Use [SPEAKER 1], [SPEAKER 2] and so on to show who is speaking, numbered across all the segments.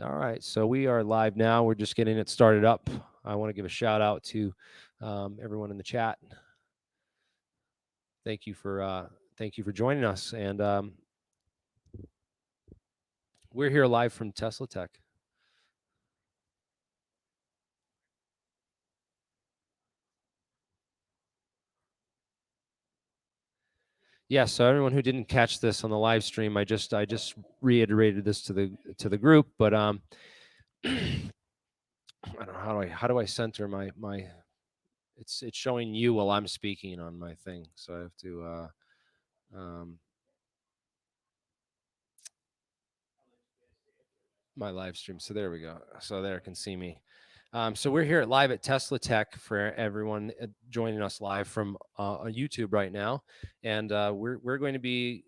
[SPEAKER 1] All right, so we are live now. We're just getting it started up. I want to give a shout out to everyone in the chat. Thank you for joining us, and we're here live from Tesla Tech. Yeah, so everyone who didn't catch this on the live stream, I just reiterated this to the group, but I don't know how do I center my it's showing you while I'm speaking on my thing, so I have to my live stream. So there we go. So there can see me. So we're here live at Tesla Tech for everyone joining us live from YouTube right now, and we're going to be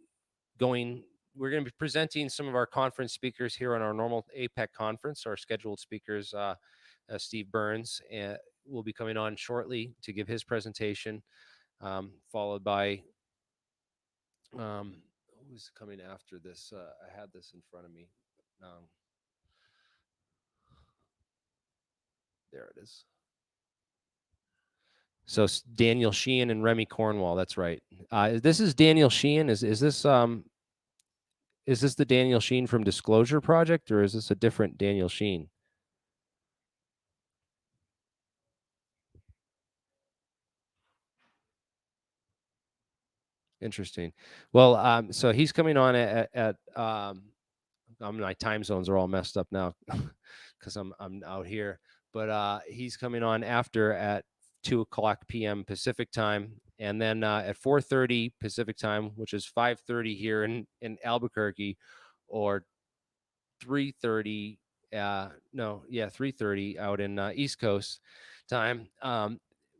[SPEAKER 1] presenting some of our conference speakers here on our normal APEC conference. Our scheduled speakers, Steve Burns, will be coming on shortly to give his presentation, followed by who's coming after this. I had this in front of me. There it is. So Daniel Sheehan and Remi Cornwall. That's right. This is Daniel Sheehan. Is this the Daniel Sheehan from Disclosure Project, or is this a different Daniel Sheehan? Interesting. Well, so he's coming on at my time zones are all messed up now because I'm out here. But he's coming on after at 2:00 p.m. Pacific time, and then at 4:30 Pacific time, which is 5:30 here in Albuquerque, or 3:30. 3:30 out in East Coast time.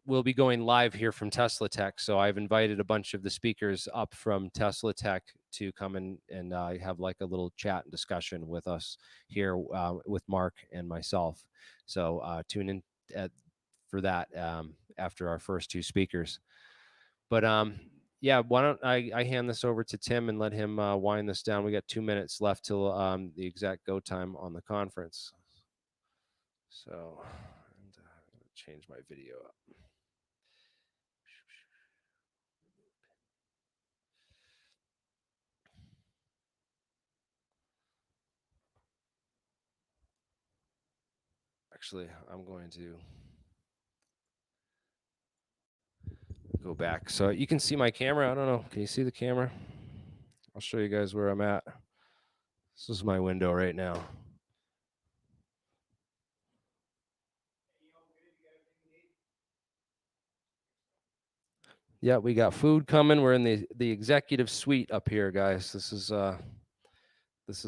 [SPEAKER 1] We'll be going live here from Tesla Tech. So I've invited a bunch of the speakers up from Tesla Tech to come and have like a little chat and discussion with us here with Mark and myself. So tune in for that after our first two speakers. But yeah, why don't I hand this over to Tim and let him wind this down. We got 2 minutes left till the exact go time on the conference. So, and, change my video up. Actually, I'm going to go back so you can see my camera. I don't know. Can you see the camera? I'll show you guys where I'm at. This is my window right now. Yeah, we got food coming. We're in the executive suite up here, guys. This is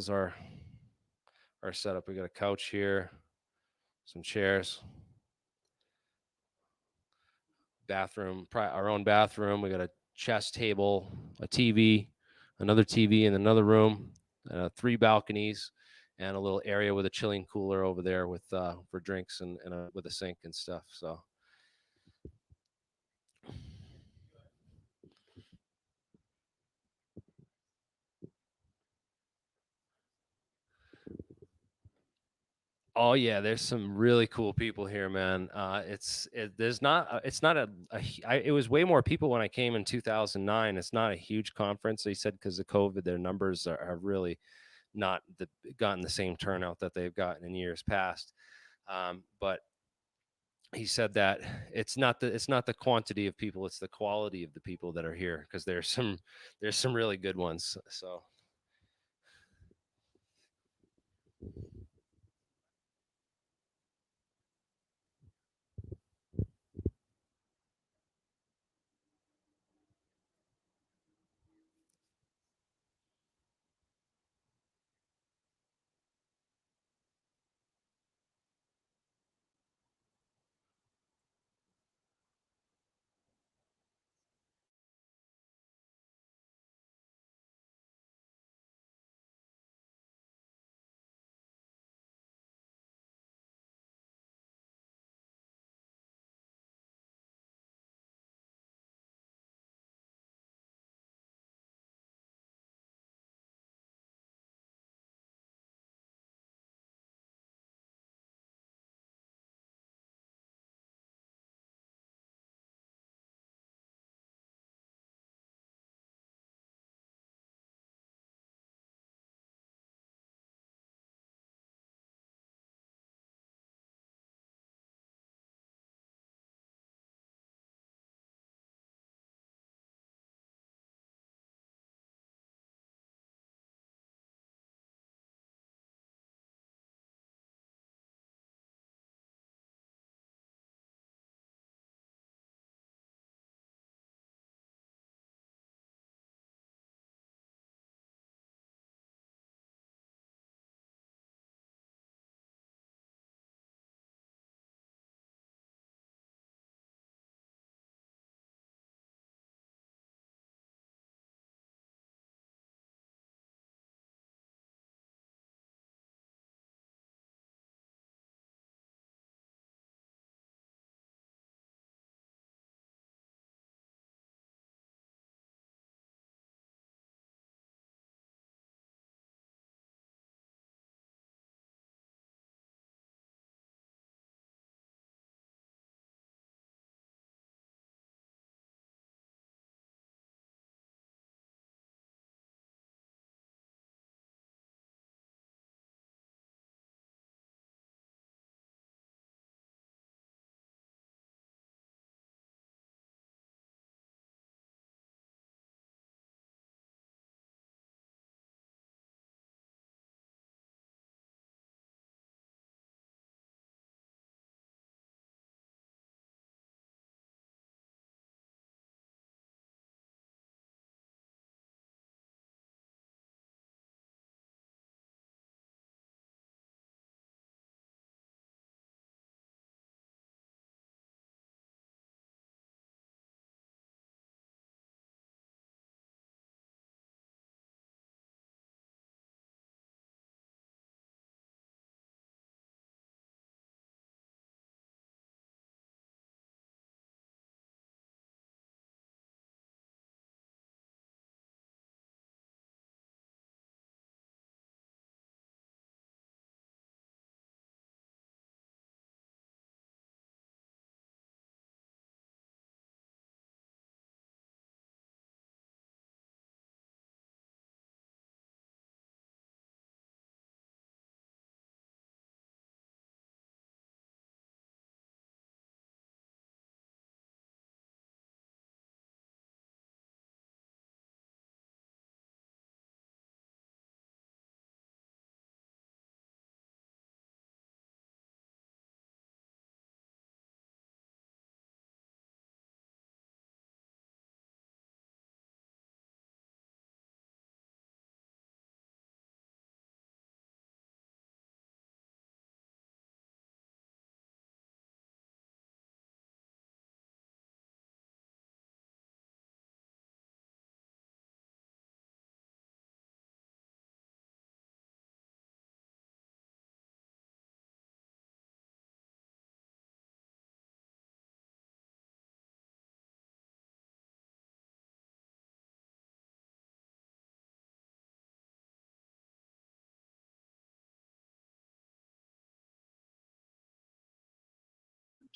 [SPEAKER 1] our setup. We got a couch here, some chairs, bathroom, our own bathroom. We got a chess table, a TV, another TV in another room, 3 balconies, and a little area with a chilling cooler over there with for drinks and with a sink and stuff. So. Oh yeah, there's some really cool people here, man. There's not it's not it was way more people when I came in 2009. It's not a huge conference. They said because of COVID, their numbers are really not gotten the same turnout that they've gotten in years past. But he said that it's not the quantity of people, it's the quality of the people that are here, because there's some really good ones. So.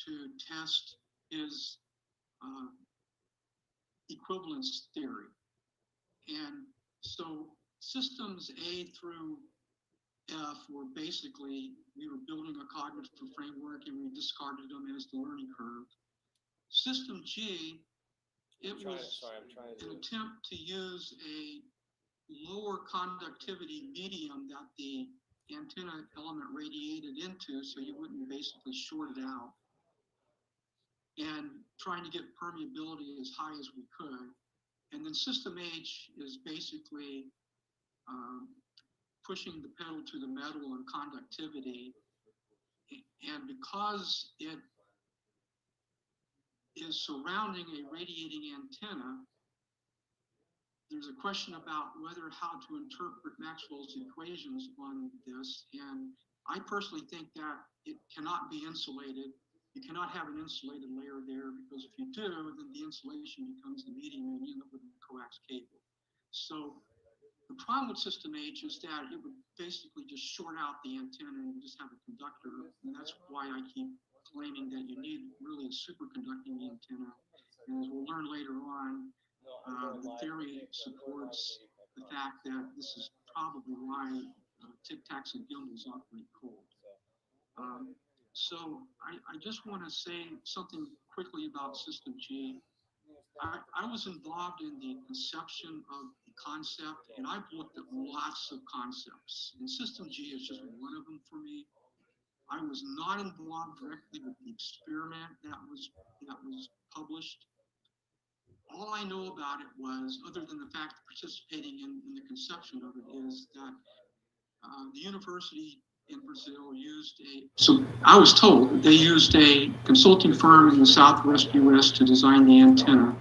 [SPEAKER 2] to test his equivalence theory. And so systems A through F were basically, we were building a cognitive framework and we discarded them as the learning curve. System G, it was an attempt to use a lower conductivity medium that the antenna element radiated into so you wouldn't basically short it out, and trying to get permeability as high as we could. And then system H is basically pushing the pedal to the metal and conductivity. And because it is surrounding a radiating antenna, there's a question about how to interpret Maxwell's equations on this. And I personally think that it cannot be insulated. You cannot have an insulated layer there, because if you do, then the insulation becomes the medium and you end up with a coax cable. So the problem with system H is that it would basically just short out the antenna and just have a conductor. And that's why I keep claiming that you need really a superconducting antenna. And as we'll learn later on, the theory supports the fact that this is probably why tic-tacs and gimbals operate cold. So I just want to say something quickly about System G. I was involved in the conception of the concept, and I've looked at lots of concepts, and System G is just one of them for me. I was not involved directly with the experiment that was published. All I know about it was, other than the fact of participating in the conception of it, is that the university in Brazil so I was told they used a consulting firm in the Southwest US to design the antenna,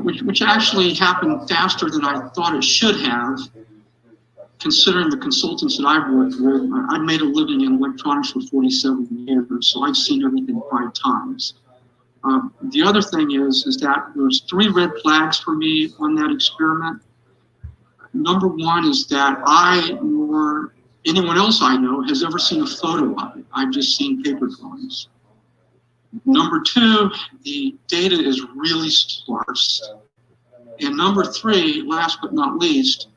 [SPEAKER 2] which actually happened faster than I thought it should have, considering the consultants that I've worked with. I've made a living in electronics for 47 years, so I've seen everything 5 times. The other thing is that there's 3 red flags for me on that experiment. Number one is that I, or anyone else I know, has ever seen a photo of it. I've just seen paper drawings. Number 2, the data is really sparse. And number 3, last but not least,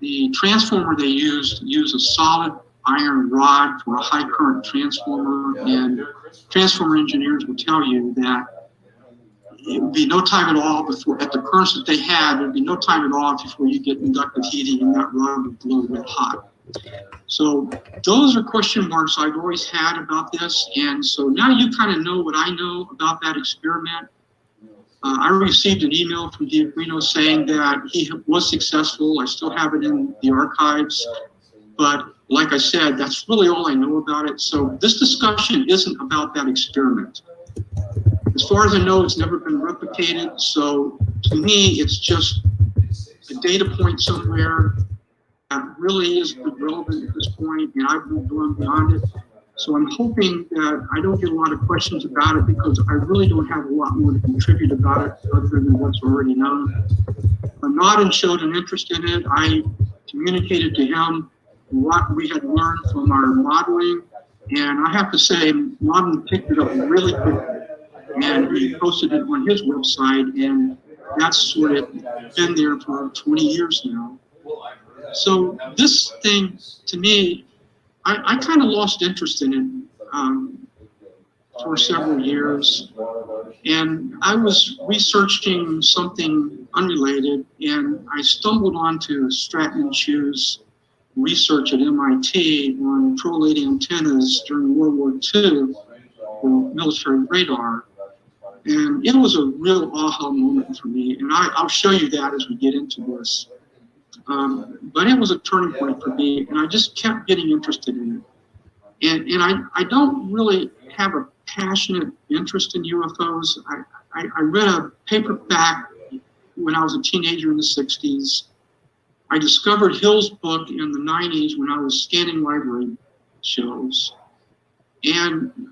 [SPEAKER 2] the transformer they used a solid iron rod for a high current transformer, and transformer engineers will tell you that it would be no time at all before, at the currents that they had, there'd be no time at all before you get inductive heating and that rod would blow red hot. So those are question marks I've always had about this. And so now you kind of know what I know about that experiment. I received an email from Aquino saying that he was successful. I still have it in the archives. But like I said, that's really all I know about it. So this discussion isn't about that experiment. As far as I know, it's never been replicated. So to me, it's just a data point somewhere that really isn't relevant at this point, and I've moved on beyond it. So I'm hoping that I don't get a lot of questions about it, because I really don't have a lot more to contribute about it other than what's already known. Nodin showed an interest in it. I communicated to him what we had learned from our modeling, and I have to say, Nodin picked it up really quickly, and he posted it on his website, and that's sort of been there for 20 years now. So this thing, to me, I kind of lost interest in it for several years. And I was researching something unrelated, and I stumbled onto Stratton Chew's research at MIT on prolate antennas during World War II for military radar. And it was a real aha moment for me. And I'll show you that as we get into this. But it was a turning point for me, and I just kept getting interested in it. And I don't really have a passionate interest in UFOs. I read a paperback when I was a teenager in the 60s. I discovered Hill's book in the 90s when I was scanning library shelves. And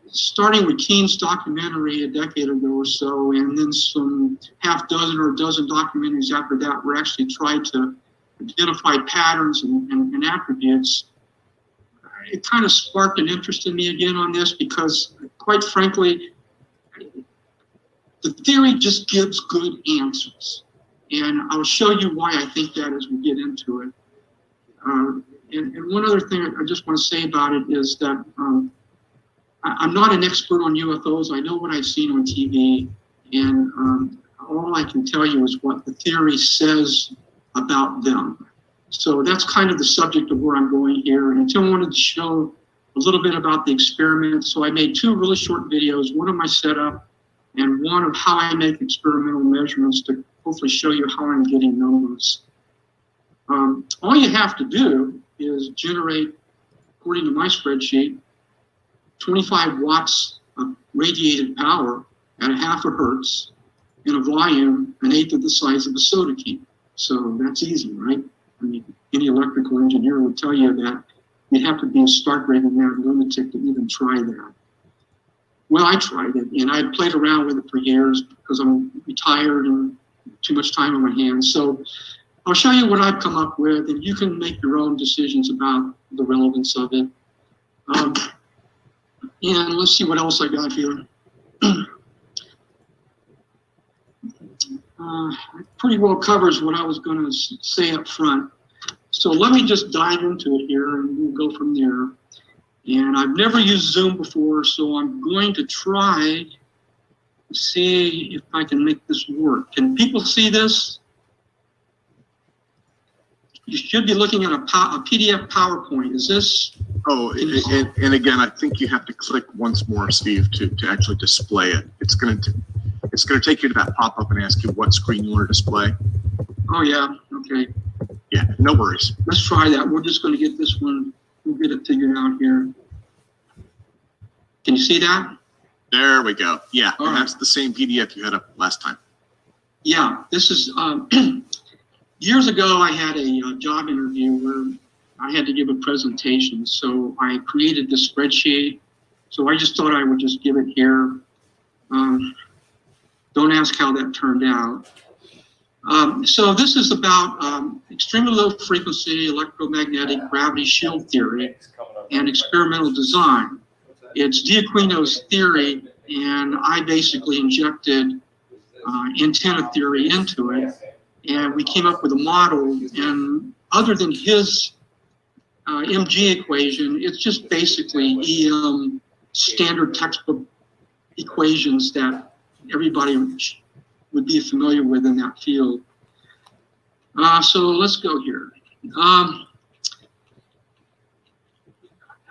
[SPEAKER 2] starting with Keen's documentary a decade ago or so, and then some half dozen or a dozen documentaries after that were actually tried to identify patterns and attributes. it kind of sparked an interest in me again on this because, quite frankly, the theory just gives good answers. And I'll show you why I think that as we get into it. And one other thing I just want to say about it is that I'm not an expert on UFOs. I know what I've seen on TV, and all I can tell you is what the theory says about them. So that's kind of the subject of where I'm going here. And Tim wanted to show a little bit about the experiment. So I made two really short videos, one of my setup and one of how I make experimental measurements to hopefully show you how I'm getting numbers. All you have to do is generate, according to my spreadsheet, 25 watts of radiated power at 0.5 hertz in a volume 1/8 of the size of a soda can. So that's easy, right? I mean, any electrical engineer would tell you that you'd have to be a stark raving mad lunatic to even try that. Well, I tried it, and I played around with it for years because I'm retired and too much time on my hands. So I'll show you what I've come up with, and you can make your own decisions about the relevance of it. And let's see what else I got here. Pretty well covers what I was going to say up front. So let me just dive into it here, and we'll go from there. And I've never used Zoom before, so I'm going to try to see if I can make this work. Can people see this? You should be looking at a PDF PowerPoint. Is this?
[SPEAKER 3] Oh, and again, I think you have to click once more, Steve, to actually display it. It's going to take you to that pop-up and ask you what screen you want to display.
[SPEAKER 2] Oh, yeah. Okay.
[SPEAKER 3] Yeah, no worries.
[SPEAKER 2] Let's try that. We're just going to get this one. We'll get it figured out here. Can you see that?
[SPEAKER 3] There we go. Yeah,
[SPEAKER 2] All
[SPEAKER 3] and
[SPEAKER 2] right.
[SPEAKER 3] that's the same PDF you had up last time.
[SPEAKER 2] Yeah, this is, years ago I had a job interview where I had to give a presentation. So I created this spreadsheet. So I just thought I would just give it here. Don't ask how that turned out. So this is about extremely low frequency electromagnetic gravity shield theory and experimental design. It's Aquino's theory, and I basically injected antenna theory into it, and we came up with a model. And other than his MG equation, it's just basically EM standard textbook equations that everybody would be familiar with in that field. So let's go here.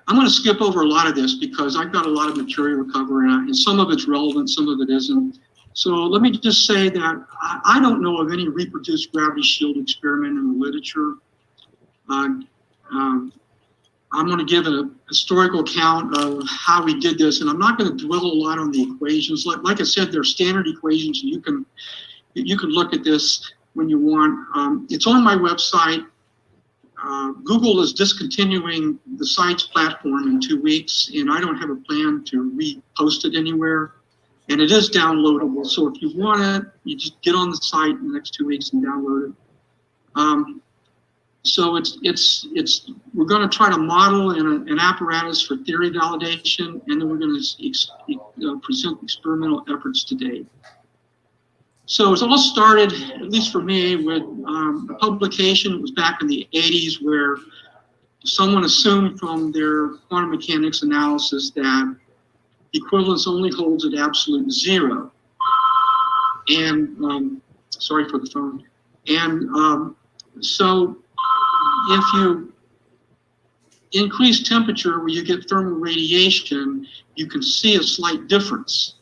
[SPEAKER 2] I'm going to skip over a lot of this because I've got a lot of material to cover, and some of it's relevant, some of it isn't. So let me just say that I don't know of any reproduced gravity shield experiment in the literature. I'm going to give a historical account of how we did this, and I'm not going to dwell a lot on the equations. Like I said, they're standard equations, and you can look at this when you want. It's on my website. Google is discontinuing the site's platform in 2 weeks, and I don't have a plan to repost it anywhere. And it is downloadable, so if you want it, you just get on the site in the next 2 weeks and download it. So we're going to try to model an apparatus for theory validation, and then we're going to present experimental efforts to date. So it all started, at least for me, with a publication. It was back in the 80s where someone assumed from their quantum mechanics analysis that equivalence only holds at absolute zero. And sorry for the phone. And so if you increase temperature where you get thermal radiation, you can see a slight difference.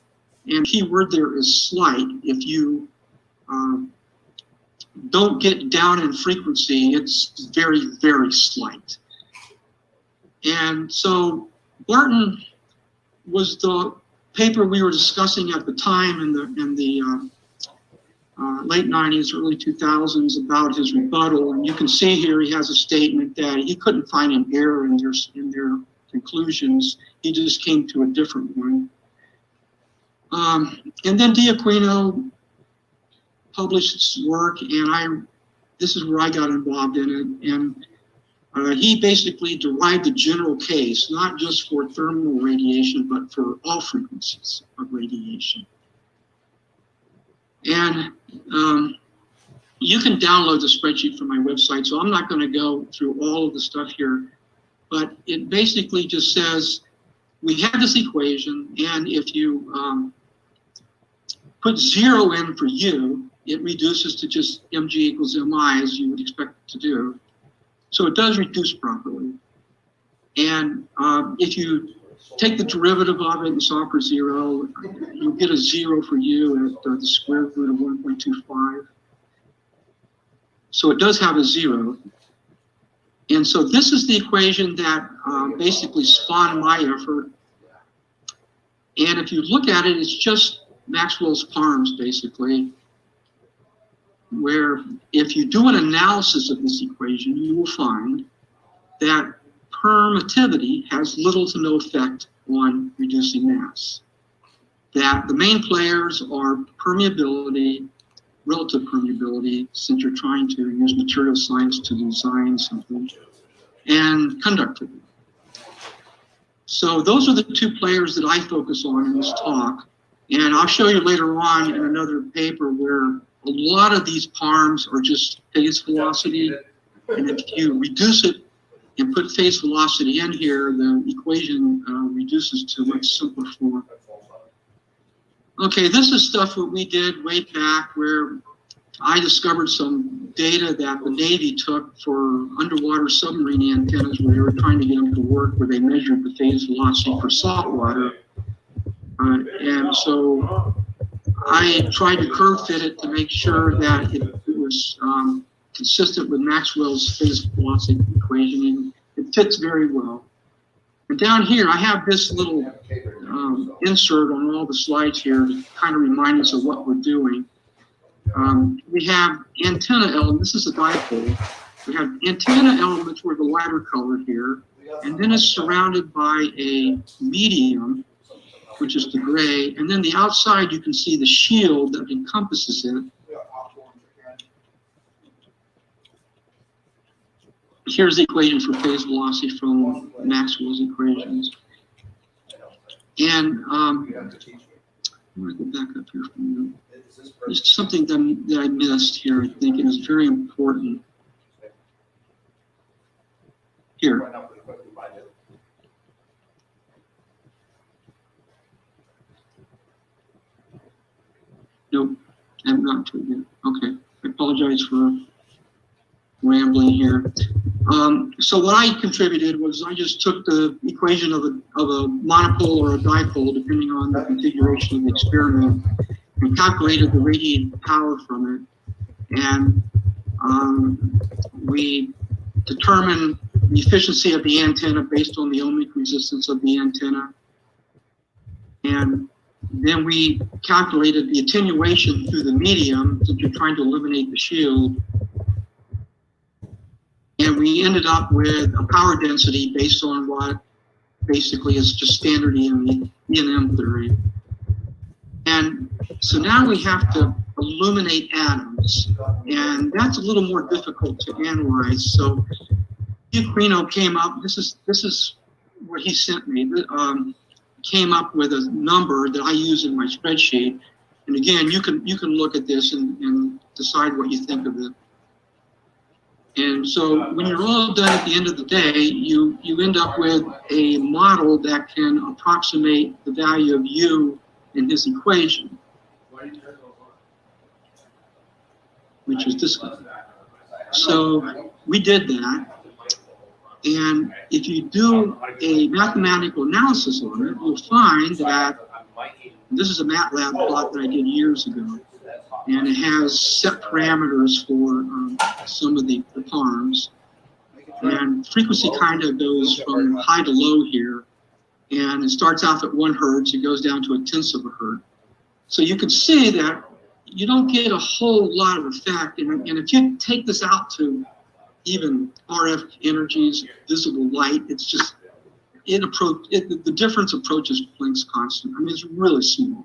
[SPEAKER 2] And key word there is slight. If you don't get down in frequency, it's very, very slight. And so Barton was the paper we were discussing at the time in the late 90s, early 2000s about his rebuttal. And you can see here he has a statement that he couldn't find an error in their conclusions. He just came to a different one. And then Aquino published his work, and this is where I got involved in it. And He basically derived a general case, not just for thermal radiation, but for all frequencies of radiation. And you can download the spreadsheet from my website, so I'm not going to go through all of the stuff here, but it basically just says we have this equation, and if you put 0 in for U, it reduces to just mg equals mi, as you would expect it to do. So it does reduce properly. And if you take the derivative of it and solve for 0, you'll get a 0 for U at the square root of 1.25. So it does have a 0. And so this is the equation that basically spawned my effort. And if you look at it, it's just Maxwell's parms, basically, where if you do an analysis of this equation, you will find that permittivity has little to no effect on reducing mass. That the main players are permeability, relative permeability, since you're trying to use material science to design something, and conductivity. So those are the 2 players that I focus on in this talk. And I'll show you later on in another paper where a lot of these parms are just phase velocity. And if you reduce it and put phase velocity in here, the equation reduces to a much simpler form. Okay, this is stuff that we did way back where I discovered some data that the Navy took for underwater submarine antennas where they were trying to get them to work, where they measured the phase velocity for salt water. And so I tried to curve fit it to make sure that it was consistent with Maxwell's phase velocity equation, and it fits very well. And down here, I have this little insert on all the slides here to kind of remind us of what we're doing. We have antenna elements. This is a dipole. We have antenna elements where the lighter color here, and then it's surrounded by a medium, which is the gray, and then the outside you can see the shield that encompasses it. Here's the equation for phase velocity from Maxwell's equations. And I'm going to go back up here for a minute. There's something that I missed here, I think, and is very important. Here. Nope, I haven't gotten to it yet. Okay, I apologize for rambling here. So what I contributed was I just took the equation of a monopole or a dipole, depending on the configuration of the experiment, and calculated the radiated power from it. And we determined the efficiency of the antenna based on the ohmic resistance of the antenna. And then we calculated the attenuation through the medium, since you're trying to eliminate the shield. And we ended up with a power density based on what basically is just standard E&M theory. And so now we have to illuminate atoms, and that's a little more difficult to analyze. So Aquino came up, this is what he sent me, came up with a number that I use in my spreadsheet. And again, you can look at this and decide what you think of it. And so when you're all done at the end of the day, you end up with a model that can approximate the value of U in his equation, which is this guy. So we did that. And if you do a mathematical analysis on it, you'll find that this is a MATLAB plot that I did years ago. And it has set parameters for some of the parms. And frequency kind of goes from high to low here. And it starts off at 1 hertz, it goes down to 1/10 of a hertz. So you can see that you don't get a whole lot of effect. And if you take this out to even RF energies, visible light, it's just, the difference approaches Planck's constant. I mean, it's really small.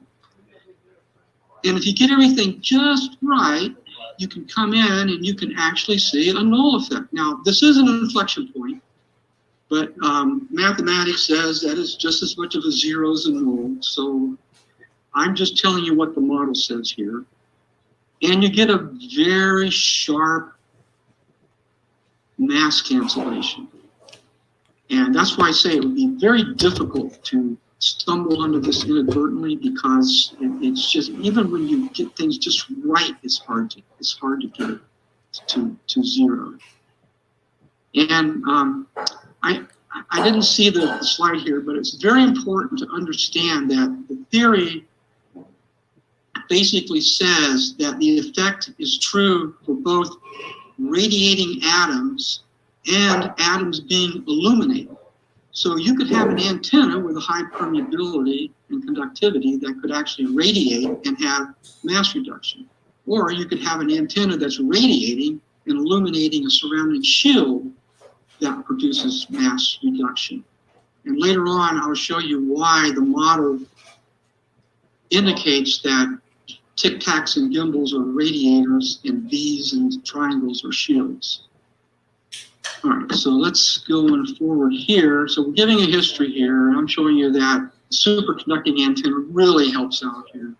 [SPEAKER 2] And if you get everything just right, you can come in and you can actually see a null effect. Now, this is an inflection point, but mathematics says that is just as much of a zero as a null. So I'm just telling you what the model says here. And you get a very sharp mass cancellation. And that's why I say it would be very difficult to stumble onto this inadvertently, because it's just, even when you get things just right, it's hard to get it to zero. And I didn't see the slide here, but it's very important to understand that the theory basically says that the effect is true for both radiating atoms and atoms being illuminated. So you could have an antenna with a high permeability and conductivity that could actually radiate and have mass reduction. Or you could have an antenna that's radiating and illuminating a surrounding shield that produces mass reduction. And later on, I'll show you why the model indicates that tic-tacs and gimbals are radiators and V's and triangles are shields. All right, so let's go on forward here. So we're giving a history here, and I'm showing you that superconducting antenna really helps out here.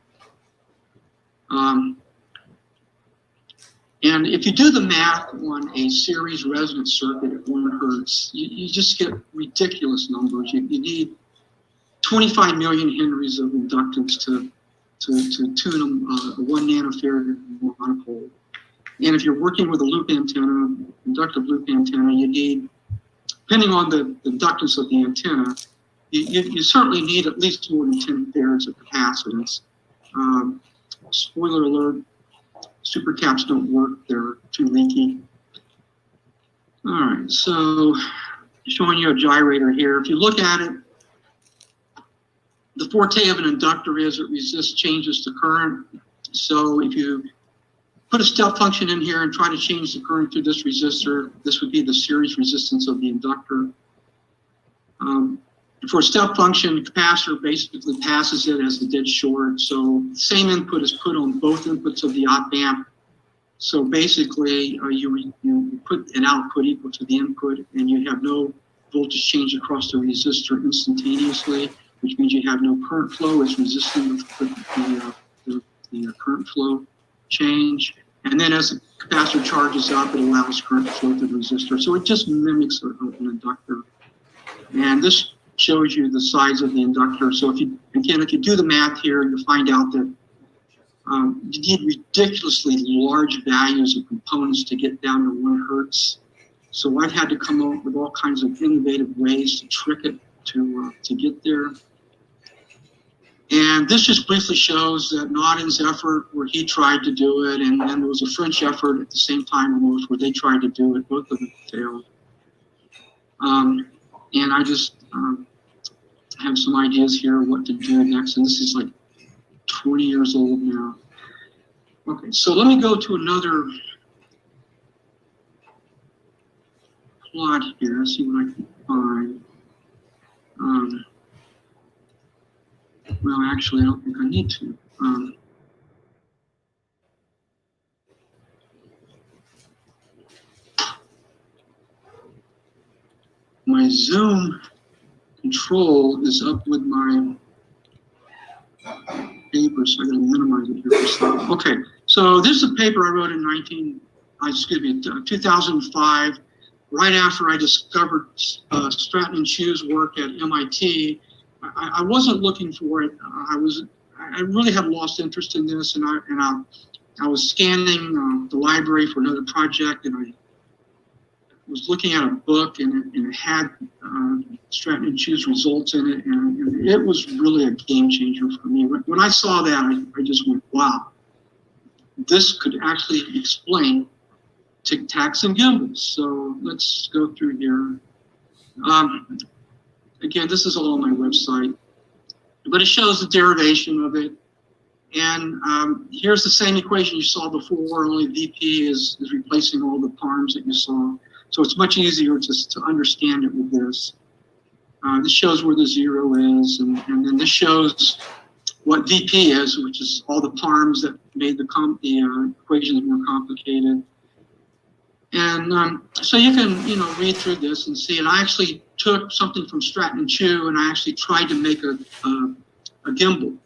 [SPEAKER 2] And if you do the math on a series resonance circuit at 1 hertz, you just get ridiculous numbers. You need 25 million henries of inductance to tune them a 1 nanofarad monopole. And if you're working with a loop antenna, inductive loop antenna, you need, depending on the inductance of the antenna, you certainly need at least more than 10 farads of capacitance. Spoiler alert, supercaps don't work, they're too leaky. All right, so showing you a gyrator here. If you look at it, the forte of an inductor is it resists changes to current. So if you put a step function in here and try to change the current through this resistor, this would be the series resistance of the inductor. For a step function, the capacitor basically passes it as a dead short. So the same input is put on both inputs of the op amp. So basically, you put an output equal to the input, and you have no voltage change across the resistor instantaneously, which means you have no current flow. It's resisting the current flow change. And then as the capacitor charges up, it allows current flow through the resistor. So it just mimics an inductor. And this shows you the size of the inductor. So if you do the math here, you'll find out that you need ridiculously large values of components to get down to 1 hertz. So I've had to come up with all kinds of innovative ways to trick it to get there. And this just briefly shows that Naudin's effort where he tried to do it, and then there was a French effort at the same time almost where they tried to do it. Both of them failed. And I just have some ideas here what to do next. And this is like 20 years old now. Okay, so let me go to another plot here, see what I can find. Well, actually, I don't think I need to. My Zoom control is up with my paper, so I gotta minimize it here for a second. Okay, so this is a paper I wrote in 2005, right after I discovered Stratton and Chu's work at MIT. I wasn't looking for it. I really had lost interest in this, and I was scanning the library for another project, and I was looking at a book, and it had Stratton and Chu's results in it, and it was really a game changer for me. When I saw that, I just went, wow, this could actually explain tic-tacs and gimbals. So let's go through here. Again, this is all on my website, but it shows the derivation of it. And here's the same equation you saw before, only VP is replacing all the parms that you saw. So it's much easier just to understand it with this. This shows where the zero is, and then this shows what VP is, which is all the parms that made the equations more complicated. And so you can, read through this and see. And I actually took something from Stratton and Chu, and I actually tried to make a gimbal.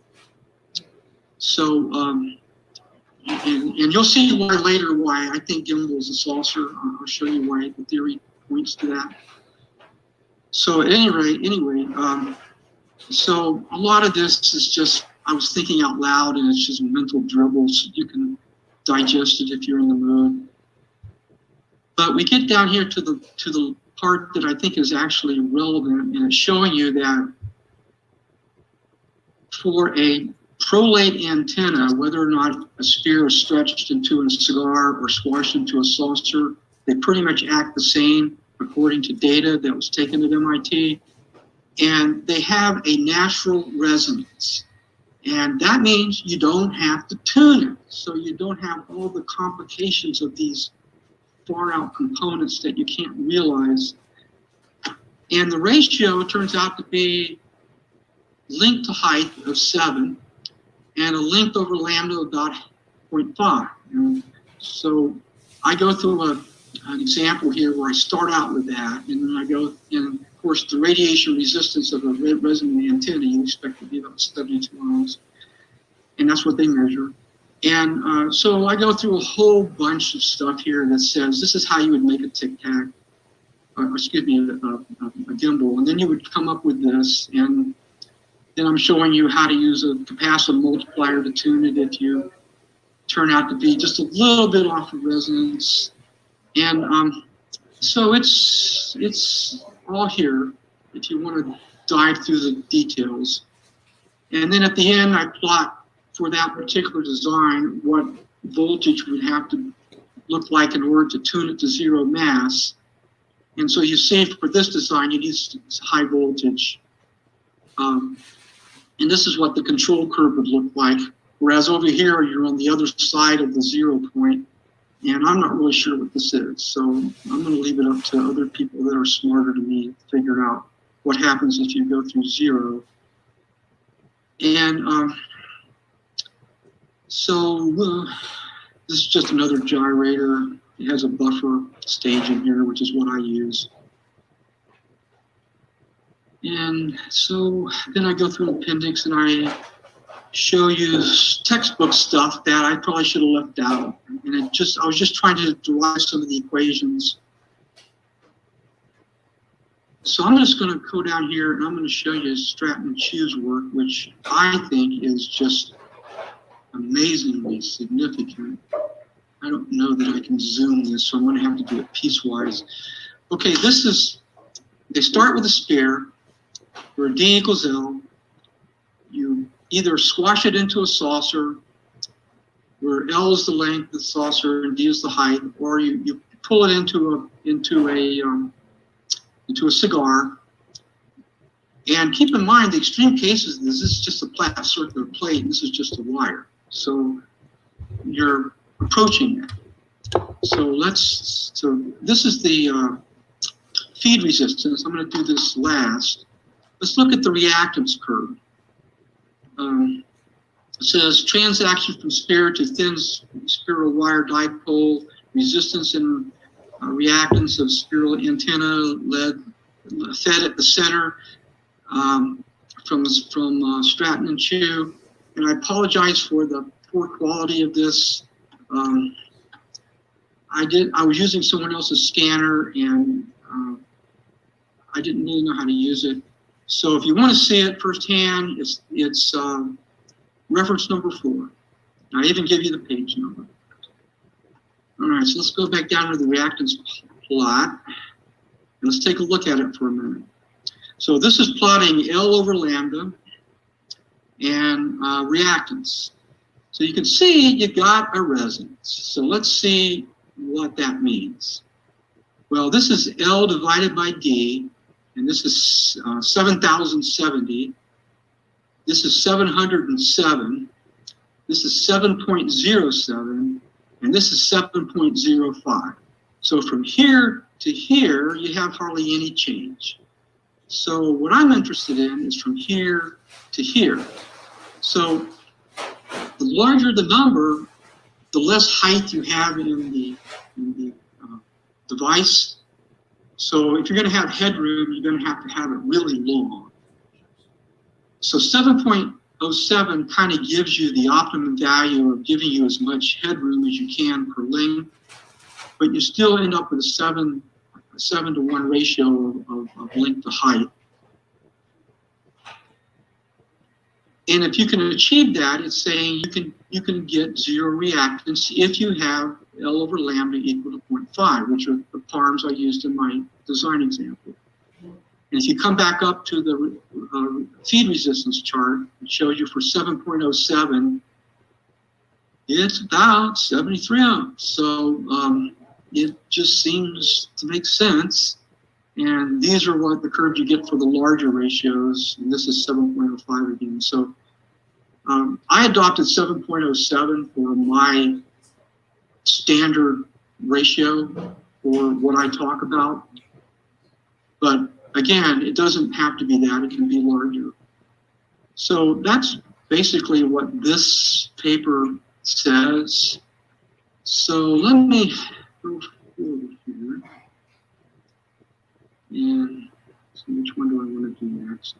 [SPEAKER 2] So, and you'll see why later why I think gimbal is a saucer. I'll show you why the theory points to that. So at any rate, anyway, so a lot of this is just, I was thinking out loud, and it's just mental dribbles. You can digest it if you're in the mood. But we get down here to the part that I think is actually relevant, and it's showing you that for a prolate antenna, whether or not a sphere is stretched into a cigar or squashed into a saucer, they pretty much act the same according to data that was taken at MIT. And they have a natural resonance. And that means you don't have to tune it. So you don't have all the complications of these far out components that you can't realize. And the ratio turns out to be length to height of 7 and a length over lambda of about 0.5. And so I go through an example here where I start out with that, and then I go, and of course the radiation resistance of a resonant antenna you expect to be about 72 ohms, and that's what they measure. And so I go through a whole bunch of stuff here that says this is how you would make a tic-tac, excuse me, a gimbal, and then you would come up with this, and then I'm showing you how to use a capacitor multiplier to tune it if you turn out to be just a little bit off of resonance. And so it's all here if you want to dive through the details. And then at the end, I plot for that particular design what voltage would have to look like in order to tune it to zero mass. And so you see for this design, you need high voltage. And this is what the control curve would look like. Whereas over here, you're on the other side of the 0 point. And I'm not really sure what this is. So I'm going to leave it up to other people that are smarter than me to figure out what happens if you go through 0. And so this is just another gyrator. It has a buffer stage in here, which is what I use. And so then I go through an appendix and I show you textbook stuff that I probably should have left out. And I was just trying to derive some of the equations. So I'm just going to go down here and I'm going to show you Stratton and Chu's work, which I think is just amazingly significant. I don't know that I can zoom this, so I'm going to have to do it piecewise. Okay, they start with a sphere where D equals L. You either squash it into a saucer where L is the length of the saucer and D is the height, or you pull it into a cigar. And keep in mind the extreme cases of this is just a flat circular plate, and this is just a wire. So you're approaching that. So this is the feed resistance. I'm going to do this last. Let's look at the reactance curve. It says transaction from sphere to thin spiral wire dipole, resistance and reactance of spiral antenna fed at the center from Stratton and Chu. And I apologize for the poor quality of this. I was using someone else's scanner and I didn't really know how to use it. So if you want to see it firsthand, it's reference number 4. I even give you the page number. All right, so let's go back down to the reactance plot. And let's take a look at it for a minute. So this is plotting L over lambda and reactance. So you can see you got a resonance. So let's see what that means. Well, this is L divided by D, and this is 7,070. This is 707. This is 7.07, and this is 7.05. So from here to here, you have hardly any change. So what I'm interested in is from here to here. So the larger the number, the less height you have in the device. So if you're going to have headroom, you're going to have it really long. So 7.07 kind of gives you the optimum value of giving you as much headroom as you can per lane, but you still end up with a 7 to 1 ratio of length to height. And if you can achieve that, it's saying you can get zero reactance if you have L over lambda equal to 0.5, which are the params I used in my design example. And if you come back up to the feed resistance chart, it shows you for 7.07, it's about 73 ohms. So it just seems to make sense. And these are what the curves you get for the larger ratios. And this is 7.05 again. So I adopted 7.07 for my standard ratio for what I talk about. But again, it doesn't have to be that. It can be larger. So that's basically what this paper says. So let me go forward here. And so which one do I want to do next?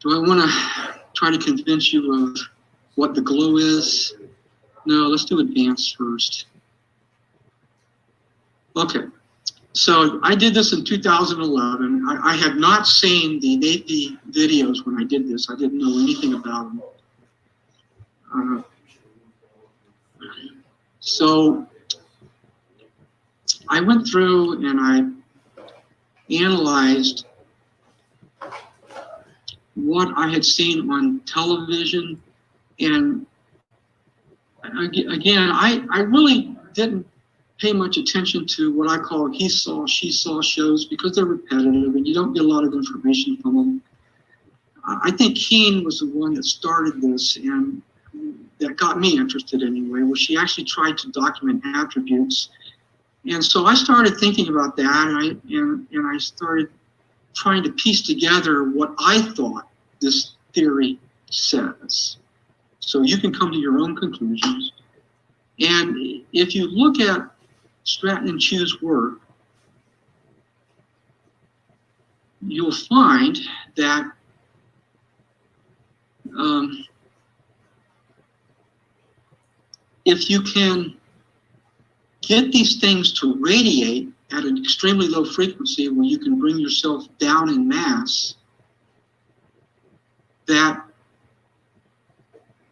[SPEAKER 2] Do I want to try to convince you of what the glow is? No, let's do advanced first. Okay, so I did this in 2011. I had not seen the AP videos when I did this. I didn't know anything about them. So I went through and I analyzed what I had seen on television, and again, I really didn't pay much attention to what I call he saw, she saw shows because they're repetitive and you don't get a lot of information from them. I think Keen was the one that started this and that got me interested anyway, where she actually tried to document attributes. And so I started thinking about that, and I started trying to piece together what I thought this theory says. So you can come to your own conclusions. And if you look at Stratton and Chu's work, you'll find that if you can get these things to radiate at an extremely low frequency where you can bring yourself down in mass, that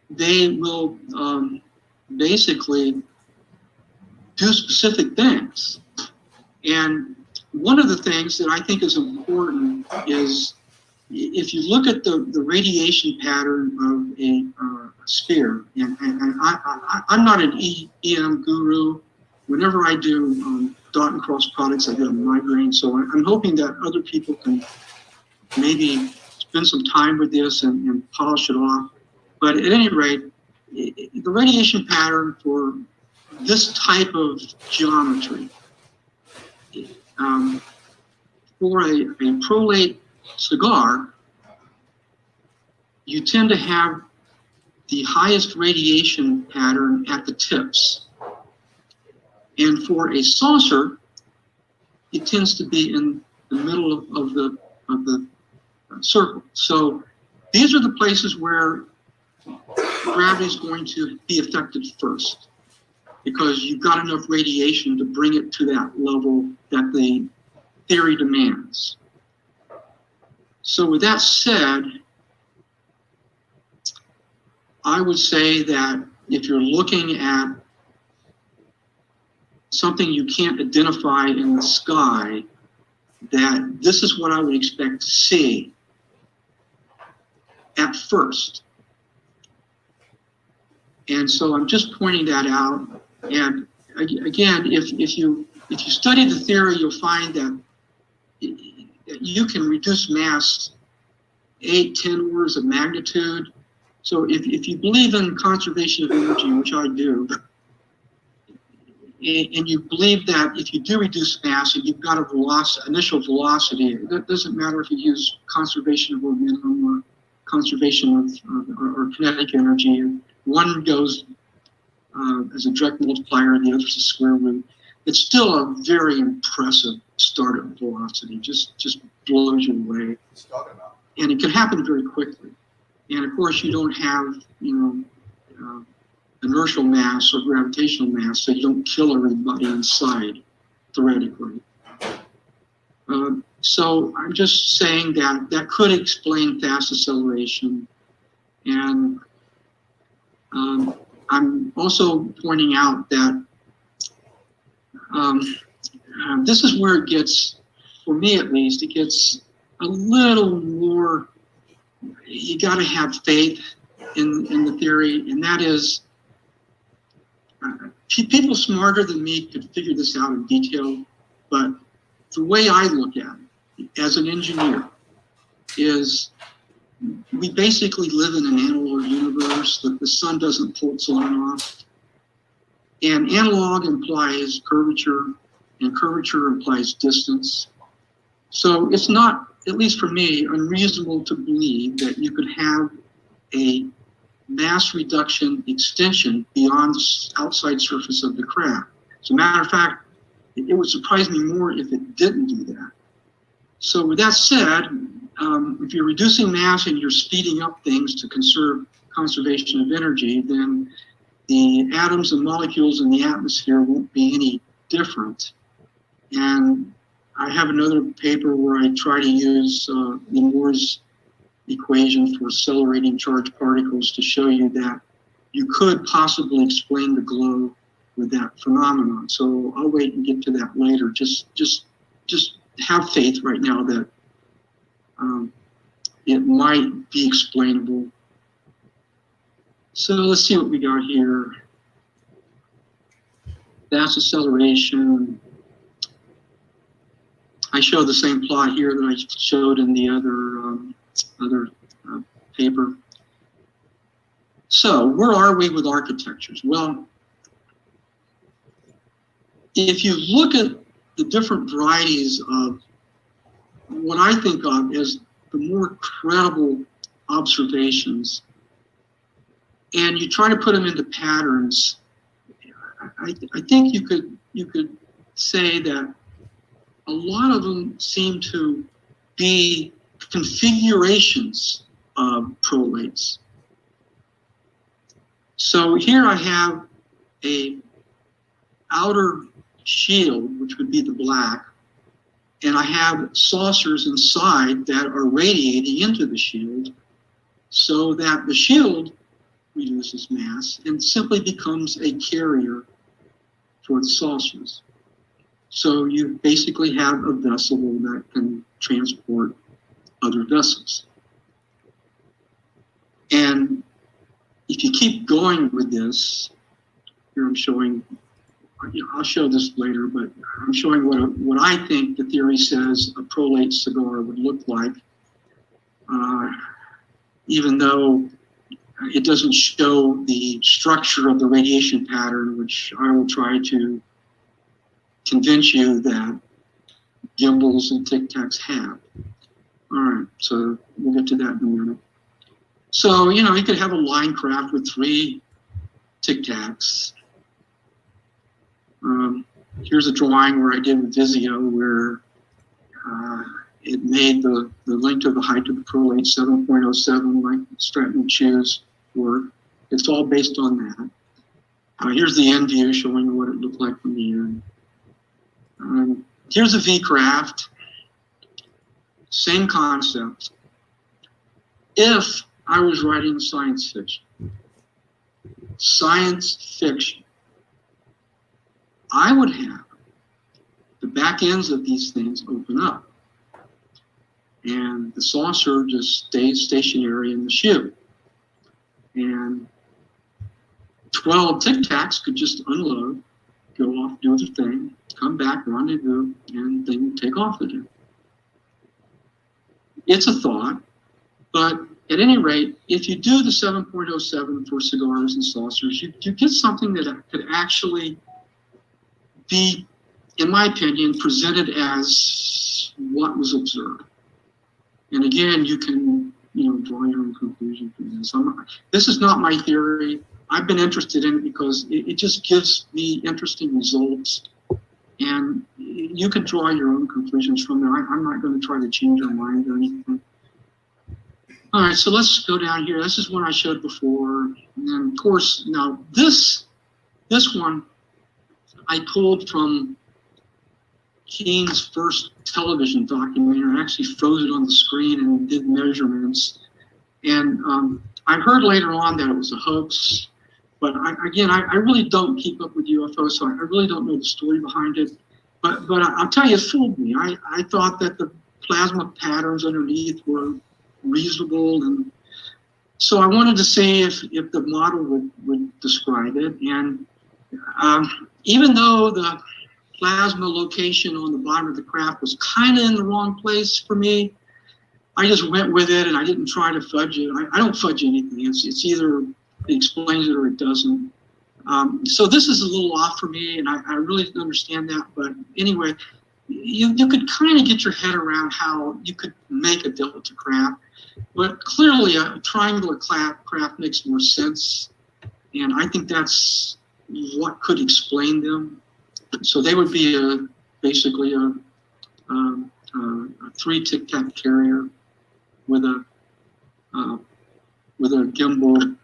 [SPEAKER 2] they will basically do specific things. And one of the things that I think is important is if you look at the radiation pattern of a sphere, and I'm not an EM guru. Whenever I do dot and cross products, I get a migraine. So I'm hoping that other people can maybe spend some time with this and polish it off. But at any rate, the radiation pattern for this type of geometry, for a prolate cigar, you tend to have the highest radiation pattern at the tips. And for a saucer, it tends to be in the middle of the circle. So these are the places where gravity is going to be affected first, because you've got enough radiation to bring it to that level that the theory demands. So with that said, I would say that if you're looking at something you can't identify in the sky, that this is what I would expect to see at first. And so I'm just pointing that out. And again, if you study the theory, you'll find that you can reduce mass 8-10 orders of magnitude. So if you believe in conservation of energy, which I do, and you believe that if you do reduce mass and you've got a velocity, initial velocity, that doesn't matter if you use conservation of momentum conservation or kinetic energy. One goes as a direct multiplier, the other's a square root. It's still a very impressive startup velocity, just blows you away. And it can happen very quickly. And of course, you don't have, inertial mass or gravitational mass, so you don't kill everybody inside, theoretically. So I'm just saying that could explain fast acceleration. And I'm also pointing out that this is where it gets, for me at least, it gets a little more, you got to have faith in the theory, and that is, people smarter than me could figure this out in detail, but the way I look at it as an engineer is we basically live in an analog universe that the sun doesn't pulse on and off. And analog implies curvature, and curvature implies distance. So it's not, at least for me, unreasonable to believe that you could have a mass reduction extension beyond the outside surface of the craft. As a matter of fact, it would surprise me more if it didn't do that. So with that said, if you're reducing mass and you're speeding up things to conserve conservation of energy, then the atoms and molecules in the atmosphere won't be any different. And I have another paper where I try to use Moore's equation for accelerating charged particles to show you that you could possibly explain the glow with that phenomenon. So I'll wait and get to that later. Just have faith right now that it might be explainable. So let's see what we got here. Fast acceleration. I show the same plot here that I showed in the other paper. So where are we with architectures? Well, if you look at the different varieties of what I think of as the more credible observations, and you try to put them into patterns, I think you could say that a lot of them seem to be configurations of prolates. So here I have a outer shield, which would be the black, and I have saucers inside that are radiating into the shield, so that the shield reduces mass and simply becomes a carrier for the saucers. So you basically have a vessel that can transport other vessels. And if you keep going with this, here I'm showing, I'll show this later, but I'm showing what I think the theory says a prolate cigar would look like, even though it doesn't show the structure of the radiation pattern, which I will try to convince you that gimbals and Tic Tacs have. All right, so we'll get to that in a minute. So, you could have a line craft with 3 Tic Tacs. Here's a drawing where I did with Visio, where it made the length of the height of the prolate 7.07, like Stratton choose work. It's all based on that. Here's the end view showing what it looked like from the end. Here's a V-craft, same concept. If I was writing science fiction, I would have the back ends of these things open up, and the saucer just stays stationary in the shield. And 12 Tic Tacs could just unload, go off, do their thing, come back, rendezvous, and then take off again. It's a thought, but at any rate, if you do the 7.07 for cigars and saucers, you get something that could actually be, in my opinion, presented as what was observed. And again, you can draw your own conclusion from this. This is not my theory. I've been interested in it because it just gives me interesting results, and you can draw your own conclusions from there. I'm not going to try to change your mind or anything. All right, so let's go down here. This is one I showed before, and then of course now this one I pulled from Keen's first television documentary. I actually froze it on the screen and did measurements. And I heard later on that it was a hoax. But I really don't keep up with UFOs, so I really don't know the story behind it. But I'll tell you, it fooled me. I thought that the plasma patterns underneath were reasonable. And so I wanted to see if the model would describe it. And even though the plasma location on the bottom of the craft was kind of in the wrong place for me, I just went with it and I didn't try to fudge it. I don't fudge anything. It's either it explains it or it doesn't. So this is a little off for me, and I really didn't understand that. But anyway, you could kind of get your head around how you could make a delta craft. But clearly a triangular craft makes more sense. And I think that's what could explain them. So they would be basically a 3 tic-tac carrier with a gimbal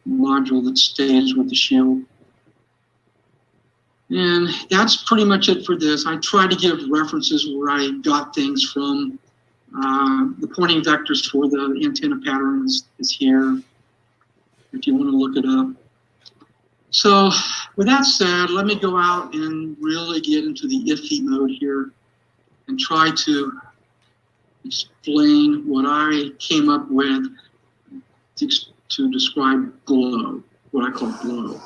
[SPEAKER 2] module that stays with the shield. And that's pretty much it for this. I try to give references where I got things from. The pointing vectors for the antenna pattern is here, if you want to look it up. So with that said, let me go out and really get into the iffy mode here and try to explain what I came up with to describe glow, what I call glow.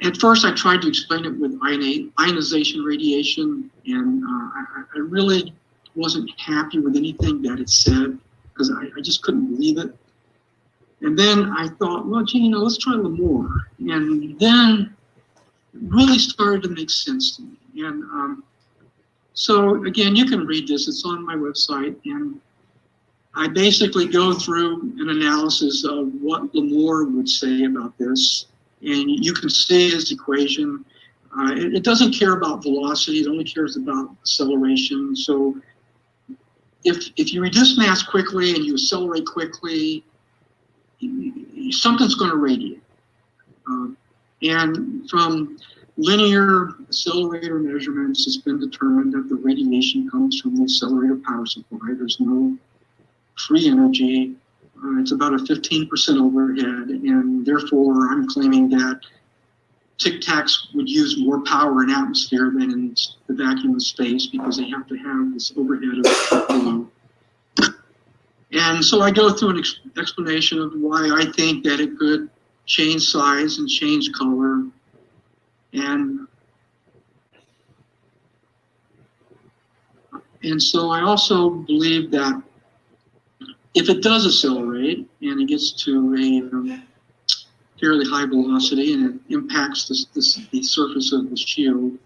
[SPEAKER 2] At first, I tried to explain it with ionization radiation, and I really wasn't happy with anything that it said because I just couldn't believe it. And then I thought, well, gee, let's try a little more. And then it really started to make sense to me. And so again, you can read this, it's on my website. And I basically go through an analysis of what Lamore would say about this. And you can see his equation. It doesn't care about velocity, it only cares about acceleration. So if you reduce mass quickly and you accelerate quickly, something's going to radiate. And from linear accelerator measurements, it's been determined that the radiation comes from the accelerator power supply. There's no free energy. It's about a 15% overhead, and therefore I'm claiming that tic-tacs would use more power in atmosphere than in the vacuum of space because they have to have this overhead of below. And so I go through an explanation of why I think that it could change size and change color. And so I also believe that if it does accelerate and it gets to a fairly high velocity and it impacts the surface of the shield,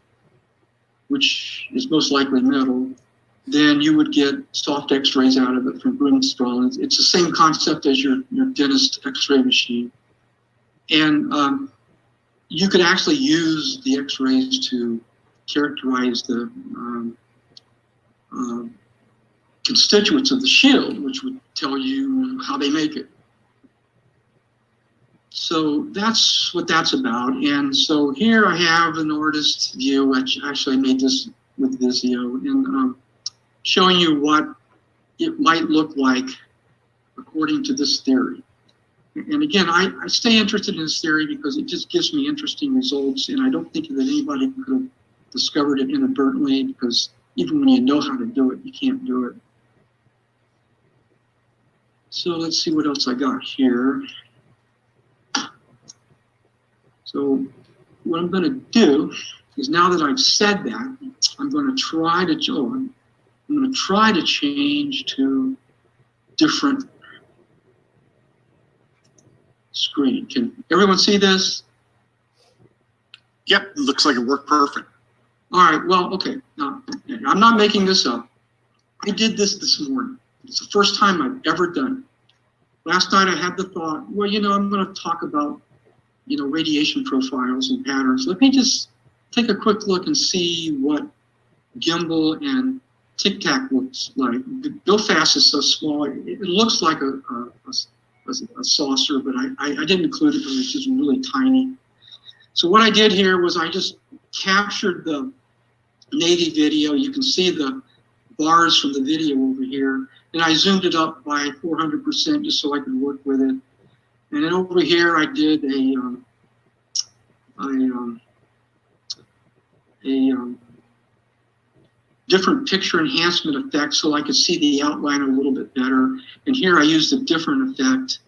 [SPEAKER 2] which is most likely metal, then you would get soft X-rays out of it from Brimstone. It's the same concept as your dentist X-ray machine. And you could actually use the X-rays to characterize the constituents of the shield, which would tell you how they make it. So that's what that's about. And so here I have an artist's view, which actually made this with Visio, and showing you what it might look like according to this theory. And again, I stay interested in this theory because it just gives me interesting results, and I don't think that anybody could have discovered it inadvertently, because even when you know how to do it, you can't do it. So let's see what else I got here. So what I'm going to do is, now that I've said that, I'm going to try to change to different screen. Can everyone see this?
[SPEAKER 3] Yep, looks like it worked perfect.
[SPEAKER 2] All right, well, okay. Now, I'm not making this up. I did this morning. It's the first time I've ever done it. Last night I had the thought, well, I'm going to talk about, radiation profiles and patterns. Let me just take a quick look and see what gimbal and Tic Tac looks like. Go Fast is so small, it looks like a saucer, but I didn't include it because it's just really tiny. So what I did here was I just captured the Navy video. You can see the bars from the video over here. And I zoomed it up by 400% just so I could work with it. And then over here I did a different picture enhancement effect so I could see the outline a little bit better. And here I used a different effect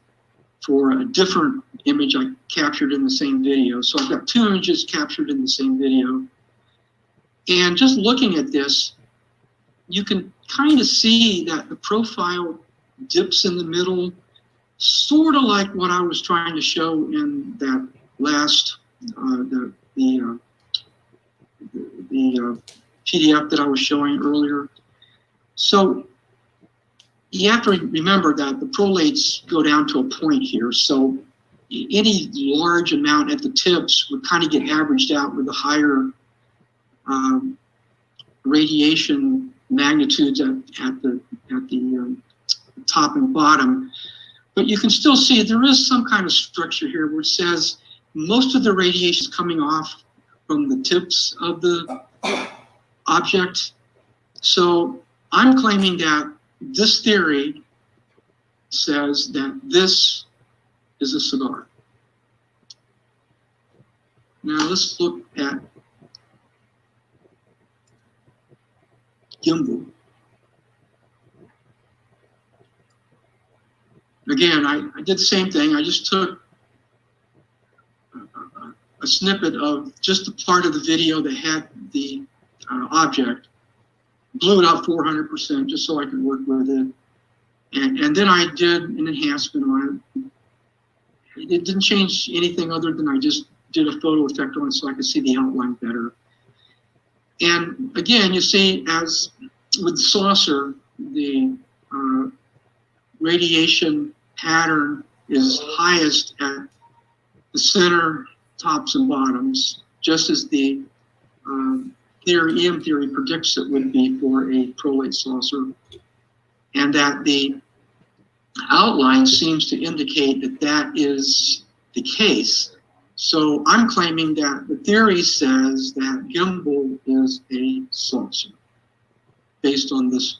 [SPEAKER 2] for a different image I captured in the same video. So I've got two images captured in the same video. And just looking at this, you can kind of see that the profile dips in the middle, sort of like what I was trying to show in that last, the PDF that I was showing earlier. So you have to remember that the prolates go down to a point here. So any large amount at the tips would kind of get averaged out with the higher radiation magnitudes at the top and bottom. But you can still see there is some kind of structure here where it says most of the radiation is coming off from the tips of the object. So I'm claiming that this theory says that this is a cigar. Now let's look at gimbal. Again, I did the same thing. I just took a snippet of just the part of the video that had the object, blew it up 400% just so I could work with it. And then I did an enhancement on it. It didn't change anything other than I just did a photo effect on it so I could see the outline better. And again, you see, as with the saucer, the radiation pattern is highest at the center, tops, and bottoms, just as the EM theory predicts it would be for a prolate saucer, and that the outline seems to indicate that that is the case. So I'm claiming that the theory says that gimbal is a saucer based on this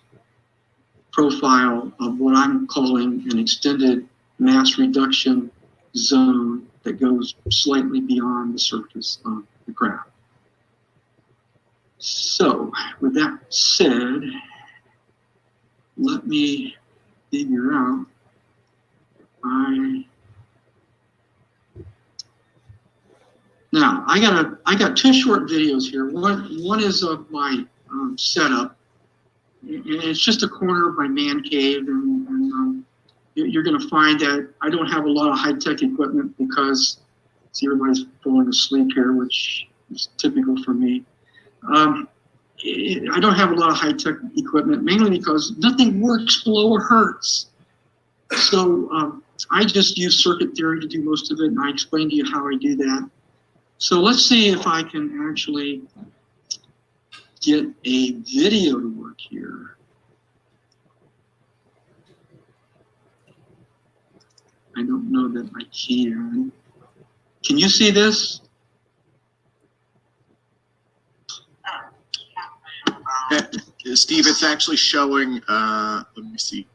[SPEAKER 2] profile of what I'm calling an extended mass reduction zone that goes slightly beyond the surface of the graph. So with that said, let me figure out Now I got two short videos here. One is of my setup, and it's just a corner of my man cave, and you're going to find that I don't have a lot of high-tech equipment because see, everybody's falling asleep here, which is typical for me. I don't have a lot of high-tech equipment, mainly because nothing works below a hertz. So I just use circuit theory to do most of it, and I explain to you how I do that. So let's see if I can actually get a video to work here. I don't know that I can. Can you see this?
[SPEAKER 3] Steve, it's actually showing, let me see,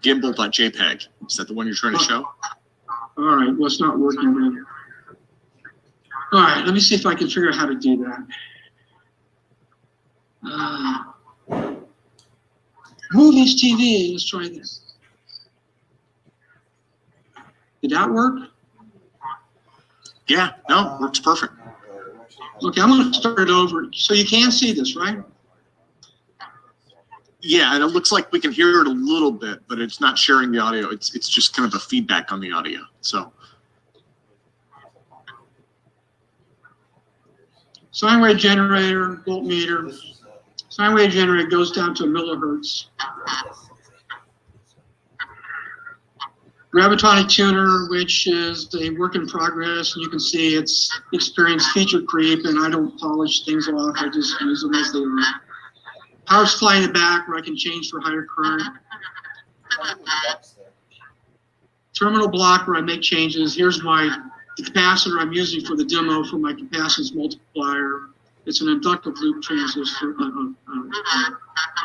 [SPEAKER 3] gimbal.jpg. Is that the one you're trying to show?
[SPEAKER 2] All right, well, it's not working then. All right, let me see if I can figure out how to do that. Movies, TV, let's try this. Did that work?
[SPEAKER 3] Yeah, no, works perfect.
[SPEAKER 2] Okay, I'm going to start it over. So you can see this, right?
[SPEAKER 3] Yeah, and it looks like we can hear it a little bit, but it's not sharing the audio. It's just kind of a feedback on the audio. So
[SPEAKER 2] sine wave generator, voltmeter. Sine wave generator goes down to millihertz. Gravitronic Tuner, which is a work in progress, and you can see it's experienced feature creep, and I don't polish things off, I just use them as they are. Power supply in the back where I can change for higher current. Terminal block where I make changes. Here's the capacitor I'm using for the demo for my capacitance multiplier. It's an inductive loop transistor,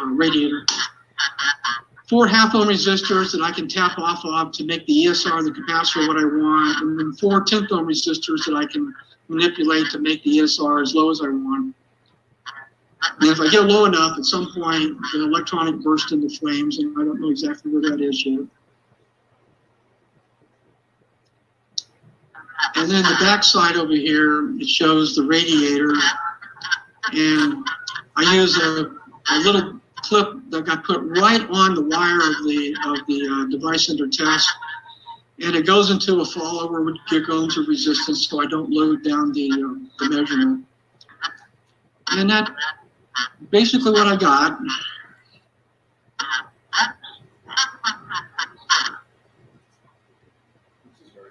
[SPEAKER 2] radiator. 4 half-ohm resistors that I can tap off of to make the ESR, the capacitor, what I want, and then 4 10th-ohm resistors that I can manipulate to make the ESR as low as I want. And if I get low enough, at some point, the electronic burst into flames, and I don't know exactly where that is yet. And then the back side over here, it shows the radiator, and I use a little clip that got put right on the wire of the device under test, and it goes into a follower which goes into resistance, so I don't load down the measurement. And that's basically what I got.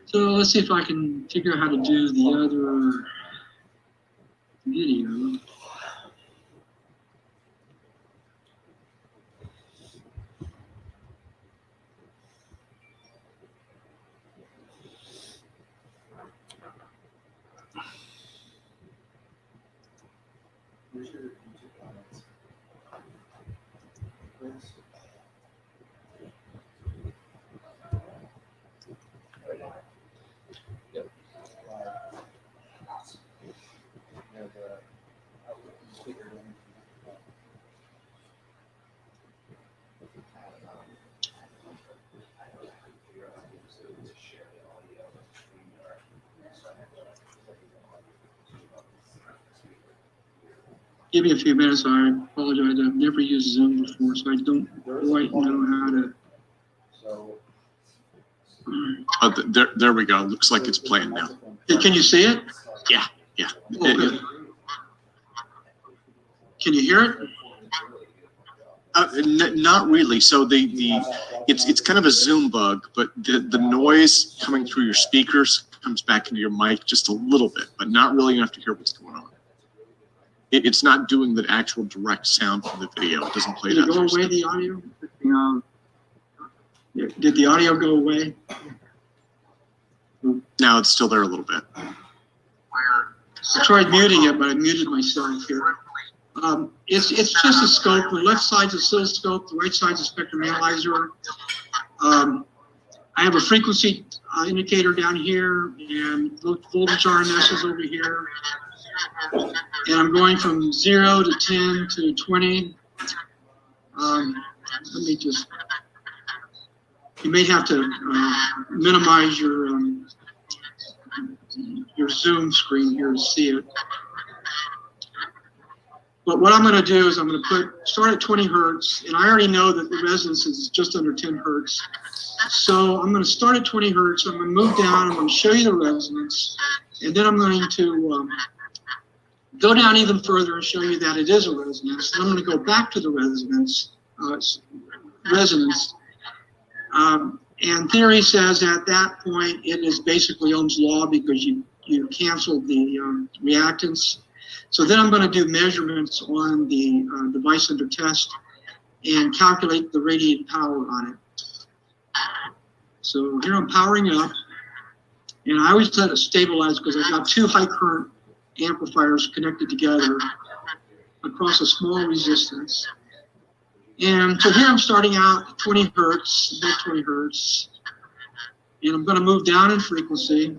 [SPEAKER 2] So let's see if I can figure out how to do the other video. Give me a few minutes. I apologize. I've never used Zoom before, so I don't quite know how to.
[SPEAKER 3] There we go. Looks like it's playing now.
[SPEAKER 2] Can you see it?
[SPEAKER 3] Yeah, yeah.
[SPEAKER 2] Oh, good. Can you hear it?
[SPEAKER 3] Not really. So it's kind of a Zoom bug, but the noise coming through your speakers comes back into your mic just a little bit, but not really enough to hear what's going on. It's not doing the actual direct sound from the video. It doesn't play that.
[SPEAKER 2] Did it go away, the audio? Did the audio go away?
[SPEAKER 3] Now it's still there a little bit.
[SPEAKER 2] I tried muting it, but I muted myself here. It's just a scope. The left side's a oscilloscope, the right side's a spectrum analyzer. I have a frequency indicator down here, and voltage RMS is over here. And I'm going from 0 to 10 to 20. Let me just, you may have to minimize your Zoom screen here to see it. But what I'm going to do is I'm going to start at 20 hertz, and I already know that the resonance is just under 10 hertz. So I'm going to start at 20 hertz, I'm going to move down, I'm going to show you the resonance, and then I'm going to go down even further and show you that it is a resonance. And I'm going to go back to the resonance. And theory says at that point it is basically Ohm's law because you canceled the reactance. So then I'm going to do measurements on the device under test and calculate the radiated power on it. So here I'm powering up, and I always let it stabilize because I've got 2 high current amplifiers connected together across a small resistance. And so here I'm starting out at 20 hertz, about 20 hertz, and I'm going to move down in frequency.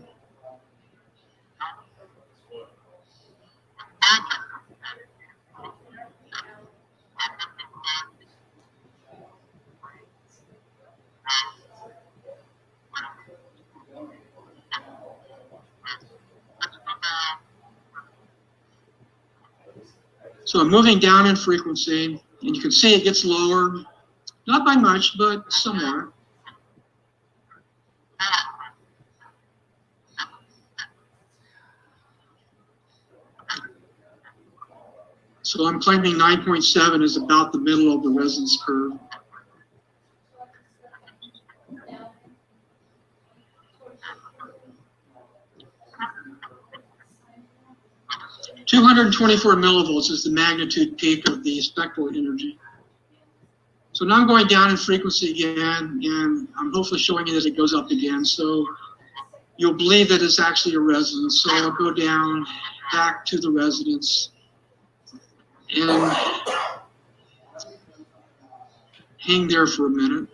[SPEAKER 2] So I'm moving down in frequency, and you can see it gets lower, not by much, but somewhat. So I'm claiming 9.7 is about the middle of the resonance curve. 224 millivolts is the magnitude peak of the spectral energy. So now I'm going down in frequency again, and I'm hopefully showing you that it goes up again. So you'll believe that it's actually a resonance. So I'll go down back to the resonance and hang there for a minute.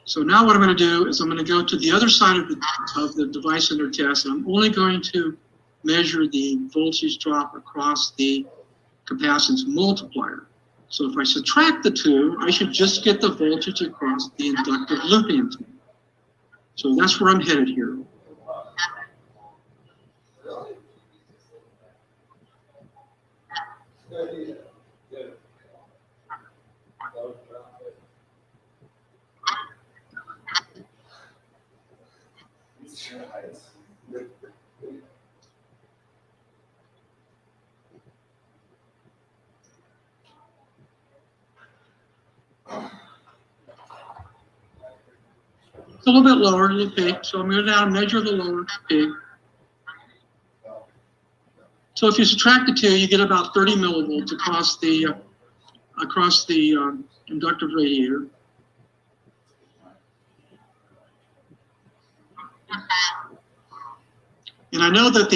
[SPEAKER 2] So now what I'm going to do is I'm going to go to the other side of the device under test, and I'm only going to measure the voltage drop across the capacitance multiplier. So if I subtract the two, I should just get the voltage across the inductive loop antenna. So that's where I'm headed here. It's a little bit lower than the peak, so I'm going to now measure the lower peak. So if you subtract the two, you get about 30 millivolts across the inductive radiator. And I know that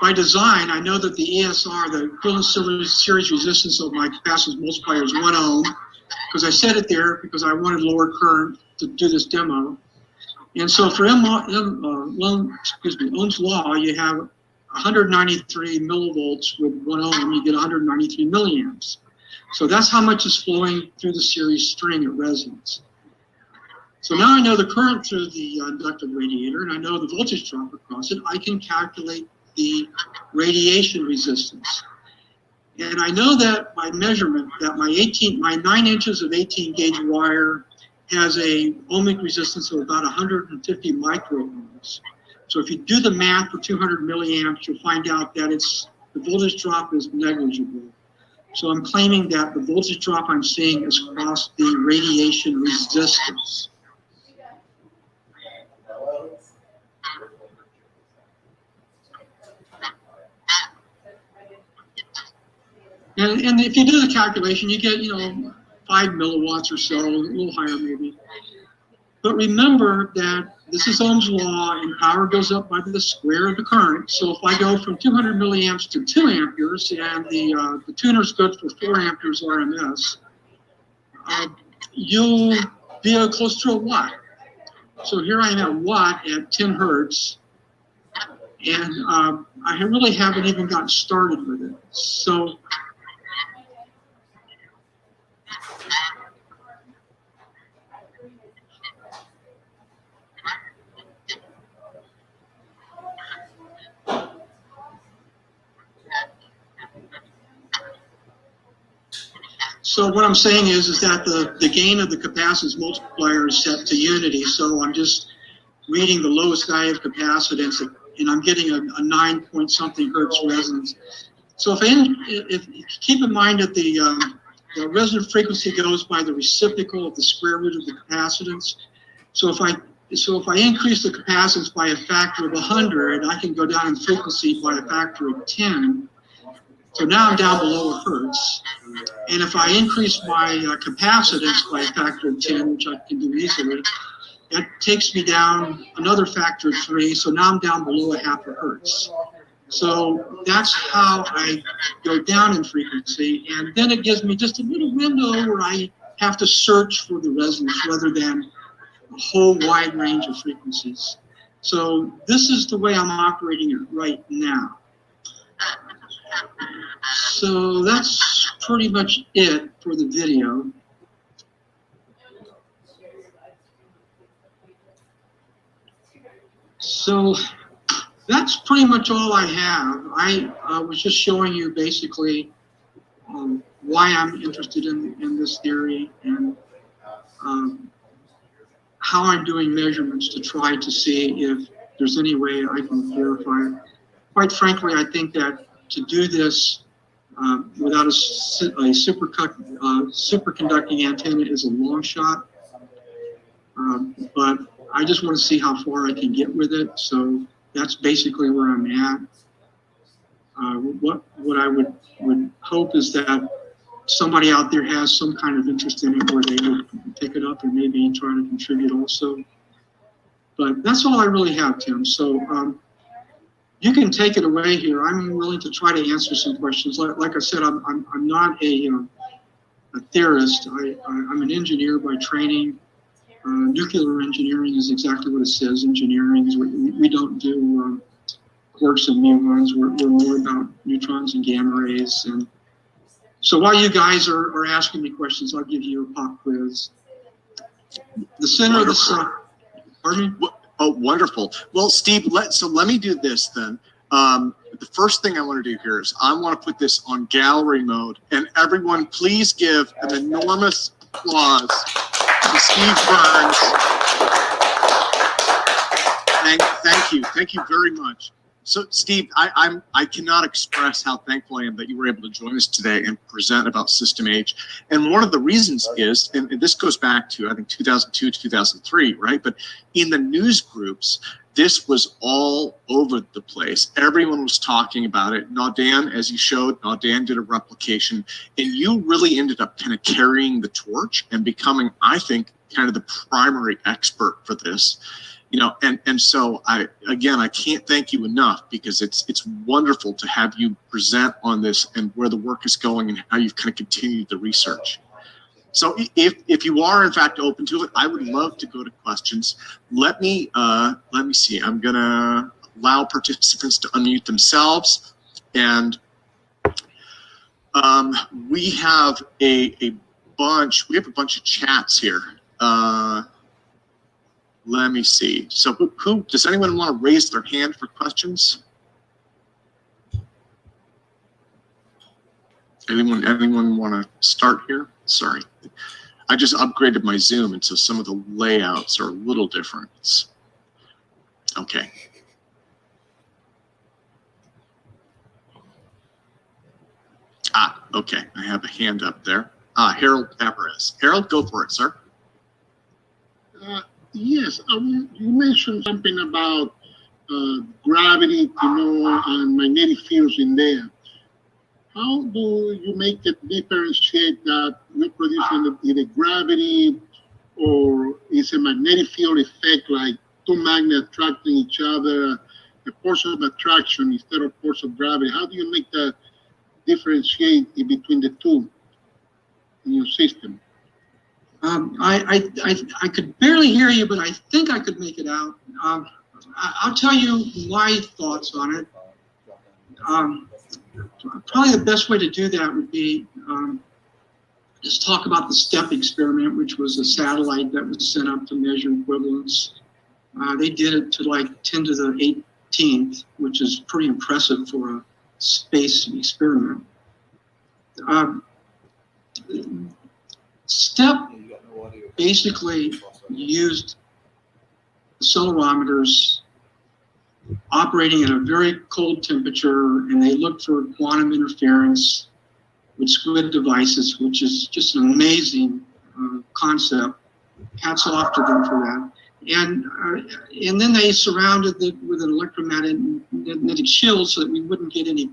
[SPEAKER 2] by design, I know that the ESR, the equivalent series resistance of my capacitance multiplier is 1 ohm, because I set it there because I wanted lower current to do this demo. And so for Ohm's law, you have 193 millivolts with 1 ohm, you get 193 milliamps. So that's how much is flowing through the series string at resonance. So now I know the current through the inductive radiator, and I know the voltage drop across it. I can calculate the radiation resistance. And I know that by measurement, that my 9 inches of 18 gauge wire has a ohmic resistance of about 150 microohms. So if you do the math for 200 milliamps, you'll find out that the voltage drop is negligible. So I'm claiming that the voltage drop I'm seeing is across the radiation resistance. And if you do the calculation, you get, 5 milliwatts or so, a little higher maybe. But remember that this is Ohm's law, and power goes up by the square of the current. So if I go from 200 milliamps to 2 amperes, and the tuner's good for 4 amperes RMS, you'll be close to a watt. So here I am at watt at 10 hertz, and I really haven't even gotten started with it. So So what I'm saying is that the gain of the capacitance multiplier is set to unity. So I'm just reading the lowest value of capacitance, and I'm getting a 9 point something hertz resonance. So if keep in mind that the resonant frequency goes by the reciprocal of the square root of the capacitance. So if I increase the capacitance by a factor of 100, I can go down in frequency by a factor of 10. So now I'm down below a hertz. And if I increase my capacitance by a factor of 10, which I can do easily, that takes me down another factor of 3. So now I'm down below a half a hertz. So that's how I go down in frequency. And then it gives me just a little window where I have to search for the resonance rather than a whole wide range of frequencies. So this is the way I'm operating it right now. So that's pretty much it for the video. So that's pretty much all I have. I was just showing you basically why I'm interested in this theory and how I'm doing measurements to try to see if there's any way I can verify it. Quite frankly, I think that to do this without a superconducting antenna is a long shot, but I just want to see how far I can get with it. So that's basically where I'm at. What I would hope is that somebody out there has some kind of interest in it where they would pick it up and maybe try to contribute also. But that's all I really have, Tim. So you can take it away here. I'm willing to try to answer some questions. Like I said, I'm not a theorist. I'm an engineer by training. Nuclear engineering is exactly what it says. Engineering is we don't do quarks and muons. We're more about neutrons and gamma rays. And so while you guys are asking me questions, I'll give you a pop quiz. The center of the sun. Pardon me?
[SPEAKER 3] Oh, wonderful. Well, Steve, let me do this then. The first thing I want to do here is I want to put this on gallery mode, and everyone please give an enormous applause to Steve Burns. Thank you very much. So, Steve, I cannot express how thankful I am that you were able to join us today and present about System H. And one of the reasons is, and this goes back to, I think, 2002, 2003, right? But in the news groups, this was all over the place. Everyone was talking about it. Naudan, as you showed, Naudan did a replication, and you really ended up kind of carrying the torch and becoming, I think, kind of the primary expert for this. You know, and so I can't thank you enough, because it's wonderful to have you present on this and where the work is going and how you've kind of continued the research. So if you are in fact open to it, I would love to go to questions. Let me see. I'm gonna allow participants to unmute themselves, and we have a bunch of chats here. Let me see. So who does anyone want to raise their hand for questions? Anyone want to start here? Sorry. I just upgraded my Zoom, and so some of the layouts are a little different. Okay. Okay. I have a hand up there. Harold Apparatus. Harold, go for it, sir.
[SPEAKER 4] Yes, you mentioned something about gravity, and magnetic fields in there. How do you make it differentiate that you're producing either gravity or is a magnetic field effect, like two magnets attracting each other, a force of attraction instead of force of gravity? How do you make that differentiate between the two in your system?
[SPEAKER 2] I could barely hear you, but I think I could make it out. I'll tell you my thoughts on it. Probably the best way to do that would be just talk about the STEP experiment, which was a satellite that was sent up to measure equivalence. They did it to like 10 to the 18th, which is pretty impressive for a space experiment. STEP basically used accelerometers operating at a very cold temperature, and they looked for quantum interference with squid devices, which is just an amazing concept. Hats off to them for that. And then they surrounded it with an electromagnetic shield so that we wouldn't get any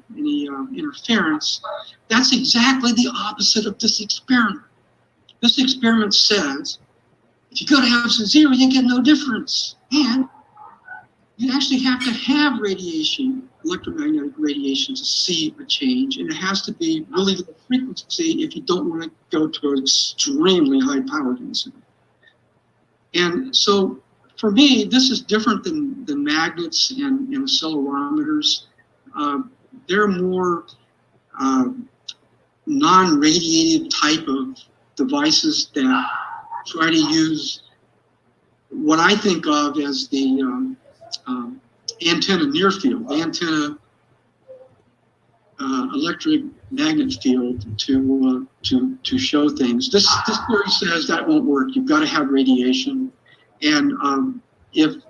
[SPEAKER 2] interference. That's exactly the opposite of this experiment. This experiment says, if you go to absolute zero, you get no difference. And you actually have to have radiation, electromagnetic radiation, to see a change. And it has to be really low frequency if you don't want to go to an extremely high power density. And so for me, this is different than magnets and accelerometers. They're more non-radiative type of devices that try to use what I think of as the antenna near field, the antenna electric magnet field to show things. This theory says that won't work. You've got to have radiation, and if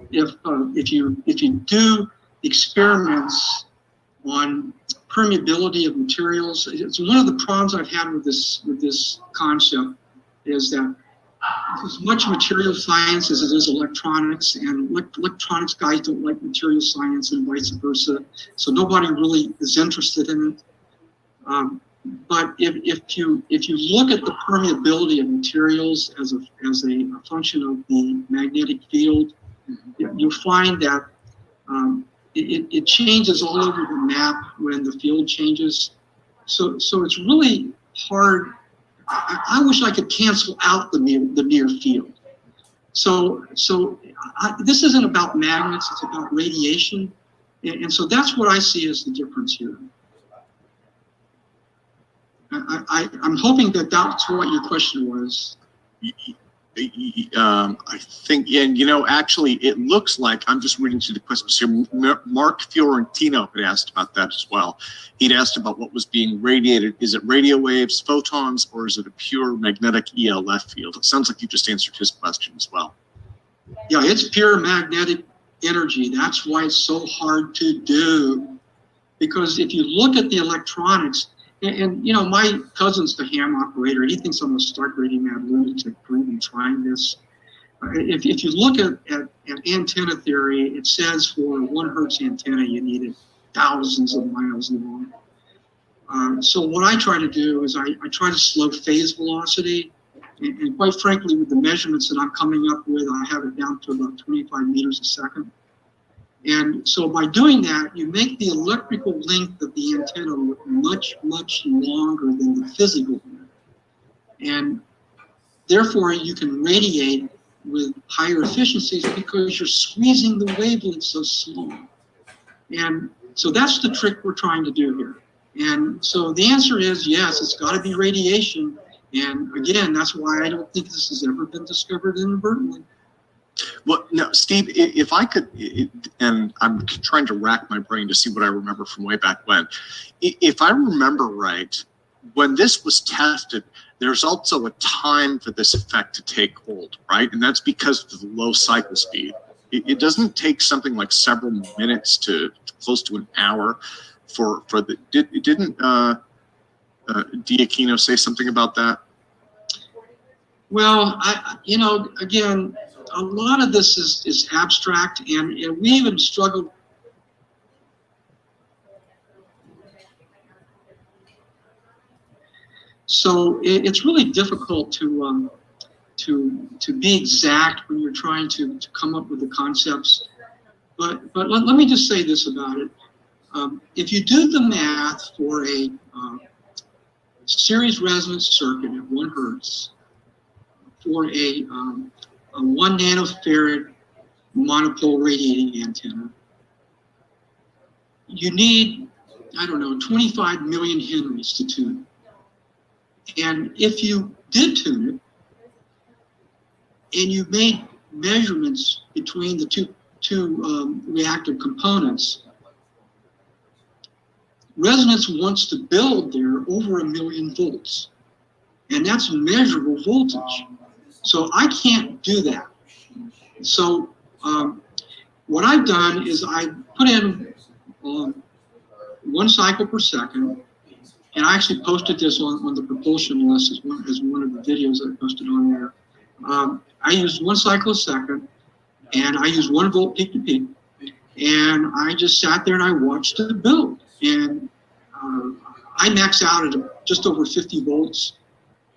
[SPEAKER 2] you do experiments on permeability of materials, it's one of the problems I've had with this concept is that as much material science as it is electronics, and electronics guys don't like material science and vice versa. So nobody really is interested in it. But if you look at the permeability of materials as a function of the magnetic field, you'll find that it changes all over the map when the field changes. So it's really hard. I wish I could cancel out the near field. So this isn't about magnets, it's about radiation. And so that's what I see as the difference here. I'm hoping that that's what your question was.
[SPEAKER 3] I think, and actually, it looks like, I'm just reading through the questions here. Mark Fiorentino had asked about that as well. He'd asked about what was being radiated. Is it radio waves, photons, or is it a pure magnetic ELF field? It sounds like you just answered his question as well.
[SPEAKER 2] Yeah, it's pure magnetic energy. That's why it's so hard to do. Because if you look at the electronics, and my cousin's the ham operator. He thinks I'm a stark radiant lunatic for even trying this. If you look at antenna theory, it says for 1 hertz antenna, you needed thousands of miles long. So what I try to do is I try to slow phase velocity. And quite frankly, with the measurements that I'm coming up with, I have it down to about 25 meters a second. And so by doing that, you make the electrical length of the antenna look much, much longer than the physical length. And therefore, you can radiate with higher efficiencies because you're squeezing the wavelength so small. And so that's the trick we're trying to do here. And so the answer is yes, it's got to be radiation. And again, that's why I don't think this has ever been discovered inadvertently.
[SPEAKER 3] Well, no, Steve, if I could, and I'm trying to rack my brain to see what I remember from way back when. If I remember right, when this was tested, there's also a time for this effect to take hold, right? And that's because of the low cycle speed. It doesn't take something like several minutes to close to an hour for the, didn't Aquino say something about that?
[SPEAKER 2] Well, again, a lot of this is abstract, and we even struggled. So it's really difficult to be exact when you're trying to come up with the concepts. But let me just say this about it. If you do the math for a series resonance circuit at 1 hertz for a 1 nanofarad monopole radiating antenna, you need, 25 million henries to tune it. And if you did tune it, and you made measurements between the two reactive components, resonance wants to build there over 1 million volts. And that's measurable voltage. So I can't do that. So what I've done is I put in 1 cycle per second, and I actually posted this on the propulsion list as one of the videos that I posted on there. I used 1 cycle a second, and I used 1 volt peak to peak, and I just sat there and I watched it build. And I max out at just over 50 volts.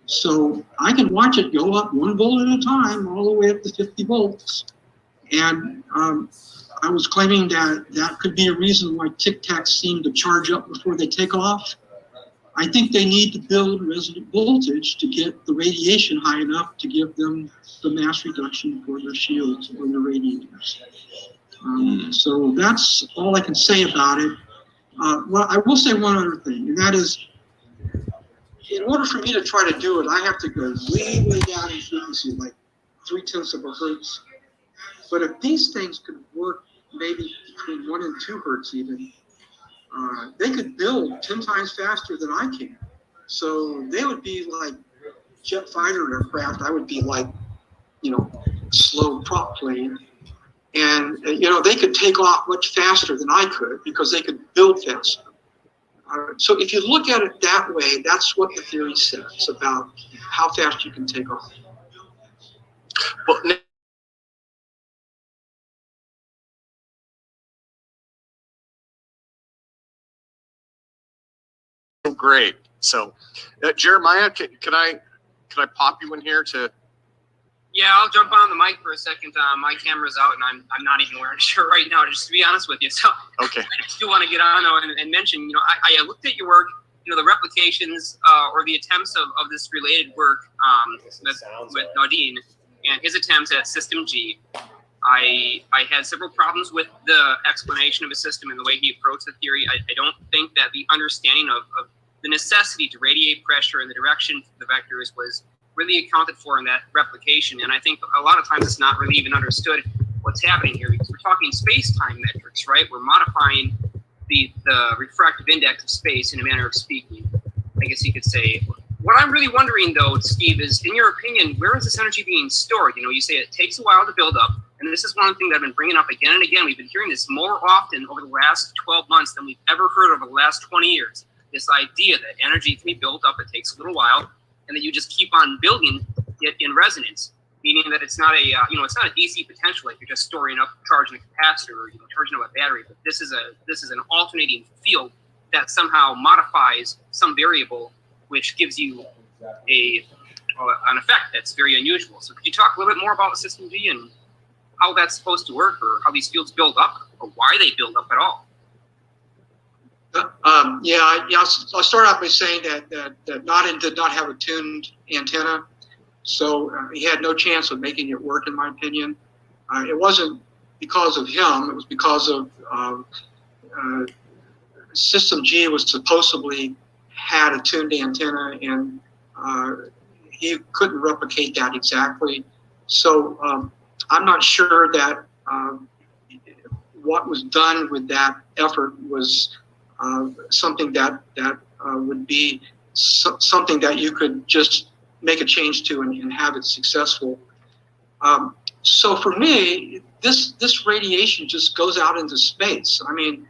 [SPEAKER 2] So I can watch it go up 1 volt at a time, all the way up to 50 volts. And I was claiming that could be a reason why Tic Tacs seem to charge up before they take off. I think they need to build resonant voltage to get the radiation high enough to give them the mass reduction for their shields or their radiators. So that's all I can say about it. Well, I will say one other thing, and that is, in order for me to try to do it, I have to go way, way down in frequency, like 0.3 of a hertz. But if these things could work maybe between 1 and 2 hertz even, they could build 10 times faster than I can. So they would be like jet fighter aircraft. I would be like, slow prop plane. And, they could take off much faster than I could because they could build faster. So if you look at it that way, that's what the theory says about how fast you can take off.
[SPEAKER 3] Well, great. So, Jeremiah, can I pop you in here to?
[SPEAKER 5] Yeah, I'll jump on the mic for a second. My camera's out, and I'm not even wearing a shirt right now, just to be honest with you. So
[SPEAKER 3] Okay.
[SPEAKER 5] I just do want to get on though and mention, I looked at your work, the replications or the attempts of this related work with Naudin and his attempts at System G. I had several problems with the explanation of a system and the way he approached the theory. I don't think that the understanding of the necessity to radiate pressure and the direction of the vectors was really accounted for in that replication. And I think a lot of times it's not really even understood what's happening here, because we're talking space-time metrics, right? We're modifying the refractive index of space in a manner of speaking, I guess you could say. What I'm really wondering, though, Steve, is, in your opinion, where is this energy being stored? You say it takes a while to build up, and this is one thing that I've been bringing up again and again. We've been hearing this more often over the last 12 months than we've ever heard over the last 20 years. This idea that energy can be built up, it takes a little while, and that you just keep on building it in resonance, meaning that it's not a it's not a DC potential, like you're just storing up, charging a capacitor, or charging up a battery. But this is an alternating field that somehow modifies some variable, which gives you an effect that's very unusual. So could you talk a little bit more about System G and how that's supposed to work, or how these fields build up, or why they build up at all?
[SPEAKER 2] I'll start off by saying that Naudin did not have a tuned antenna, so he had no chance of making it work, in my opinion. It wasn't because of him; it was because of System G was supposedly had a tuned antenna, and he couldn't replicate that exactly. So I'm not sure that what was done with that effort was something that would be something that you could just make a change to and have it successful. So for me, this radiation just goes out into space. I mean,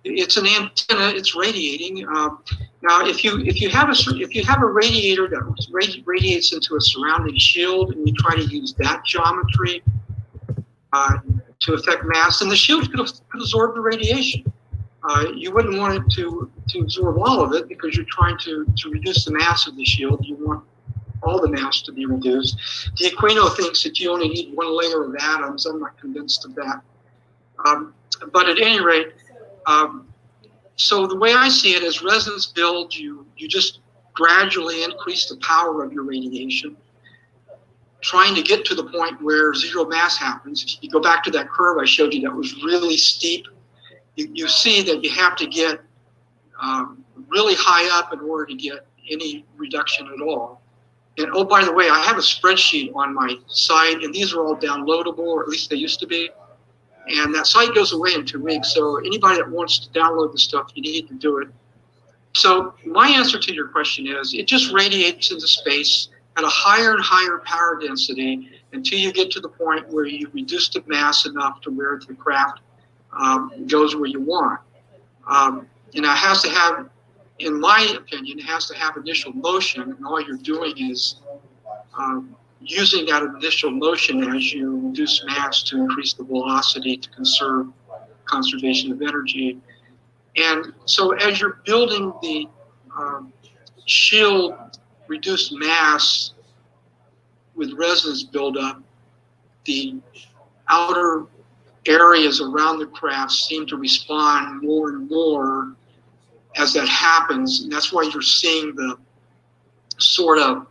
[SPEAKER 2] it's an antenna; it's radiating. Now, if you have a radiator that radiates into a surrounding shield, and you try to use that geometry to affect mass, then the shield could absorb the radiation. You wouldn't want it to absorb all of it, because you're trying to reduce the mass of the shield. You want all the mass to be reduced. The Aquino thinks that you only need one layer of atoms. I'm not convinced of that. But at any rate, so the way I see it is, resonance build, you just gradually increase the power of your radiation, trying to get to the point where zero mass happens. If you go back to that curve I showed you that was really steep, you see that you have to get really high up in order to get any reduction at all. And oh, by the way, I have a spreadsheet on my site, and these are all downloadable, or at least they used to be. And that site goes away in 2 weeks, so anybody that wants to download the stuff, you need to do it. So my answer to your question is, it just radiates into space at a higher and higher power density until you get to the point where you reduce the mass enough to where the craft goes where you want. And it has to have, in my opinion, it has to have initial motion, and all you're doing is using that initial motion as you reduce mass to increase the velocity to conserve conservation of energy. And so as you're building the shield reduced mass with resonance buildup, the outer areas around the craft seem to respond more and more as that happens. And that's why you're seeing the sort of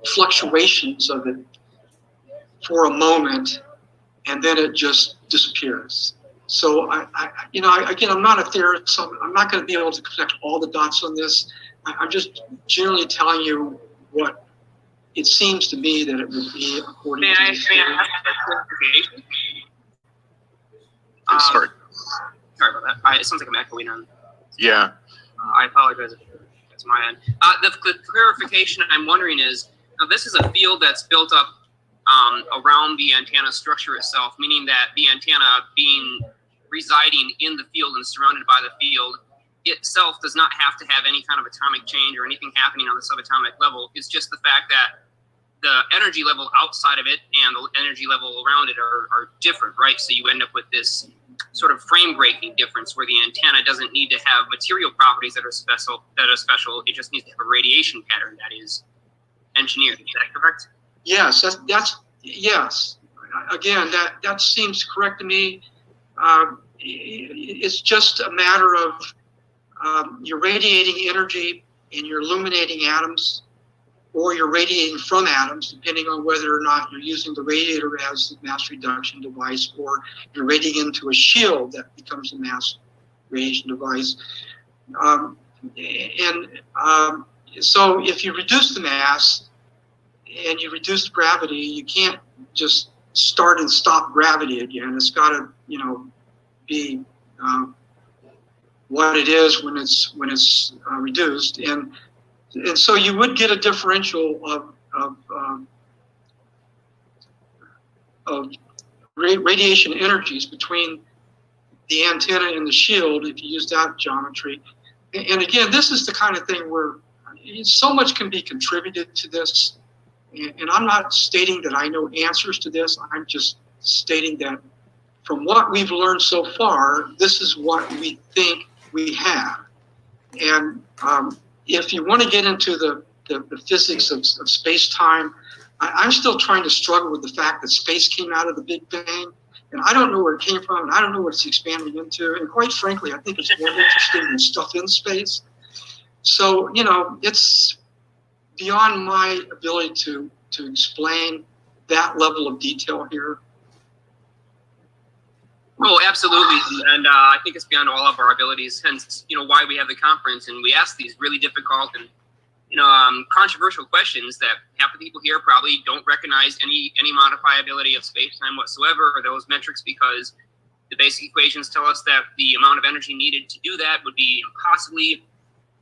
[SPEAKER 2] fluctuations of it for a moment, and then it just disappears. So again, I'm not a theorist, so I'm not going to be able to connect all the dots on this. I'm just generally telling you what it seems to me that it would be according to this theory.
[SPEAKER 3] Sorry.
[SPEAKER 5] Sorry about that. It sounds like I'm echoing on.
[SPEAKER 3] Yeah.
[SPEAKER 5] I apologize if it's my end. The clarification I'm wondering is, now this is a field that's built up around the antenna structure itself, meaning that the antenna residing in the field and surrounded by the field itself does not have to have any kind of atomic change or anything happening on the subatomic level. It's just the fact that the energy level outside of it and the energy level around it are different, right? So you end up with this sort of frame breaking difference where the antenna doesn't need to have material properties that are special. It just needs to have a radiation pattern that is engineered. Is that correct?
[SPEAKER 2] Yes, that's yes. Again, that seems correct to me. It's just a matter of you're radiating energy and you're illuminating atoms, or you're radiating from atoms, depending on whether or not you're using the radiator as the mass reduction device, or you're radiating into a shield that becomes a mass radiation device. So if you reduce the mass and you reduce gravity, you can't just start and stop gravity again. It's got to, be what it is when it's reduced, and so you would get a differential of radiation energies between the antenna and the shield if you use that geometry. And again, this is the kind of thing where so much can be contributed to this. And I'm not stating that I know answers to this. I'm just stating that from what we've learned so far, this is what we think we have. And if you want to get into the physics of space-time, I'm still trying to struggle with the fact that space came out of the Big Bang, and I don't know where it came from, and I don't know what it's expanding into. And quite frankly, I think it's more interesting than stuff in space. So, it's beyond my ability to explain that level of detail here.
[SPEAKER 5] Oh, absolutely, and I think it's beyond all of our abilities. Hence, why we have the conference, and we ask these really difficult and controversial questions that half the people here probably don't recognize any modifiability of space-time whatsoever, or those metrics, because the basic equations tell us that the amount of energy needed to do that would be impossibly,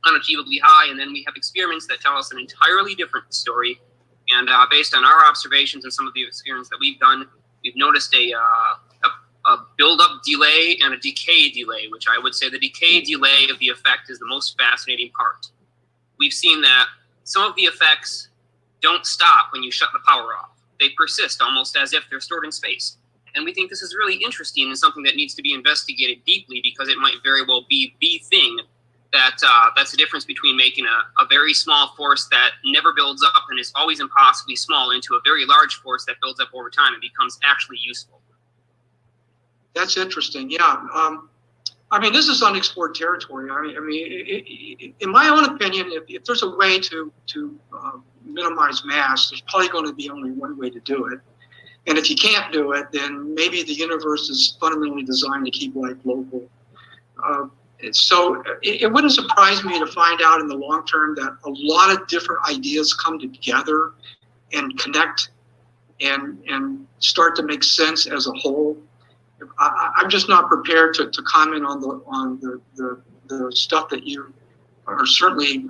[SPEAKER 5] unachievably high, and then we have experiments that tell us an entirely different story. And based on our observations and some of the experiments that we've done, we've noticed a build-up delay and a decay delay, which I would say the decay delay of the effect is the most fascinating part. We've seen that some of the effects don't stop when you shut the power off. They persist almost as if they're stored in space. And we think this is really interesting and something that needs to be investigated deeply, because it might very well be the thing that's the difference between making a very small force that never builds up and is always impossibly small into a very large force that builds up over time and becomes actually useful.
[SPEAKER 2] That's interesting. Yeah. This is unexplored territory. In my own opinion, if there's a way to minimize mass, there's probably going to be only one way to do it. And if you can't do it, then maybe the universe is fundamentally designed to keep life local. So it wouldn't surprise me to find out in the long term that a lot of different ideas come together and connect and start to make sense as a whole. I'm just not prepared to comment on the stuff that you are certainly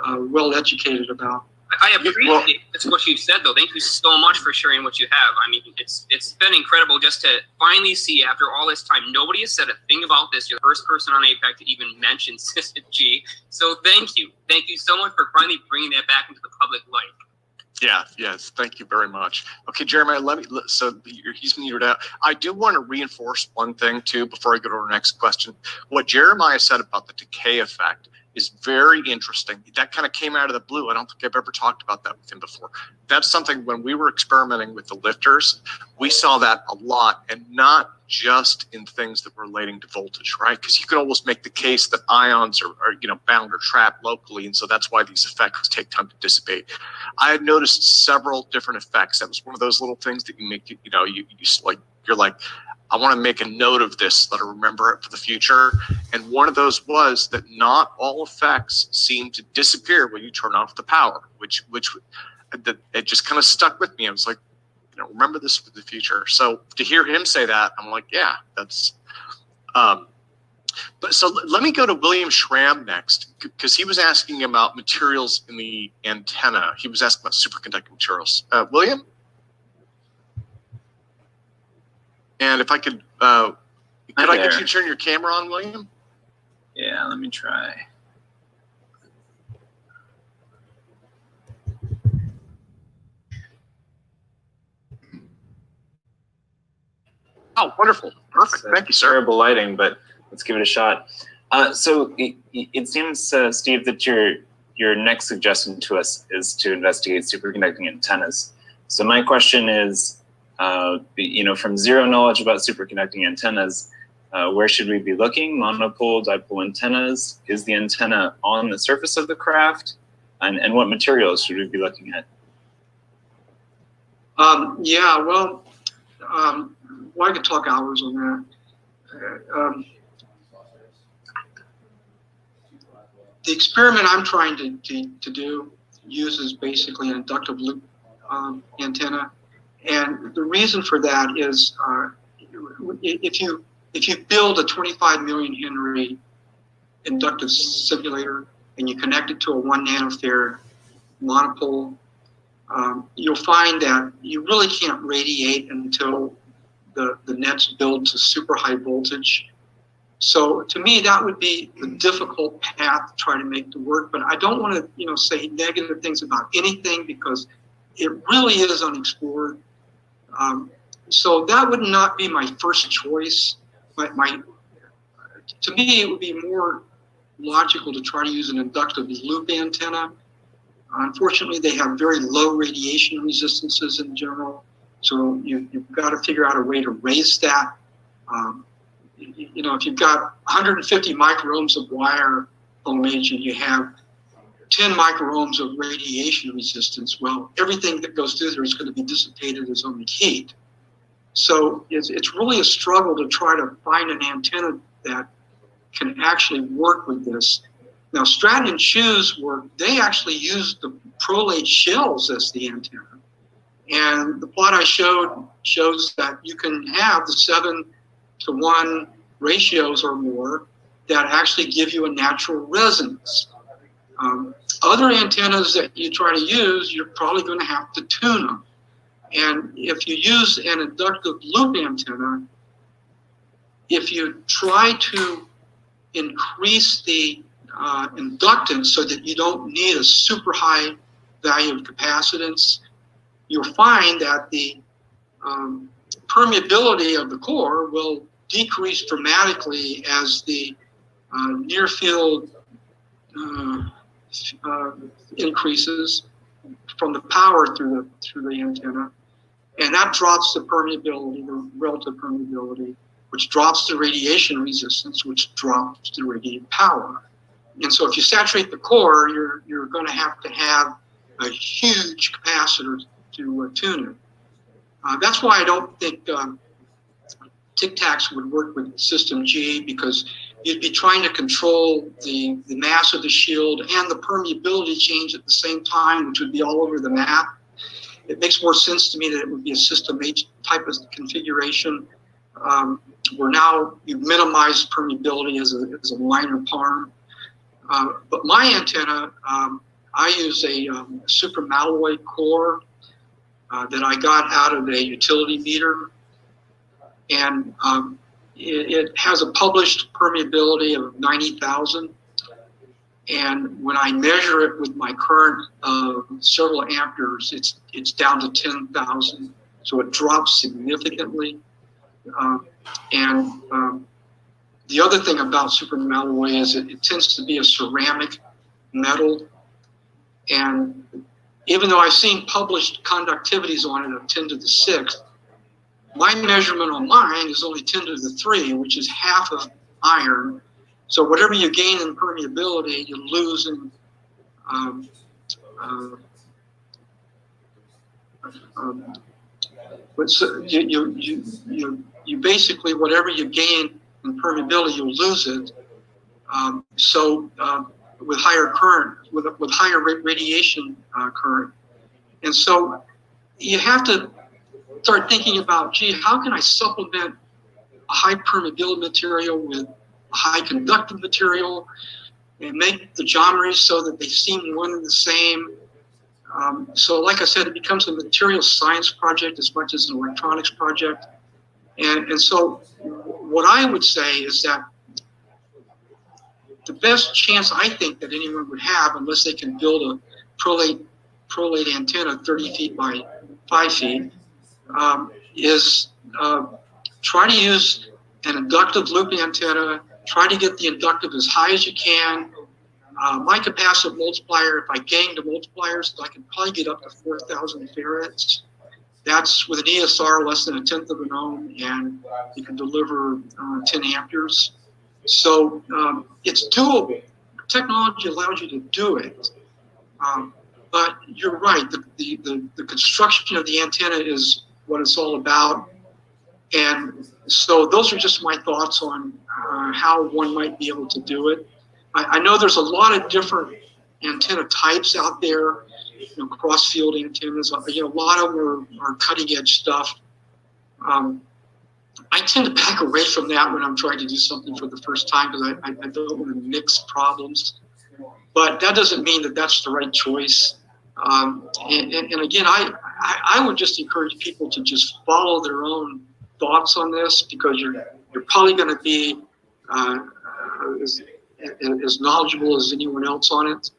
[SPEAKER 2] well educated about.
[SPEAKER 5] I appreciate what you've said, though. Thank you so much for sharing what you have. It's been incredible just to finally see, after all this time, nobody has said a thing about this. You're the first person on APEC to even mention System G. So thank you. Thank you so much for finally bringing that back into the public light.
[SPEAKER 3] Yeah, yes, thank you very much. Okay, Jeremiah, so he's muted out. I do want to reinforce one thing too before I go to our next question. What Jeremiah said about the decay effect is very interesting. That kind of came out of the blue. I don't think I've ever talked about that with him before. That's something when we were experimenting with the lifters, we saw that a lot, and not just in things that were relating to voltage, right? Because you can almost make the case that ions are bound or trapped locally, and so that's why these effects take time to dissipate. I had noticed several different effects. That was one of those little things that you make, you're like, I want to make a note of this, let her remember it for the future. And one of those was that not all effects seem to disappear when you turn off the power, which it just kind of stuck with me. I was like, remember this for the future. So to hear him say that, I'm like, yeah, that's. But so let me go to William Schramm next, because he was asking about materials in the antenna. He was asking about superconducting materials. William? And if I could I get you to turn your camera on, William?
[SPEAKER 6] Yeah, let me try.
[SPEAKER 3] Oh, wonderful. Perfect. Thank you, sir.
[SPEAKER 6] Terrible lighting, but let's give it a shot. So it seems, Steve, that your next suggestion to us is to investigate superconducting antennas. So my question is, from zero knowledge about superconducting antennas, where should we be looking? Monopole, dipole antennas? Is the antenna on the surface of the craft? And what materials should we be looking at?
[SPEAKER 2] I could talk hours on that. The experiment I'm trying to do uses basically an inductive loop antenna, and the reason for that is if you build a 25 million Henry inductive simulator and you connect it to a 1 nanofarad monopole, you'll find that you really can't radiate until the nets build to super high voltage. So to me, that would be the difficult path to try to make it work. But I don't want to, say negative things about anything because it really is unexplored. So that would not be my first choice. To me, it would be more logical to try to use an inductive loop antenna. Unfortunately, they have very low radiation resistances in general. So you've got to figure out a way to raise that. If you've got 150 microohms of wire ohmage and you have 10 microohms of radiation resistance, well, everything that goes through there is going to be dissipated as ohmic heat. So it's really a struggle to try to find an antenna that can actually work with this. Now, Stratton and Chu's work, they actually used the Prolate shells as the antenna. And the plot I showed shows that you can have the 7-to-1 ratios or more that actually give you a natural resonance. Other antennas that you try to use, you're probably going to have to tune them. And if you use an inductive loop antenna, if you try to increase the inductance so that you don't need a super high value of capacitance, you'll find that the permeability of the core will decrease dramatically as the near field increases from the power through the antenna, and that drops the permeability, the relative permeability, which drops the radiation resistance, which drops the radiated power. And so if you saturate the core, you're going to have a huge capacitor to tune it. That's why I don't think Tic Tacs would work with System G, because you'd be trying to control the mass of the shield and the permeability change at the same time, which would be all over the map. It makes more sense to me that it would be a System H type of configuration, where now you minimize permeability as a minor parm. But my antenna, I use a super malloy core that I got out of a utility meter, and it has a published permeability of 90,000. And when I measure it with my current of several amperes, it's down to 10,000. So it drops significantly. The other thing about super malloy is it tends to be a ceramic metal. And even though I've seen published conductivities on it of 10 to the 6th, my measurement on mine is only 10 to the 3, which is half of iron. So whatever you gain in permeability, you lose in but so you basically, whatever you gain in permeability, you lose it. With higher current, with higher radiation current, and so you have to start thinking about, gee, how can I supplement a high permeability material with a high conductive material and make the geometries so that they seem one and the same. So like I said, it becomes a material science project as much as an electronics project. And so what I would say is that the best chance I think that anyone would have, unless they can build a Prolate antenna 30 feet by 5 feet, is try to use an inductive loop antenna, try to get the inductive as high as you can. My capacitive multiplier, if I gang the multipliers, I can probably get up to 4,000 farads. That's with an ESR less than 1/10 of an ohm, and you can deliver 10 amperes. So it's doable. Technology allows you to do it. But you're right, the construction of the antenna is what it's all about. And so those are just my thoughts on how one might be able to do it. I know there's a lot of different antenna types out there, cross-field antennas. A lot of them are cutting-edge stuff. I tend to back away from that when I'm trying to do something for the first time because I don't want to mix problems. But that doesn't mean that that's the right choice. And again, I would just encourage people to just follow their own thoughts on this, because you're probably going to be as knowledgeable as anyone else on it.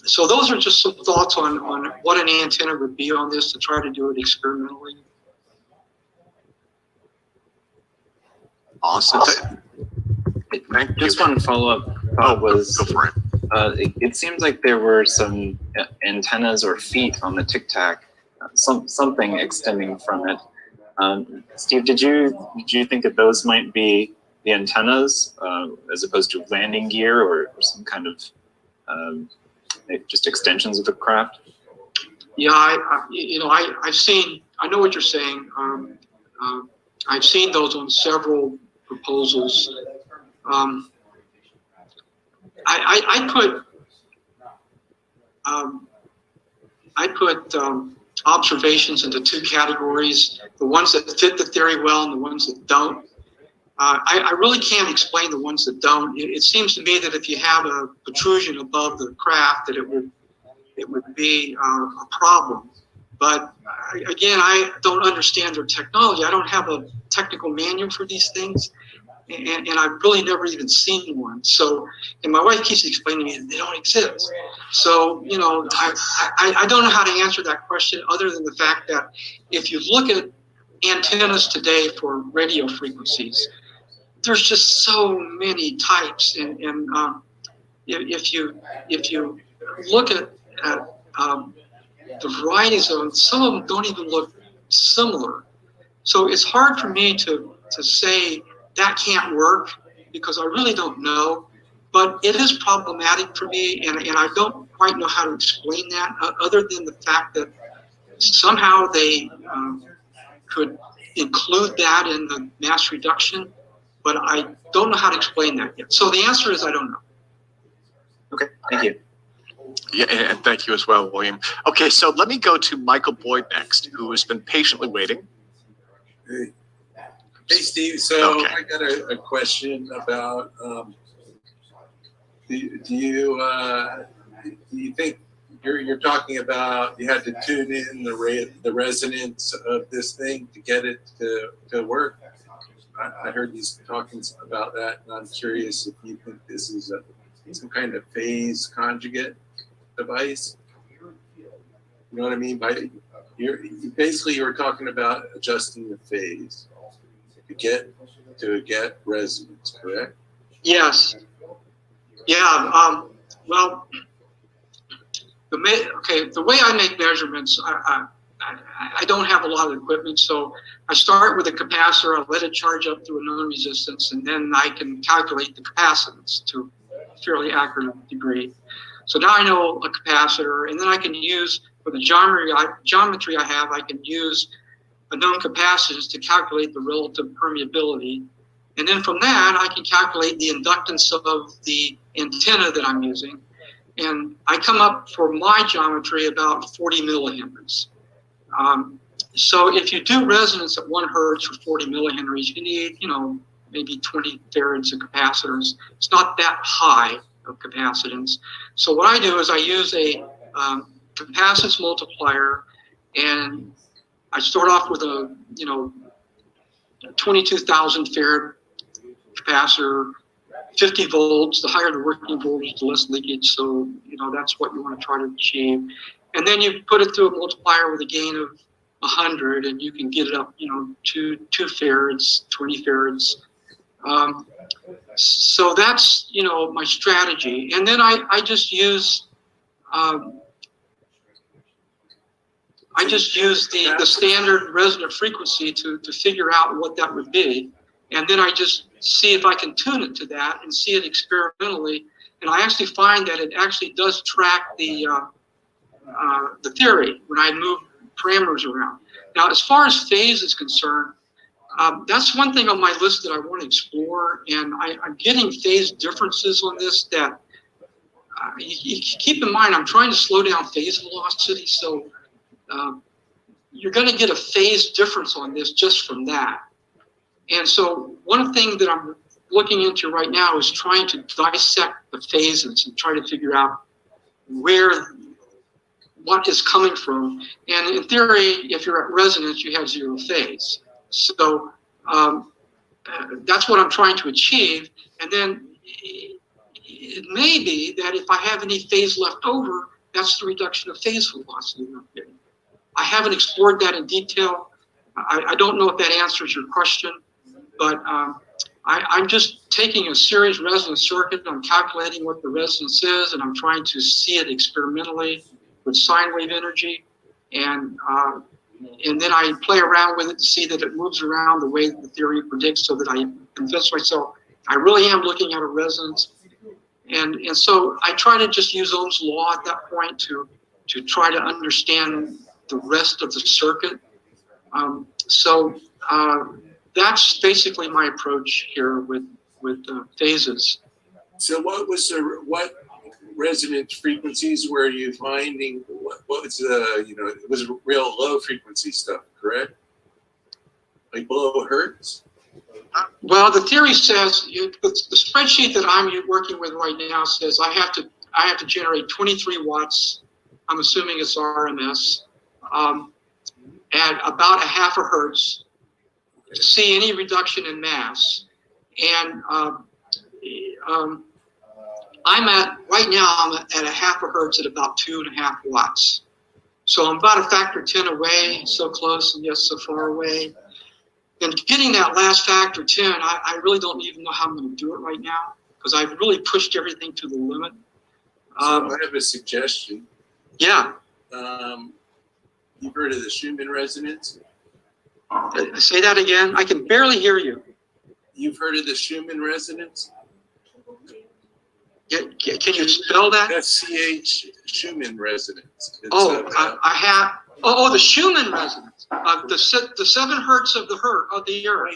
[SPEAKER 2] So those are just some thoughts on what an antenna would be on this, to try to do it experimentally.
[SPEAKER 3] Awesome.
[SPEAKER 6] Just one follow-up thought was,
[SPEAKER 3] go for it.
[SPEAKER 6] It seems like there were some antennas or feet on the Tic Tac, something extending from it. Steve, did you think that those might be the antennas as opposed to landing gear or some kind of just extensions of the craft?
[SPEAKER 2] Yeah, I've seen. I know what you're saying. I've seen those on several proposals. I put observations into two categories: the ones that fit the theory well and the ones that don't. I really can't explain the ones that don't. It seems to me that if you have a protrusion above the craft, that it would be a problem. But again, I don't understand their technology. I don't have a technical manual for these things, and I've really never even seen one. So, and my wife keeps explaining to me that they don't exist. So, I don't know how to answer that question other than the fact that if you look at antennas today for radio frequencies, there's just so many types, and if you look at the varieties of them, some of them don't even look similar. So it's hard for me to say that can't work, because I really don't know. But it is problematic for me, and I don't quite know how to explain that, other than the fact that somehow they could include that in the mass reduction, but I don't know how to explain that yet. So the answer is I don't know.
[SPEAKER 6] Okay, thank you.
[SPEAKER 3] Yeah, and thank you as well, William. Okay, so let me go to Michael Boyd next, who has been patiently waiting.
[SPEAKER 7] Hey, Steve. So
[SPEAKER 3] okay.
[SPEAKER 7] I got a question about do you think you're talking about you had to tune in the resonance of this thing to get it to work? I heard these talkings about that, and I'm curious if you think this is some kind of phase conjugate device. You know what I mean? Basically you were talking about adjusting the phase to get resonance, correct?
[SPEAKER 2] Yes. Yeah. Well, the way I make measurements, I don't have a lot of equipment, so I start with a capacitor. I let it charge up to a known resistance, and then I can calculate the capacitance to a fairly accurate degree. So now I know a capacitor, and then I can use, for the geometry I have, I can use a known capacitance to calculate the relative permeability. And then from that, I can calculate the inductance of the antenna that I'm using. And I come up, for my geometry, about 40 millihenries. So if you do resonance at 1 hertz for 40 millihenries, you need, maybe 20 farads of capacitors. It's not that high of capacitance. So what I do is I use a capacitance multiplier, and I start off with a 22,000 farad capacitor, 50 volts. The higher the working voltage, the less leakage. So that's what you want to try to achieve. And then you put it through a multiplier with a gain of 100, and you can get it up, you know, to 2 farads, 20 farads. So that's, you know, my strategy. And then I just use the standard resonant frequency to figure out what that would be. And then I just see if I can tune it to that and see it experimentally. And I actually find that it actually does track the theory when I move parameters around. Now, as far as phase is concerned, that's one thing on my list that I want to explore. And I'm getting phase differences on this that you keep in mind, I'm trying to slow down phase velocity. So you're going to get a phase difference on this just from that. And so one thing that I'm looking into right now is trying to dissect the phases and try to figure out what is coming from. And in theory, if you're at resonance, you have 0 phase. So that's what I'm trying to achieve. And then it may be that if I have any phase left over, that's the reduction of phase velocity. I haven't explored that in detail. I don't know if that answers your question, but I'm just taking a series resonance circuit. I'm calculating what the resonance is, and I'm trying to see it experimentally with sine wave energy. And then I play around with it to see that it moves around the way that the theory predicts, so that I convince myself I really am looking at a resonance. And so I try to just use Ohm's law at that point to try to understand the rest of the circuit. That's basically my approach here with phases.
[SPEAKER 7] So what resonance frequencies were you finding? What was it was real low frequency stuff, correct? Like below hertz?
[SPEAKER 2] Well, the theory says, the spreadsheet that I'm working with right now says I have to generate 23 watts. I'm assuming it's RMS at about 0.5 hertz to see any reduction in mass. And I'm at 0.5 hertz at about 2.5 watts. So I'm about a factor 10 away, so close and yet so far away. And getting that last factor 10, I really don't even know how I'm going to do it right now, because I've really pushed everything to the limit.
[SPEAKER 7] So I have a suggestion.
[SPEAKER 2] Yeah.
[SPEAKER 7] You've heard of the Schumann resonance?
[SPEAKER 2] Say that again. I can barely hear you.
[SPEAKER 7] You've heard of the Schumann resonance?
[SPEAKER 2] Can you spell that?
[SPEAKER 7] SCH Schumann resonance. It's
[SPEAKER 2] I have. Oh, the Schumann resonance. The 7 hertz of the Earth.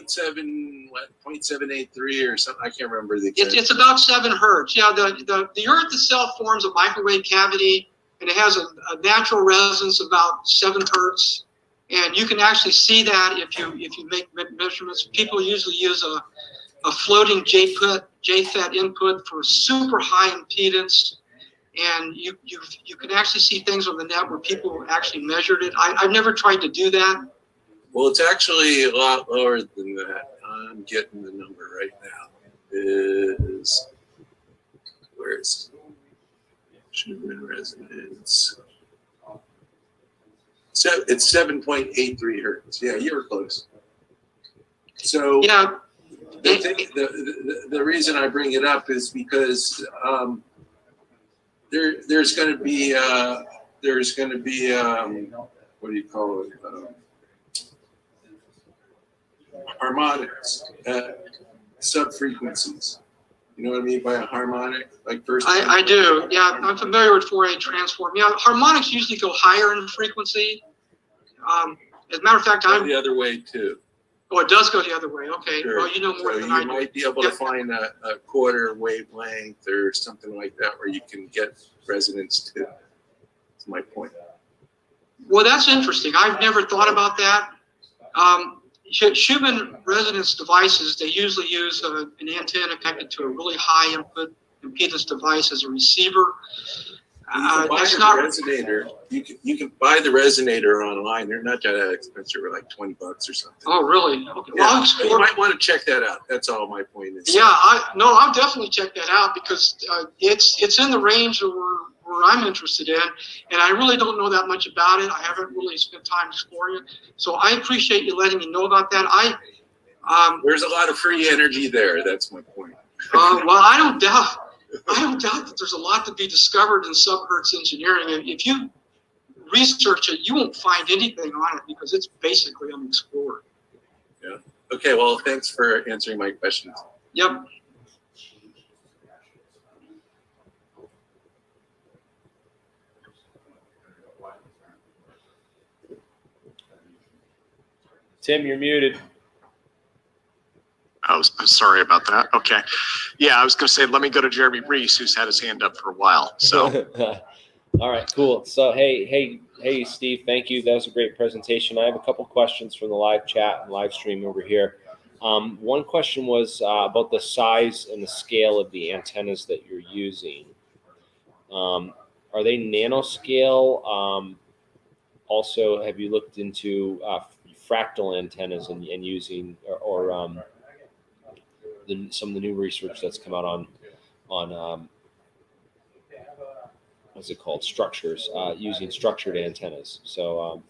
[SPEAKER 7] 0.783 or something. I can't remember the exact.
[SPEAKER 2] It's about 7 hertz. Yeah, the Earth itself forms a microwave cavity, and it has a natural resonance about 7 hertz. And you can actually see that if you make measurements. People usually use a floating JFET input for super high impedance. And you can actually see things on the net where people actually measured it. I've never tried to do that.
[SPEAKER 7] Well, it's actually a lot lower than that. I'm getting the number right now. Where's Schumann resonance? So it's 7.83 hertz. Yeah, you were close. So
[SPEAKER 2] yeah,
[SPEAKER 7] the reason I bring it up is because there's going to be what do you call it? Harmonics, sub-frequencies. You know what I mean by a harmonic? Like first.
[SPEAKER 2] I do. Yeah, I'm familiar with Fourier transform. Yeah, harmonics usually go higher in frequency. As a matter of fact, I'm
[SPEAKER 7] the other way too.
[SPEAKER 2] Oh, it does go the other way. Okay.
[SPEAKER 7] Sure.
[SPEAKER 2] Well, you know more than I do.
[SPEAKER 7] You might be able to find a quarter wavelength or something like that where you can get resonance too. That's my point.
[SPEAKER 2] Well, that's interesting. I've never thought about that. Schumann resonance devices, they usually use an antenna connected to a really high input impedance device as a receiver.
[SPEAKER 7] Resonator. You can buy the resonator online. They're not that expensive. They're like $20 or something.
[SPEAKER 2] Oh, really? Okay.
[SPEAKER 7] Yeah,
[SPEAKER 2] well, I'll explore.
[SPEAKER 7] You might want to check that out. That's all my point is.
[SPEAKER 2] Yeah, I'll definitely check that out because it's in the range of where where I'm interested in, and I really don't know that much about it. I haven't really spent time exploring it. So I appreciate you letting me know about that.
[SPEAKER 7] There's a lot of free energy there. That's my point.
[SPEAKER 2] Well, I don't doubt that there's a lot to be discovered in subhertz engineering. If you research it, you won't find anything on it because it's basically unexplored.
[SPEAKER 7] Yeah. Okay. Well, thanks for answering my questions.
[SPEAKER 2] Yep.
[SPEAKER 1] Tim, you're muted.
[SPEAKER 3] I'm sorry about that. Okay. Yeah, I was going to say, let me go to Jeremy Reese, who's had his hand up for a while. So,
[SPEAKER 1] all right, cool. So, hey, Steve, thank you. That was a great presentation. I have a couple questions from the live chat and live stream over here. One question was about the size and the scale of the antennas that you're using. Are they nanoscale? Also, have you looked into fractal antennas and using some of the new research that's come out on what's it called, structures, using structured antennas? So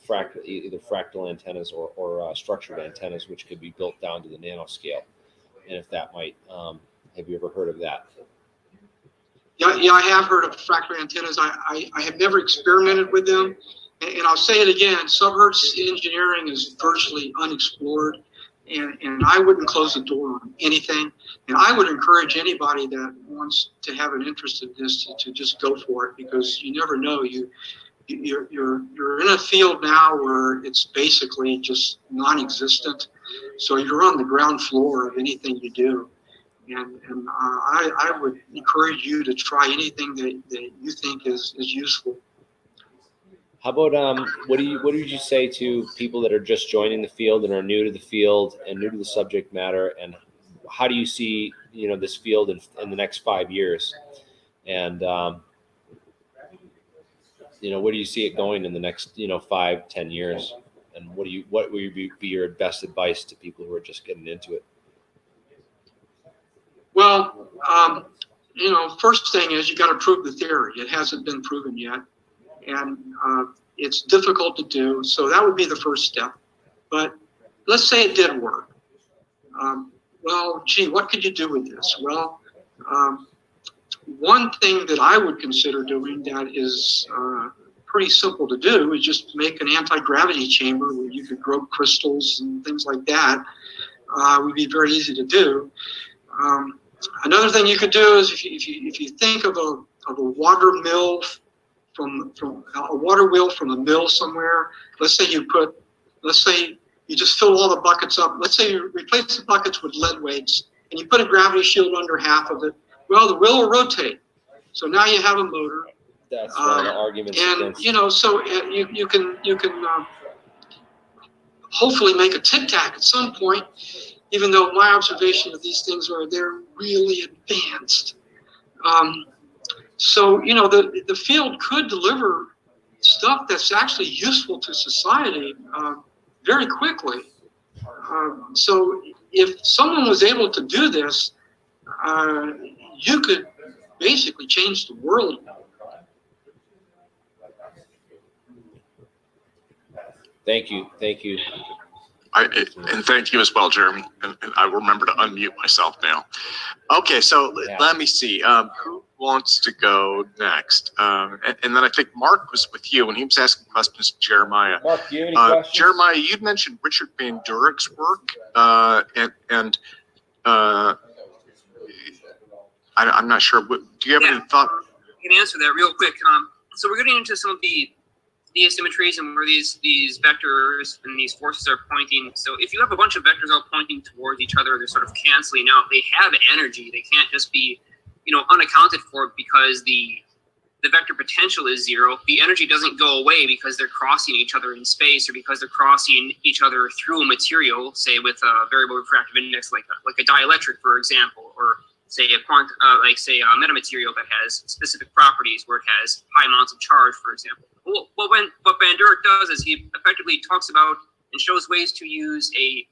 [SPEAKER 1] either fractal antennas or structured antennas, which could be built down to the nanoscale. And if that might, have you ever heard of that?
[SPEAKER 2] Yeah, I have heard of fractal antennas. I have never experimented with them. And I'll say it again, subhertz engineering is virtually unexplored. And I wouldn't close the door on anything. And I would encourage anybody that wants to have an interest in this to just go for it, because you never know. You're in a field now where it's basically just non-existent. So you're on the ground floor of anything you do. And I would encourage you to try anything that you think is useful.
[SPEAKER 1] How about what would you say to people that are just joining the field and are new to the field and new to the subject matter, and how do you see this field in the next 5 years, and where do you see it going in the next 5-10 years, and what will be your best advice to people who are just getting into it?
[SPEAKER 2] Well, first thing is you got to prove the theory. It hasn't been proven yet. And it's difficult to do, so that would be the first step. But let's say it did work. Well, gee, what could you do with this? Well, one thing that I would consider doing that is pretty simple to do is just make an anti-gravity chamber where you could grow crystals and things like that. Would be very easy to do. Another thing you could do is if you think of a water mill, from a water wheel from a mill somewhere. Let's say you just fill all the buckets up. Let's say you replace the buckets with lead weights and you put a gravity shield under half of it. Well, the wheel will rotate. So now you have a motor.
[SPEAKER 1] That's one of the arguments.
[SPEAKER 2] And so you can hopefully make a tic tac at some point. Even though my observation of these things they're really advanced. So, the field could deliver stuff that's actually useful to society very quickly. So if someone was able to do this, you could basically change the world.
[SPEAKER 1] Thank you.
[SPEAKER 3] And thank you as well, Jeremy. And I will remember to unmute myself now. Okay, so let me see. Who wants to go next? And then I think Mark was with you when he was asking questions to Jeremiah.
[SPEAKER 1] Mark, do you have any questions?
[SPEAKER 3] Jeremiah, you'd mentioned Richard Van Durek's work, I'm not sure. Do you have any thought?
[SPEAKER 5] I can answer that real quick. So we're getting into some of the asymmetries and where these vectors and these forces are pointing. So if you have a bunch of vectors all pointing towards each other, they're sort of canceling out. They have energy. They can't just be, unaccounted for because the vector potential is zero. The energy doesn't go away because they're crossing each other in space or because they're crossing each other through a material, say with a variable refractive index like a dielectric, for example, or say a metamaterial that has specific properties where it has high amounts of charge, for example. Well, what Van Durek does is he effectively talks about and shows ways to use a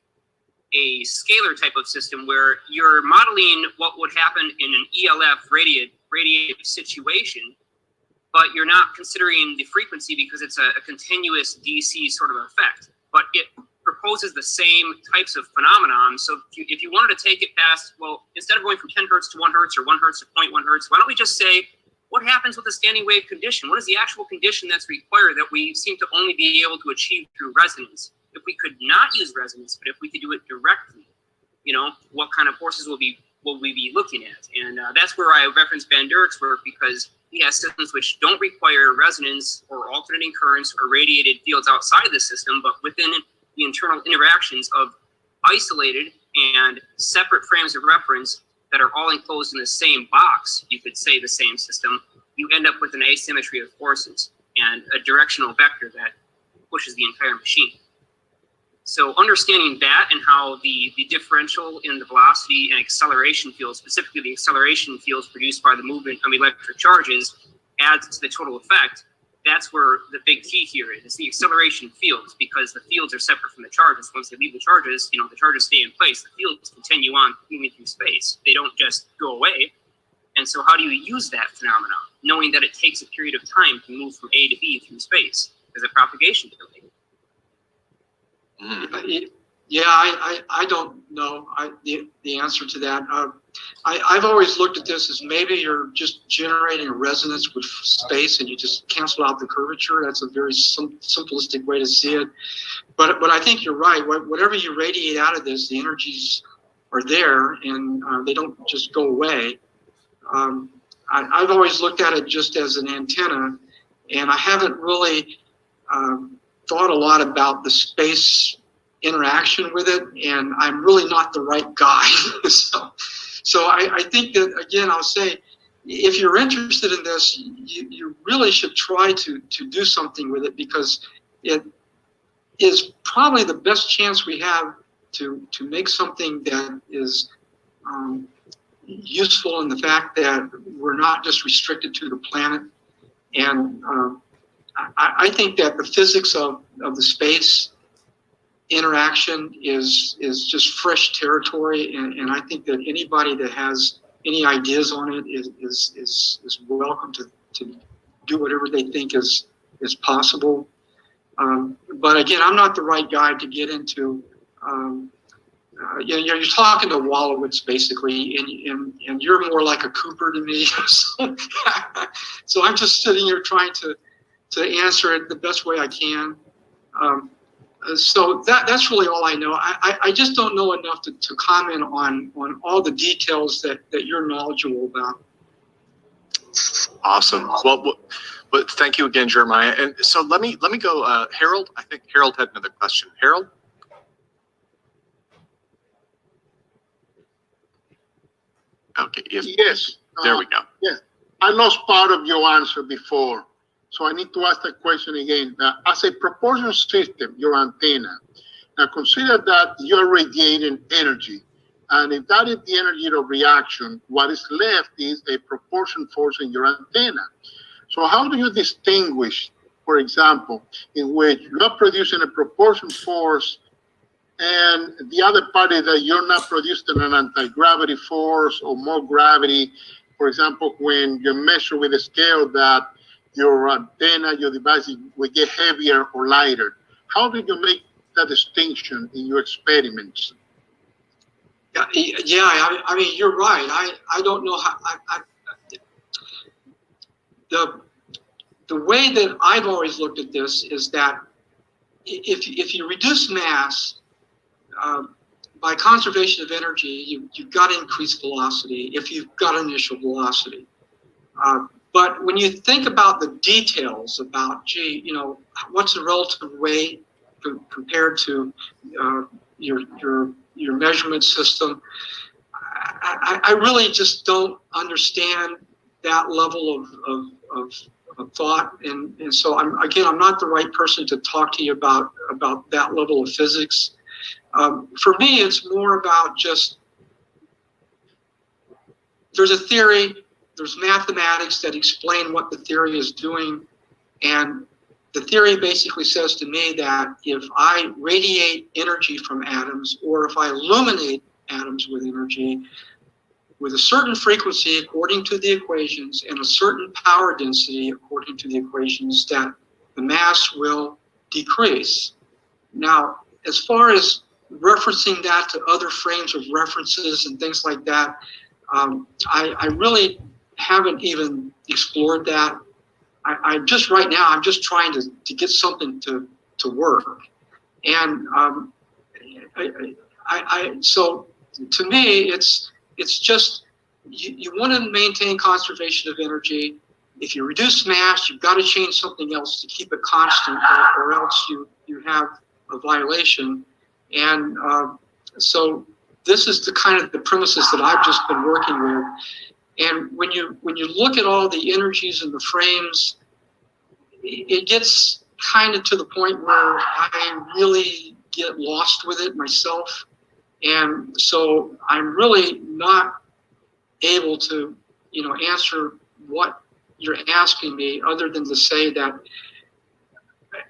[SPEAKER 5] scalar type of system where you're modeling what would happen in an ELF radiative situation, but you're not considering the frequency because it's a continuous DC sort of effect. But it proposes the same types of phenomenon. So if you wanted to take it past, well, instead of going from 10 hertz to 1 hertz or 1 hertz to 0.1 hertz, why don't we just say, what happens with the standing wave condition? What is the actual condition that's required that we seem to only be able to achieve through resonance? If we could not use resonance, but if we could do it directly, you know, what kind of forces will we be looking at? And that's where I reference Van Durek's work, because he has systems which don't require resonance or alternating currents or radiated fields outside the system, but within the internal interactions of isolated and separate frames of reference that are all enclosed in the same box, you could say the same system, you end up with an asymmetry of forces and a directional vector that pushes the entire machine. So understanding that and how the differential in the velocity and acceleration fields, specifically the acceleration fields produced by the movement of electric charges, adds to the total effect, that's where the big key here is the acceleration fields, because the fields are separate from the charges. Once they leave the charges, you know, the charges stay in place. The fields continue on moving through space. They don't just go away. And so how do you use that phenomenon, knowing that it takes a period of time to move from A to B through space? There's a propagation delay.
[SPEAKER 2] Yeah, I don't know the answer to that. I've always looked at this as maybe you're just generating a resonance with space and you just cancel out the curvature. That's a very simplistic way to see it. But I think you're right. Whatever you radiate out of this, the energies are there and they don't just go away. I've always looked at it just as an antenna, and I haven't really thought a lot about the space interaction with it, and I'm really not the right guy. So I think that, again, I'll say, if you're interested in this, you really should try to do something with it, because it is probably the best chance we have to make something that is useful in the fact that we're not just restricted to the planet. And I think that the physics of the space interaction is just fresh territory, and I think that anybody that has any ideas on it is welcome to do whatever they think is possible. But again, I'm not the right guy to get into. You're talking to Wolowitz basically, and you're more like a Cooper to me. So I'm just sitting here trying to answer it the best way I can. So that's really all I know. I just don't know enough to comment on all the details that you're knowledgeable about.
[SPEAKER 3] Awesome. Well, but thank you again, Jeremiah. And so let me go. Harold, I think Harold had another question. Harold? Okay.
[SPEAKER 4] Yes.
[SPEAKER 3] There we go.
[SPEAKER 4] Yes. I lost part of your answer before, so I need to ask that question again. As a proportional system, your antenna, now consider that you're radiating energy, and if that is the energy of reaction, what is left is a proportion force in your antenna. So how do you distinguish, for example, in which you're producing a proportion force and the other part is that you're not producing an anti-gravity force or more gravity? For example, when you measure with a scale that your antenna, your device will get heavier or lighter. How do you make that distinction in your experiments?
[SPEAKER 2] Yeah, I mean, you're right. I don't know how. The way that I've always looked at this is that if you reduce mass by conservation of energy, you've got increased velocity if you've got initial velocity. But when you think about the details about, gee, you know, what's the relative weight compared to your measurement system, I really just don't understand that level of thought, and so I'm not the right person to talk to you about that level of physics. For me, it's more about just there's a theory. There's mathematics that explain what the theory is doing, and the theory basically says to me that if I radiate energy from atoms, or if I illuminate atoms with energy, with a certain frequency according to the equations and a certain power density according to the equations, that the mass will decrease. Now, as far as referencing that to other frames of references and things like that, I really haven't even explored that. I just right now, I'm just trying to get something to work. And so to me, it's just, you want to maintain conservation of energy. If you reduce mass, you've got to change something else to keep it constant, or else you have a violation. And so this is the kind of the premises that I've just been working with. And when you look at all the energies in the frames, it gets kind of to the point where I really get lost with it myself. And so I'm really not able to, answer what you're asking me, other than to say that,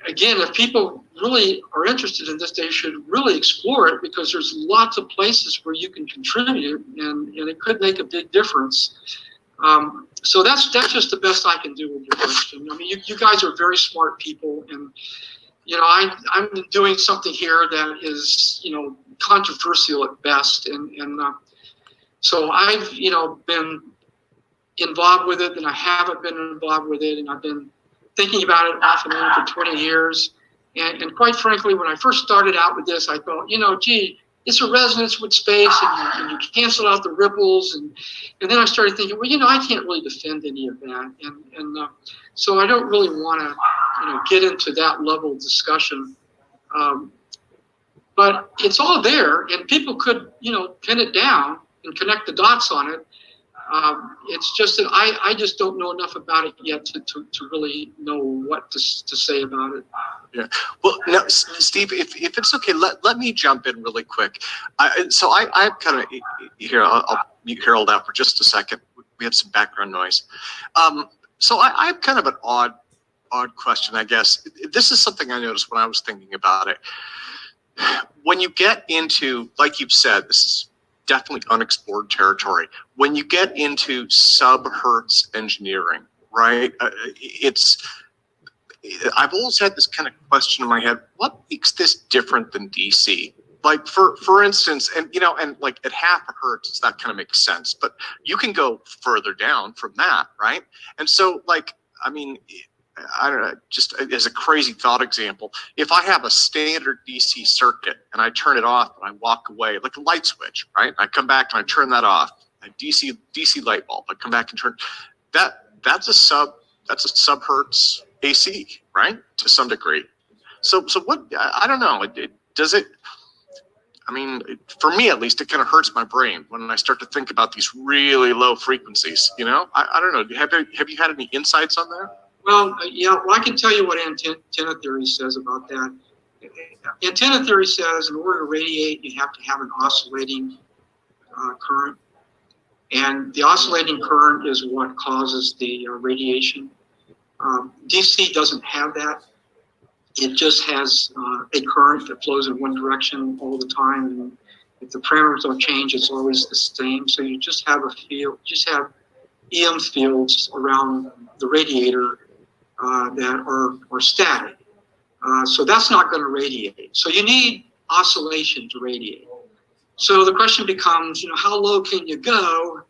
[SPEAKER 2] again, if people really are interested in this, they should really explore it, because there's lots of places where you can contribute, and it could make a big difference. So that's just the best I can do with your question. I mean, you guys are very smart people, and I'm doing something here that is controversial at best, and so I've been involved with it, and I haven't been involved with it, and I've been thinking about it off and on for 20 years. And quite frankly, when I first started out with this, I thought, gee, it's a resonance with space, and you cancel out the ripples. And then I started thinking, well, I can't really defend any of that. And so I don't really want to, get into that level of discussion. But it's all there, and people could, pin it down and connect the dots on it. It's just that I just don't know enough about it yet to really know what to say about it.
[SPEAKER 3] Yeah. Well, now, Steve, if it's okay, let me jump in really quick. So I kind of here. I'll mute Harold out for just a second. We have some background noise. So I have kind of an odd question, I guess. This is something I noticed when I was thinking about it. When you get into, like you've said, this is definitely unexplored territory. When you get into sub-hertz engineering, right? I've always had this kind of question in my head: what makes this different than DC? Like for instance, and like at half a hertz, that kind of makes sense. But you can go further down from that, right? And so, like, I mean, I don't know, just as a crazy thought example, if I have a standard DC circuit and I turn it off and I walk away, like a light switch, right? I come back and I turn that off. A DC light bulb. I come back and turn that's a sub hertz AC, right? To some degree. So what? I don't know. Does it? I mean, for me at least, it kind of hurts my brain when I start to think about these really low frequencies. I don't know. Have you had any insights on that?
[SPEAKER 2] Well, I can tell you what antenna theory says about that. Antenna theory says in order to radiate, you have to have an oscillating current. And the oscillating current is what causes the radiation. DC doesn't have that. It just has a current that flows in one direction all the time. And if the parameters don't change, it's always the same. So you just have EM fields around the radiator that are static. So that's not going to radiate. So you need oscillation to radiate. So the question becomes, how low can you go?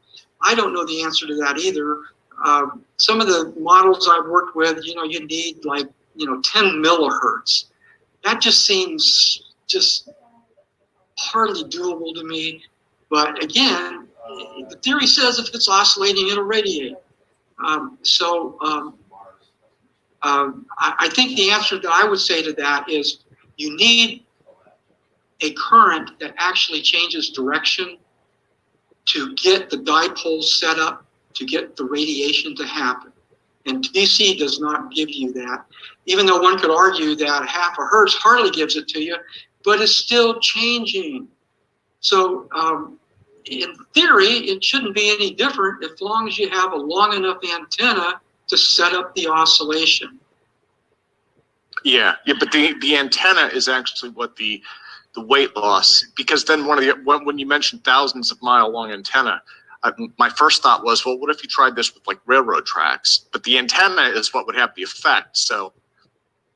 [SPEAKER 2] I don't know the answer to that either. Some of the models I've worked with, you need like, 10 millihertz. That just seems just hardly doable to me. But again, the theory says if it's oscillating, it'll radiate. I think the answer that I would say to that is you need a current that actually changes direction to get the dipole set up to get the radiation to happen. And DC does not give you that, even though one could argue that half a hertz hardly gives it to you, but it's still changing. So in theory, it shouldn't be any different as long as you have a long enough antenna to set up the oscillation.
[SPEAKER 3] Yeah, but the antenna is actually what the weight loss, because then when you mentioned thousands of mile long antenna, my first thought was, well, what if you tried this with like railroad tracks? But the antenna is what would have the effect. So,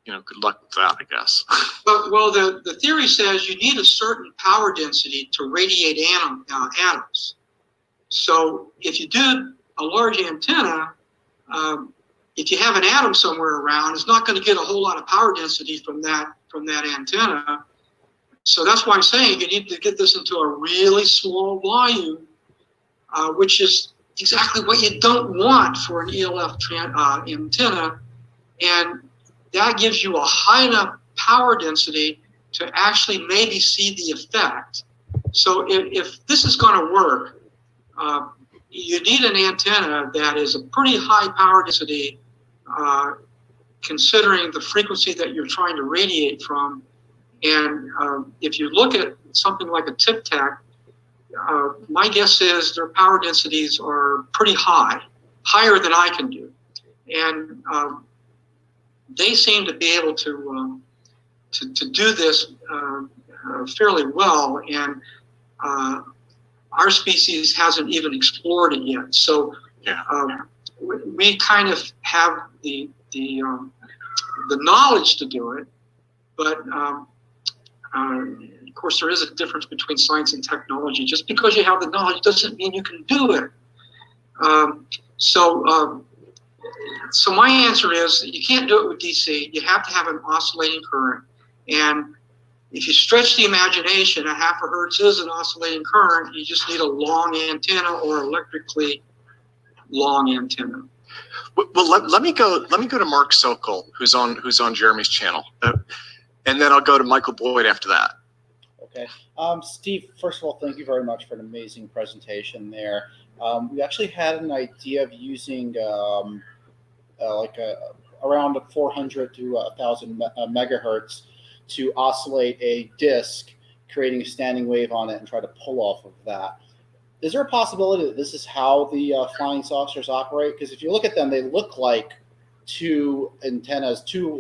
[SPEAKER 3] good luck with that, I guess.
[SPEAKER 2] Well, the theory says you need a certain power density to radiate atoms. So if you do a large antenna, if you have an atom somewhere around, it's not going to get a whole lot of power density from that antenna. So that's why I'm saying you need to get this into a really small volume, which is exactly what you don't want for an ELF antenna. And that gives you a high enough power density to actually maybe see the effect. So if this is going to work, you need an antenna that is a pretty high power density, considering the frequency that you're trying to radiate from. And if you look at something like a Tic Tac, my guess is their power densities are pretty high, higher than I can do. And they seem to be able to do this fairly well, and our species hasn't even explored it yet. So we kind of have the knowledge to do it, but of course there is a difference between science and technology. Just because you have the knowledge doesn't mean you can do it. So my answer is you can't do it with DC. You have to have an oscillating current. And if you stretch the imagination, a half a hertz is an oscillating current. You just need a long antenna or electrically long antenna.
[SPEAKER 3] Well, let me go to Mark Sokol, who's on Jeremy's channel, and then I'll go to Michael Boyd after that.
[SPEAKER 8] Okay, Steve. First of all, thank you very much for an amazing presentation there. We actually had an idea of using around 400 to 1,000 megahertz to oscillate a disk, creating a standing wave on it and try to pull off of that. Is there a possibility that this is how the flying saucers operate? Because if you look at them, they look like two antennas, two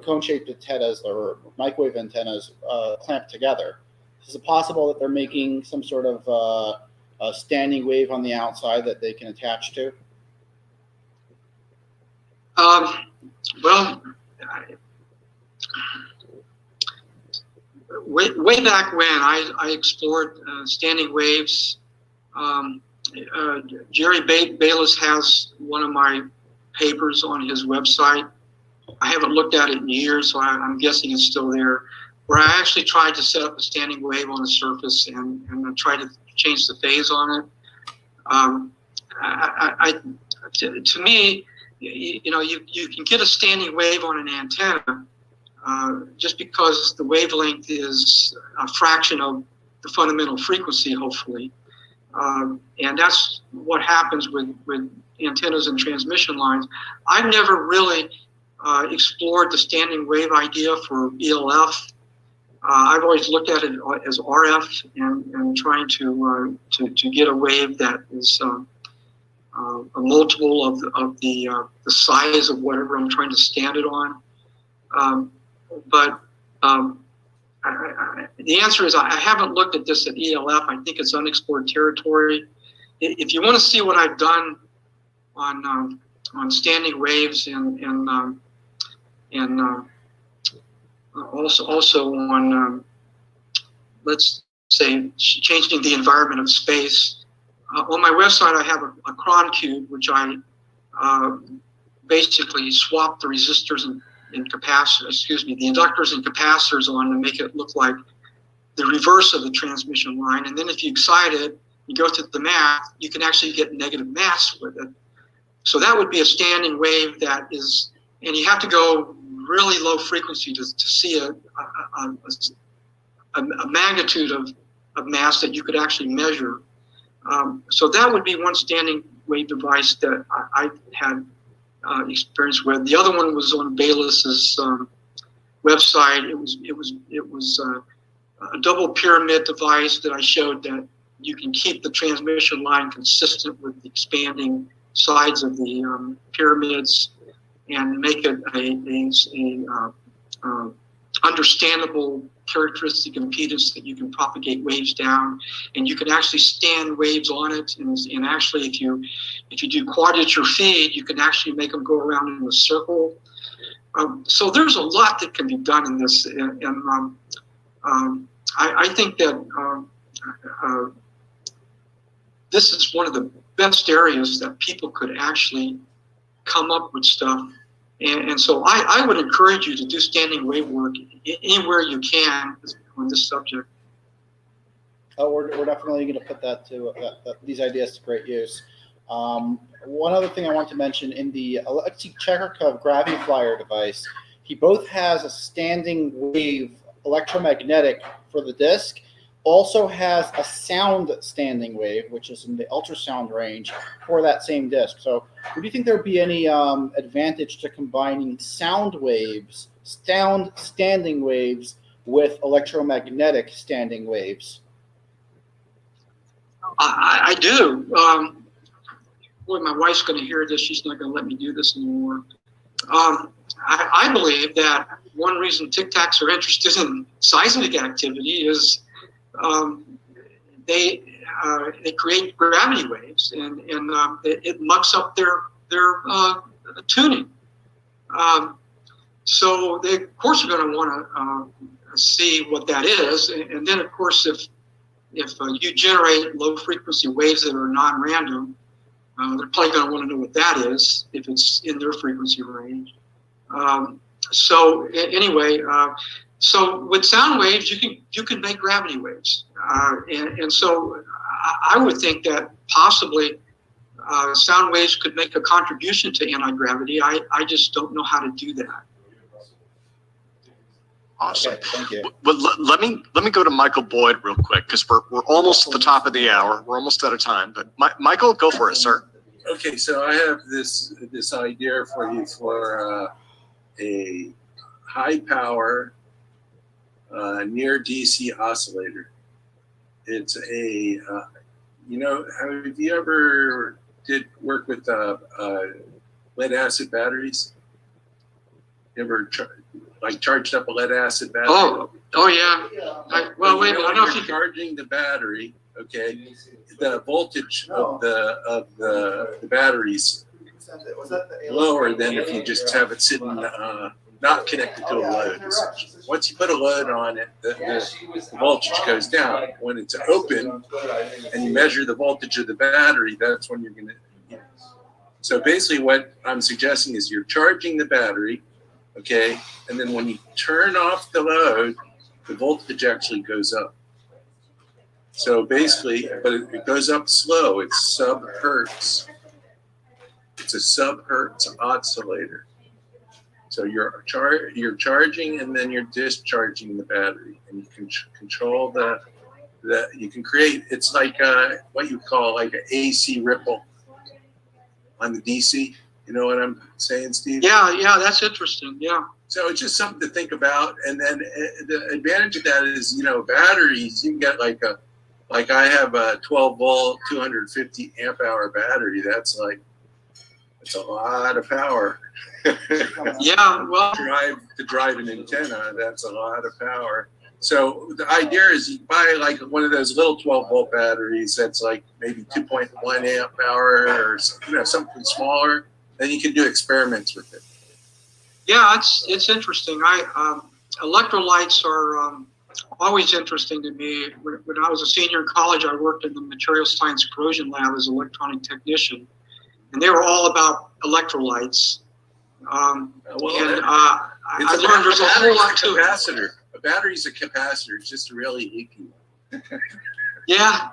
[SPEAKER 8] cone-shaped antennas or microwave antennas clamped together. Is it possible that they're making some sort of a standing wave on the outside that they can attach to?
[SPEAKER 2] Well, way back when I explored standing waves, Jerry Bayless has one of my papers on his website. I haven't looked at it in years, so I'm guessing it's still there, where I actually tried to set up a standing wave on the surface and try to change the phase on it. To me, you can get a standing wave on an antenna just because the wavelength is a fraction of the fundamental frequency, hopefully. And that's what happens with antennas and transmission lines. I've never really explored the standing wave idea for ELF. I've always looked at it as RF and trying to get a wave that is a multiple of the size of whatever I'm trying to stand it on. But the answer is I haven't looked at this at ELF. I think it's unexplored territory. If you want to see what I've done on standing waves and also on let's say changing the environment of space, on my website I have a cron cube which I basically swapped the resistors and capacitors, the inductors and capacitors on to make it look like the reverse of the transmission line. And then if you excite it, you go to the math, you can actually get negative mass with it. So that would be a standing wave that is, and you have to go really low frequency to see a magnitude of mass that you could actually measure. So that would be one standing wave device that I had experience with. The other one was on Bayless's website. It was a double pyramid device that I showed that you can keep the transmission line consistent with the expanding sides of the pyramids and make it understandable characteristic impedance that you can propagate waves down, and you can actually stand waves on it. And actually, if you do quadrature feed, you can actually make them go around in a circle. So there's a lot that can be done in this, and I think that this is one of the best areas that people could actually come up with stuff. And so I would encourage you to do standing wave work anywhere you can on this subject.
[SPEAKER 8] Oh, we're definitely going to put that to these ideas to great use. One other thing I want to mention, in the Alexei Chekhov gravity flyer device, he both has a standing wave electromagnetic for the disk, also has a sound standing wave, which is in the ultrasound range for that same disk. So do you think there would be any advantage to combining sound waves, standing waves, with electromagnetic standing waves?
[SPEAKER 2] I do. Boy, my wife's going to hear this. She's not going to let me do this anymore. I believe that one reason Tic Tacs are interested in seismic activity is they create gravity waves, and it mucks up their tuning. So they, of course, are going to want to see what that is, and then, of course, if you generate low frequency waves that are non-random, they're probably going to want to know what that is if it's in their frequency range. So anyway, so with sound waves, you can make gravity waves, and so I would think that possibly sound waves could make a contribution to anti-gravity. I just don't know how to do that.
[SPEAKER 3] Awesome.
[SPEAKER 8] Okay, thank you.
[SPEAKER 3] Well, let me go to Michael Boyd real quick, because we're almost at the top of the hour. We're almost out of time. But Michael, go for it, sir.
[SPEAKER 7] Okay, so I have this idea for you for a high power near DC oscillator. It's a have you ever did work with lead acid batteries? You ever charged up a lead acid battery?
[SPEAKER 2] Oh yeah. Well, wait a minute. I don't know if you
[SPEAKER 7] charging the battery. Okay, the voltage of the batteries lower than if you just have it sitting not connected to a load. Once you put a load on it, the voltage goes down. When it's open and you measure the voltage of the battery, that's when you're going to. So basically, what I'm suggesting is you're charging the battery, okay, and then when you turn off the load, the voltage actually goes up. So basically, but it goes up slow. It's sub-hertz. It's a sub-hertz oscillator. So you're charging and then you're discharging the battery, and you can control you can create. It's like what you call like an AC ripple on the DC. You know what I'm saying, Steve?
[SPEAKER 2] Yeah, that's interesting. Yeah.
[SPEAKER 7] So it's just something to think about. And then the advantage of that is, batteries, you can get like I have a 12 volt, 250 amp hour battery. That's a lot of power.
[SPEAKER 2] Yeah, well,
[SPEAKER 7] to drive an antenna, that's a lot of power. So the idea is you buy like one of those little 12 volt batteries that's like maybe 2.1 amp hour or something smaller. Then you can do experiments with it.
[SPEAKER 2] yeah, it's interesting. Electrolytes are always interesting to me. When I was a senior in college, I worked in the material science corrosion lab as an electronic technician, and they were all about electrolytes. I learned there's a whole lot to it.
[SPEAKER 7] A battery's a capacitor. It's just really leaky.
[SPEAKER 2] Yeah.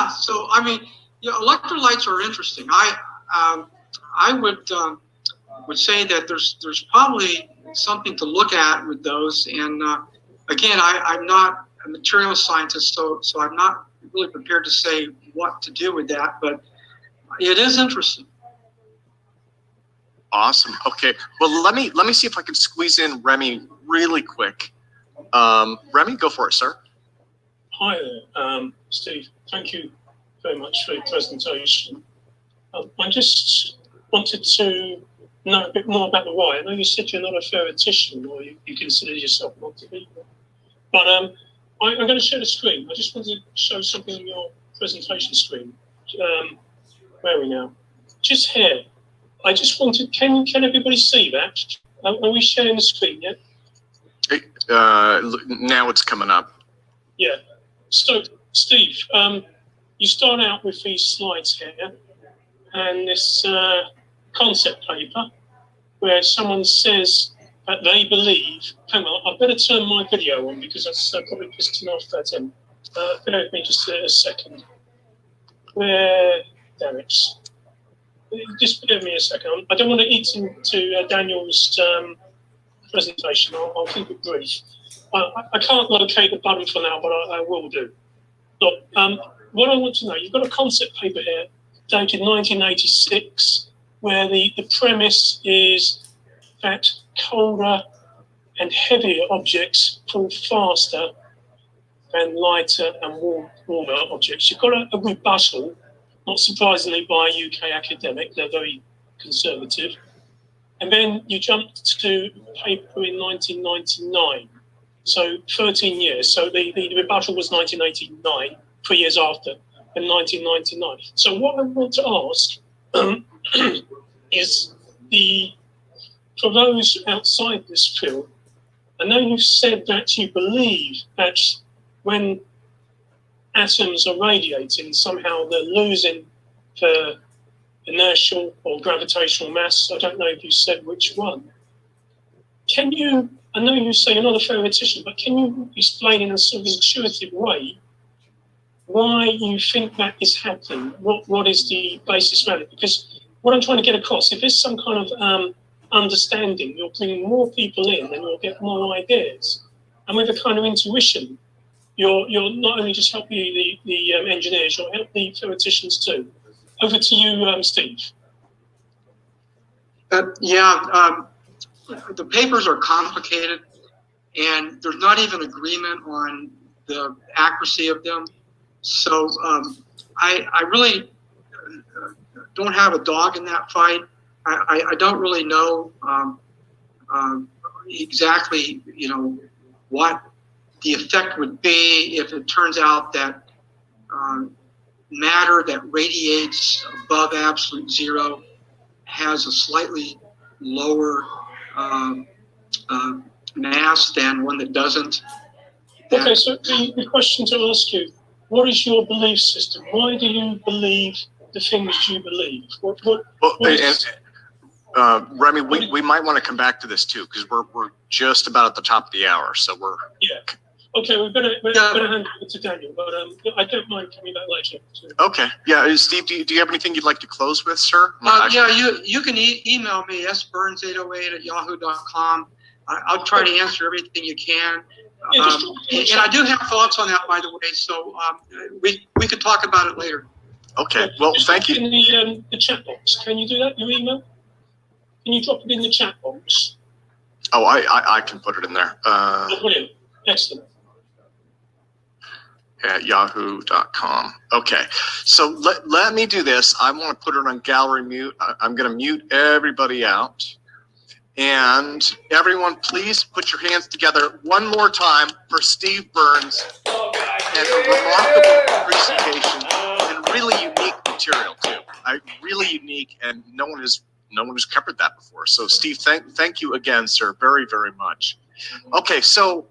[SPEAKER 2] So electrolytes are interesting. I would say that there's probably something to look at with those. And again, I'm not a material scientist, so I'm not really prepared to say what to do with that. But it is interesting.
[SPEAKER 3] Awesome. Okay. Well, let me see if I can squeeze in Remi really quick. Remi, go for it, sir.
[SPEAKER 9] Hi there, Steve. Thank you very much for your presentation. I just wanted to know a bit more about the why. I know you said you're not a theoretician, or you consider yourself not to be. But I'm going to share the screen. I just want to show something on your presentation screen. Where are we now? Just here. I just wanted, can everybody see that? Are we sharing the screen yet?
[SPEAKER 3] Now it's coming up.
[SPEAKER 9] Yeah. So, Steve, you start out with these slides here and this concept paper where someone says that they believe, hang on, I better turn my video on because that's probably pissing off that him. Bear with me just a second. Damn it. Just bear with me a second. I don't want to eat into Daniel's presentation. I'll keep it brief. I can't locate the button for now, but I will do. Look, what I want to know, you've got a concept paper here dated 1986, where the premise is that colder and heavier objects fall faster than lighter and warmer objects. You've got a rebuttal, not surprisingly by a UK academic, they're very conservative. And then you jumped to paper in 1999, so 13 years. So the rebuttal was 1989, 3 years after, in 1999. So what I want to ask is for those outside this field, I know you said that you believe that when atoms are radiating, somehow they're losing the inertial or gravitational mass. I don't know if you said which one. Can you, I know you say you're not a theoretician, but can you explain in a sort of intuitive way why you think that is happening? What is the basis around it? Because what I'm trying to get across, if there's some kind of understanding, you're bringing more people in and you'll get more ideas. And with a kind of intuition, you're not only just helping the engineers, you'll help the theoreticians too. Over to you, Steve.
[SPEAKER 2] The papers are complicated, and there's not even agreement on the accuracy of them. So I really don't have a dog in that fight. I don't really know exactly, what the effect would be if it turns out that matter that radiates above absolute zero has a slightly lower mass than one that doesn't.
[SPEAKER 9] Okay, so the question to ask you, what is your belief system? Why do you believe the things you believe?
[SPEAKER 3] Remi, we might want to come back to this too, because we're just about at the top of the hour, so we're.
[SPEAKER 9] Yeah. Okay, we better hand it to Daniel, but I don't mind coming back later.
[SPEAKER 3] Okay. Yeah, Steve, do you have anything you'd like to close with, sir?
[SPEAKER 2] You can email me, sburns808@yahoo.com. I'll try to answer everything you can. And I do have thoughts on that, by the way, so we could talk about it later.
[SPEAKER 3] Okay, well, thank you.
[SPEAKER 9] In the chat box, can you do that, your email? Can you drop it in the chat box?
[SPEAKER 3] Oh, I can put it in there.
[SPEAKER 9] Brilliant. Excellent.
[SPEAKER 3] At yahoo.com. Okay, so let me do this. I want to put it on gallery mute. I'm going to mute everybody out. And everyone, please put your hands together one more time for Steve Burns and a remarkable presentation and really unique material too. Really unique, and no one has covered that before. So Steve, thank you again, sir, very, very much. Okay, so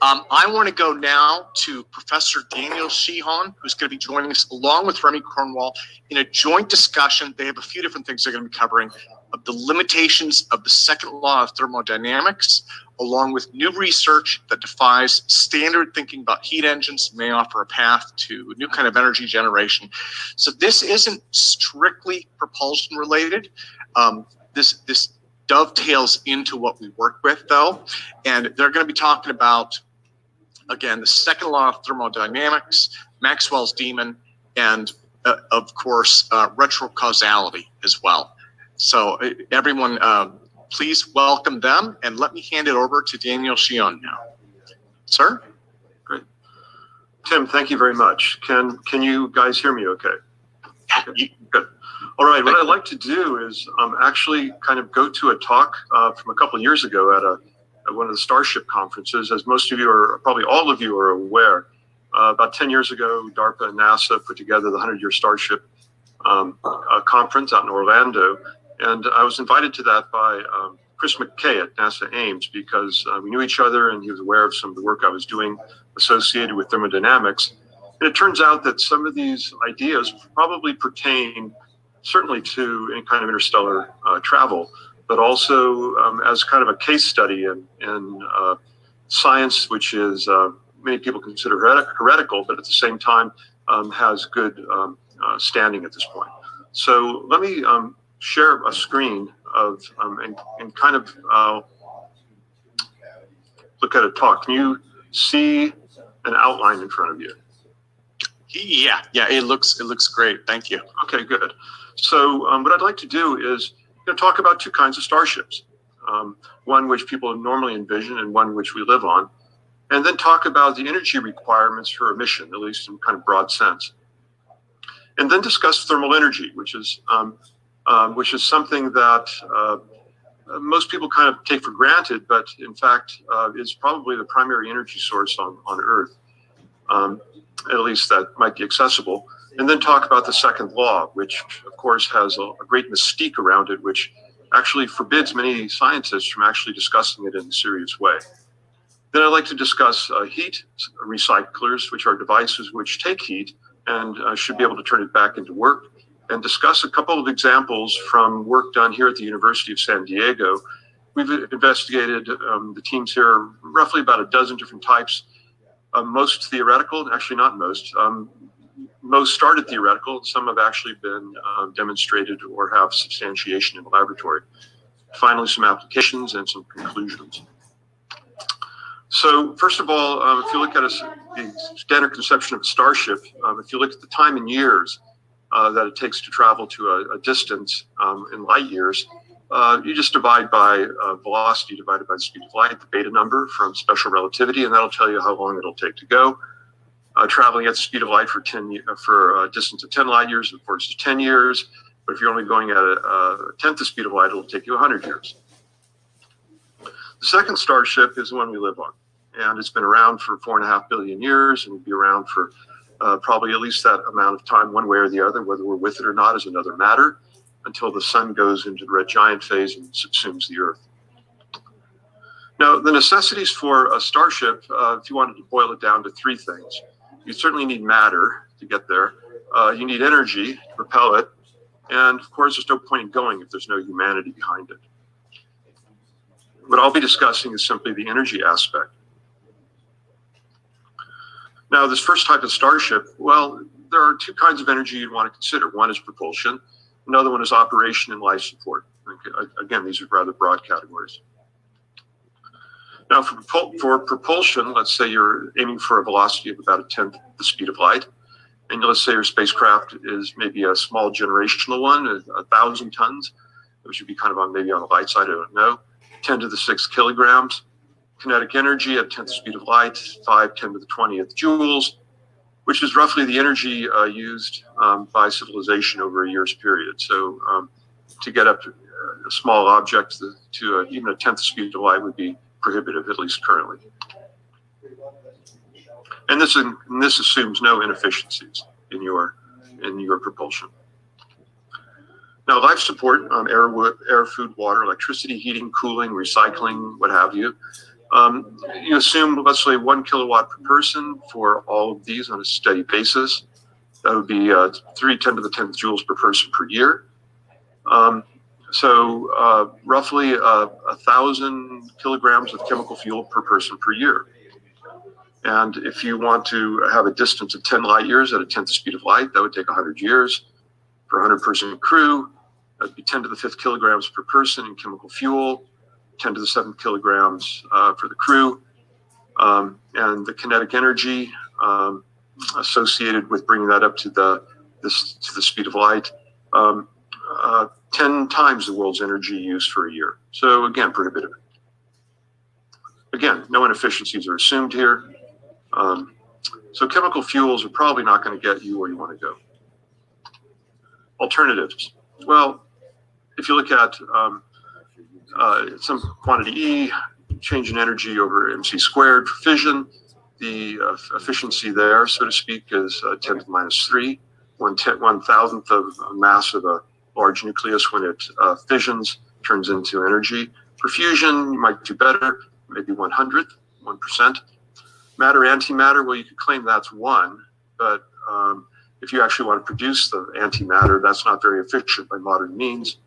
[SPEAKER 3] I want to go now to Professor Daniel Sheehan, who's going to be joining us along with Remi Cornwall in a joint discussion. They have a few different things they're going to be covering, of the limitations of the second law of thermodynamics, along with new research that defies standard thinking about heat engines, may offer a path to a new kind of energy generation. So this isn't strictly propulsion related. This dovetails into what we work with though, and they're going to be talking about, again, the second law of thermodynamics, Maxwell's demon, and of course, retrocausality as well. So everyone, please welcome them, and let me hand it over to Daniel Sheehan now. Sir?
[SPEAKER 10] Great. Tim, thank you very much. Can you guys hear me okay?
[SPEAKER 3] Yeah.
[SPEAKER 10] Good. All right, what I'd like to do is actually kind of go to a talk from a couple of years ago at one of the Starship conferences. As most of you are, probably all of you are aware, about 10 years ago, DARPA and NASA put together the 100-year Starship conference out in Orlando. And I was invited to that by Chris McKay at NASA Ames because we knew each other and he was aware of some of the work I was doing associated with thermodynamics. And it turns out that some of these ideas probably pertain certainly to any kind of interstellar travel, but also as kind of a case study in science, which is many people consider heretical, but at the same time has good standing at this point. So let me share a screen of and kind of look at a talk. Can you see an outline in front of you?
[SPEAKER 3] Yeah, it looks great. Thank you.
[SPEAKER 10] Okay, good. So what I'd like to do is talk about two kinds of starships, one which people normally envision and one which we live on, and then talk about the energy requirements for a mission, at least in kind of broad sense, and then discuss thermal energy, which is something that most people kind of take for granted, but in fact is probably the primary energy source on Earth. At least that might be accessible. And then talk about the second law, which of course has a great mystique around it, which actually forbids many scientists from actually discussing it in a serious way. Then I'd like to discuss heat recyclers, which are devices which take heat and should be able to turn it back into work, and discuss a couple of examples from work done here at the University of San Diego. We've investigated, the teams here, roughly about a dozen different types. Most theoretical, actually not most. Most started theoretical. Some have actually been demonstrated or have substantiation in the laboratory. Finally, some applications and some conclusions. So first of all, if you look at the standard conception of a starship, if you look at the time in years that it takes to travel to a distance in light years, you just divide by velocity divided by the speed of light, the beta number from special relativity, and that'll tell you how long it'll take to go. Traveling at the speed of light for a distance of 10 light years, of course, is 10 years. But if you're only going at a tenth the speed of light, it'll take you 100 years. The second starship is the one we live on, and it's been around for 4.5 billion years, and will be around for probably at least that amount of time, one way or the other. Whether we're with it or not is another matter, until the sun goes into the red giant phase and subsumes the Earth. Now, the necessities for a starship, if you wanted to boil it down to three things, you certainly need matter to get there. You need energy to propel it. And of course, there's no point in going if there's no humanity behind it. What I'll be discussing is simply the energy aspect. Now, this first type of starship, well, there are two kinds of energy you'd want to consider. One is propulsion. Another one is operation and life support. Okay, again, these are rather broad categories. Now, for propulsion, let's say you're aiming for a velocity of about a tenth the speed of light. And let's say your spacecraft is maybe a small generational one, 1,000 tons, which would be kind of maybe on the light side, I don't know, 10 to the 6 kilograms. Kinetic energy at a tenth the speed of light, 5, 10 to the 20th joules, which is roughly the energy used by civilization over a year's period. So to get up to a small object to even a tenth the speed of light would be prohibitive, at least currently. And this assumes no inefficiencies in your propulsion. Now, life support, air, food, water, electricity, heating, cooling, recycling, what have you. You assume, let's say, 1 kilowatt per person for all of these on a steady basis. That would be 10 to the 10th joules per person per year. So roughly 1,000 kilograms of chemical fuel per person per year. And if you want to have a distance of 10 light years at a tenth the speed of light, that would take 100 years. For a 100-person crew, that would be 10 to the 5th kilograms per person in chemical fuel, 10 to the 7th kilograms for the crew. And the kinetic energy associated with bringing that up to the speed of light, 10 times the world's energy used for a year. So again, prohibitive. Again, no inefficiencies are assumed here. So chemical fuels are probably not going to get you where you want to go. Alternatives. Well, if you look at some quantity E, change in energy over mc squared for fission, the efficiency there, so to speak, is 10 to the minus 3, 1/1000th of a mass of a large nucleus when it fissions, turns into energy. For fusion, you might do better, maybe 1/100th, 1%. Matter, antimatter, well, you could claim that's 1, but if you actually want to produce the antimatter, that's not very efficient by modern means.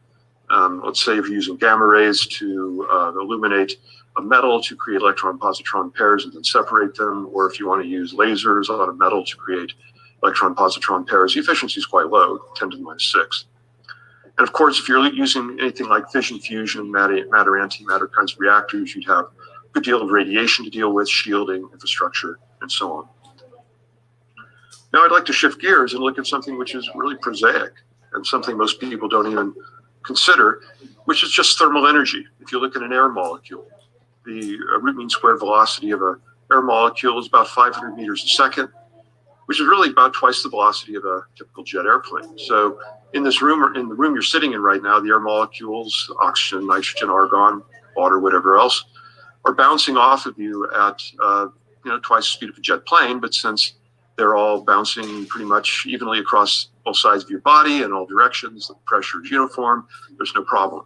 [SPEAKER 10] Let's say if you're using gamma rays to illuminate a metal to create electron-positron pairs and then separate them, or if you want to use lasers on a metal to create electron-positron pairs, the efficiency is quite low, 10 to the minus 6. And of course, if you're using anything like fission, fusion, matter, antimatter kinds of reactors, you'd have a good deal of radiation to deal with, shielding, infrastructure, and so on. Now I'd like to shift gears and look at something which is really prosaic and something most people don't even consider, which is just thermal energy. If you look at an air molecule, the root mean squared velocity of an air molecule is about 500 meters a second, which is really about twice the velocity of a typical jet airplane. So in this room, or in the room you're sitting in right now, the air molecules, oxygen, nitrogen, argon, water, whatever else, are bouncing off of you at twice the speed of a jet plane. But since they're all bouncing pretty much evenly across both sides of your body in all directions, the pressure is uniform, there's no problem.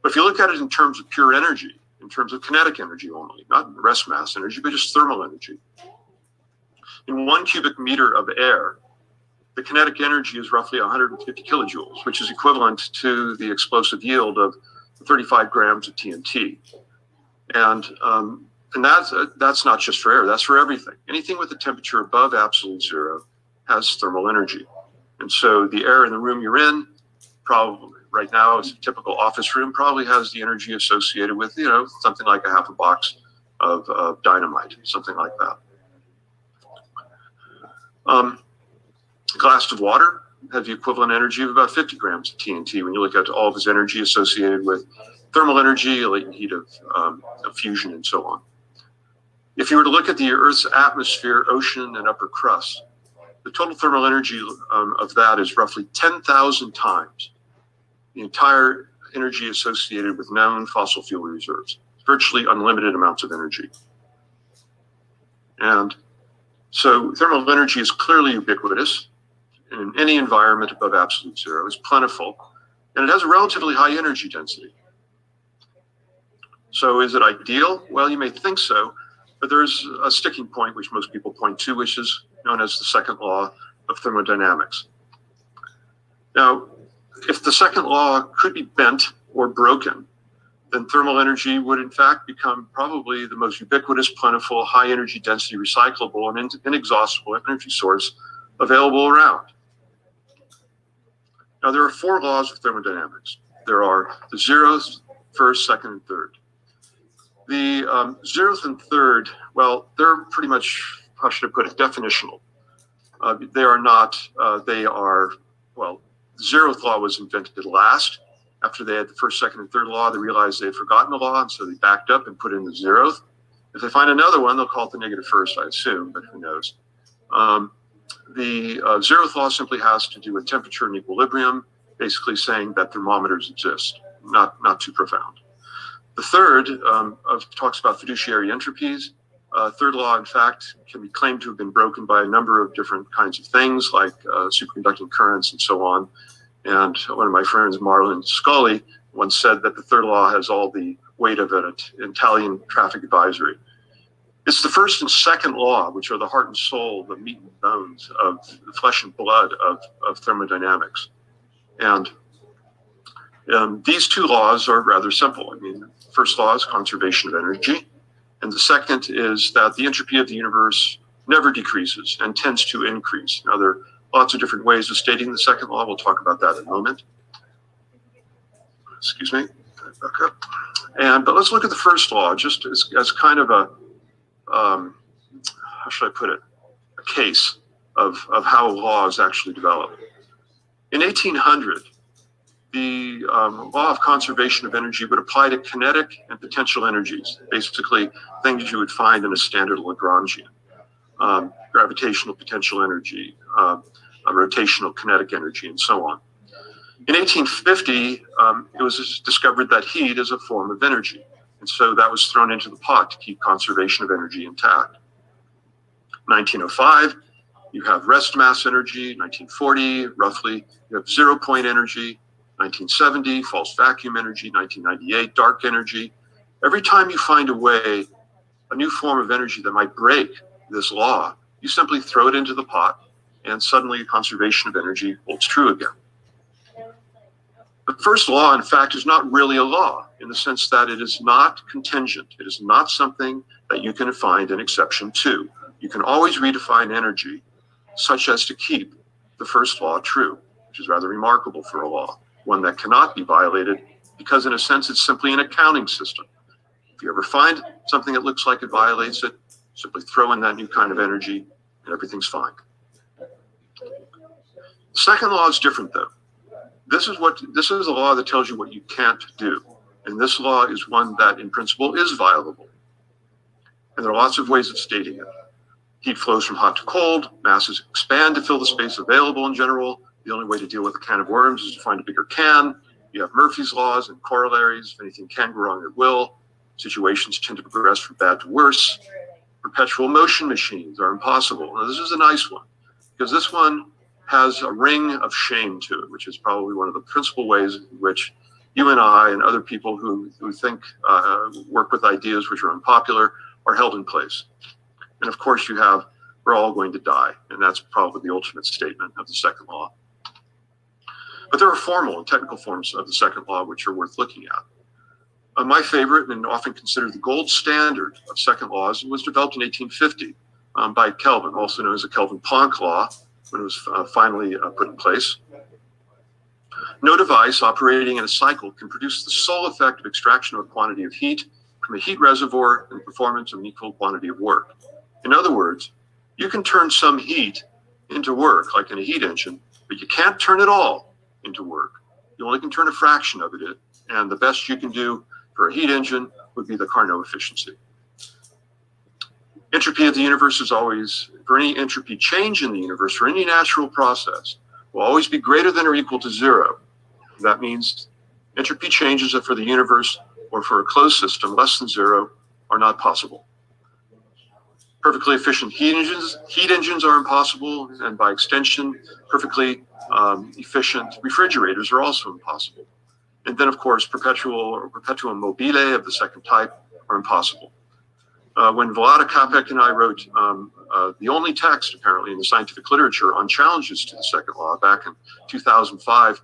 [SPEAKER 10] But if you look at it in terms of pure energy, in terms of kinetic energy only, not rest mass energy, but just thermal energy. In 1 cubic meter of air, the kinetic energy is roughly 150 kilojoules, which is equivalent to the explosive yield of 35 grams of TNT. And that's not just for air, that's for everything. Anything with a temperature above absolute zero has thermal energy. And so the air in the room you're in, probably right now, it's a typical office room, probably has the energy associated with, something like a half a box of dynamite, something like that. A glass of water has the equivalent energy of about 50 grams of TNT when you look at all of its energy associated with thermal energy, latent heat of fusion, and so on. If you were to look at the Earth's atmosphere, ocean, and upper crust, the total thermal energy of that is roughly 10,000 times the entire energy associated with known fossil fuel reserves. Virtually unlimited amounts of energy. And so thermal energy is clearly ubiquitous in any environment above absolute zero. It's plentiful, and it has a relatively high energy density. So is it ideal? Well, you may think so, but there's a sticking point which most people point to, which is known as the second law of thermodynamics. Now, if the second law could be bent or broken, then thermal energy would in fact become probably the most ubiquitous, plentiful, high energy density, recyclable, and inexhaustible energy source available around. Now, there are 4 laws of thermodynamics. There are the zeroth, first, second, and third. The zeroth and third, well, they're pretty much, how should I put it, definitional. They are not, well, the zeroth law was invented last. After they had the first, second, and third law, they realized they had forgotten the law, and so they backed up and put in the zeroth. If they find another one, they'll call it the negative first, I assume, but who knows. The zeroth law simply has to do with temperature and equilibrium, basically saying that thermometers exist, not too profound. The third talks about fiduciary entropies. Third law, in fact, can be claimed to have been broken by a number of different kinds of things, like superconducting currents and so on. And one of my friends, Marlon Scully, once said that the third law has all the weight of an Italian traffic advisory. It's the first and second law, which are the heart and soul, the meat and bones of the flesh and blood of thermodynamics. And these 2 laws are rather simple. I mean, the first law is conservation of energy. And the second is that the entropy of the universe never decreases and tends to increase. Now, there are lots of different ways of stating the second law. We'll talk about that in a moment. Excuse me, back up. But let's look at the first law, just as kind of a, how should I put it, a case of how laws actually develop. In 1800, the law of conservation of energy would apply to kinetic and potential energies, basically things you would find in a standard Lagrangian. Gravitational potential energy, rotational kinetic energy, and so on. In 1850, it was discovered that heat is a form of energy. And so that was thrown into the pot to keep conservation of energy intact. 1905, you have rest mass energy. 1940, roughly, you have 0-point energy. 1970, false vacuum energy. 1998, dark energy. Every time you find a way, a new form of energy that might break this law, you simply throw it into the pot, and suddenly conservation of energy holds true again. The first law, in fact, is not really a law in the sense that it is not contingent. It is not something that you can find an exception to. You can always redefine energy such as to keep the first law true, which is rather remarkable for a law, one that cannot be violated because in a sense it's simply an accounting system. If you ever find something that looks like it violates it, simply throw in that new kind of energy and everything's fine. The second law is different though. This is a law that tells you what you can't do. And this law is one that in principle is violable. And there are lots of ways of stating it. Heat flows from hot to cold, masses expand to fill the space available in general. The only way to deal with a can of worms is to find a bigger can. You have Murphy's laws and corollaries. If anything can go wrong, it will. Situations tend to progress from bad to worse. Perpetual motion machines are impossible. Now, this is a nice one, because this one has a ring of shame to it, which is probably one of the principal ways in which you and I and other people who think work with ideas which are unpopular are held in place. And of course you have, we're all going to die. And that's probably the ultimate statement of the second law. But there are formal and technical forms of the second law which are worth looking at. My favorite and often considered the gold standard of second laws was developed in 1850 by Kelvin, also known as the Kelvin-Planck law, when it was finally put in place. No device operating in a cycle can produce the sole effect of extraction of a quantity of heat from a heat reservoir and the performance of an equal quantity of work. In other words, you can turn some heat into work, like in a heat engine, but you can't turn it all into work. You only can turn a fraction of it, and the best you can do for a heat engine would be the Carnot efficiency. Entropy of the universe is always, for any entropy change in the universe, for any natural process, will always be greater than or equal to 0. That means entropy changes for the universe or for a closed system less than 0 are not possible. Perfectly efficient heat engines are impossible, and by extension, perfectly efficient refrigerators are also impossible. And then, of course, perpetuum mobile of the second type are impossible. When Vlada Capek and I wrote the only text, apparently, in the scientific literature on challenges to the second law back in 2005,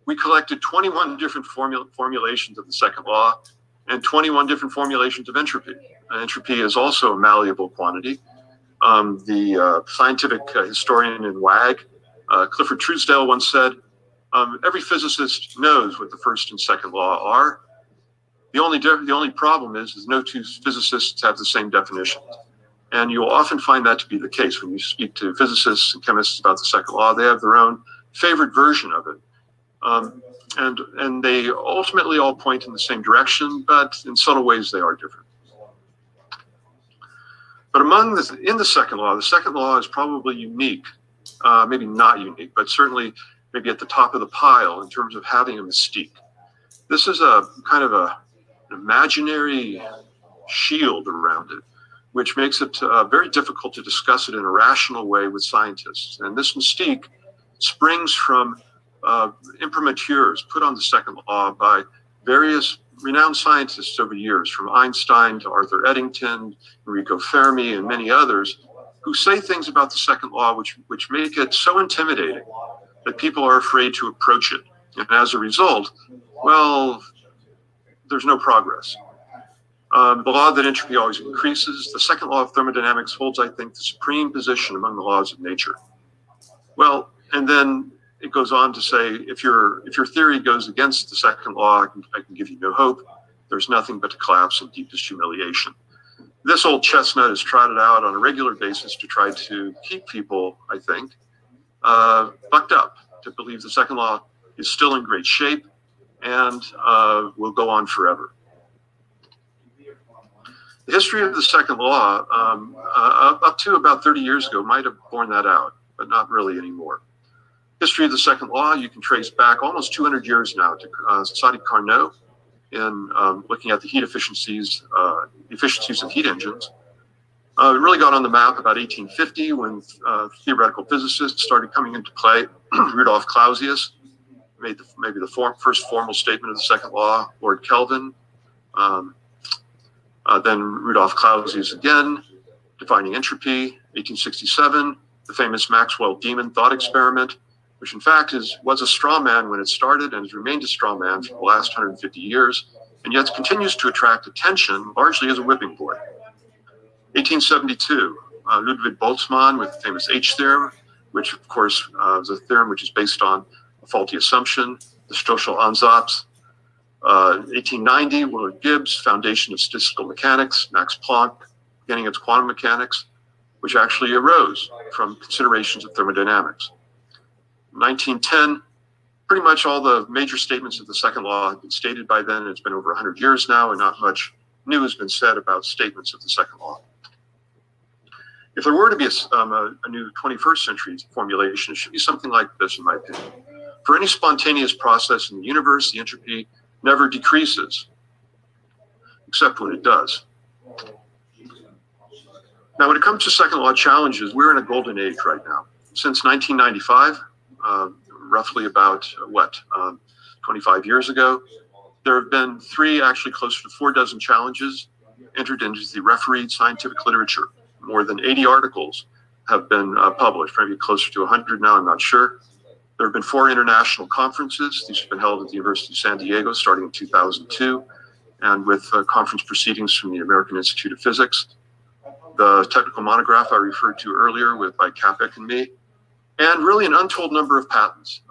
[SPEAKER 10] we collected 21 different formulations of the second law and 21 different formulations of entropy. Entropy is also a malleable quantity. The scientific historian in WAG, Clifford Truesdale, once said, every physicist knows what the first and second law are. The only problem is no two physicists have the same definitions. And you'll often find that to be the case when you speak to physicists and chemists about the second law. They have their own favorite version of it. And they ultimately all point in the same direction, but in subtle ways they are different. But in the second law is probably unique, maybe not unique, but certainly maybe at the top of the pile in terms of having a mystique. This is a kind of an imaginary shield around it, which makes it very difficult to discuss it in a rational way with scientists. And this mystique springs from imprimatures put on the second law by various renowned scientists over the years, from Einstein to Arthur Eddington, Enrico Fermi, and many others, who say things about the second law which make it so intimidating that people are afraid to approach it. And as a result, well, there's no progress. The law that entropy always increases, the second law of thermodynamics holds, I think, the supreme position among the laws of nature. Well, and then it goes on to say, if your theory goes against the second law, I can give you no hope. There's nothing but to collapse and deepest humiliation. This old chestnut is trotted out on a regular basis to try to keep people, I think, bucked up to believe the second law is still in great shape and will go on forever. The history of the second law, up to about 30 years ago, might have borne that out, but not really anymore. History of the second law, you can trace back almost 200 years now to Sadi Carnot in looking at the heat efficiencies of heat engines. It really got on the map about 1850 when theoretical physicists started coming into play. Rudolf Clausius made maybe the first formal statement of the second law, Lord Kelvin. Then Rudolf Clausius again, defining entropy, 1867, the famous Maxwell demon thought experiment, which in fact was a straw man when it started and has remained a straw man for the last 150 years, and yet continues to attract attention largely as a whipping boy. 1872, Ludwig Boltzmann with the famous H theorem, which of course is a theorem which is based on a faulty assumption, the Stochel Ansatz. 1890, Willard Gibbs, Foundation of Statistical Mechanics, Max Planck, beginning of quantum mechanics, which actually arose from considerations of thermodynamics. 1910, pretty much all the major statements of the second law have been stated by then. It's been over 100 years now, and not much new has been said about statements of the second law. If there were to be a new 21st century formulation, it should be something like this, in my opinion. For any spontaneous process in the universe, the entropy never decreases, except when it does. Now, when it comes to second law challenges, we're in a golden age right now. Since 1995, roughly about 25 years ago, there have been actually closer to 4 dozen challenges entered into the refereed scientific literature. More than 80 articles have been published, maybe closer to 100 now, I'm not sure. There have been 4 international conferences. These have been held at the University of San Diego starting in 2002, and with conference proceedings from the American Institute of Physics. The technical monograph I referred to earlier by APEC and me, and really an untold number of patents,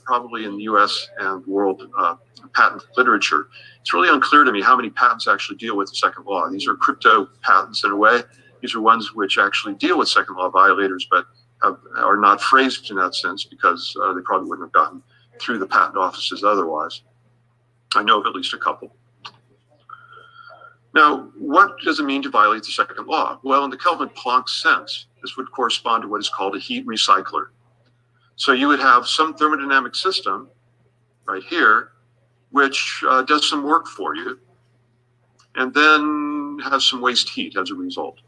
[SPEAKER 10] probably in the US and world patent literature. It's really unclear to me how many patents actually deal with the second law. These are crypto patents in a way. These are ones which actually deal with second law violators, but are not phrased in that sense because they probably wouldn't have gotten through the patent offices otherwise. I know of at least a couple. Now, what does it mean to violate the second law? Well, in the Kelvin-Planck sense, this would correspond to what is called a heat recycler. So you would have some thermodynamic system right here, which does some work for you, and then has some waste heat as a result.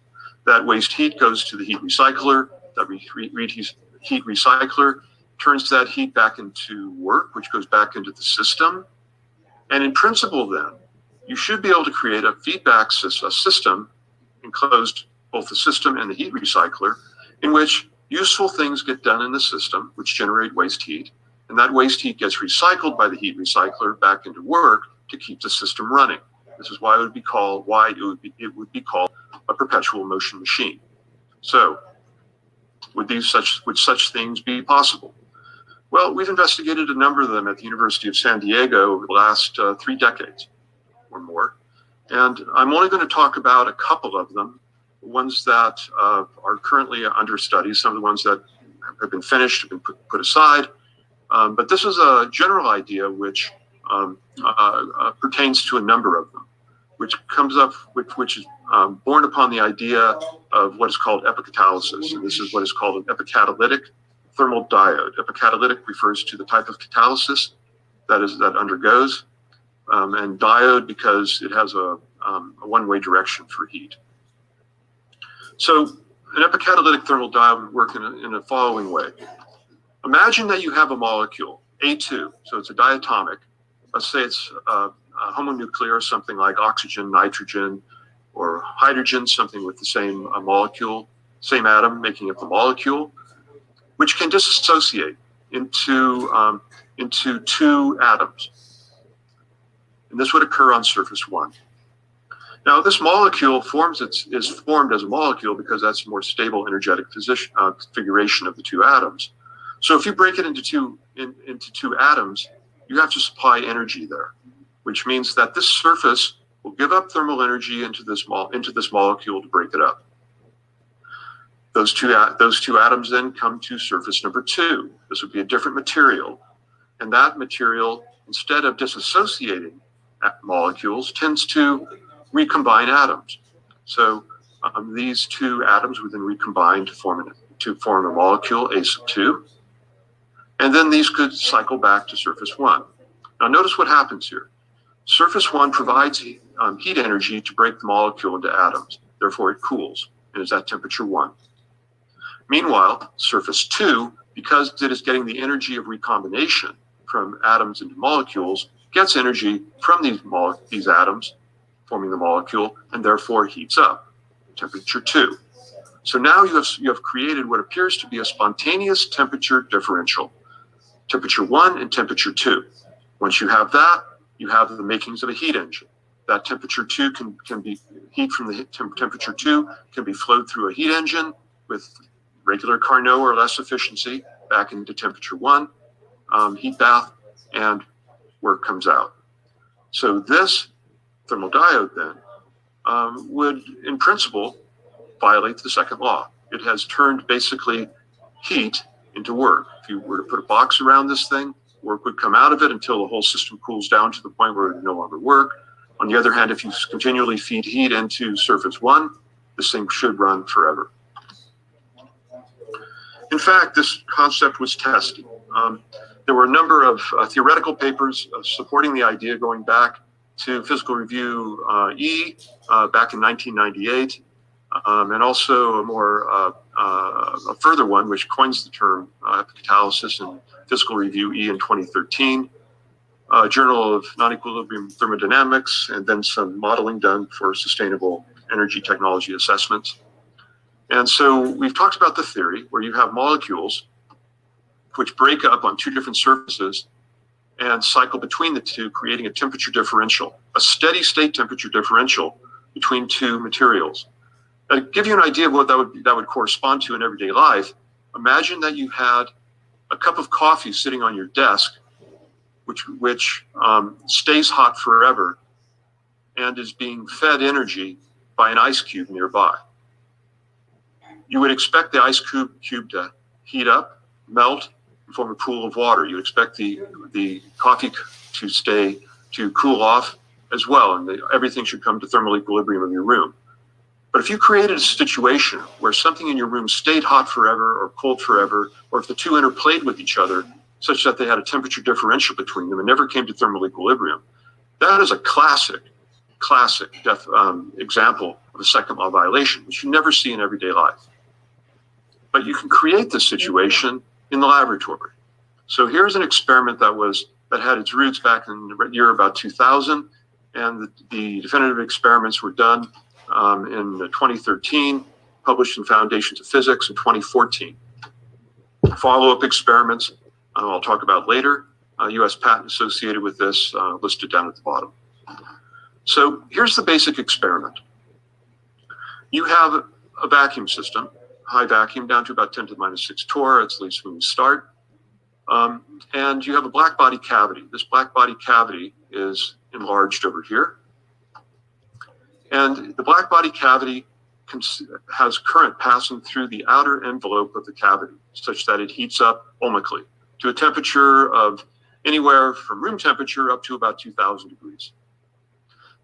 [SPEAKER 10] That waste heat goes to the heat recycler. That heat recycler turns that heat back into work, which goes back into the system. And in principle then, you should be able to create a feedback system, enclosed both the system and the heat recycler, in which useful things get done in the system, which generate waste heat, and that waste heat gets recycled by the heat recycler back into work to keep the system running. This is why it would be called a perpetual motion machine. So, would such things be possible? Well, we've investigated a number of them at the University of San Diego over the last 3 decades or more, and I'm only going to talk about a couple of them, ones that are currently under study, some of the ones that have been finished, have been put aside, but this is a general idea which pertains to a number of them, which is born upon the idea of what is called epicatalysis. And this is what is called an epicatalytic thermal diode. Epicatalytic refers to the type of catalysis that undergoes, and diode because it has a one-way direction for heat. So an epicatalytic thermal diode would work in a following way. Imagine that you have a molecule, A2, so it's a diatomic. Let's say it's homonuclear, something like oxygen, nitrogen, or hydrogen, something with the same molecule, same atom making up the molecule, which can dissociate into 2 atoms. And this would occur on surface 1. Now, this molecule is formed as a molecule because that's a more stable energetic configuration of the 2 atoms. So if you break it into two atoms, you have to supply energy there, which means that this surface will give up thermal energy into this molecule to break it up. Those two atoms then come to surface number 2. This would be a different material, and that material, instead of disassociating molecules, tends to recombine atoms. So these 2 atoms would then recombine to form a molecule, A sub 2. And then these could cycle back to surface 1. Now notice what happens here. Surface 1 provides heat energy to break the molecule into atoms. Therefore, it cools and is at temperature 1. Meanwhile, surface 2, because it is getting the energy of recombination from atoms into molecules, gets energy from these atoms, forming the molecule, and therefore heats up, temperature 2. So now you have created what appears to be a spontaneous temperature differential, temperature 1 and temperature 2. Once you have that, you have the makings of a heat engine. That temperature 2 can be heat from the temperature 2 can be flowed through a heat engine with regular Carnot or less efficiency back into temperature 1, heat bath, and work comes out. So this thermal diode then would, in principle, violate the second law. It has turned basically heat into work. If you were to put a box around this thing, work would come out of it until the whole system cools down to the point where it would no longer work. On the other hand, if you continually feed heat into surface 1, this thing should run forever. In fact, this concept was tested. There were a number of theoretical papers supporting the idea going back to Physical Review E back in 1998, and also a further one which coins the term catalysis in Physical Review E in 2013, Journal of Non-Equilibrium Thermodynamics, and then some modeling done for sustainable energy technology assessments. And so we've talked about the theory where you have molecules which break up on two different surfaces and cycle between the two, creating a temperature differential, a steady state temperature differential between two materials. To give you an idea of what that would correspond to in everyday life, imagine that you had a cup of coffee sitting on your desk, which stays hot forever and is being fed energy by an ice cube nearby. You would expect the ice cube to heat up, melt, and form a pool of water. You expect the coffee to cool off as well, and everything should come to thermal equilibrium in your room. But if you created a situation where something in your room stayed hot forever or cold forever, or if the two interplayed with each other such that they had a temperature differential between them and never came to thermal equilibrium, that is a classic example of a second law violation, which you never see in everyday life. But you can create this situation in the laboratory. So here's an experiment that had its roots back in the year about 2000, and the definitive experiments were done in 2013, published in Foundations of Physics in 2014. Follow-up experiments I'll talk about later. US patent associated with this listed down at the bottom. So here's the basic experiment. You have a vacuum system, high vacuum down to about 10 to the minus 6 torr, that's at least when you start. And you have a black body cavity. This black body cavity is enlarged over here. And the black body cavity has current passing through the outer envelope of the cavity such that it heats up ohmically to a temperature of anywhere from room temperature up to about 2,000 degrees.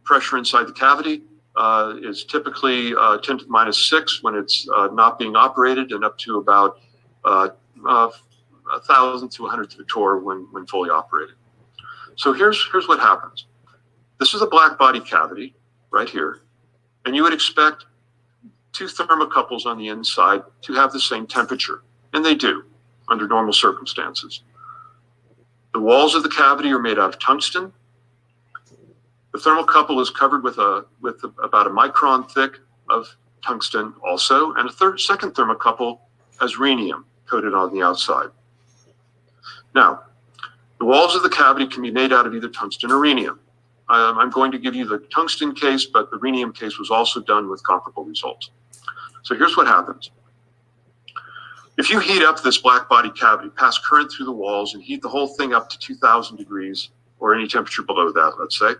[SPEAKER 10] Pressure inside the cavity is typically 10 to the minus 6 when it's not being operated, and up to about 1,000 to 100 to the torr when fully operated. So here's what happens. This is a black body cavity right here, and you would expect two thermocouples on the inside to have the same temperature, and they do under normal circumstances. The walls of the cavity are made out of tungsten. The thermocouple is covered with about a micron thick of tungsten also, and a second thermocouple has rhenium coated on the outside. Now, the walls of the cavity can be made out of either tungsten or rhenium. I'm going to give you the tungsten case, but the rhenium case was also done with comparable results. So here's what happens. If you heat up this black body cavity, pass current through the walls, and heat the whole thing up to 2,000 degrees, or any temperature below that, let's say,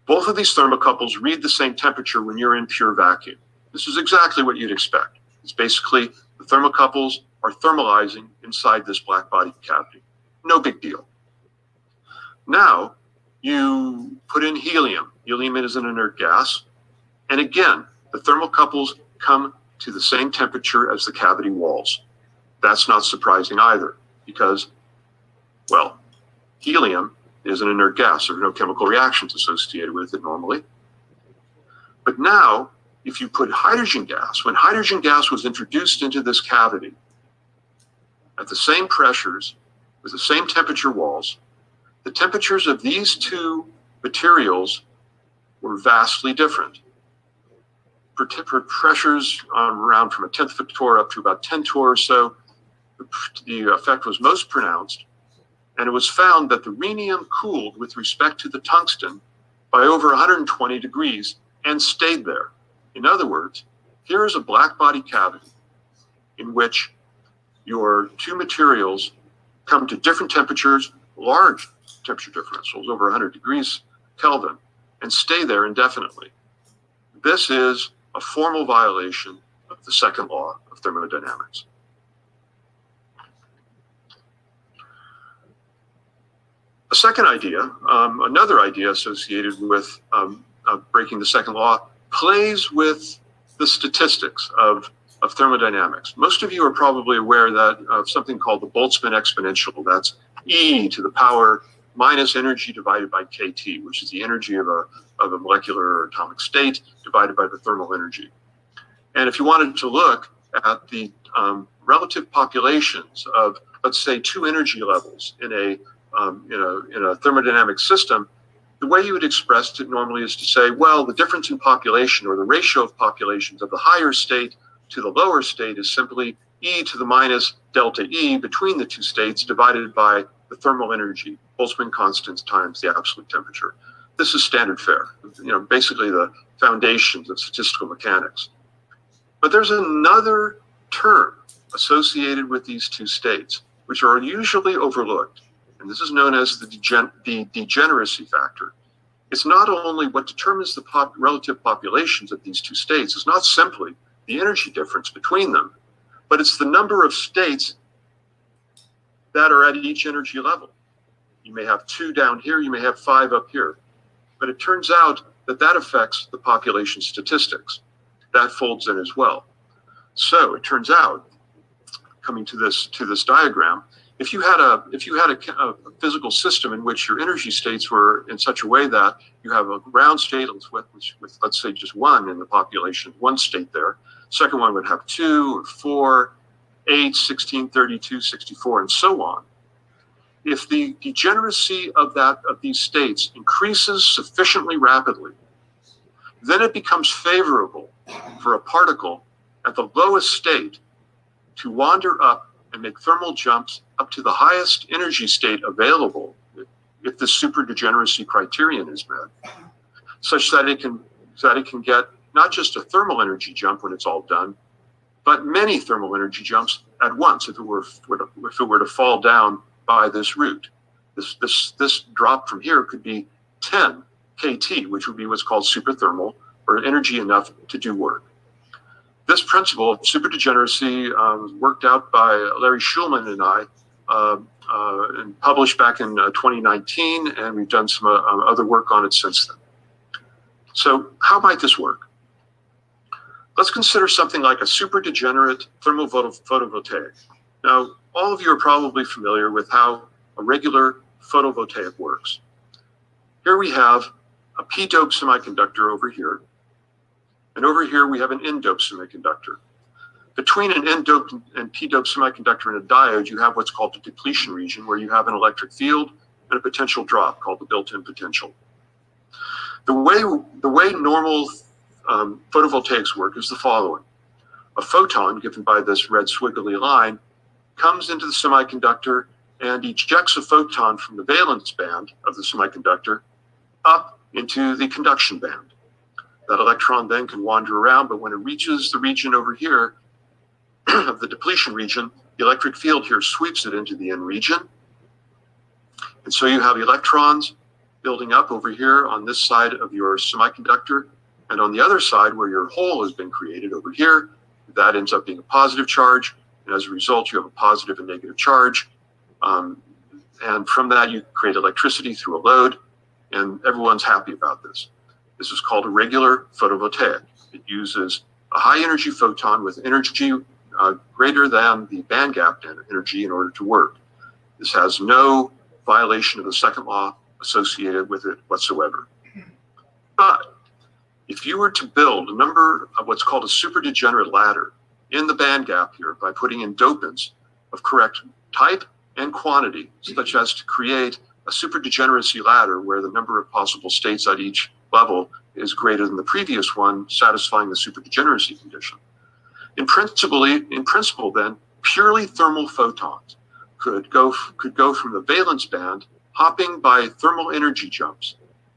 [SPEAKER 10] both of these thermocouples read the same temperature when you're in pure vacuum. This is exactly what you'd expect. It's basically the thermocouples are thermalizing inside this black body cavity. No big deal. Now, you put in helium. Helium is an inert gas. And again, the thermocouples come to the same temperature as the cavity walls. That's not surprising either, because Well, helium is an inert gas. There are no chemical reactions associated with it normally. But now, if you put hydrogen gas, when hydrogen gas was introduced into this cavity, at the same pressures, with the same temperature walls, the temperatures of these two materials were vastly different. For pressures around from a 10th of a torr up to about 10 torr or so, the effect was most pronounced, and it was found that the rhenium cooled with respect to the tungsten by over 120 degrees and stayed there. In other words, here is a black body cavity in which your two materials come to different temperatures, large temperature differentials, over 100 degrees Kelvin, and stay there indefinitely. This is a formal violation of the second law of thermodynamics. A second idea, another idea associated with breaking the second law, plays with the statistics of thermodynamics. Most of you are probably aware that of something called the Boltzmann exponential. That's e to the power minus energy divided by kT, which is the energy of a molecular or atomic state divided by the thermal energy. And if you wanted to look at the relative populations of, let's say, two energy levels in a thermodynamic system, the way you would express it normally is to say, well, the difference in population or the ratio of populations of the higher state to the lower state is simply e to the minus delta E between the two states divided by the thermal energy, Boltzmann constants times the absolute temperature. This is standard fare, basically the foundations of statistical mechanics. But there's another term associated with these two states, which are usually overlooked. And this is known as the degeneracy factor. It's not only what determines the relative populations of these two states, it's not simply the energy difference between them, but it's the number of states that are at each energy level. You may have 2 down here, you may have 5 up here. But it turns out that that affects the population statistics. That folds in as well. So it turns out, coming to this diagram, if you had a physical system in which your energy states were in such a way that you have a ground state with let's say just 1 in the population, 1 state there, second one would have 2 or 4, 8, 16, 32, 64, and so on. If the degeneracy of these states increases sufficiently rapidly, then it becomes favorable for a particle at the lowest state to wander up and make thermal jumps up to the highest energy state available if the superdegeneracy criterion is met, such that it can get not just a thermal energy jump when it's all done, but many thermal energy jumps at once if it were to fall down by this route. This drop from here could be 10 kT, which would be what's called superthermal, or energy enough to do work. This principle of superdegeneracy was worked out by Larry Schumann and I, and published back in 2019, and we've done some other work on it since then. So how might this work? Let's consider something like a superdegenerate thermal photovoltaic. Now, all of you are probably familiar with how a regular photovoltaic works. Here we have a p-doped semiconductor over here, and over here we have an n-doped semiconductor. Between an n-doped and p-doped semiconductor and a diode, you have what's called the depletion region, where you have an electric field and a potential drop called the built-in potential. The way normal photovoltaics work is the following. A photon, given by this red squiggly line, comes into the semiconductor and ejects a photon from the valence band of the semiconductor up into the conduction band. That electron then can wander around, but when it reaches the region over here of the depletion region, the electric field here sweeps it into the N region. And so you have electrons building up over here on this side of your semiconductor, and on the other side where your hole has been created over here, that ends up being a positive charge, and as a result you have a positive and negative charge. And from that you create electricity through a load, and everyone's happy about this. This is called a regular photovoltaic. It uses a high energy photon with energy greater than the band gap energy in order to work. This has no violation of the second law associated with it whatsoever. But if you were to build a number of what's called a superdegenerate ladder in the band gap here by putting in dopants of correct type and quantity, such as to create a superdegeneracy ladder where the number of possible states at each level is greater than the previous one, satisfying the superdegeneracy condition. In principle, then, purely thermal photons could go from the valence band, hopping by thermal energy jumps,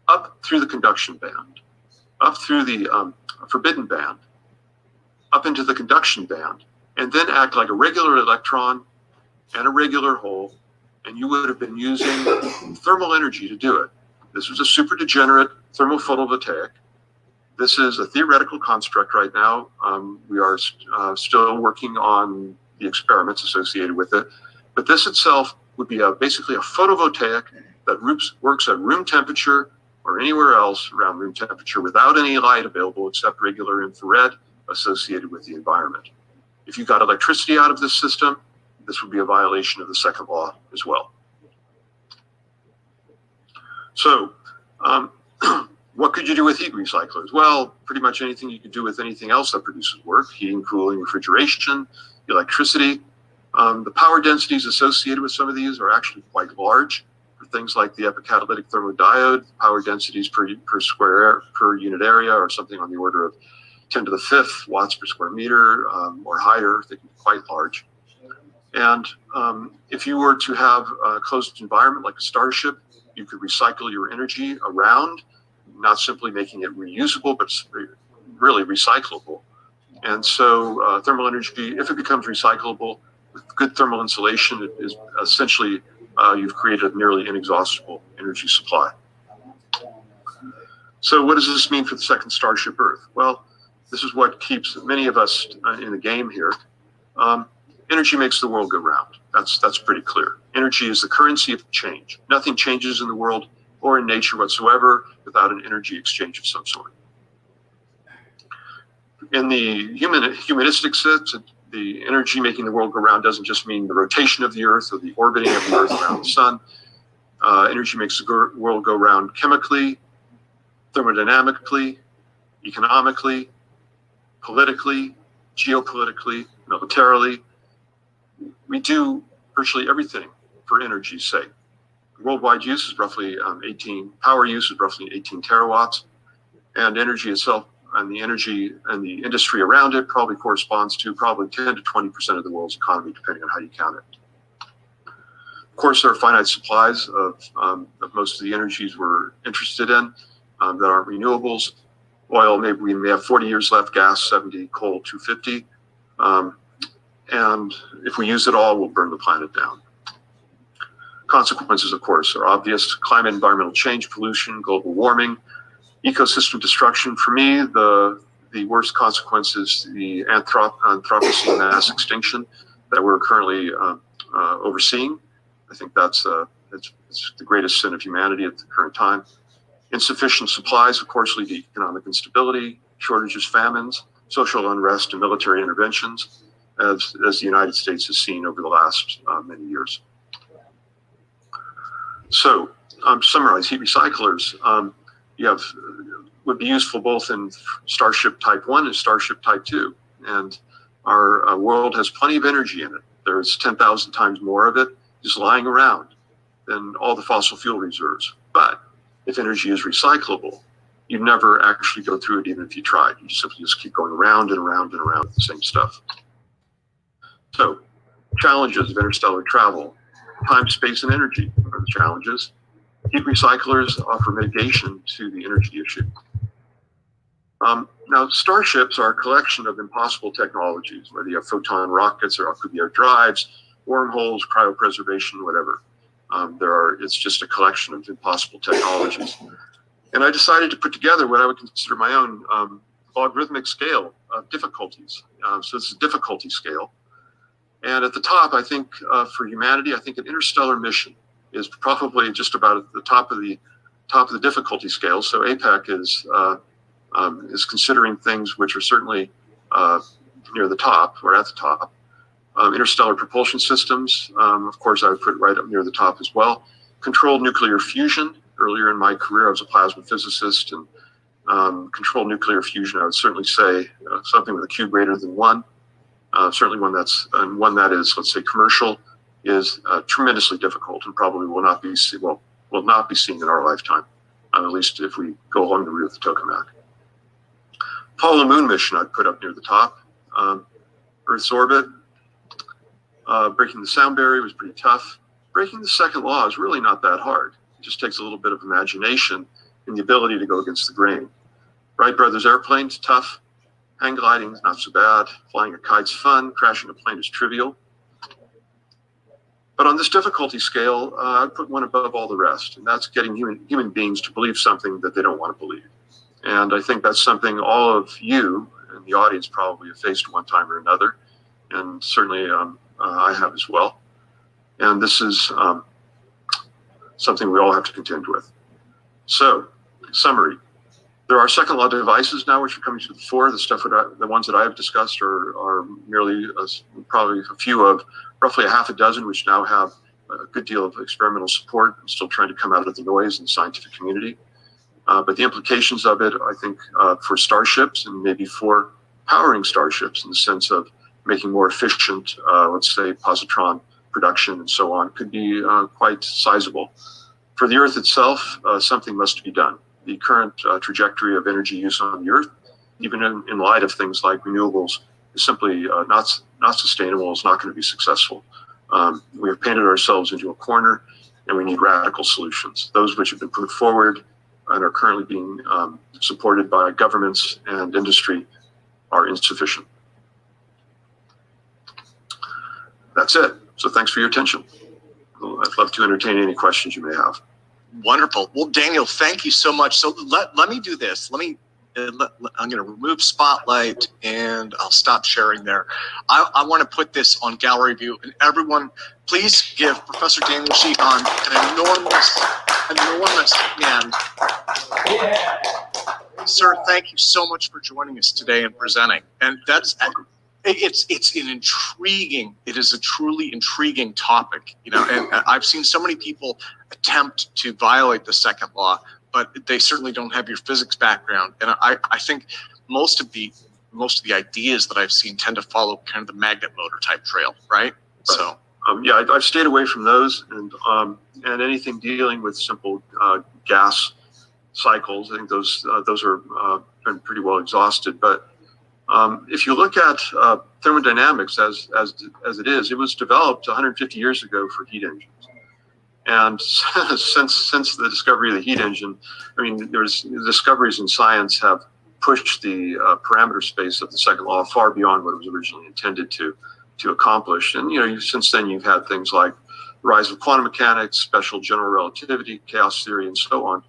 [SPEAKER 10] up through the conduction band, up through the forbidden band, up into the conduction band, and then act like a regular electron and a regular hole, and you would have been using thermal energy to do it. This was a superdegenerate thermal photovoltaic. This is a theoretical construct right now. We are still working on the experiments associated with it, but this itself would be basically a photovoltaic that works at room temperature or anywhere else around room temperature without any light available except regular infrared associated with the environment. If you got electricity out of this system, this would be a violation of the second law as well. So, what could you do with heat recyclers? Well, pretty much anything you could do with anything else that produces work: heating, cooling, refrigeration, electricity. The power densities associated with some of these are actually quite large. For things like the APEC catalytic thermodiode, power densities per unit area are something on the order of 10 to the 5th watts per square meter or higher. They can be quite large. And if you were to have a closed environment like a starship, you could recycle your energy around, not simply making it reusable, but really recyclable. And so thermal energy, if it becomes recyclable, with good thermal insulation, it is essentially you've created a nearly inexhaustible energy supply. So what does this mean for the second starship Earth? Well, this is what keeps many of us in the game here. Energy makes the world go round. That's pretty clear. Energy is the currency of change. Nothing changes in the world or in nature whatsoever without an energy exchange of some sort. In the humanistic sense, the energy making the world go round doesn't just mean the rotation of the Earth or the orbiting of the Earth around the sun. Energy makes the world go round chemically, thermodynamically, economically, politically, geopolitically, militarily. We do virtually everything for energy's sake. Worldwide use is roughly power use is roughly 18 terawatts, and energy itself and the energy and the industry around it probably corresponds to 10 to 20% of the world's economy, depending on how you count it. Of course, there are finite supplies of most of the energies we're interested in that aren't renewables. Oil, maybe we may have 40 years left, gas 70, coal 250. And if we use it all, we'll burn the planet down. Consequences, of course, are obvious: climate, environmental change, pollution, global warming, ecosystem destruction. For me, the worst consequence is the Anthropocene mass extinction that we're currently overseeing. I think it's the greatest sin of humanity at the current time. Insufficient supplies, of course, lead to economic instability, shortages, famines, social unrest, and military interventions, as the United States has seen over the last many years. So, to summarize, heat recyclers would be useful both in Starship Type 1 and Starship Type 2. And our world has plenty of energy in it. There's 10,000 times more of it just lying around than all the fossil fuel reserves. But if energy is recyclable, you never actually go through it even if you tried. You simply just keep going around and around and around with the same stuff. So, challenges of interstellar travel. Time, space, and energy are the challenges. Heat recyclers offer mitigation to the energy issue. Now, starships are a collection of impossible technologies, whether you have photon rockets or it could be our drives, wormholes, cryopreservation, whatever. It's just a collection of impossible technologies. And I decided to put together what I would consider my own logarithmic scale of difficulties. So it's a difficulty scale. And at the top, I think for humanity, I think an interstellar mission is probably just about at the top of the difficulty scale. So APEC is considering things which are certainly near the top or at the top. Interstellar propulsion systems, of course, I would put right up near the top as well. Controlled nuclear fusion. Earlier in my career, I was a plasma physicist, and controlled nuclear fusion, I would certainly say something with a Q greater than 1. Certainly one that is, let's say, commercial, is tremendously difficult and probably will not be seen in our lifetime, at least if we go along the route of the tokamak. Apollo moon mission I'd put up near the top. Earth's orbit, breaking the sound barrier was pretty tough. Breaking the second law is really not that hard. It just takes a little bit of imagination and the ability to go against the grain. Wright brothers airplanes, tough. Hang gliding is not so bad. Flying a kite's fun. Crashing a plane is trivial. But on this difficulty scale, I'd put one above all the rest, and that's getting human beings to believe something that they don't want to believe. And I think that's something all of you and the audience probably have faced one time or another, and certainly I have as well. And this is something we all have to contend with. So, summary. There are second law devices now which are coming to the fore. The ones that I have discussed are merely probably a few of roughly a half a dozen, which now have a good deal of experimental support. I'm still trying to come out of the noise in the scientific community. But the implications of it, I think, for starships and maybe for powering starships in the sense of making more efficient, let's say, positron production and so on, could be quite sizable. For the Earth itself, something must be done. The current trajectory of energy use on the Earth, even in light of things like renewables, is simply not sustainable. It's not going to be successful. We have painted ourselves into a corner, and we need radical solutions. Those which have been put forward and are currently being supported by governments and industry are insufficient. That's it. So thanks for your attention. I'd love to entertain any questions you may have.
[SPEAKER 3] Wonderful. Well, Daniel, thank you so much. So let me do this. I'm going to remove Spotlight and I'll stop sharing there. I want to put this on gallery view, and everyone, please give Professor Daniel Sheehan an enormous hand. Yeah. Sir, thank you so much for joining us today and presenting. And it's an intriguing, it is a truly intriguing topic, you know, and I've seen so many people attempt to violate the second law, but they certainly don't have your physics background. And I think most of the ideas that I've seen tend to follow kind of the magnet motor type trail, right? So
[SPEAKER 10] yeah, I've stayed away from those, and anything dealing with simple gas cycles. I think those are been pretty well exhausted. But if you look at thermodynamics as it is, it was developed 150 years ago for heat engines. And since the discovery of the heat engine, I mean, there's discoveries in science have pushed the parameter space of the second law far beyond what it was originally intended to accomplish. And, you know, since then you've had things like the rise of quantum mechanics, special general relativity, chaos theory, and so on.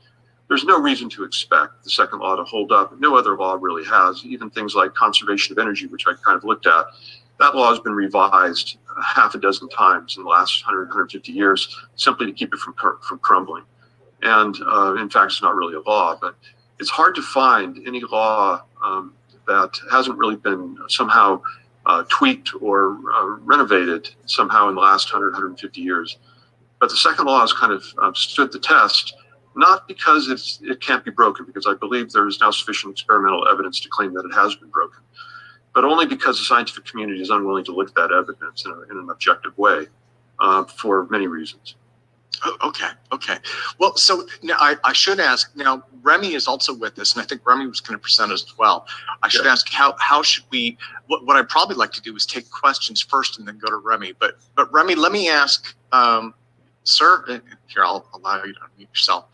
[SPEAKER 10] There's no reason to expect the second law to hold up. No other law really has. Even things like conservation of energy, which I kind of looked at, that law has been revised half a dozen times in the last 150 years simply to keep it from crumbling. And in fact, it's not really a law, but it's hard to find any law that hasn't really been somehow tweaked or renovated somehow in the last 150 years. But the second law has kind of stood the test, not because it can't be broken, because I believe there is now sufficient experimental evidence to claim that it has been broken, but only because the scientific community is unwilling to look at that evidence in an objective way for many reasons.
[SPEAKER 3] Oh, okay. Well, so now I should ask, now Remi is also with us, and I think Remi was going to present as well. I should ask how should we, what I'd probably like to do is take questions first and then go to Remi. But Remi, let me ask, sir, here, I'll allow you to unmute yourself.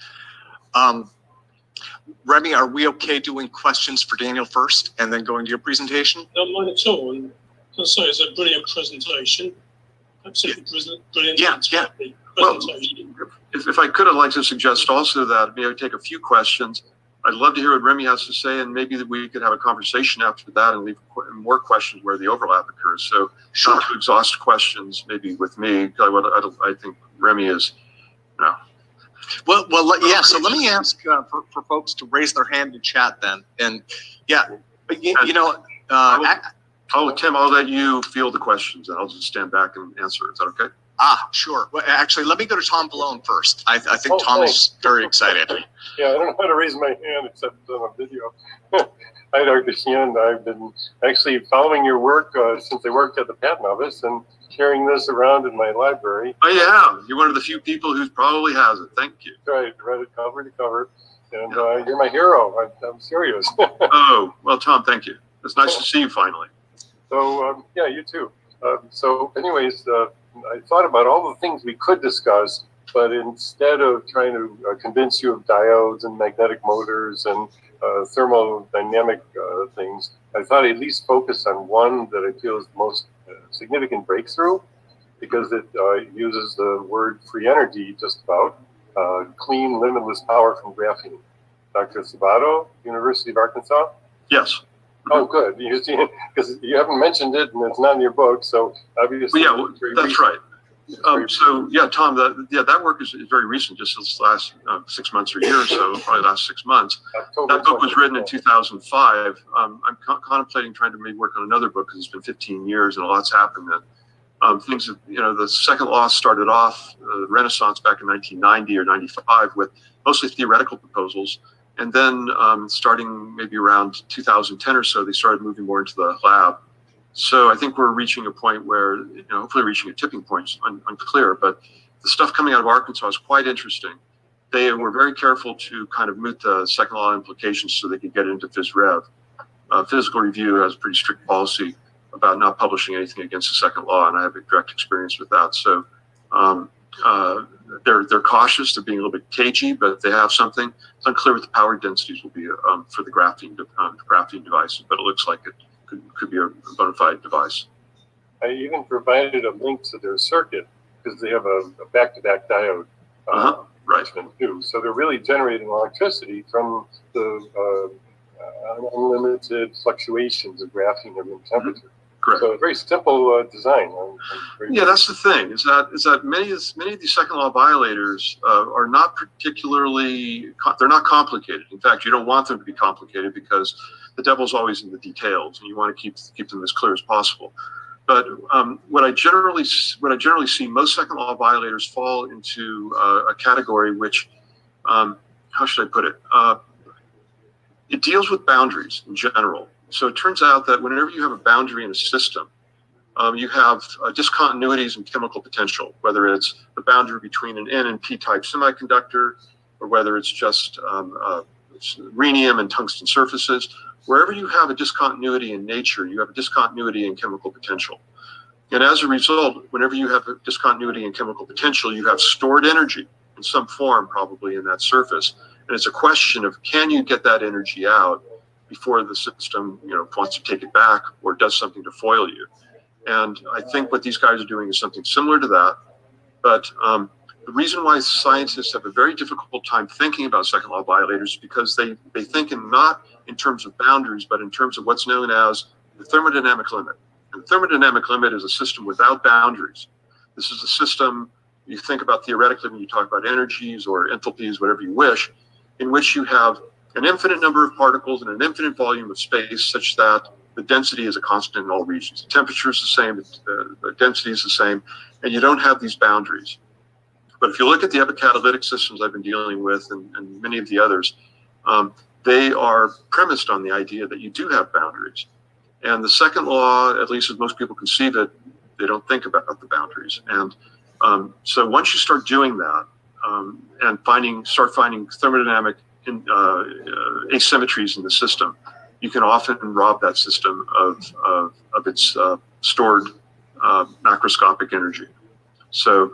[SPEAKER 3] Remi, are we okay doing questions for Daniel first and then going to your presentation?
[SPEAKER 9] Don't mind at all. And I'll say it's a brilliant presentation. Absolutely brilliant.
[SPEAKER 3] Yeah.
[SPEAKER 10] Well, if I could, I'd like to suggest also that maybe take a few questions. I'd love to hear what Remi has to say, and maybe that we could have a conversation after that and leave more questions where the overlap occurs. So not to exhaust questions, maybe with me. I think Remi is, you know.
[SPEAKER 3] Well, yeah. So let me ask for folks to raise their hand in chat then, and yeah, but you know,
[SPEAKER 10] Tim, I'll let you field the questions, and I'll just stand back and answer. Is that okay?
[SPEAKER 3] Sure. Well, actually, let me go to Tom Balone first. I think Tom is very excited.
[SPEAKER 11] Yeah, I don't know how to raise my hand except on a video. Hi, Dr. Sheehan. I've been actually following your work since I worked at the Patent Office and carrying this around in my library.
[SPEAKER 10] Oh, yeah. You're one of the few people who probably has it. Thank you.
[SPEAKER 11] Right, read it cover to cover. And you're my hero. I'm serious.
[SPEAKER 10] Oh, well, Tom, thank you. It's nice to see you finally.
[SPEAKER 11] So, yeah, you too. So anyways, I thought about all the things we could discuss, but instead of trying to convince you of diodes and magnetic motors and thermodynamic things, I thought I'd at least focus on one that I feel is the most significant breakthrough, because it uses the word free energy just about, clean, limitless power from graphene. Dr. Sabato, University of Arkansas?
[SPEAKER 10] Yes.
[SPEAKER 11] Oh, good. You see, because you haven't mentioned it, and it's not in your book, so obviously.
[SPEAKER 10] Well, yeah, that's right. So yeah, Tom, that work is very recent, just this last 6 months or a year or so, probably last 6 months. That book was written in 2005. I'm contemplating trying to maybe work on another book because it's been 15 years and a lot's happened then. Things have, the second law started off the Renaissance back in 1990 or 95 with mostly theoretical proposals. And then starting maybe around 2010 or so, they started moving more into the lab. So I think we're reaching a point where, hopefully reaching a tipping point, unclear, but the stuff coming out of Arkansas is quite interesting. They were very careful to kind of moot the second law implications so they could get into phys rev. Physical Review has a pretty strict policy about not publishing anything against the second law, and I have a direct experience with that. So they're cautious, they're being a little bit cagey, but they have something. It's unclear what the power densities will be for the graphene devices, but it looks like it could be a bona fide device.
[SPEAKER 11] I even provided a link to their circuit because they have a back-to-back diode
[SPEAKER 10] right
[SPEAKER 11] too. So they're really generating electricity from the unlimited fluctuations of graphene at room temperature.
[SPEAKER 10] Correct.
[SPEAKER 11] So a very simple design.
[SPEAKER 10] Yeah, that's the thing. Is that many of these second law violators are not particularly. They're not complicated. In fact, you don't want them to be complicated because the devil's always in the details, and you want to keep them as clear as possible. But what I generally see, most second law violators fall into a category which, how should I put it? It deals with boundaries in general. So it turns out that whenever you have a boundary in a system, you have discontinuities in chemical potential, whether it's the boundary between an N and P type semiconductor, or whether it's just rhenium and tungsten surfaces. Wherever you have a discontinuity in nature, you have a discontinuity in chemical potential. And as a result, whenever you have a discontinuity in chemical potential, you have stored energy in some form, probably in that surface. And it's a question of, can you get that energy out before the system, wants to take it back or does something to foil you? And I think what these guys are doing is something similar to that. But the reason why scientists have a very difficult time thinking about second law violators is because they think not in terms of boundaries, but in terms of what's known as the thermodynamic limit. And the thermodynamic limit is a system without boundaries. This is a system you think about theoretically when you talk about energies or enthalpies, whatever you wish, in which you have an infinite number of particles in an infinite volume of space such that the density is a constant in all regions. The temperature is the same, the density is the same, and you don't have these boundaries. But if you look at the APEC catalytic systems I've been dealing with and many of the others, they are premised on the idea that you do have boundaries. And the second law, at least as most people conceive it, they don't think about the boundaries. And so once you start doing that and start finding thermodynamic asymmetries in the system, you can often rob that system of its stored macroscopic energy. So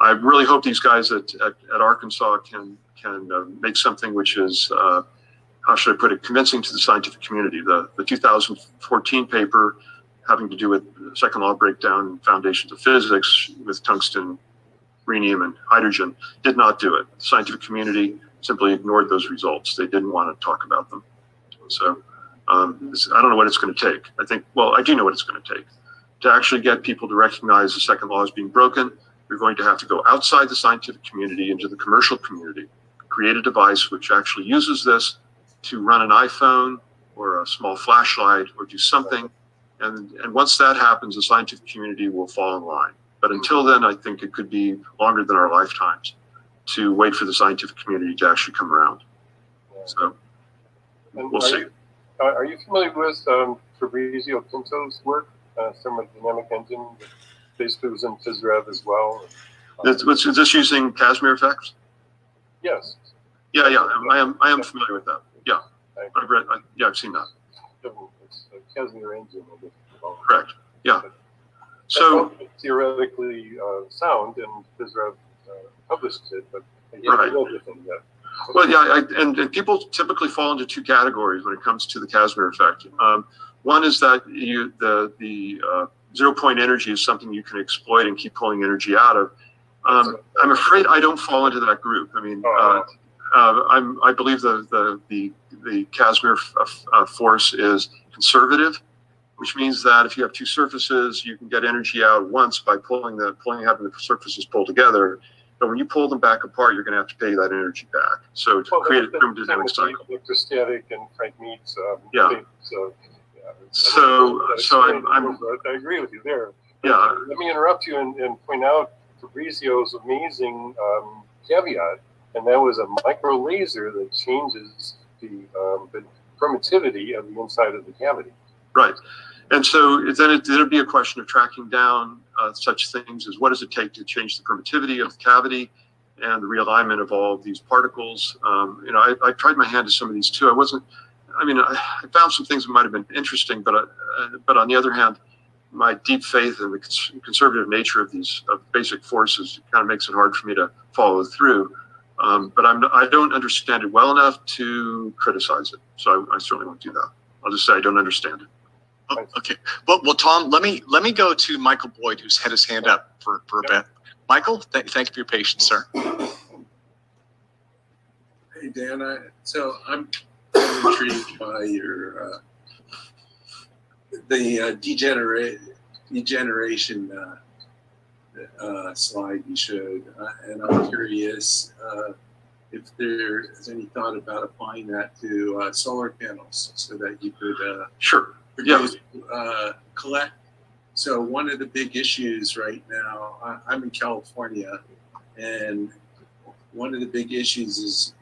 [SPEAKER 10] I really hope these guys at Arkansas can make something which is, how should I put it, convincing to the scientific community. The 2014 paper having to do with second law breakdown and foundations of physics with tungsten, rhenium, and hydrogen did not do it. The scientific community simply ignored those results. They didn't want to talk about them. So I don't know what it's going to take. I do know what it's going to take. To actually get people to recognize the second law as being broken, you're going to have to go outside the scientific community into the commercial community, create a device which actually uses this to run an iPhone or a small flashlight or do something. And once that happens, the scientific community will fall in line. But until then, I think it could be longer than our lifetimes to wait for the scientific community to actually come around. So we'll see.
[SPEAKER 11] Are you familiar with Fabrizio Pinto's work, Thermodynamic Engine? Basically was in PhysRev as well.
[SPEAKER 10] Is this using Casimir effects?
[SPEAKER 11] Yes.
[SPEAKER 10] Yeah, I am familiar with that. Yeah, I've seen that.
[SPEAKER 11] It's a Casimir engine.
[SPEAKER 10] Correct. Yeah. So
[SPEAKER 11] theoretically sound, and PhysRev published it, but
[SPEAKER 10] right.
[SPEAKER 11] Everything yet.
[SPEAKER 10] Well, yeah, and people typically fall into two categories when it comes to the Casimir effect. One is that the 0-point energy is something you can exploit and keep pulling energy out of. I'm afraid I don't fall into that group. I mean, I believe the Casimir force is conservative, which means that if you have two surfaces, you can get energy out once by having the surfaces pull together. But when you pull them back apart, you're going to have to pay that energy back. So to create a thermodynamic cycle.
[SPEAKER 11] Electrostatic and Frank Mead's
[SPEAKER 10] yeah.
[SPEAKER 11] So
[SPEAKER 10] I
[SPEAKER 11] agree with you there.
[SPEAKER 10] Yeah.
[SPEAKER 11] Let me interrupt you and point out Fabrizio's amazing caveat, and that was a micro laser that changes the permittivity of the inside of the cavity.
[SPEAKER 10] Right. And so then it'd be a question of tracking down such things as what does it take to change the permittivity of the cavity and the realignment of all of these particles. I tried my hand at some of these too. I found some things that might have been interesting, but on the other hand, my deep faith in the conservative nature of these basic forces kind of makes it hard for me to follow through. But I don't understand it well enough to criticize it. So I certainly won't do that. I'll just say I don't understand it.
[SPEAKER 3] Okay. Well, Tom, let me go to Michael Boyd, who's had his hand up for a bit. Michael, thank you for your patience, sir.
[SPEAKER 7] Hey, Dan. I'm intrigued by your degeneration slide you showed, and I'm curious if there's any thought about applying that to solar panels so that you could
[SPEAKER 10] sure.
[SPEAKER 7] produce, collect. So one of the big issues right now, I'm in California, and one of the big issues is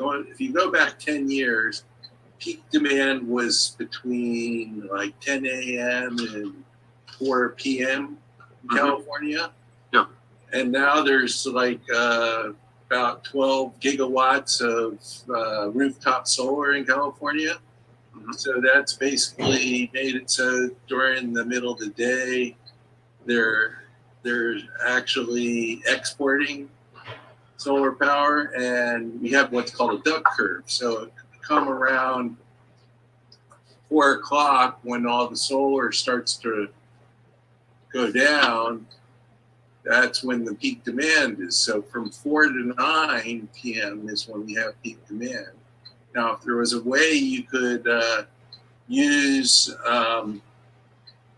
[SPEAKER 7] if you go back 10 years, peak demand was between like 10 a.m. and 4 p.m. in California.
[SPEAKER 10] Yeah.
[SPEAKER 7] And now there's like about 12 gigawatts of rooftop solar in California. So that's basically made it so during the middle of the day, they're actually exporting solar power, and we have what's called a duck curve. So come around 4 o'clock when all the solar starts to go down, that's when the peak demand is. So from 4 to 9 p.m. is when we have peak demand. Now, if there was a way you could use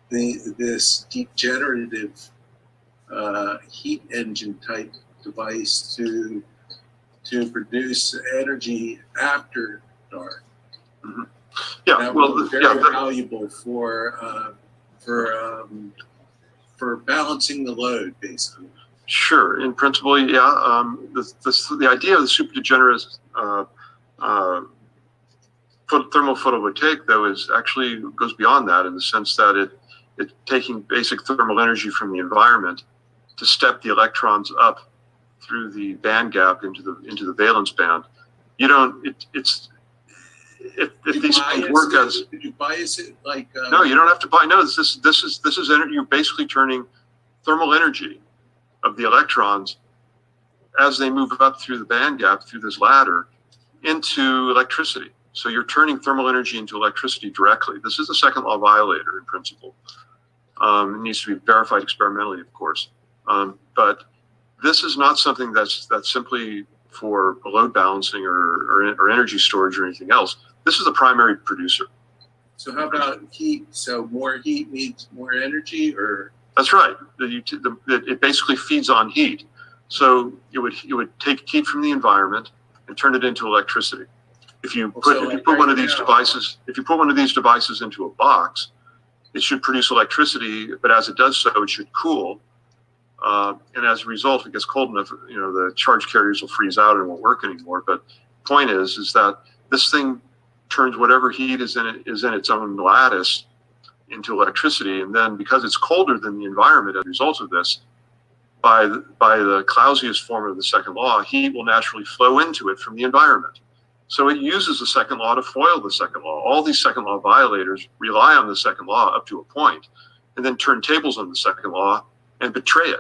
[SPEAKER 7] this degenerative heat engine type device to produce energy after dark,
[SPEAKER 10] yeah,
[SPEAKER 7] that
[SPEAKER 10] well,
[SPEAKER 7] would be very valuable for balancing the load, basically.
[SPEAKER 10] Sure, in principle, yeah. The idea of the super degenerate thermal photovoltaic, though, goes beyond that in the sense that it's taking basic thermal energy from the environment to step the electrons up through the band gap into the valence band. You don't. If these things work as.
[SPEAKER 7] Did you bias it like?
[SPEAKER 10] No, you don't have to buy. No, this is energy. You're basically turning thermal energy of the electrons as they move up through the band gap through this ladder into electricity. So you're turning thermal energy into electricity directly. This is the second law violator in principle. It needs to be verified experimentally, of course. But this is not something that's simply for load balancing or energy storage or anything else. This is a primary producer.
[SPEAKER 7] So how about heat? So more heat means more energy, or?
[SPEAKER 10] That's right. It basically feeds on heat. So it would take heat from the environment and turn it into electricity. If you put one of these devices into a box, it should produce electricity, but as it does so, it should cool. And as a result, if it gets cold enough, the charge carriers will freeze out and won't work anymore. But the point is that this thing turns whatever heat is in its own lattice into electricity. And then because it's colder than the environment as a result of this, by the Clausius form of the second law, heat will naturally flow into it from the environment. So it uses the second law to foil the second law. All these second law violators rely on the second law up to a point, and then turn tables on the second law and betray it.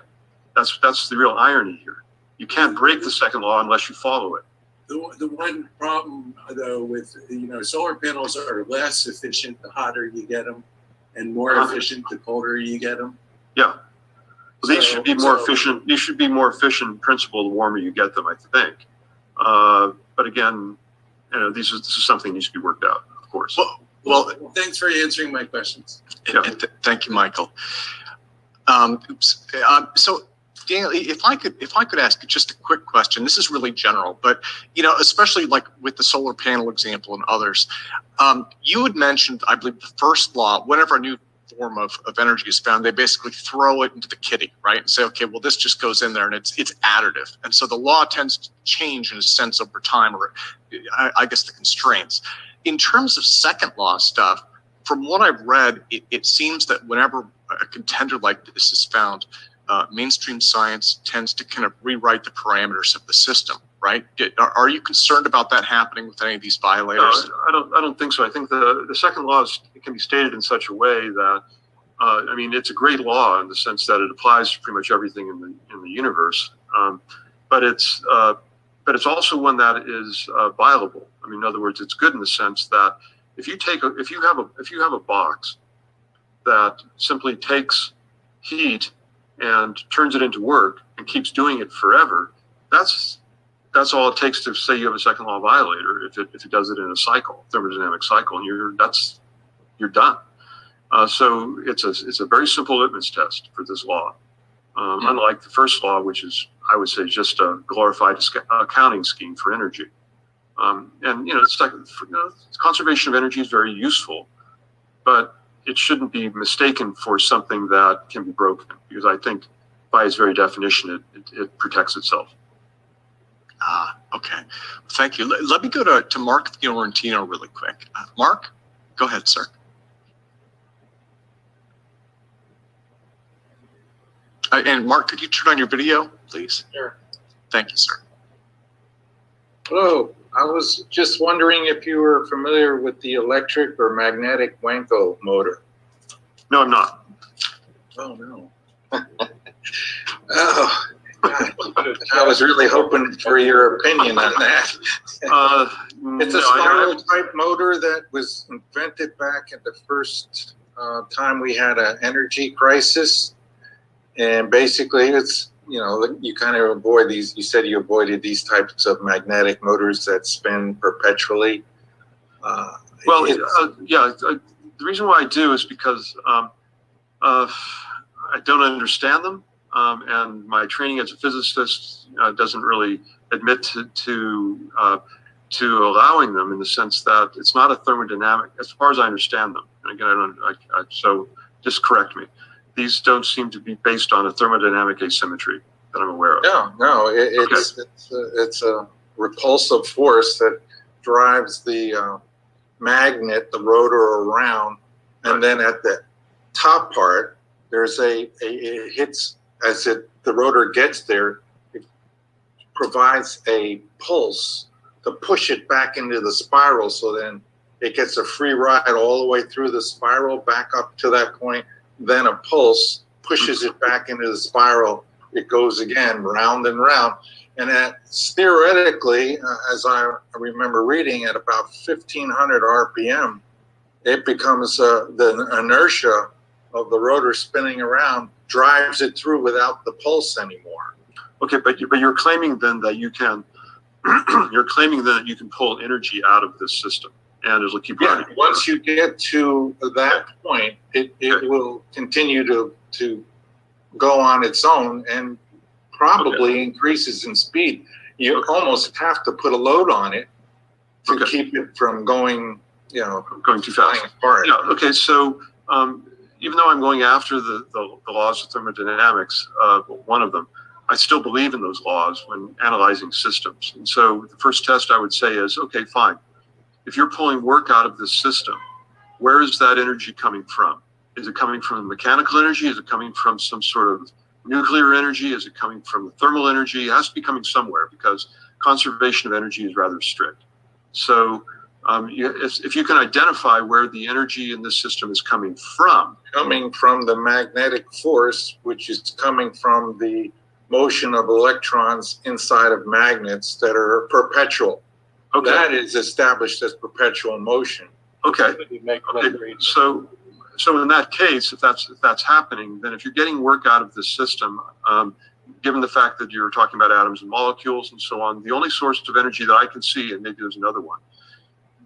[SPEAKER 10] That's the real irony here. You can't break the second law unless you follow it.
[SPEAKER 7] The one problem, though, with solar panels are less efficient the hotter you get them, and more efficient the colder you get them.
[SPEAKER 10] Yeah, well, these should be more efficient. These should be more efficient in principle the warmer you get them, I think. But again, this is something that needs to be worked out, of course.
[SPEAKER 7] Well, thanks for answering my questions.
[SPEAKER 10] Yeah.
[SPEAKER 3] Thank you, Michael. So, Daniel, if I could ask just a quick question. This is really general, but especially like with the solar panel example and others, you had mentioned, I believe, the first law. Whenever a new form of energy is found, they basically throw it into the kitty, right, and say, okay, well, this just goes in there and it's additive, and so the law tends to change in a sense over time, or I guess the constraints. In terms of second law stuff, from what I've read, it seems that whenever a contender like this is found, mainstream science tends to kind of rewrite the parameters of the system, right? Are you concerned about that happening with any of these violators?
[SPEAKER 10] No, I don't think so. I think the second law can be stated in such a way that, it's a great law in the sense that it applies to pretty much everything in the universe. But it's also one that is violable. In other words, it's good in the sense that if you have a box that simply takes heat and turns it into work and keeps doing it forever, that's all it takes to say you have a second law violator. If it does it in a cycle, thermodynamic cycle, and you're done. So it's a very simple litmus test for this law, unlike the first law, which is, I would say, just a glorified accounting scheme for energy. Conservation of energy is very useful, but it shouldn't be mistaken for something that can be broken, because I think by its very definition, it protects itself.
[SPEAKER 3] Okay. Thank you. Let me go to Mark Fiorentino really quick. Mark, go ahead, sir. And Mark, could you turn on your video, please?
[SPEAKER 12] Sure.
[SPEAKER 3] Thank you, sir.
[SPEAKER 12] Hello. I was just wondering if you were familiar with the electric or magnetic Wankel motor.
[SPEAKER 10] No, I'm not.
[SPEAKER 12] Oh, no. Oh, God. I was really hoping for your opinion on that. It's a spiral type motor that was invented back at the first time we had an energy crisis. And basically it's, you kind of avoid these. You said you avoided these types of magnetic motors that spin perpetually.
[SPEAKER 10] The reason why I do is because I don't understand them, and my training as a physicist doesn't really admit to allowing them, in the sense that it's not a thermodynamic, as far as I understand them. And again, so just correct me. These don't seem to be based on a thermodynamic asymmetry that I'm aware of.
[SPEAKER 12] No, it's a repulsive force that drives the magnet, the rotor, around, and then at the top part, there's it hits as the rotor gets there. It provides a pulse to push it back into the spiral, so then it gets a free ride all the way through the spiral back up to that point. Then a pulse pushes it back into the spiral. It goes again round and round. And theoretically, as I remember reading, at about 1500 RPM, it becomes the inertia of the rotor spinning around drives it through without the pulse anymore.
[SPEAKER 10] Okay, but you're claiming then that you can pull energy out of this system, and it'll keep running.
[SPEAKER 12] Once you get to that point, it will continue to go on its own, and probably increases in speed. You almost have to put a load on it to keep it from going,
[SPEAKER 10] going too fast.
[SPEAKER 12] Apart.
[SPEAKER 10] Yeah. Okay. So even though I'm going after the laws of thermodynamics, one of them, I still believe in those laws when analyzing systems. And so the first test I would say is, okay, fine. If you're pulling work out of this system, where is that energy coming from? Is it coming from mechanical energy? Is it coming from some sort of nuclear energy? Is it coming from the thermal energy? It has to be coming somewhere because conservation of energy is rather strict. So if you can identify where the energy in this system is coming from.
[SPEAKER 12] Coming from the magnetic force, which is coming from the motion of electrons inside of magnets that are perpetual.
[SPEAKER 10] Okay.
[SPEAKER 12] That is established as perpetual motion.
[SPEAKER 10] Okay. So in that case, if that's happening, then if you're getting work out of this system, given the fact that you're talking about atoms and molecules and so on, the only source of energy that I can see, and maybe there's another one,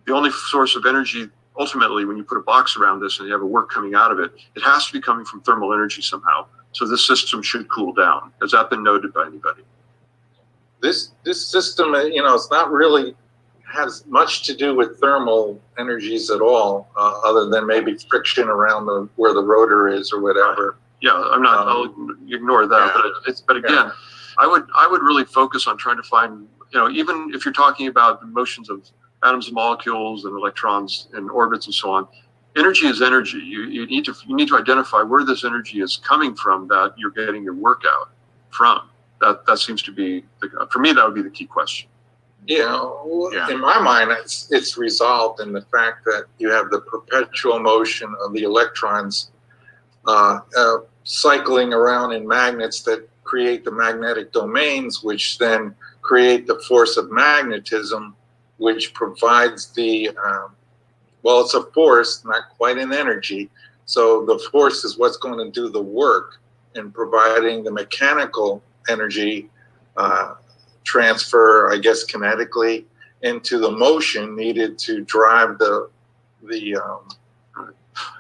[SPEAKER 10] the only source of energy, ultimately, when you put a box around this and you have a work coming out of it, it has to be coming from thermal energy somehow. So this system should cool down. Has that been noted by anybody?
[SPEAKER 12] This system, you know, it's not really has much to do with thermal energies at all, other than maybe friction around where the rotor is or whatever.
[SPEAKER 10] Yeah, I'm not. I'll ignore that.
[SPEAKER 12] Yeah.
[SPEAKER 10] But again, I would really focus on trying to find, you know, even if you're talking about the motions of atoms and molecules and electrons and orbits and so on, energy is energy. You need to identify where this energy is coming from that you're getting your work out from. That seems to be for me. That would be the key question.
[SPEAKER 12] Yeah, in my mind, it's resolved in the fact that you have the perpetual motion of the electrons cycling around in magnets that create the magnetic domains, which then create the force of magnetism, which provides the, well, it's a force, not quite an energy. So the force is what's going to do the work in providing the mechanical energy transfer, I guess, kinetically into the motion needed to drive the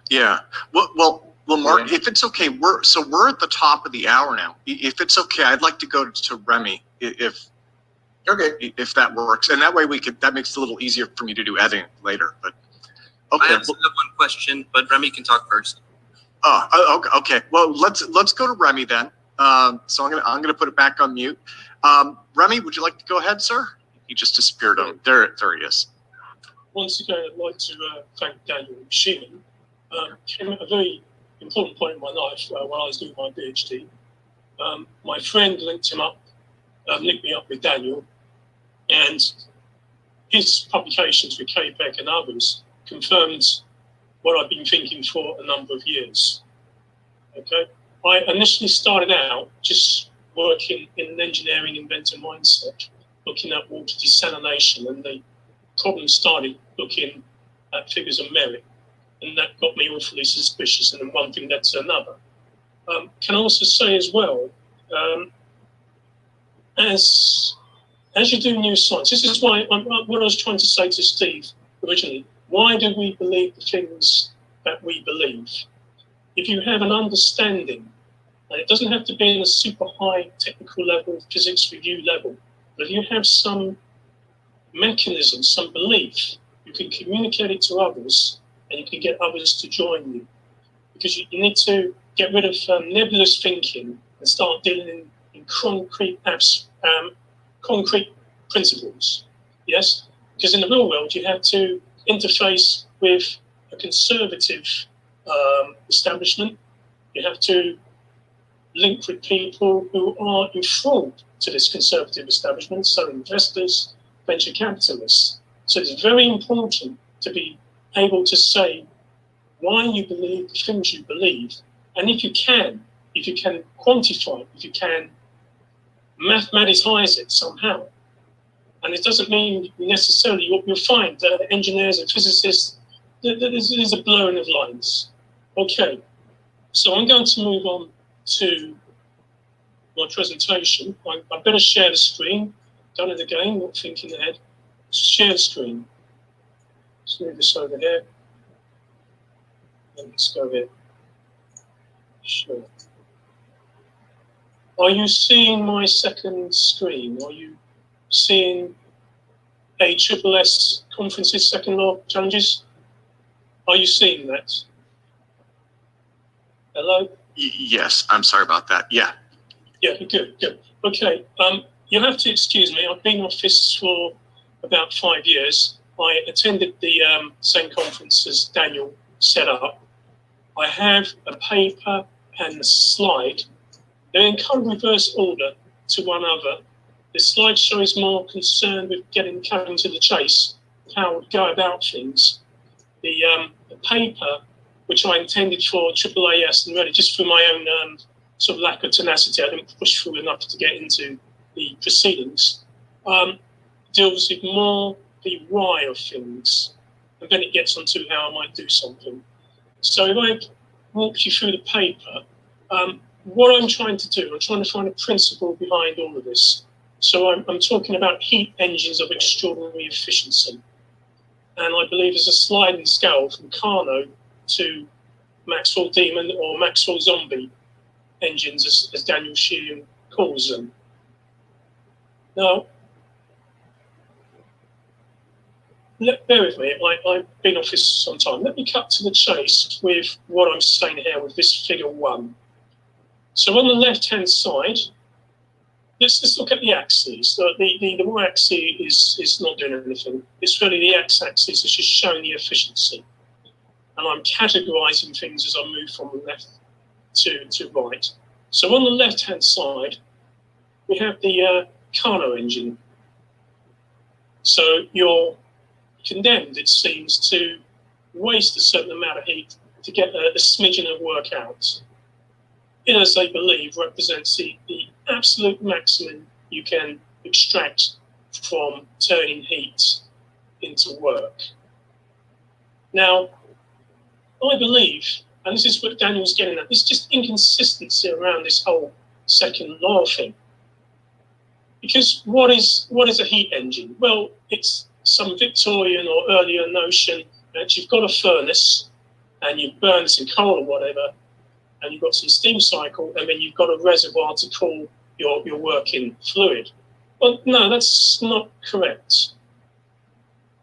[SPEAKER 3] yeah. Well, Mark, if it's okay, we're at the top of the hour now. If it's okay, I'd like to go to Remi, if that works, and that way that makes it a little easier for me to do editing later. But okay,
[SPEAKER 13] I have one question, but Remi can talk first.
[SPEAKER 3] Oh, okay. Well, let's go to Remi then. So I'm gonna put it back on mute. Remi, would you like to go ahead, sir? He just disappeared. There he is.
[SPEAKER 9] Once again, I'd like to thank Daniel Sheehan. Came at a very important point in my life when I was doing my PhD. My friend linked me up with Daniel, and his publications with APEC and others confirmed what I've been thinking for a number of years. Okay, I initially started out just working in an engineering inventor mindset, looking at water desalination, and the problem started looking at figures of merit, and that got me awfully suspicious, and then one thing led to another. Can I also say as well, as you do new science, this is why what I was trying to say to Steve originally, why do we believe the things that we believe? If you have an understanding, and it doesn't have to be in a super high technical level, physics review level, but if you have some mechanism, some belief, you can communicate it to others, and you can get others to join you. Because you need to get rid of nebulous thinking and start dealing in concrete principles. Yes? Because in the real world, you have to interface with a conservative establishment. You have to link with people who are enthralled to this conservative establishment, so investors, venture capitalists. So it's very important to be able to say why you believe the things you believe, and if you can quantify it, if you can mathematicize it somehow. And it doesn't mean necessarily you'll find engineers and physicists, there's a blurring of lines. Okay, so I'm going to move on to my presentation. I better share the screen. Done it again, not thinking ahead. Share the screen. Let's move this over here. And let's go here. Sure. Are you seeing my second screen? Are you seeing ASSS conferences, second law challenges? Are you seeing that? Hello?
[SPEAKER 3] Yes, I'm sorry about that. Yeah.
[SPEAKER 9] Yeah, good. Okay, you'll have to excuse me. I've been off this for about 5 years. I attended the same conference as Daniel set up. I have a paper and a slide. They're in kind of reverse order to one another. The slideshow is more concerned with coming to the chase, how to go about things. The paper, which I intended for AAAS and really just for my own sort of lack of tenacity, I didn't push through enough to get into the proceedings, deals with more the why of things, and then it gets onto how I might do something. So if I walk you through the paper, what I'm trying to do, I'm trying to find a principle behind all of this. So I'm talking about heat engines of extraordinary efficiency. And I believe there's a sliding scale from Carnot to Maxwell Demon or Maxwell Zombie engines, as Daniel Sheehan calls them. Now, bear with me, I've been off this some time. Let me cut to the chase with what I'm saying here with this figure 1. So on the left-hand side, let's look at the axes. The y-axis is not doing anything. It's really the x-axis that's just showing the efficiency. And I'm categorizing things as I move from left to right. So on the left-hand side, we have the Carnot engine. So you're condemned, it seems, to waste a certain amount of heat to get a smidgen of work out. It, as they believe, represents the absolute maximum you can extract from turning heat into work. Now, I believe, and this is what Daniel's getting at, there's just inconsistency around this whole second law thing. Because what is a heat engine? Well, it's some Victorian or earlier notion that you've got a furnace and you burn some coal or whatever, and you've got some steam cycle, and then you've got a reservoir to cool your working fluid. Well, no, that's not correct.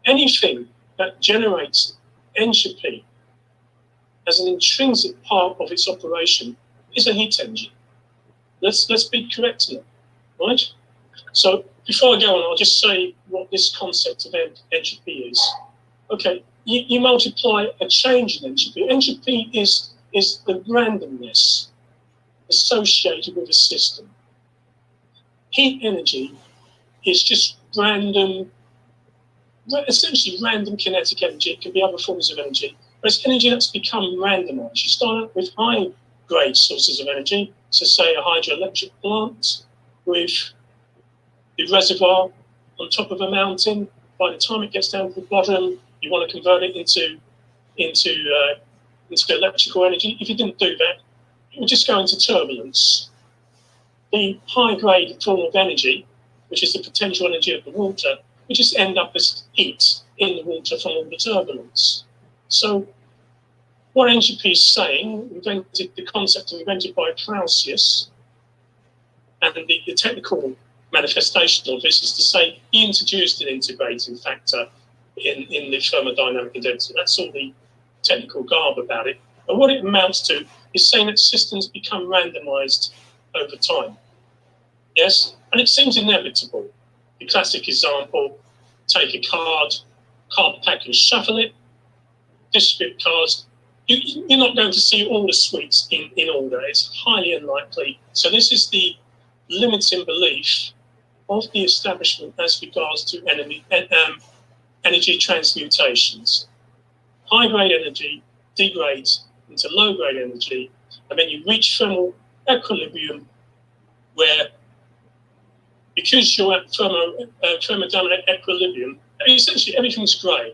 [SPEAKER 9] Anything that generates entropy as an intrinsic part of its operation is a heat engine. Let's be correct here, right? So before I go on, I'll just say what this concept of entropy is. Okay, you multiply a change in entropy. Entropy is the randomness associated with a system. Heat energy is just random, essentially random kinetic energy. It can be other forms of energy, but it's energy that's become randomized. You start out with high-grade sources of energy, so say a hydroelectric plant with the reservoir on top of a mountain. By the time it gets down to the bottom, you want to convert it into electrical energy. If you didn't do that, it would just go into turbulence. The high-grade form of energy, which is the potential energy of the water, would just end up as heat in the water from all the turbulence. So what entropy is saying, the concept invented by Clausius, and the technical manifestation of this is to say he introduced an integrating factor in the thermodynamic identity. That's all the technical garb about it. And what it amounts to is saying that systems become randomized over time. Yes? And it seems inevitable. The classic example, take a card pack and shuffle it, distribute cards. You're not going to see all the suites in order. It's highly unlikely. So this is the limiting belief of the establishment as regards to energy transmutations. High-grade energy degrades into low-grade energy, and then you reach thermal equilibrium where, because you're at thermodynamic equilibrium, essentially everything's grey.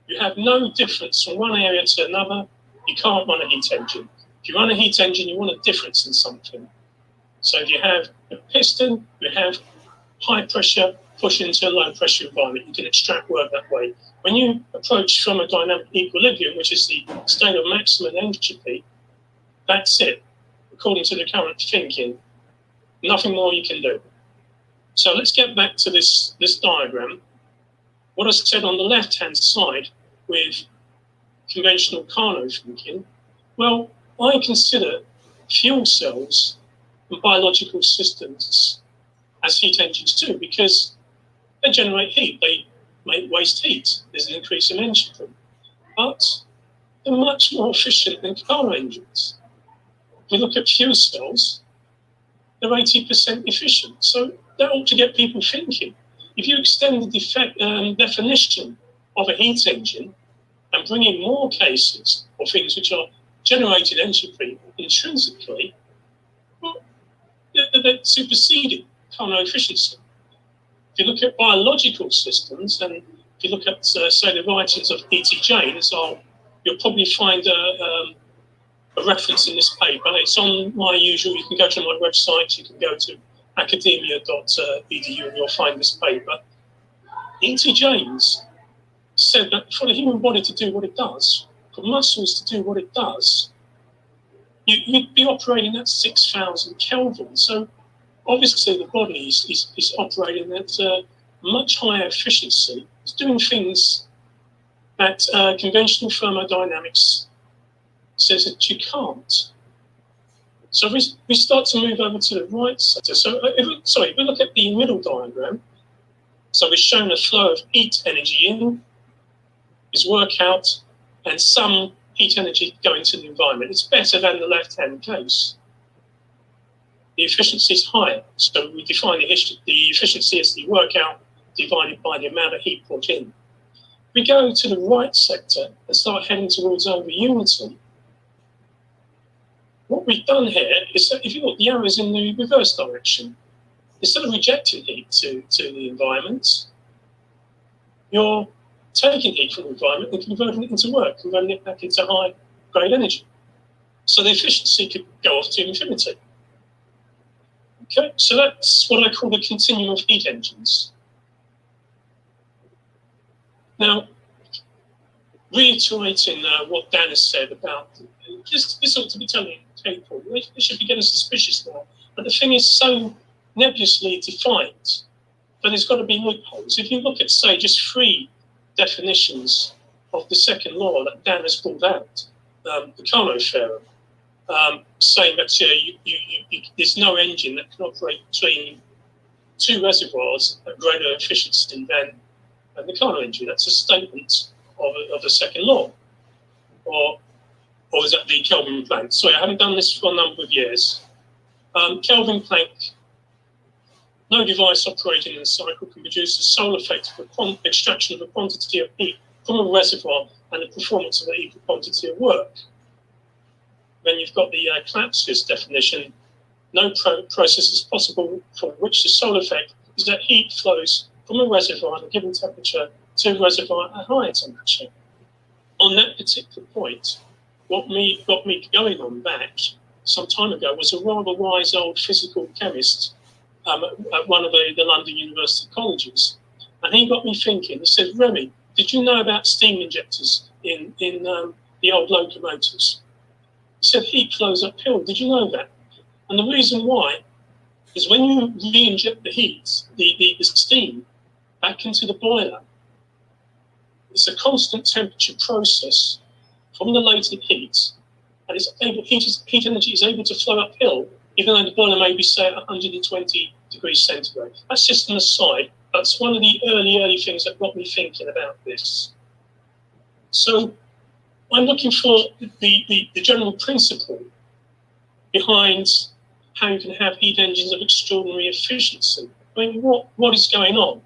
[SPEAKER 9] You have no difference from one area to another. You can't run a heat engine. If you run a heat engine, you want a difference in something. So if you have a piston, you have high pressure push into a low pressure environment. You can extract work that way. When you approach thermodynamic equilibrium, which is the state of maximum entropy, that's it. According to the current thinking, nothing more you can do. So let's get back to this diagram. What I said on the left-hand side with conventional Carnot thinking, well, I consider fuel cells and biological systems as heat engines too, because they generate heat, they make waste heat, there's an increase in entropy. But they're much more efficient than car engines. If you look at fuel cells, they're 80% efficient. So that ought to get people thinking. If you extend the definition of a heat engine and bring in more cases of things which are generated entropy intrinsically, well, they're superseding Carnot efficiency. If you look at biological systems, and if you look at, say, the writings of E.T. James, you'll probably find a reference in this paper. It's on my usual, you can go to my website, you can go to academia.edu and you'll find this paper. E.T. James said that for the human body to do what it does, for muscles to do what it does, you'd be operating at 6,000 Kelvin. So obviously the body is operating at much higher efficiency. It's doing things that conventional thermodynamics says that you can't. So we start to move over to the right sector. So if we look at the middle diagram, so we've shown a flow of heat energy in, is work out, and some heat energy going to the environment. It's better than the left-hand case. The efficiency is higher, so we define the efficiency as the work out divided by the amount of heat put in. We go to the right sector and start heading towards over unity. What we've done here is that if you look, the arrow is in the reverse direction. Instead of rejecting heat to the environment, you're taking heat from the environment and converting it into work, converting it back into high-grade energy. So the efficiency could go off to infinity. Okay, so that's what I call the continuum of heat engines. Now, reiterating what Dan has said about this ought to be telling people, they should be getting suspicious now. But the thing is so nebulously defined that there's got to be loopholes. If you look at, say, just 3 definitions of the second law that Dan has pulled out, the Carnot theorem, saying that there's no engine that can operate between 2 reservoirs at greater efficiency than the Carnot engine. That's a statement of the second law. Or is that the Kelvin Planck? Sorry, I haven't done this for a number of years. Kelvin Planck, no device operating in a cycle can produce the sole effect of extraction of a quantity of heat from a reservoir and the performance of an equal quantity of work. Then you've got the Clapeyron's definition. No process is possible for which the sole effect is that heat flows from a reservoir at a given temperature to a reservoir at a higher temperature. On that particular point, what got me going on that some time ago was a rather wise old physical chemist at one of the London University colleges. And he got me thinking. He said, Remi, did you know about steam injectors in the old locomotives? He said, heat flows uphill. Did you know that? And the reason why is when you re-inject the heat, the steam, back into the boiler, it's a constant temperature process from the latent heat, and heat energy is able to flow uphill, even though the boiler may be, say, at 120 degrees centigrade. That's just an aside. That's one of the early things that got me thinking about this. So I'm looking for the general principle behind how you can have heat engines of extraordinary efficiency. I mean, what is going on?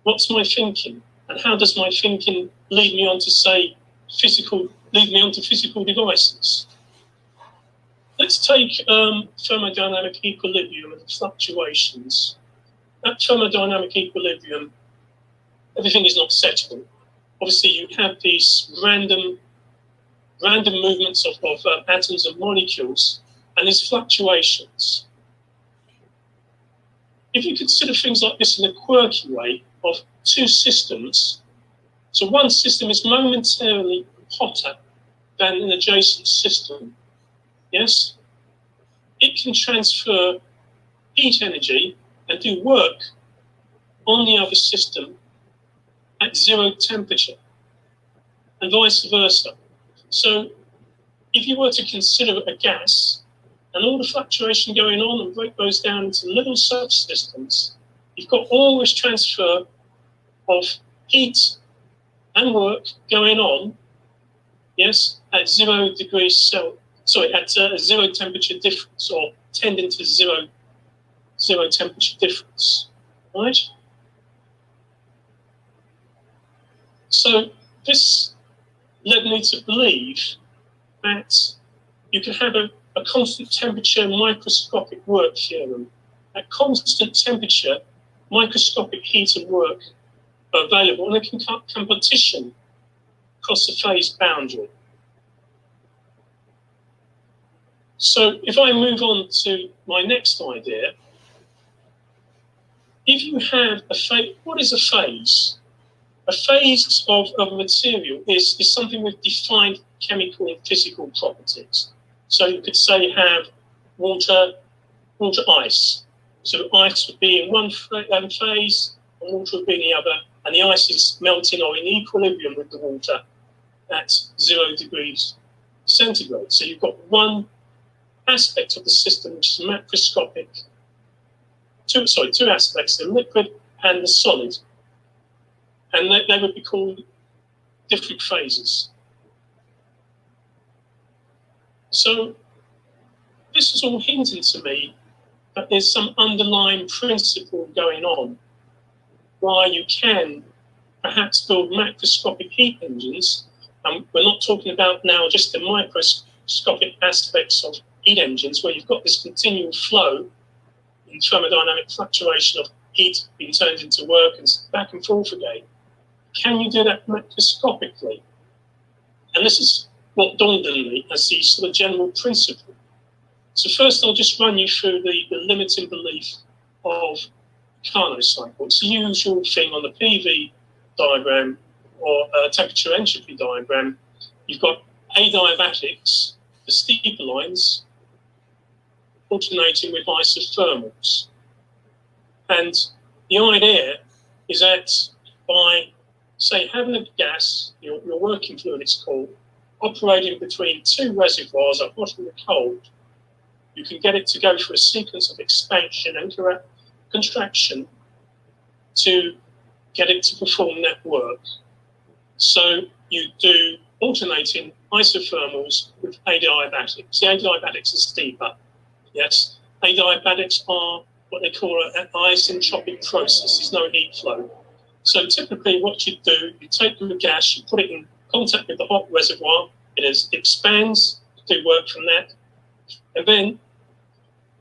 [SPEAKER 9] What's my thinking? And how does my thinking lead me on to, say, physical devices? Let's take thermodynamic equilibrium and fluctuations. At thermodynamic equilibrium, everything is not settable. Obviously, you have these random movements of atoms and molecules, and there's fluctuations. If you consider things like this in a quirky way of 2 systems, so one system is momentarily hotter than an adjacent system, yes? It can transfer heat energy and do work on the other system at 0 temperature, and vice versa. So if you were to consider a gas and all the fluctuation going on and break those down into little subsystems, you've got all this transfer of heat and work going on, yes, at 0 degrees Celsius, sorry, at a 0 temperature difference, or tending to zero temperature difference, right? So this led me to believe that you can have a constant temperature microscopic work theorem. At constant temperature, microscopic heat and work are available, and they can partition across the phase boundary. So if I move on to my next idea, if you have a phase, what is a phase? A phase of a material is something with defined chemical and physical properties. So you could say have water, ice. So ice would be in one phase, and water would be in the other, and the ice is melting or in equilibrium with the water at 0 degrees centigrade. So you've got one aspect of the system which is macroscopic, two aspects, the liquid and the solid. And they would be called different phases. So this is all hinting to me that there's some underlying principle going on why you can perhaps build macroscopic heat engines. And we're not talking about now just the microscopic aspects of heat engines where you've got this continual flow in thermodynamic fluctuation of heat being turned into work and back and forth again. Can you do that macroscopically? And this is what dawned on me as the sort of general principle. So first I'll just run you through the limiting belief of Carnot cycle. It's the usual thing on the PV diagram or temperature entropy diagram. You've got adiabatics, the steeper lines, alternating with isothermals. And the idea is that by, say, having a gas, your working fluid it's called, operating between two reservoirs, a hot and a cold, you can get it to go through a sequence of expansion and contraction to get it to perform that work. So you do alternating isothermals with adiabatics. The adiabatics are steeper, yes. Adiabatics are what they call an isentropic process. There's no heat flow. So typically what you do, you take the gas, you put it in contact with the hot reservoir, it expands, do work from that, and then,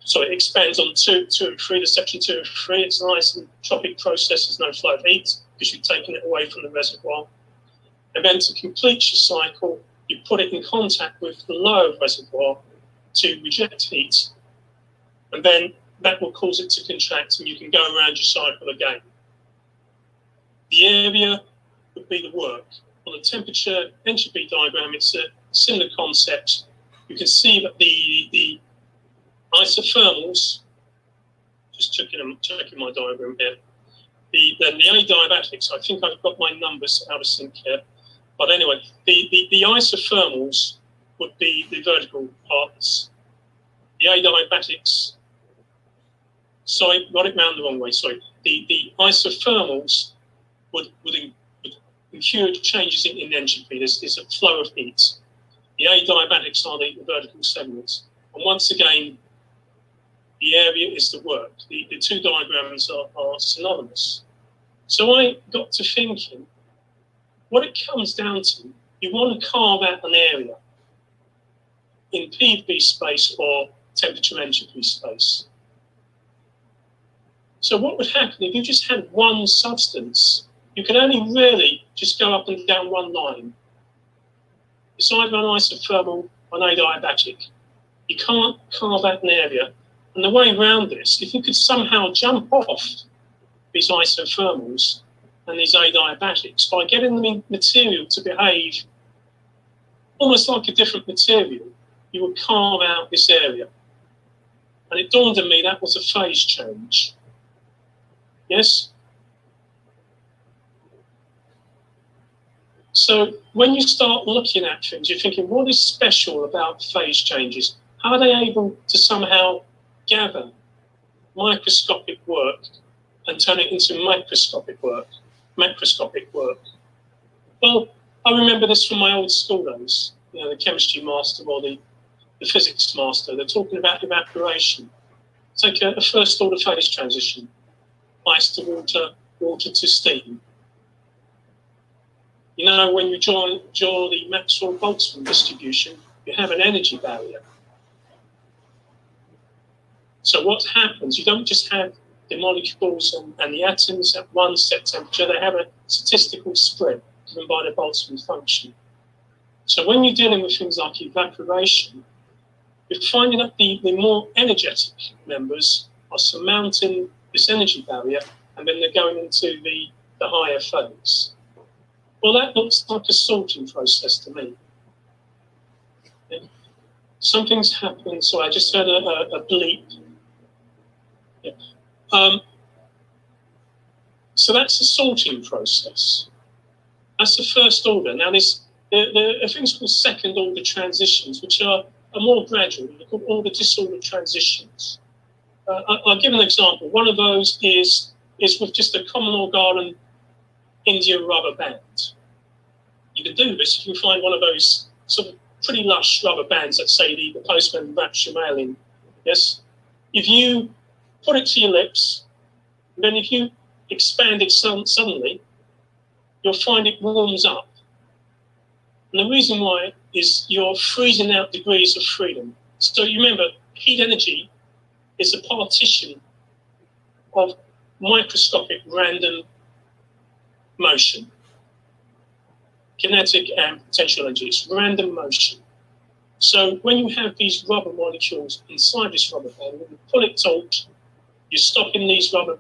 [SPEAKER 9] so it expands on 2 and 3, the section 2 and 3, it's an isentropic process, there's no flow of heat because you've taken it away from the reservoir. And then to complete your cycle, you put it in contact with the lower reservoir to reject heat, and then that will cause it to contract and you can go around your cycle again. The area would be the work. On the temperature entropy diagram, it's a similar concept. You can see that the isothermals, just checking my diagram here, then the adiabatics, I think I've got my numbers out of sync here. But anyway, the isothermals would be the vertical parts. The adiabatics, sorry, got it round the wrong way, sorry. The isothermals would incur changes in entropy. There's a flow of heat. The adiabatics are the vertical segments. And once again, the area is the work. The two diagrams are synonymous. So I got to thinking, what it comes down to, you want to carve out an area in PV space or temperature entropy space. So what would happen if you just had one substance? You can only really just go up and down one line. It's either an isothermal or an adiabatic. You can't carve out an area. And the way around this, if you could somehow jump off these isothermals and these adiabatics by getting the material to behave almost like a different material, you would carve out this area. And it dawned on me that was a phase change. Yes? So So when you start looking at things, you're thinking, what is special about phase changes? How are they able to somehow gather microscopic work and turn it into macroscopic work? Well, I remember this from my old school days. You know, the chemistry master or the physics master, they're talking about evaporation. Take a first order phase transition, ice to water, water to steam. You know, when you draw the Maxwell-Boltzmann distribution, you have an energy barrier. So what happens, you don't just have the molecules and the atoms at one set temperature, they have a statistical spread given by the Boltzmann function. So when you're dealing with things like evaporation, you're finding that the more energetic members are surmounting this energy barrier, and then they're going into the higher phase. Well, that looks like a sorting process to me. Yeah. Something's happened, so I just had a bleep. Yeah. So that's a sorting process. That's the first order. Now, there are things called second order transitions, which are more gradual. They're called order disorder transitions. I'll give an example. One of those is with just a common or garden Indian rubber band. You can do this if you find one of those sort of pretty lush rubber bands that say the postman wraps your mail in. Yes? If you put it to your lips, and then if you expand it suddenly, you'll find it warms up. And the reason why is you're freezing out degrees of freedom. So you remember, heat energy is a partition of microscopic random motion. Kinetic and potential energy, it's random motion. So when you have these rubber molecules inside this rubber band, when you pull it taut, you're stopping these rubber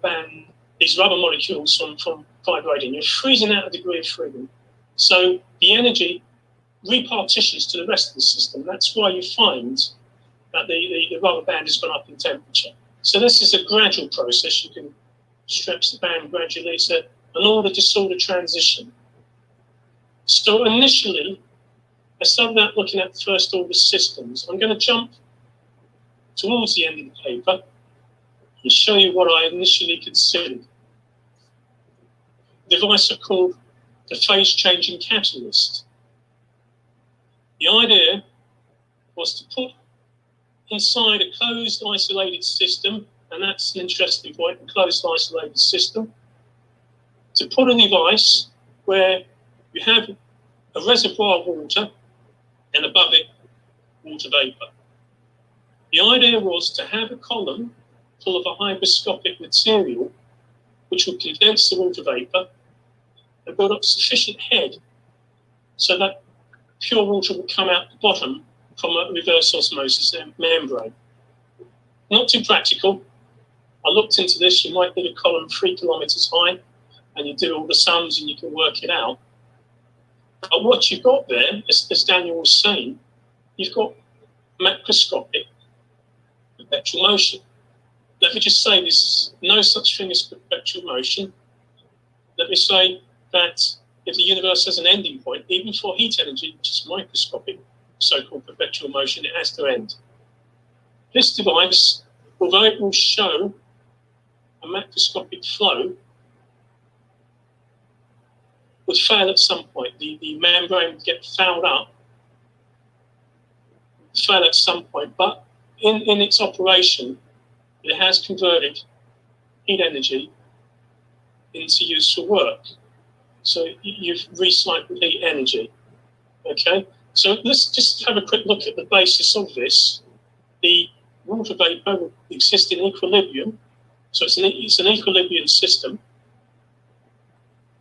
[SPEAKER 9] molecules from vibrating. You're freezing out a degree of freedom. So the energy repartitions to the rest of the system. That's why you find that the rubber band has gone up in temperature. So this is a gradual process. You can stretch the band gradually. It's an order disorder transition. So initially, I started out looking at first order systems. I'm going to jump towards the end of the paper and show you what I initially considered. The device I called the phase changing catalyst. The idea was to put inside a closed isolated system, and that's an interesting point, a closed isolated system, to put a device where you have a reservoir of water and above it water vapor. The idea was to have a column full of a hygroscopic material which would condense the water vapor and build up sufficient head so that pure water would come out the bottom from a reverse osmosis membrane. Not too practical. I looked into this. You might need a column 3 kilometers high, and you do all the sums and you can work it out. But what you've got there, as Daniel was saying, you've got macroscopic perpetual motion. Let me just say there's no such thing as perpetual motion. Let me say that if the universe has an ending point, even for heat energy, which is microscopic, so-called perpetual motion, it has to end. This device, although it will show a macroscopic flow, would fail at some point. The membrane would get fouled up, fail at some point, but in its operation, it has converted heat energy into useful work. So you've recycled heat energy. Okay, so let's just have a quick look at the basis of this. The water vapor will exist in equilibrium, so it's an equilibrium system.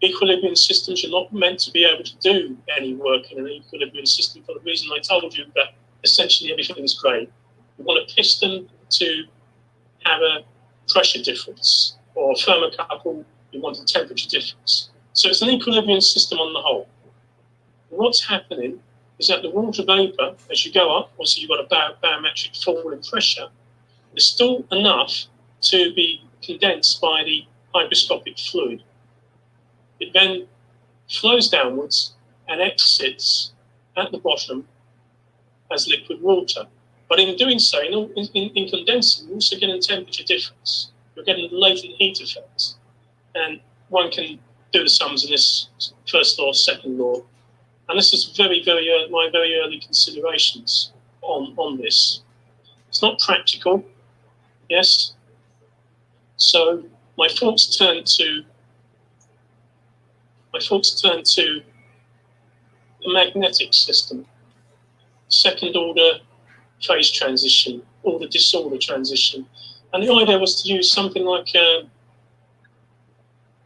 [SPEAKER 9] Equilibrium systems are not meant to be able to do any work in an equilibrium system for the reason I told you, that essentially everything is great. You want a piston to have a pressure difference, or a thermocouple, you want a temperature difference. So it's an equilibrium system on the whole. And what's happening is that the water vapor, as you go up, obviously you've got a barometric fall in pressure, there's still enough to be condensed by the hygroscopic fluid. It then flows downwards and exits at the bottom as liquid water. But in doing so, in condensing, you're also getting temperature difference. You're getting latent heat effects. And one can do the sums in this first law, second law. And this is my very early considerations on this. It's not practical, yes. So my thoughts turn to the magnetic system, second order phase transition, order disorder transition. And the idea was to use something like the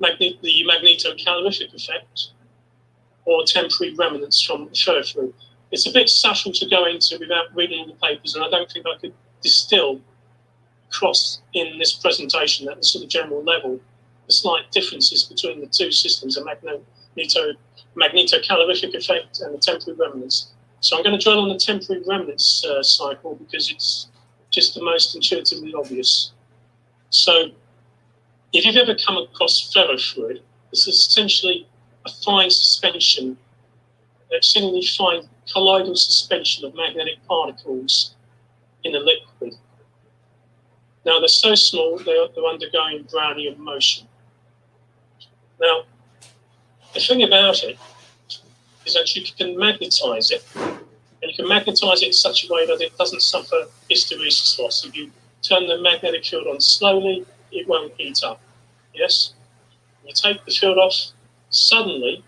[SPEAKER 9] magnetocalorific effect or temporary remnants from the ferrofluid. It's a bit subtle to go into without reading all the papers, and I don't think I could distill across in this presentation at the sort of general level the slight differences between the two systems, the magnetocalorific effect and the temporary remnants. So I'm going to dwell on the temporary remnants cycle because it's just the most intuitively obvious. So if you've ever come across ferrofluid, this is essentially a fine suspension, an exceedingly fine colloidal suspension of magnetic particles in a liquid. Now they're so small, they're undergoing Brownian motion. Now, the thing about it is that you can magnetize it, and you can magnetize it in such a way that it doesn't suffer hysteresis loss. If you turn the magnetic field on slowly, it won't heat up. Yes? When you take the field off, suddenly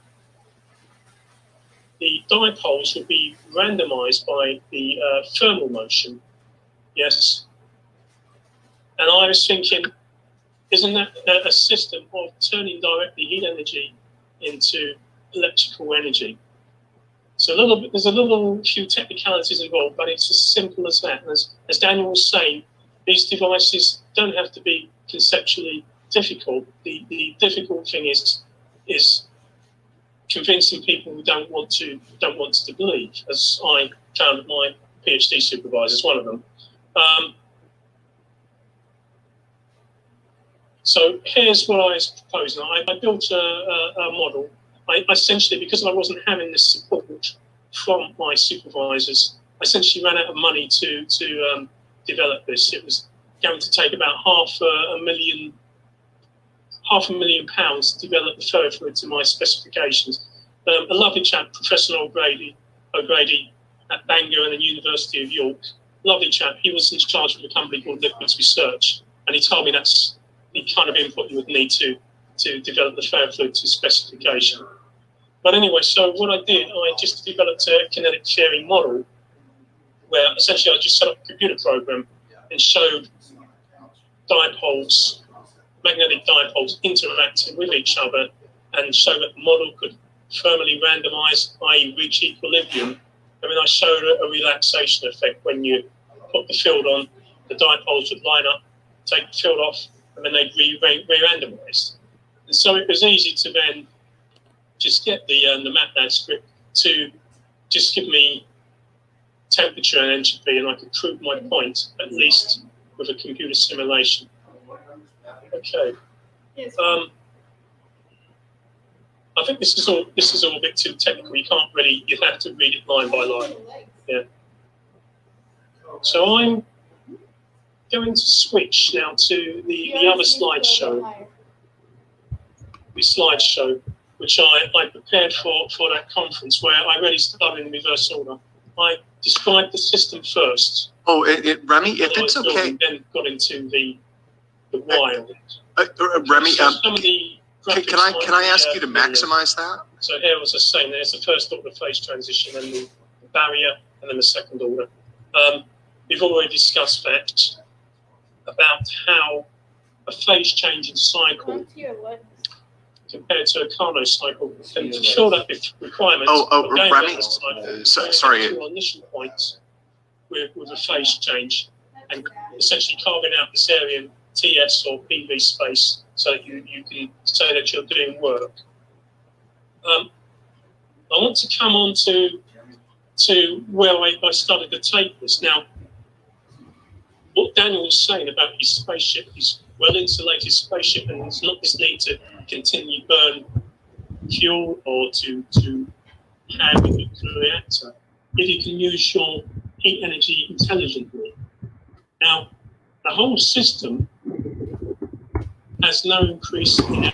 [SPEAKER 9] the dipoles will be randomized by the thermal motion. Yes? And I was thinking, isn't that a system of turning directly heat energy into electrical energy? So there's a few technicalities involved, but it's as simple as that. And as Daniel was saying, these devices don't have to be conceptually difficult. The difficult thing is convincing people who don't want to believe, as I found my PhD supervisors, one of them. So here's what I was proposing. I built a model. I essentially, because I wasn't having this support from my supervisors, I essentially ran out of money to develop this. It was going to take about £500,000 to develop the ferrofluid to my specifications. A lovely chap, Professor O'Grady at Bangor and the University of York. Lovely chap. He was in charge of a company called Liquids Research, and he told me that's the kind of input you would need to develop the ferrofluid to specification. But anyway, so what I did, I just developed a kinetic sharing model where essentially I just set up a computer program and showed dipoles, magnetic dipoles interacting with each other, and showed that the model could thermally randomize, i.e. reach equilibrium. And then I showed a relaxation effect. When you put the field on, the dipoles would line up, take the field off, and then they'd re-randomized. And so it was easy to then just get the MATLAB script to just give me temperature and entropy, and I could prove my point, at least with a computer simulation. Okay. I think this is all a bit too technical. You have to read it line by line. Yeah. So I'm going to switch now to the other slideshow. The slideshow, which I prepared for that conference, where I really started in reverse order. I described the system first.
[SPEAKER 3] Oh, Remi, if it's okay.
[SPEAKER 9] Then got into the wild.
[SPEAKER 3] Remi,
[SPEAKER 9] So some of the
[SPEAKER 3] can I ask you to maximize that?
[SPEAKER 9] So here, as I was saying, there's the first order phase transition, then the barrier, and then the second order. We've already discussed that about how a phase change in cycle compared to a Carnot cycle can fulfill that requirement.
[SPEAKER 3] Remi, sorry.
[SPEAKER 9] Initial points with a phase change, and essentially carving out this area in TS or PV space so that you can say that you're doing work. I want to come on to where I started to take this. Now, what Daniel was saying about his spaceship, his well-insulated spaceship, and there's not this need to continue burn fuel or to have a nuclear reactor if you can use your heat energy intelligently. Now, the whole system has no increase in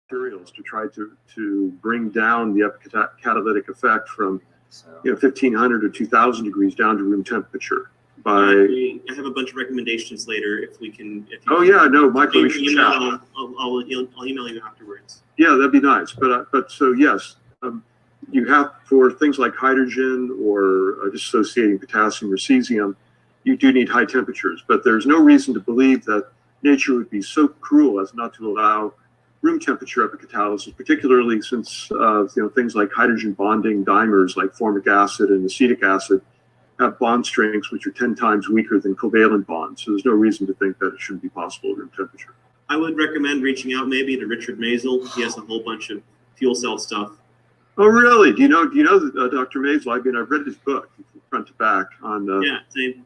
[SPEAKER 10] materials to try to bring down the epicatalytic effect from 1500 or 2000 degrees down to room temperature.
[SPEAKER 14] I have a bunch of recommendations later if we can.
[SPEAKER 10] Michael, we should chat.
[SPEAKER 14] I'll email you afterwards.
[SPEAKER 10] Yeah, that'd be nice. But so yes, you have for things like hydrogen or dissociating potassium or cesium, you do need high temperatures. But there's no reason to believe that nature would be so cruel as not to allow room temperature epicatalysis, particularly since things like hydrogen bonding dimers like formic acid and acetic acid have bond strengths which are 10 times weaker than covalent bonds. So there's no reason to think that it shouldn't be possible at room temperature.
[SPEAKER 14] I would recommend reaching out maybe to Richard Maisel. He has a whole bunch of fuel cell stuff.
[SPEAKER 10] Oh, really? Do you know Dr. Maisel? I mean, I've read his book from front to back on.
[SPEAKER 14] Yeah, same.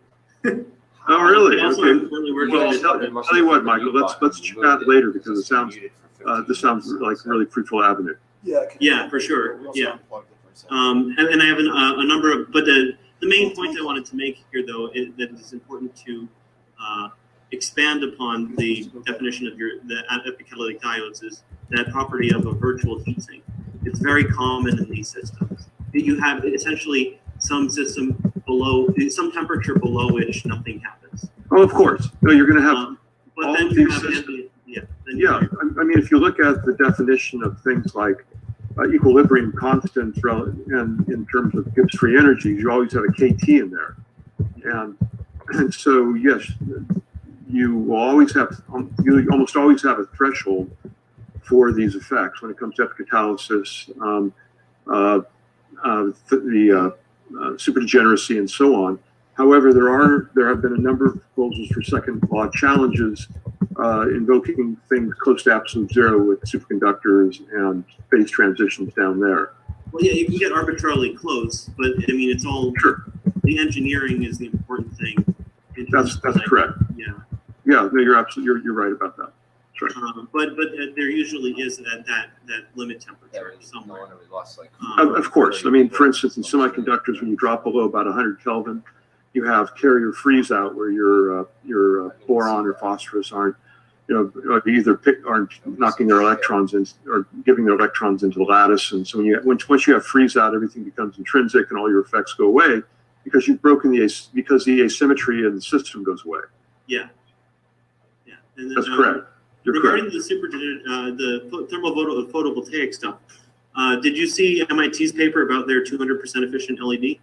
[SPEAKER 10] Oh, really? Okay.
[SPEAKER 14] Well,
[SPEAKER 10] tell you what, Michael. Let's chat later because it sounds this sounds like a really fruitful avenue.
[SPEAKER 14] Yeah, for sure. Yeah. And I have a number of, but the main point I wanted to make here, though, is that it's important to expand upon the definition of the epicatalytic diodes is that property of a virtual heat sink. It's very common in these systems. You have essentially some system below, some temperature below which nothing happens.
[SPEAKER 10] Oh, of course. No, you're going to have.
[SPEAKER 14] But then you have
[SPEAKER 10] I mean, if you look at the definition of things like equilibrium constants and in terms of Gibbs free energies, you always have a KT in there. And so, yes, you will always have, you almost always have a threshold for these effects when it comes to epicatalysis, the superdegeneracy, and so on. However, there have been a number of proposals for second law challenges invoking things close to absolute zero with superconductors and phase transitions down there.
[SPEAKER 14] Well, yeah, you can get arbitrarily close, but I mean, it's all
[SPEAKER 10] sure.
[SPEAKER 14] The engineering is the important thing.
[SPEAKER 10] That's correct.
[SPEAKER 14] Yeah.
[SPEAKER 10] Yeah, no, you're right about that. That's right.
[SPEAKER 14] But there usually is that limit temperature somewhere.
[SPEAKER 10] Of course. I mean, for instance, in semiconductors, when you drop below about 100 Kelvin, you have carrier freeze out where your boron or phosphorus aren't knocking their electrons in or giving their electrons into the lattice. And so once you have freeze out, everything becomes intrinsic and all your effects go away because you've broken because the asymmetry in the system goes away.
[SPEAKER 14] Yeah. Yeah. And then,
[SPEAKER 10] that's correct. You're
[SPEAKER 14] regarding
[SPEAKER 10] correct.
[SPEAKER 14] the thermal photovoltaic stuff, did you see MIT's paper about their 200% efficient LED?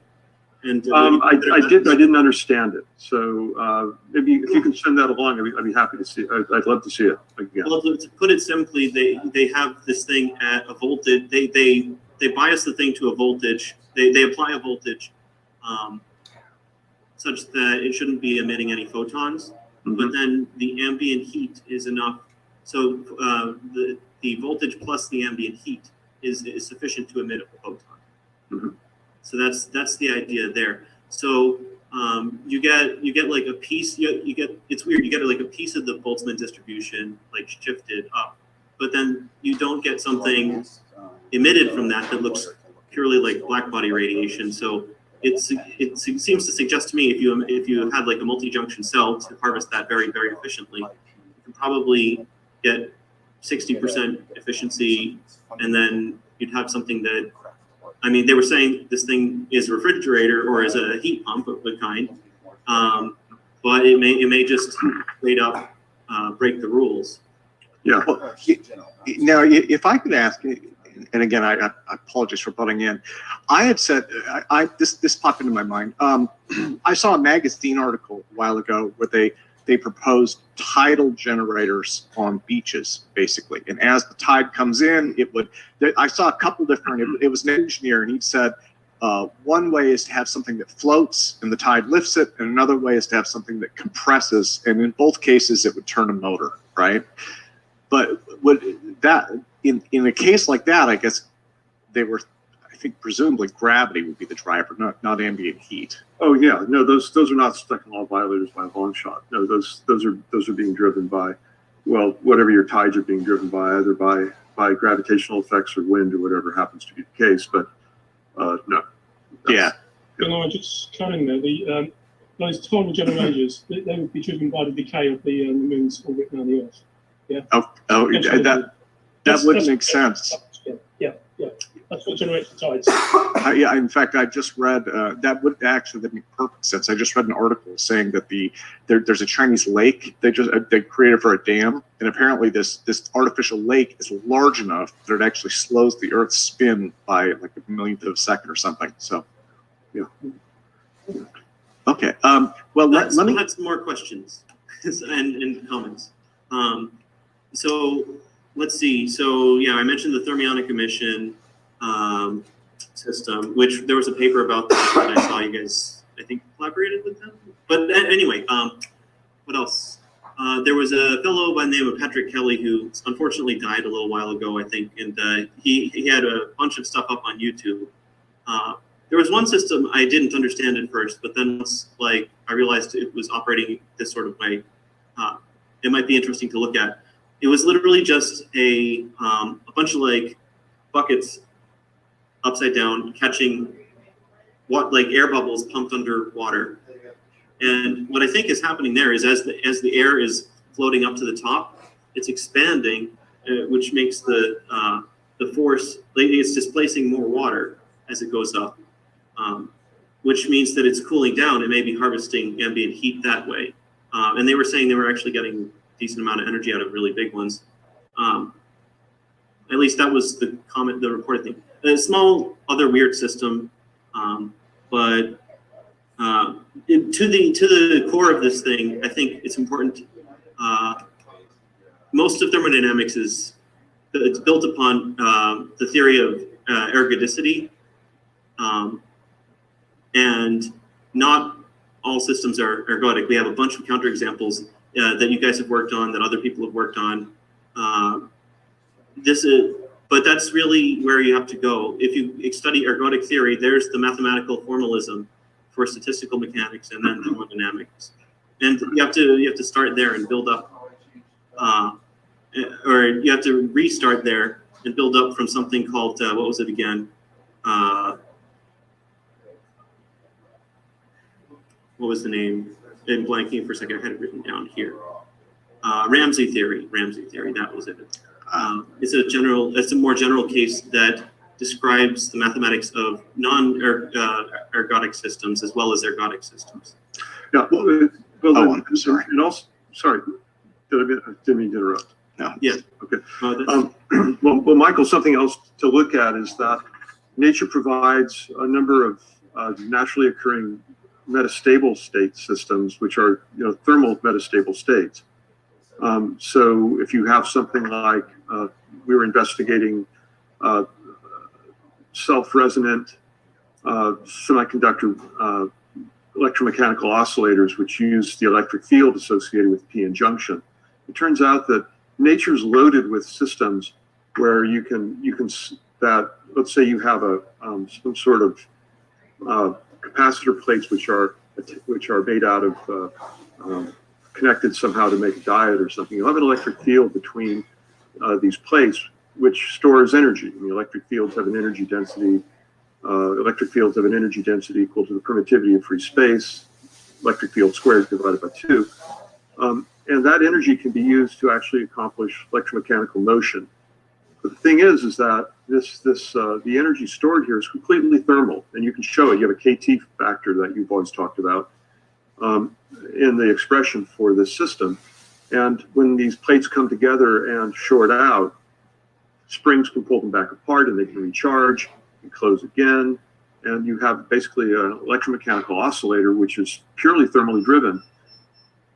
[SPEAKER 14] And
[SPEAKER 10] I didn't understand it. So maybe if you can send that along, I'd be happy to see it. I'd love to see it again.
[SPEAKER 14] Well, to put it simply, they have this thing at a voltage. They bias the thing to a voltage. They apply a voltage such that it shouldn't be emitting any photons. Mm-hmm. But then the ambient heat is enough. So the voltage plus the ambient heat is sufficient to emit a photon. Mm-hmm. So that's the idea there. So you get like a piece. You get it's weird. You get like a piece of the Boltzmann distribution like shifted up, but then you don't get something emitted from that looks purely like blackbody radiation. So it seems to suggest to me if you had like a multi-junction cell to harvest that very, very efficiently, you can probably get 60% efficiency, and then you'd have something that. I mean, they were saying this thing is a refrigerator or is a heat pump of a kind, but it may just straight up break the rules.
[SPEAKER 10] Yeah.
[SPEAKER 3] Well, now, if I could ask, and again, I apologize for butting in. I had said this popped into my mind. I saw a magazine article a while ago where they proposed tidal generators on beaches, basically. And as the tide comes in, I saw a couple different, it was an engineer, and he said, one way is to have something that floats and the tide lifts it, and another way is to have something that compresses, and in both cases, it would turn a motor, right? But in a case like that, I guess they were, I think presumably gravity would be the driver, not ambient heat.
[SPEAKER 10] Oh yeah, no, those are not second law violators by a long shot. No, those are being driven by, well, whatever your tides are being driven by, either by gravitational effects or wind or whatever happens to be the case. But no.
[SPEAKER 3] Yeah.
[SPEAKER 9] No, I'm just coming there. Those tidal generators, they would be driven by the decay of the moon's orbit around the Earth. Yeah.
[SPEAKER 10] That would make sense.
[SPEAKER 9] Yeah. That's what generates the tides.
[SPEAKER 10] Yeah, in fact, I just read that would actually make perfect sense. I just read an article saying that there's a Chinese lake they created for a dam, and apparently this artificial lake is large enough that it actually slows the Earth's spin by like a millionth of a second or something. So, yeah. Okay. Well, let me
[SPEAKER 14] have some more questions and comments. So let's see. So yeah, I mentioned the thermionic emission system, which there was a paper about that, and I saw you guys, I think, collaborated with them. But anyway, what else? There was a fellow by the name of Patrick Kelly who unfortunately died a little while ago, I think, and he had a bunch of stuff up on YouTube. There was one system I didn't understand at first, but then once I realized it was operating this sort of way, it might be interesting to look at. It was literally just a bunch of buckets upside down catching air bubbles pumped under water. And what I think is happening there is as the air is floating up to the top, it's expanding, which makes the force, it's displacing more water as it goes up, which means that it's cooling down and maybe harvesting ambient heat that way. And they were saying they were actually getting a decent amount of energy out of really big ones. At least that was the reported thing. A small other weird system, but to the core of this thing, I think it's important. Most of thermodynamics it's built upon the theory of ergodicity, and not all systems are ergodic. We have a bunch of counterexamples that you guys have worked on, that other people have worked on. But that's really where you have to go. If you study ergodic theory, there's the mathematical formalism for statistical mechanics and then thermodynamics. And you have to start there and build up, or you have to restart there and build up from something called, what was it again? What was the name? I'm blanking for a second. I had it written down here. Ramsey theory, that was it. It's a more general case that describes the mathematics of non-ergodic systems as well as ergodic systems.
[SPEAKER 10] Yeah. Well, I'm sorry. And also, sorry, didn't mean to interrupt.
[SPEAKER 14] No. Yeah.
[SPEAKER 10] Okay. Well, Michael, something else to look at is that nature provides a number of naturally occurring metastable state systems, which are thermal metastable states. So if you have something like we were investigating self-resonant semiconductor electromechanical oscillators, which use the electric field associated with p-n junction. It turns out that nature is loaded with systems where you can let's say you have some sort of capacitor plates which are made out of connected somehow to make a diode or something. You'll have an electric field between these plates, which stores energy. And the electric fields have an energy density. Electric fields have an energy density equal to the permittivity of free space, electric field squared divided by 2. And that energy can be used to actually accomplish electromechanical motion. But the thing is that the energy stored here is completely thermal, and you can show it. You have a KT factor that you've always talked about in the expression for this system. And when these plates come together and short out, springs can pull them back apart and they can recharge and close again. And you have basically an electromechanical oscillator, which is purely thermally driven.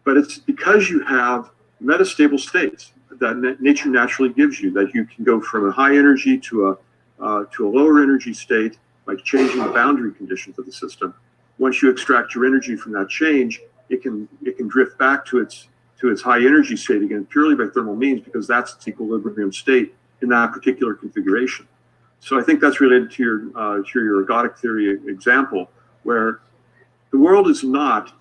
[SPEAKER 10] But it's because you have metastable states that nature naturally gives you, that you can go from a high energy to a lower energy state by changing the boundary conditions of the system. Once you extract your energy from that change, it can drift back to its high energy state again purely by thermal means, because that's its equilibrium state in that particular configuration. So I think that's related to your ergodic theory example, where the world is not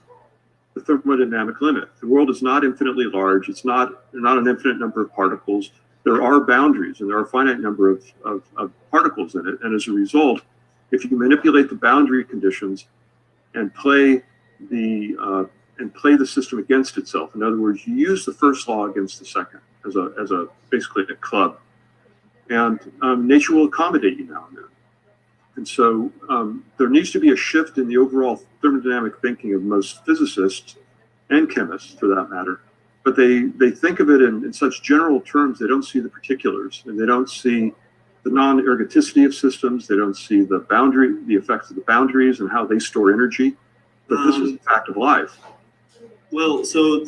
[SPEAKER 10] the thermodynamic limit. The world is not infinitely large. It's not an infinite number of particles. There are boundaries, and there are a finite number of particles in it. And as a result, if you can manipulate the boundary conditions and play the system against itself, in other words, you use the first law against the second as basically a club. And nature will accommodate you now and then. And so there needs to be a shift in the overall thermodynamic thinking of most physicists and chemists, for that matter. But they think of it in such general terms, they don't see the particulars, and they don't see the non-ergoticity of systems. They don't see the effects of the boundaries and how they store energy. But this is a fact of life.
[SPEAKER 14] Well, so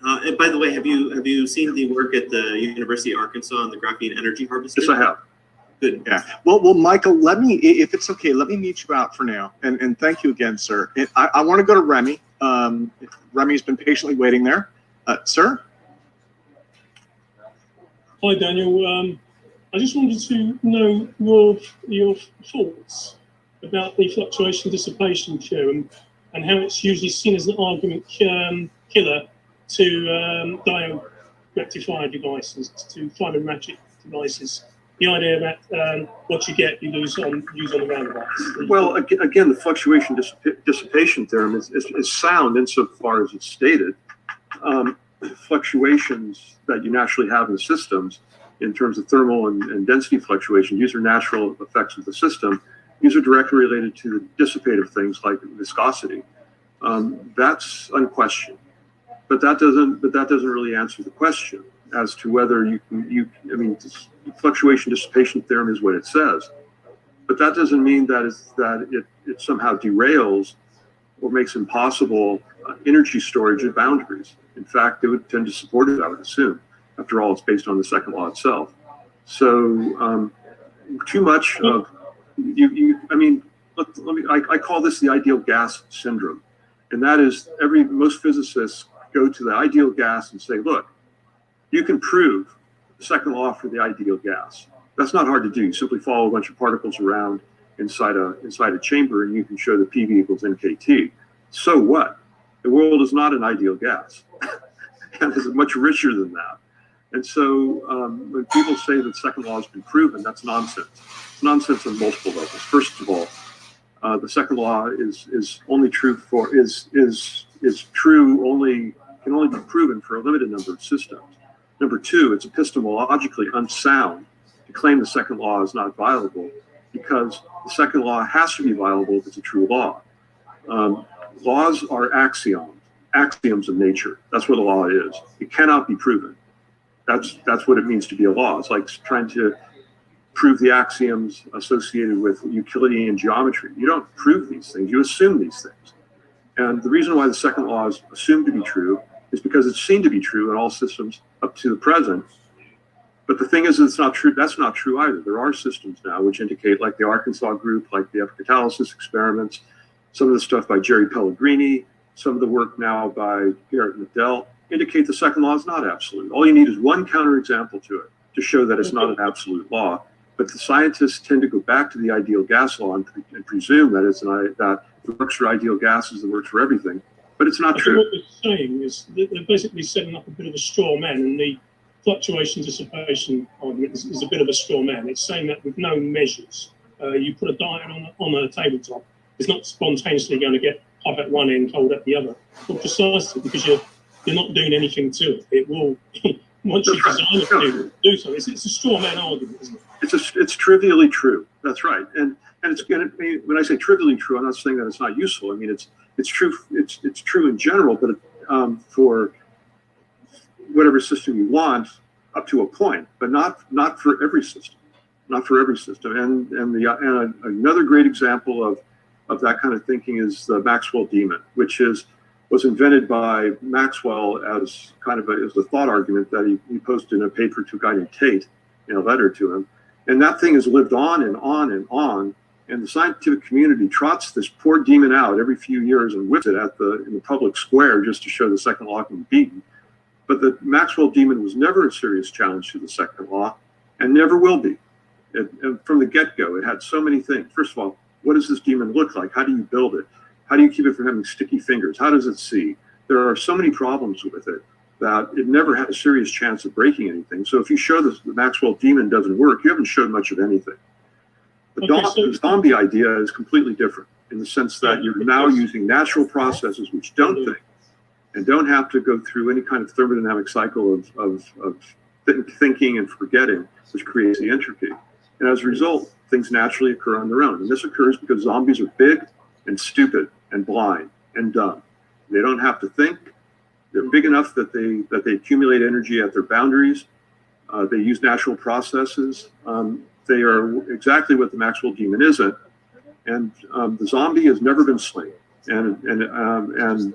[SPEAKER 14] and by the way, have you seen the work at the University of Arkansas on the graphene energy harvester?
[SPEAKER 10] Yes, I have.
[SPEAKER 14] Good.
[SPEAKER 3] Yeah. Well, Michael, let me, if it's okay, let me mute you out for now. And thank you again, sir. I want to go to Remi. Remi's been patiently waiting there. Sir?
[SPEAKER 9] Hi, Daniel. I just wanted to know your thoughts about the fluctuation dissipation theorem and how it's usually seen as an argument killer to diode rectifier devices, to fiber magic devices. The idea that what you get, you use on the roundabouts.
[SPEAKER 10] Well, again, the fluctuation dissipation theorem is sound insofar as it's stated. Fluctuations that you naturally have in systems in terms of thermal and density fluctuation, these are natural effects of the system. These are directly related to the dissipative things like viscosity. That's unquestioned. But that doesn't really answer the question as to whether I mean, the fluctuation dissipation theorem is what it says, but that doesn't mean that it somehow derails or makes impossible energy storage at boundaries. In fact, it would tend to support it, I would assume. After all, it's based on the second law itself. So too much of I mean, I call this the ideal gas syndrome, and that is most physicists go to the ideal gas and say, look, you can prove the second law for the ideal gas. That's not hard to do. You simply follow a bunch of particles around inside a chamber, and you can show that PV equals NKT. So what? The world is not an ideal gas, and it's much richer than that. And so when people say that second law has been proven, that's nonsense. It's nonsense on multiple levels. First of all, the second law is only true can only be proven for a limited number of systems. Number two, it's epistemologically unsound to claim the second law is not violable, because the second law has to be violable if it's a true law. Laws are axioms of nature. That's what a law is. It cannot be proven. That's what it means to be a law. It's like trying to prove the axioms associated with Euclidean geometry. You don't prove these things, you assume these things. And the reason why the second law is assumed to be true is because it's seen to be true in all systems up to the present. But the thing is, it's not true. That's not true either. There are systems now which indicate, like the Arkansas group, like the epicatalysis experiments, some of the stuff by Jerry Pellegrini, some of the work now by Garrett Nadell, indicate the second law is not absolute. All you need is one counterexample to it to show that it's not an absolute law. But the scientists tend to go back to the ideal gas law and presume that that it works for ideal gases, it works for everything. But it's not true.
[SPEAKER 9] What they're saying is that they're basically setting up a bit of a straw man, and the fluctuation dissipation argument is a bit of a straw man. It's saying that with no measures, you put a diode on a tabletop, it's not spontaneously going to get hot at one end, cold at the other. Well, precisely because you're not doing anything to it. It will, once you design it to do so, it's a straw man argument, isn't it?
[SPEAKER 10] It's trivially true. That's right. And it's going to be, when I say trivially true, I'm not saying that it's not useful. I mean, it's true. It's true in general, but for whatever system you want, up to a point, but not for every system. Not for every system. And another great example of that kind of thinking is the Maxwell demon, which was invented by Maxwell as kind of as a thought argument that he posted in a paper to a guy named Tate in a letter to him. And that thing has lived on and on and on. And the scientific community trots this poor demon out every few years and whips it in the public square just to show the second law can be beaten. But the Maxwell demon was never a serious challenge to the second law, and never will be. And from the get-go, it had so many things. First of all, what does this demon look like? How do you build it? How do you keep it from having sticky fingers? How does it see? There are so many problems with it that it never had a serious chance of breaking anything. So if you show the Maxwell demon doesn't work, you haven't showed much of anything. The zombie idea is completely different in the sense that you're now using natural processes which don't think and don't have to go through any kind of thermodynamic cycle of thinking and forgetting, which creates the entropy. And as a result, things naturally occur on their own. And this occurs because zombies are big and stupid and blind and dumb. They don't have to think. They're big enough that they accumulate energy at their boundaries. They use natural processes. They are exactly what the Maxwell demon isn't. And the zombie has never been slain. And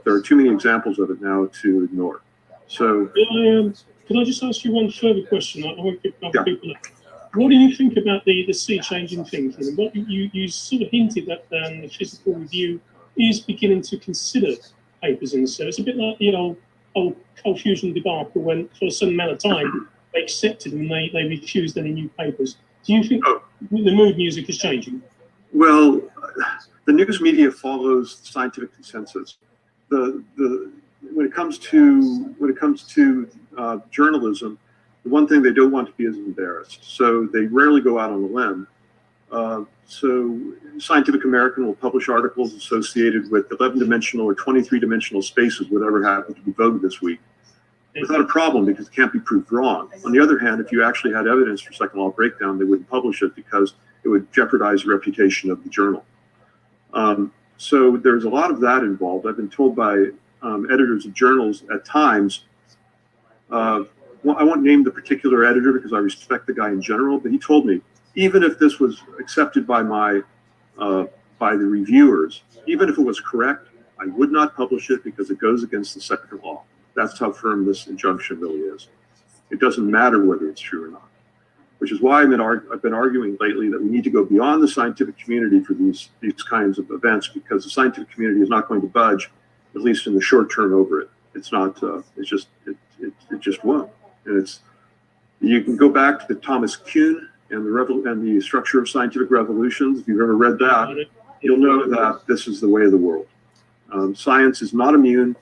[SPEAKER 10] there are too many examples of it now to ignore. So,
[SPEAKER 9] could I just ask you one further question? I won't give other people up. What do you think about the sea changing thinking? And what you sort of hinted that the physical review is beginning to consider papers in the set. It's a bit like the old cold fusion debacle when for a certain amount of time they accepted and they refused any new papers. Do you think the mood music is changing?
[SPEAKER 10] Well, the news media follows scientific consensus. When it comes to journalism, the one thing they don't want to be is embarrassed. So they rarely go out on a limb. So Scientific American will publish articles associated with 11-dimensional or 23-dimensional spaces, whatever happened to be voted this week, without a problem because it can't be proved wrong. On the other hand, if you actually had evidence for second law breakdown, they wouldn't publish it because it would jeopardize the reputation of the journal. So there's a lot of that involved. I've been told by editors of journals at times, well, I won't name the particular editor because I respect the guy in general, but he told me, even if this was accepted by the reviewers, even if it was correct, I would not publish it because it goes against the second law. That's how firm this injunction really is. It doesn't matter whether it's true or not, which is why I've been arguing lately that we need to go beyond the scientific community for these kinds of events, because the scientific community is not going to budge, at least in the short term, over it. It's not. It just won't. And you can go back to Thomas Kuhn and the Structure of Scientific Revolutions. If you've ever read that, you'll know that this is the way of the world. Science is not immune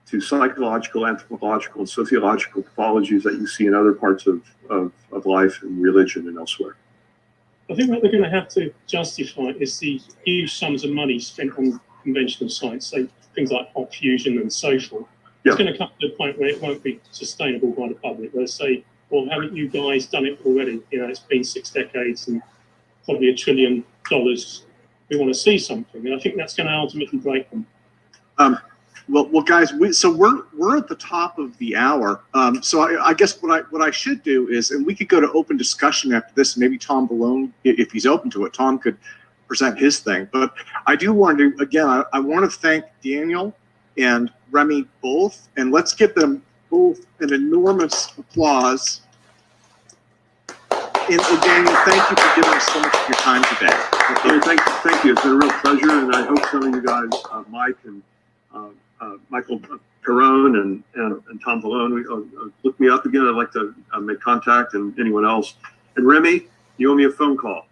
[SPEAKER 10] to psychological, anthropological, and sociological pathologies that you see in other parts of life and religion and elsewhere.
[SPEAKER 9] I think what they're going to have to justify is the huge sums of money spent on conventional science, say things like hot fusion and so forth. It's going to come to a point where it won't be sustainable by the public. They'll say, well, haven't you guys done it already? It's been 6 decades and probably $1 trillion. We want to see something. And I think that's going to ultimately break them.
[SPEAKER 15] Well, guys, we're at the top of the hour. So I guess what I should do is, and we could go to open discussion after this. Maybe Tom Balone, if he's open to it, Tom could present his thing. But I do want to, again, I want to thank Daniel and Remi both, and let's give them both an enormous applause. And Daniel, thank you for giving us so much of your time today.
[SPEAKER 10] Thank you. It's been a real pleasure, and I hope some of you guys, Mike and Michael Perrone and Tom Balone, look me up again. I'd like to make contact, and anyone else. And Remi, you owe me a phone call.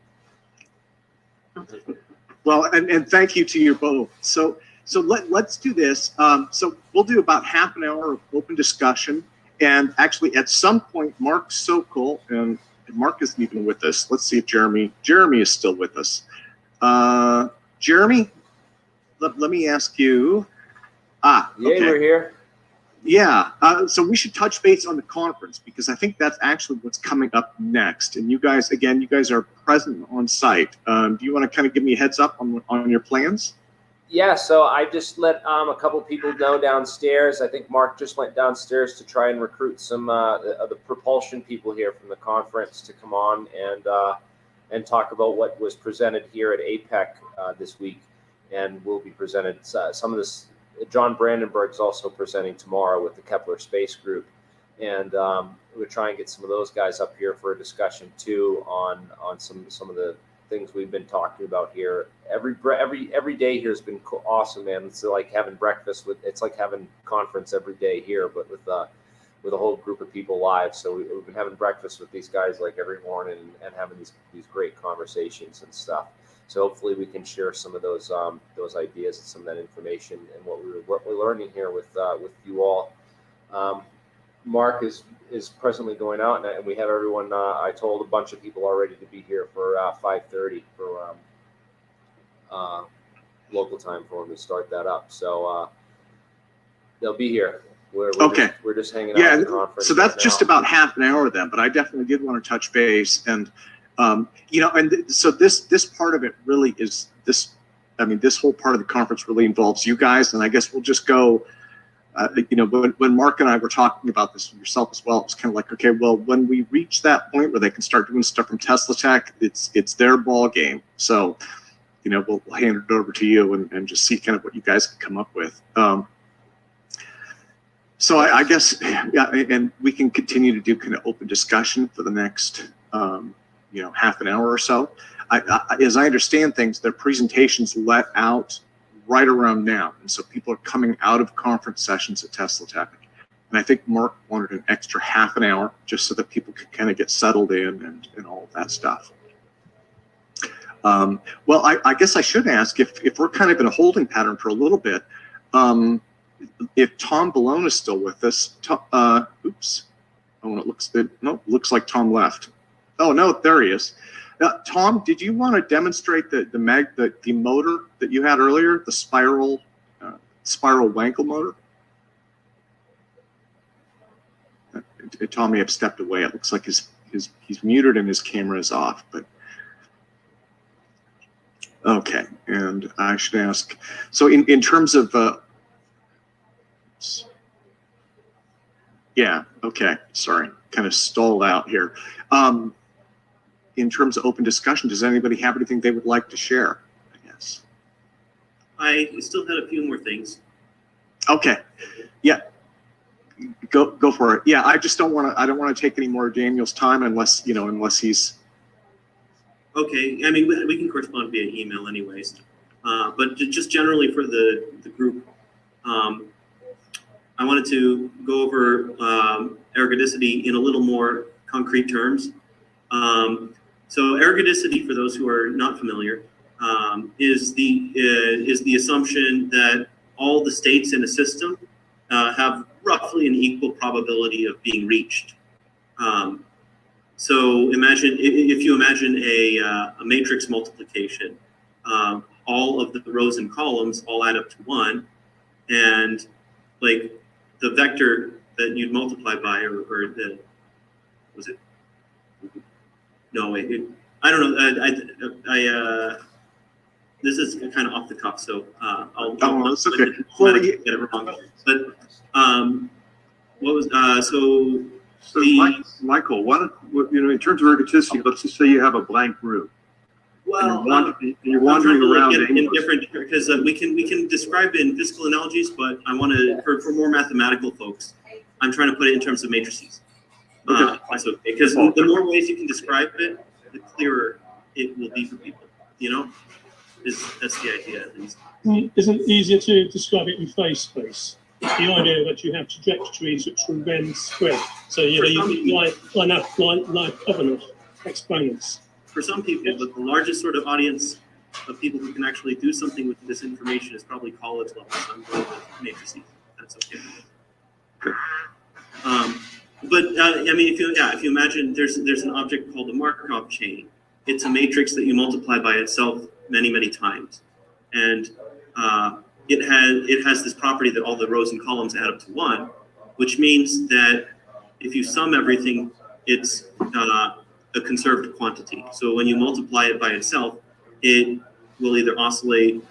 [SPEAKER 15] Well, and thank you to you both. So let's do this. So we'll do about half an hour of open discussion, and actually at some point, Mark Sokol, and Mark isn't even with us. Let's see if Jeremy is still with us. Jeremy, let me ask you. Okay.
[SPEAKER 16] Yeah, we're here.
[SPEAKER 15] Yeah, so we should touch base on the conference, because I think that's actually what's coming up next. And you guys are present on site. Do you want to kind of give me a heads up on your plans?
[SPEAKER 16] Yeah, so I just let a couple people know downstairs. I think Mark just went downstairs to try and recruit some of the propulsion people here from the conference to come on and talk about what was presented here at APEC this week, and will be presented. Some of this, John Brandenburg's also presenting tomorrow with the Kepler Space Group, and we'll try and get some of those guys up here for a discussion too on some of the things we've been talking about here. Every day here has been awesome, man. It's like having breakfast it's like having conference every day here, but with a whole group of people live. So we've been having breakfast with these guys like every morning and having these great conversations and stuff. So hopefully we can share some of those ideas and some of that information and what we're learning here with you all. Mark is presently going out, and we have everyone. I told a bunch of people already to be here for 5:30 for local time for when we start that up. So they'll be here. We're just hanging out at the conference.
[SPEAKER 15] So that's
[SPEAKER 16] right
[SPEAKER 15] just
[SPEAKER 16] now.
[SPEAKER 15] about half an hour then, but I definitely did want to touch base. And, so this part of it really is this whole part of the conference really involves you guys. And I guess we'll just go, when Mark and I were talking about this yourself as well, it's kind of like, okay, well, when we reach that point where they can start doing stuff from Tesla Tech, it's their ball game. So, we'll hand it over to you and just see kind of what you guys can come up with. So I guess, and we can continue to do kind of open discussion for the next, half an hour or so. As I understand things, their presentations let out right around now. And so people are coming out of conference sessions at Tesla Tech. And I think Mark wanted an extra half an hour just so that people could kind of get settled in and all of that stuff. Well, I guess I should ask if we're kind of in a holding pattern for a little bit, if Tom Balone is still with us. Oops. Oh, it looks good. No, looks like Tom left. Oh no, there he is. Tom, did you want to demonstrate the motor that you had earlier, the spiral Wankel motor? Tom may have stepped away. It looks like he's muted and his camera is off. But okay, and I should ask. So in terms of yeah, okay, sorry, kind of stalled out here. In terms of open discussion, does anybody have anything they would like to share? I guess.
[SPEAKER 14] I still had a few more things.
[SPEAKER 15] Okay, yeah, go for it. Yeah, I just don't want to. I don't want to take any more of Daniel's time unless he's.
[SPEAKER 14] Okay, I mean we can correspond via email anyways, but just generally for the group, I wanted to go over ergodicity in a little more concrete terms. So ergodicity, for those who are not familiar, is the assumption that all the states in a system have roughly an equal probability of being reached. So imagine if you imagine a matrix multiplication, all of the rows and columns all add up to 1, and like the vector that you'd multiply by, or the was it? No, wait, I don't know. This is kind of off the cuff, so I'll
[SPEAKER 15] that's okay.
[SPEAKER 14] Get it wrong. But what was so
[SPEAKER 10] Michael, why don't in terms of ergodicity, let's just say you have a blank room.
[SPEAKER 14] Well,
[SPEAKER 10] you're wandering around
[SPEAKER 14] in different, because we can describe it in physical analogies, but I want to for more mathematical folks, I'm trying to put it in terms of matrices. Because the more ways you can describe it, the clearer it will be for people. That's the idea at least.
[SPEAKER 9] Isn't it easier to describe it in phase space? The idea that you have trajectories which will then spread. So you line up enough exponents.
[SPEAKER 14] For some people, but the largest sort of audience of people who can actually do something with this information is probably college level. So I'm going with matrices. That's okay. But I mean, if you imagine there's an object called a Markov chain. It's a matrix that you multiply by itself many times, and it has this property that all the rows and columns add up to 1, which means that if you sum everything, it's a conserved quantity. So when you multiply it by itself, it will either oscillate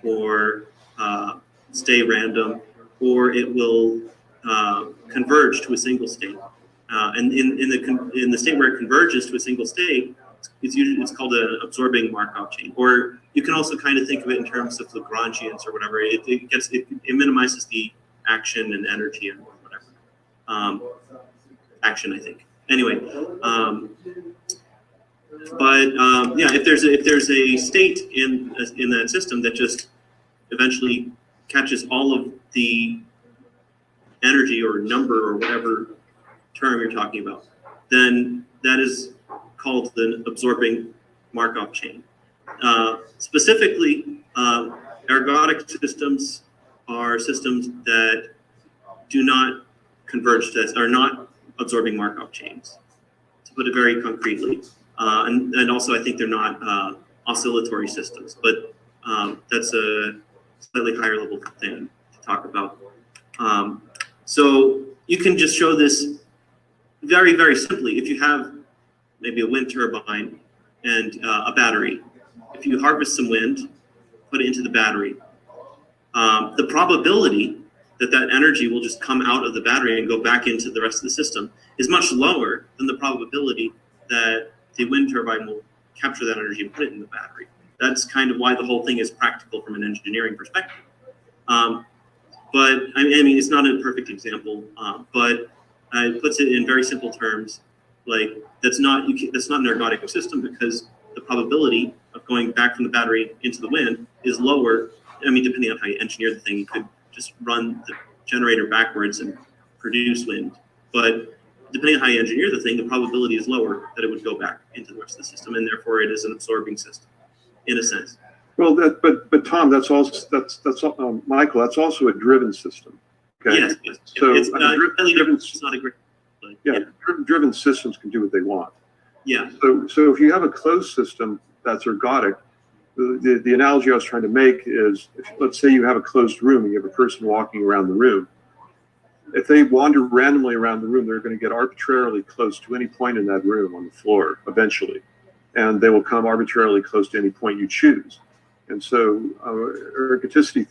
[SPEAKER 14] or stay random, or it will converge to a single state. And in the state where it converges to a single state, it's called an absorbing Markov chain. Or you can also kind of think of it in terms of Lagrangians or whatever. It minimizes the action and energy and whatever. Action, I think. Anyway, if there's a state in that system that just eventually catches all of the energy or number or whatever term you're talking about, then that is called the absorbing Markov chain. Specifically, ergodic systems are systems that do not converge to, are not absorbing Markov chains, to put it very concretely. And also, I think they're not oscillatory systems, but that's a slightly higher level thing to talk about. So you can just show this very, very simply. If you have maybe a wind turbine and a battery, if you harvest some wind, put it into the battery, the probability that that energy will just come out of the battery and go back into the rest of the system is much lower than the probability that the wind turbine will capture that energy and put it in the battery. That's kind of why the whole thing is practical from an engineering perspective. But I mean, it's not a perfect example, but it puts it in very simple terms. Like that's not an ergodic system because the probability of going back from the battery into the wind is lower. I mean, depending on how you engineer the thing, you could just run the generator backwards and produce wind. But depending on how you engineer the thing, the probability is lower that it would go back into the rest of the system, and therefore it is an absorbing system, in a sense.
[SPEAKER 10] Well, but Tom, that's Michael. That's also a driven system. Okay.
[SPEAKER 14] Yes.
[SPEAKER 10] So
[SPEAKER 14] it's not a great.
[SPEAKER 10] Yeah, driven systems can do what they want.
[SPEAKER 14] Yeah.
[SPEAKER 10] So if you have a closed system that's ergodic, the analogy I was trying to make is, let's say you have a closed room and you have a person walking around the room. If they wander randomly around the room, they're going to get arbitrarily close to any point in that room on the floor eventually, and they will come arbitrarily close to any point you choose. And so ergodicity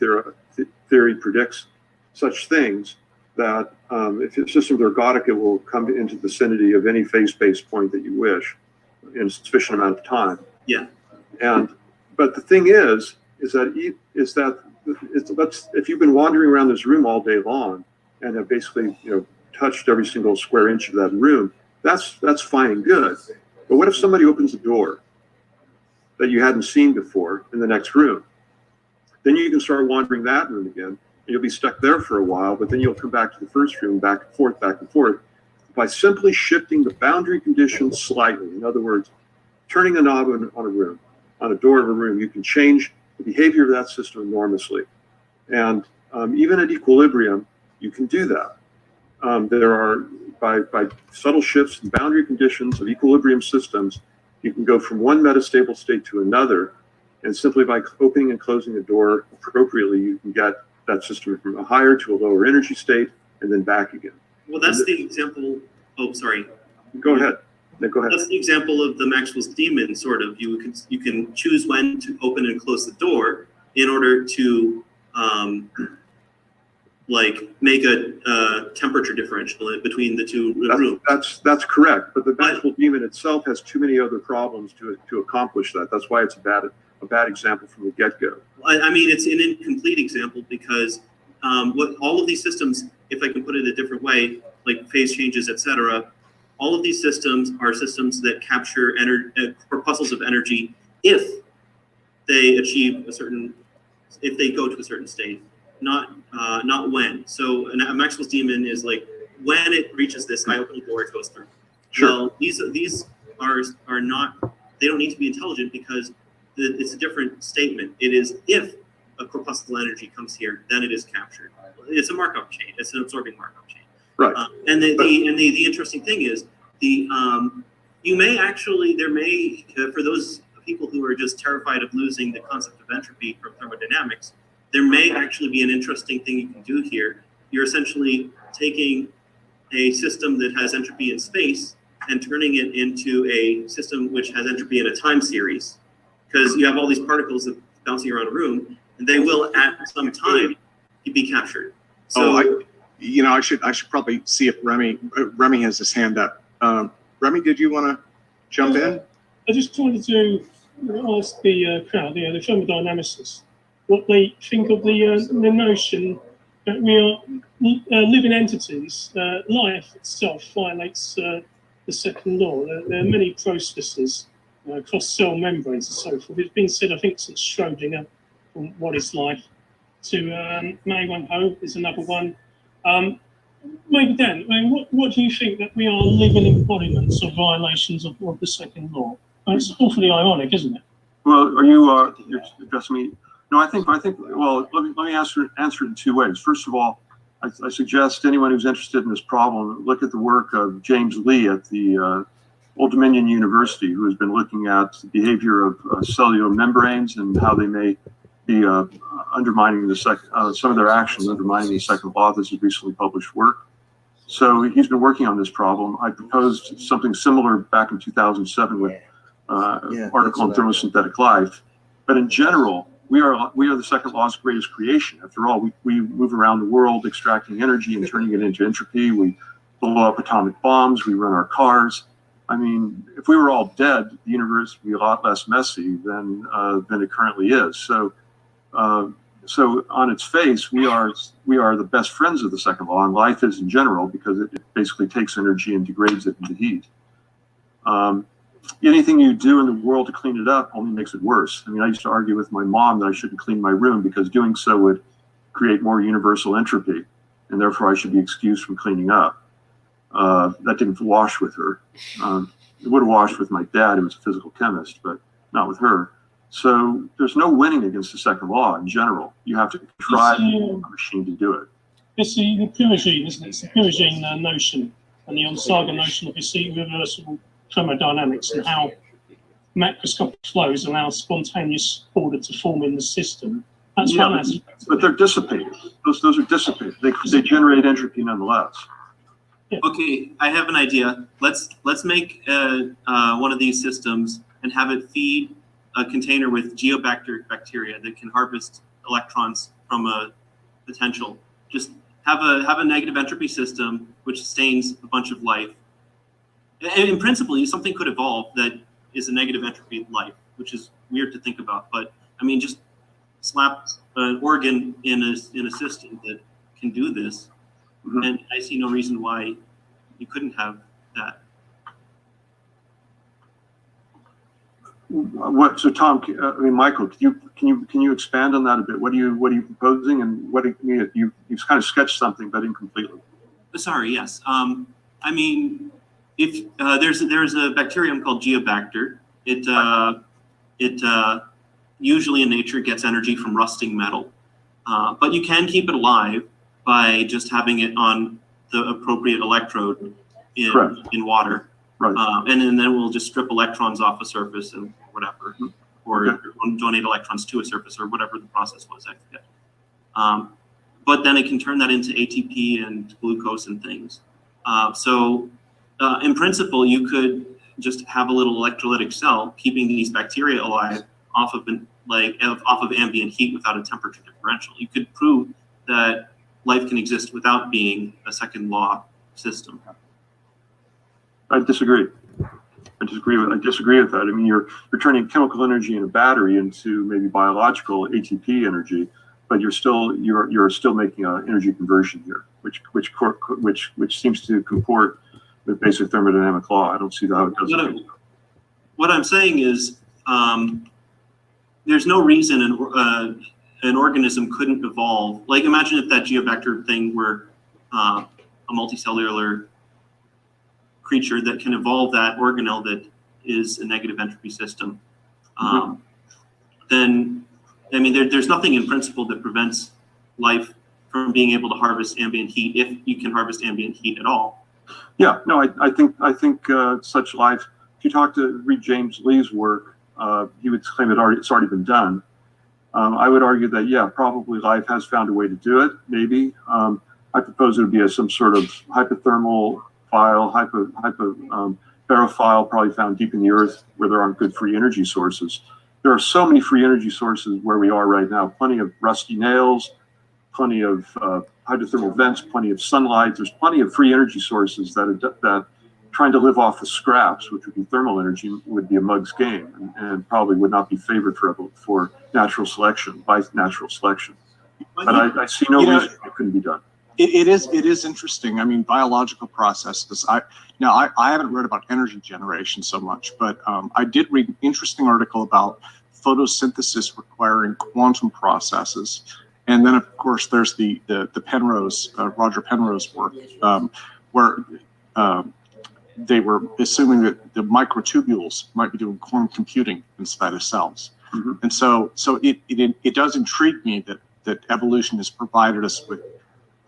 [SPEAKER 10] theory predicts such things that if the systems are ergodic, it will come into the vicinity of any phase space point that you wish in a sufficient amount of time.
[SPEAKER 14] Yeah.
[SPEAKER 10] But the thing is that if you've been wandering around this room all day long and have basically touched every single square inch of that room, that's fine and good. But what if somebody opens a door that you hadn't seen before in the next room? Then you can start wandering that room again. You'll be stuck there for a while, but then you'll come back to the first room, back and forth, by simply shifting the boundary conditions slightly. In other words, turning a knob on a room, on a door of a room, you can change the behavior of that system enormously. And even at equilibrium, you can do that. There are, by subtle shifts in boundary conditions of equilibrium systems, you can go from one metastable state to another, and simply by opening and closing a door appropriately, you can get that system from a higher to a lower energy state, and then back again.
[SPEAKER 14] Well, that's the example. Oh, sorry.
[SPEAKER 10] Go ahead. No, go ahead.
[SPEAKER 14] That's the example of the Maxwell's demon, sort of. You can choose when to open and close the door in order to like make a temperature differential between the two rooms.
[SPEAKER 10] That's correct. But the Maxwell demon itself has too many other problems to accomplish that. That's why it's a bad example from the get-go.
[SPEAKER 14] I mean, it's an incomplete example because what all of these systems, if I can put it a different way, like phase changes, etc., all of these systems are systems that capture corpuscles of energy if they achieve if they go to a certain state, not when. So a Maxwell's demon is like, when it reaches this, I open the door, it goes through.
[SPEAKER 10] Sure.
[SPEAKER 14] Well, these are not, they don't need to be intelligent because it's a different statement. It is if a corpuscle energy comes here, then it is captured. It's a Markov chain. It's an absorbing Markov chain.
[SPEAKER 10] Right.
[SPEAKER 14] And the interesting thing is there may for those people who are just terrified of losing the concept of entropy from thermodynamics, there may actually be an interesting thing you can do here. You're essentially taking a system that has entropy in space and turning it into a system which has entropy in a time series, because you have all these particles that bouncing around a room, and they will at some time be captured. So,
[SPEAKER 15] I should probably see if Remi has his hand up. Remi, did you want to jump in?
[SPEAKER 9] I just wanted to ask the crowd, the thermodynamicists, what they think of the notion that we are living entities. Life itself violates the second law. There are many processes across cell membranes and so forth. It's been said, I think, since Schrodinger, from What is Life to May One Ho is another one. Maybe Dan, what do you think that we are living embodiments of violations of the second law? It's awfully ironic, isn't it?
[SPEAKER 10] Well, are you you're addressing me? No, I think. Well, let me answer it in two ways. First of all, I suggest anyone who's interested in this problem look at the work of James Lee at the Old Dominion University, who has been looking at the behavior of cellular membranes and how they may be undermining the some of their actions undermining the second law. This is recently published work. So he's been working on this problem. I proposed something similar back in 2007 with article on thermosynthetic life. But in general, we are the second law's greatest creation. After all, we move around the world extracting energy and turning it into entropy. We blow up atomic bombs. We run our cars. I mean, if we were all dead, the universe would be a lot less messy than it currently is. So on its face, we are the best friends of the second law, and life is in general, because it basically takes energy and degrades it into heat. Anything you do in the world to clean it up only makes it worse. I mean, I used to argue with my mom that I shouldn't clean my room because doing so would create more universal entropy, and therefore I should be excused from cleaning up. That didn't wash with her. It would have washed with my dad, who was a physical chemist, but not with her. So there's no winning against the second law in general. You have to drive a machine to do it.
[SPEAKER 9] It's the Pyrogene, isn't it? It's the Pyrogene notion and the Onsaga notion of reversible thermodynamics and how macroscopic flows allow spontaneous order to form in the system. That's one aspect.
[SPEAKER 10] But they're dissipated. Those are dissipated. They generate entropy nonetheless.
[SPEAKER 9] Yeah.
[SPEAKER 14] Okay, I have an idea. Let's make one of these systems and have it feed a container with geobacter bacteria that can harvest electrons from a potential. Just have a negative entropy system which sustains a bunch of life. And in principle, something could evolve that is a negative entropy life, which is weird to think about. But I mean, just slap an organ in a system that can do this, and I see no reason why you couldn't have that.
[SPEAKER 10] What? So, Tom, I mean, Michael, can you expand on that a bit? What are you proposing, and what you've kind of sketched something, but incompletely.
[SPEAKER 14] Sorry. Yes. I mean, if there's a bacterium called Geobacter, it usually in nature gets energy from rusting metal, but you can keep it alive by just having it on the appropriate electrode in water.
[SPEAKER 10] Right.
[SPEAKER 14] And then we'll just strip electrons off a surface and whatever, or donate electrons to a surface, or whatever the process was, I forget. But then it can turn that into ATP and glucose and things. So in principle, you could just have a little electrolytic cell keeping these bacteria alive off of ambient heat without a temperature differential. You could prove that life can exist without being a second law system.
[SPEAKER 10] I disagree. I disagree with that. I mean, you're turning chemical energy in a battery into maybe biological ATP energy, but you're still making an energy conversion here, which seems to comport with basic thermodynamic law. I don't see how it does.
[SPEAKER 14] What I'm saying is, there's no reason an organism couldn't evolve. Like, imagine if that Geobacter thing were a multicellular creature that can evolve that organelle that is a negative entropy system. Then, I mean, there's nothing in principle that prevents life from being able to harvest ambient heat, if you can harvest ambient heat at all.
[SPEAKER 10] Yeah, no, I think such life. If you read James Lee's work, he would claim it's already been done. I would argue that, yeah, probably life has found a way to do it. Maybe I propose it would be some sort of hypothermal file, barophile, probably found deep in the earth where there aren't good free energy sources. There are so many free energy sources where we are right now. Plenty of rusty nails, plenty of hydrothermal vents, plenty of sunlight. There's plenty of free energy sources that trying to live off the scraps, which would be thermal energy, would be a mug's game, and probably would not be favored for natural selection, by natural selection. But I see no reason it couldn't be done.
[SPEAKER 15] It is interesting. I mean, biological processes. I haven't read about energy generation so much, but I did read an interesting article about photosynthesis requiring quantum processes, and then of course there's the Penrose, Roger Penrose work, where they were assuming that the microtubules might be doing quantum computing inside of cells, and so it does intrigue me that evolution has provided us with,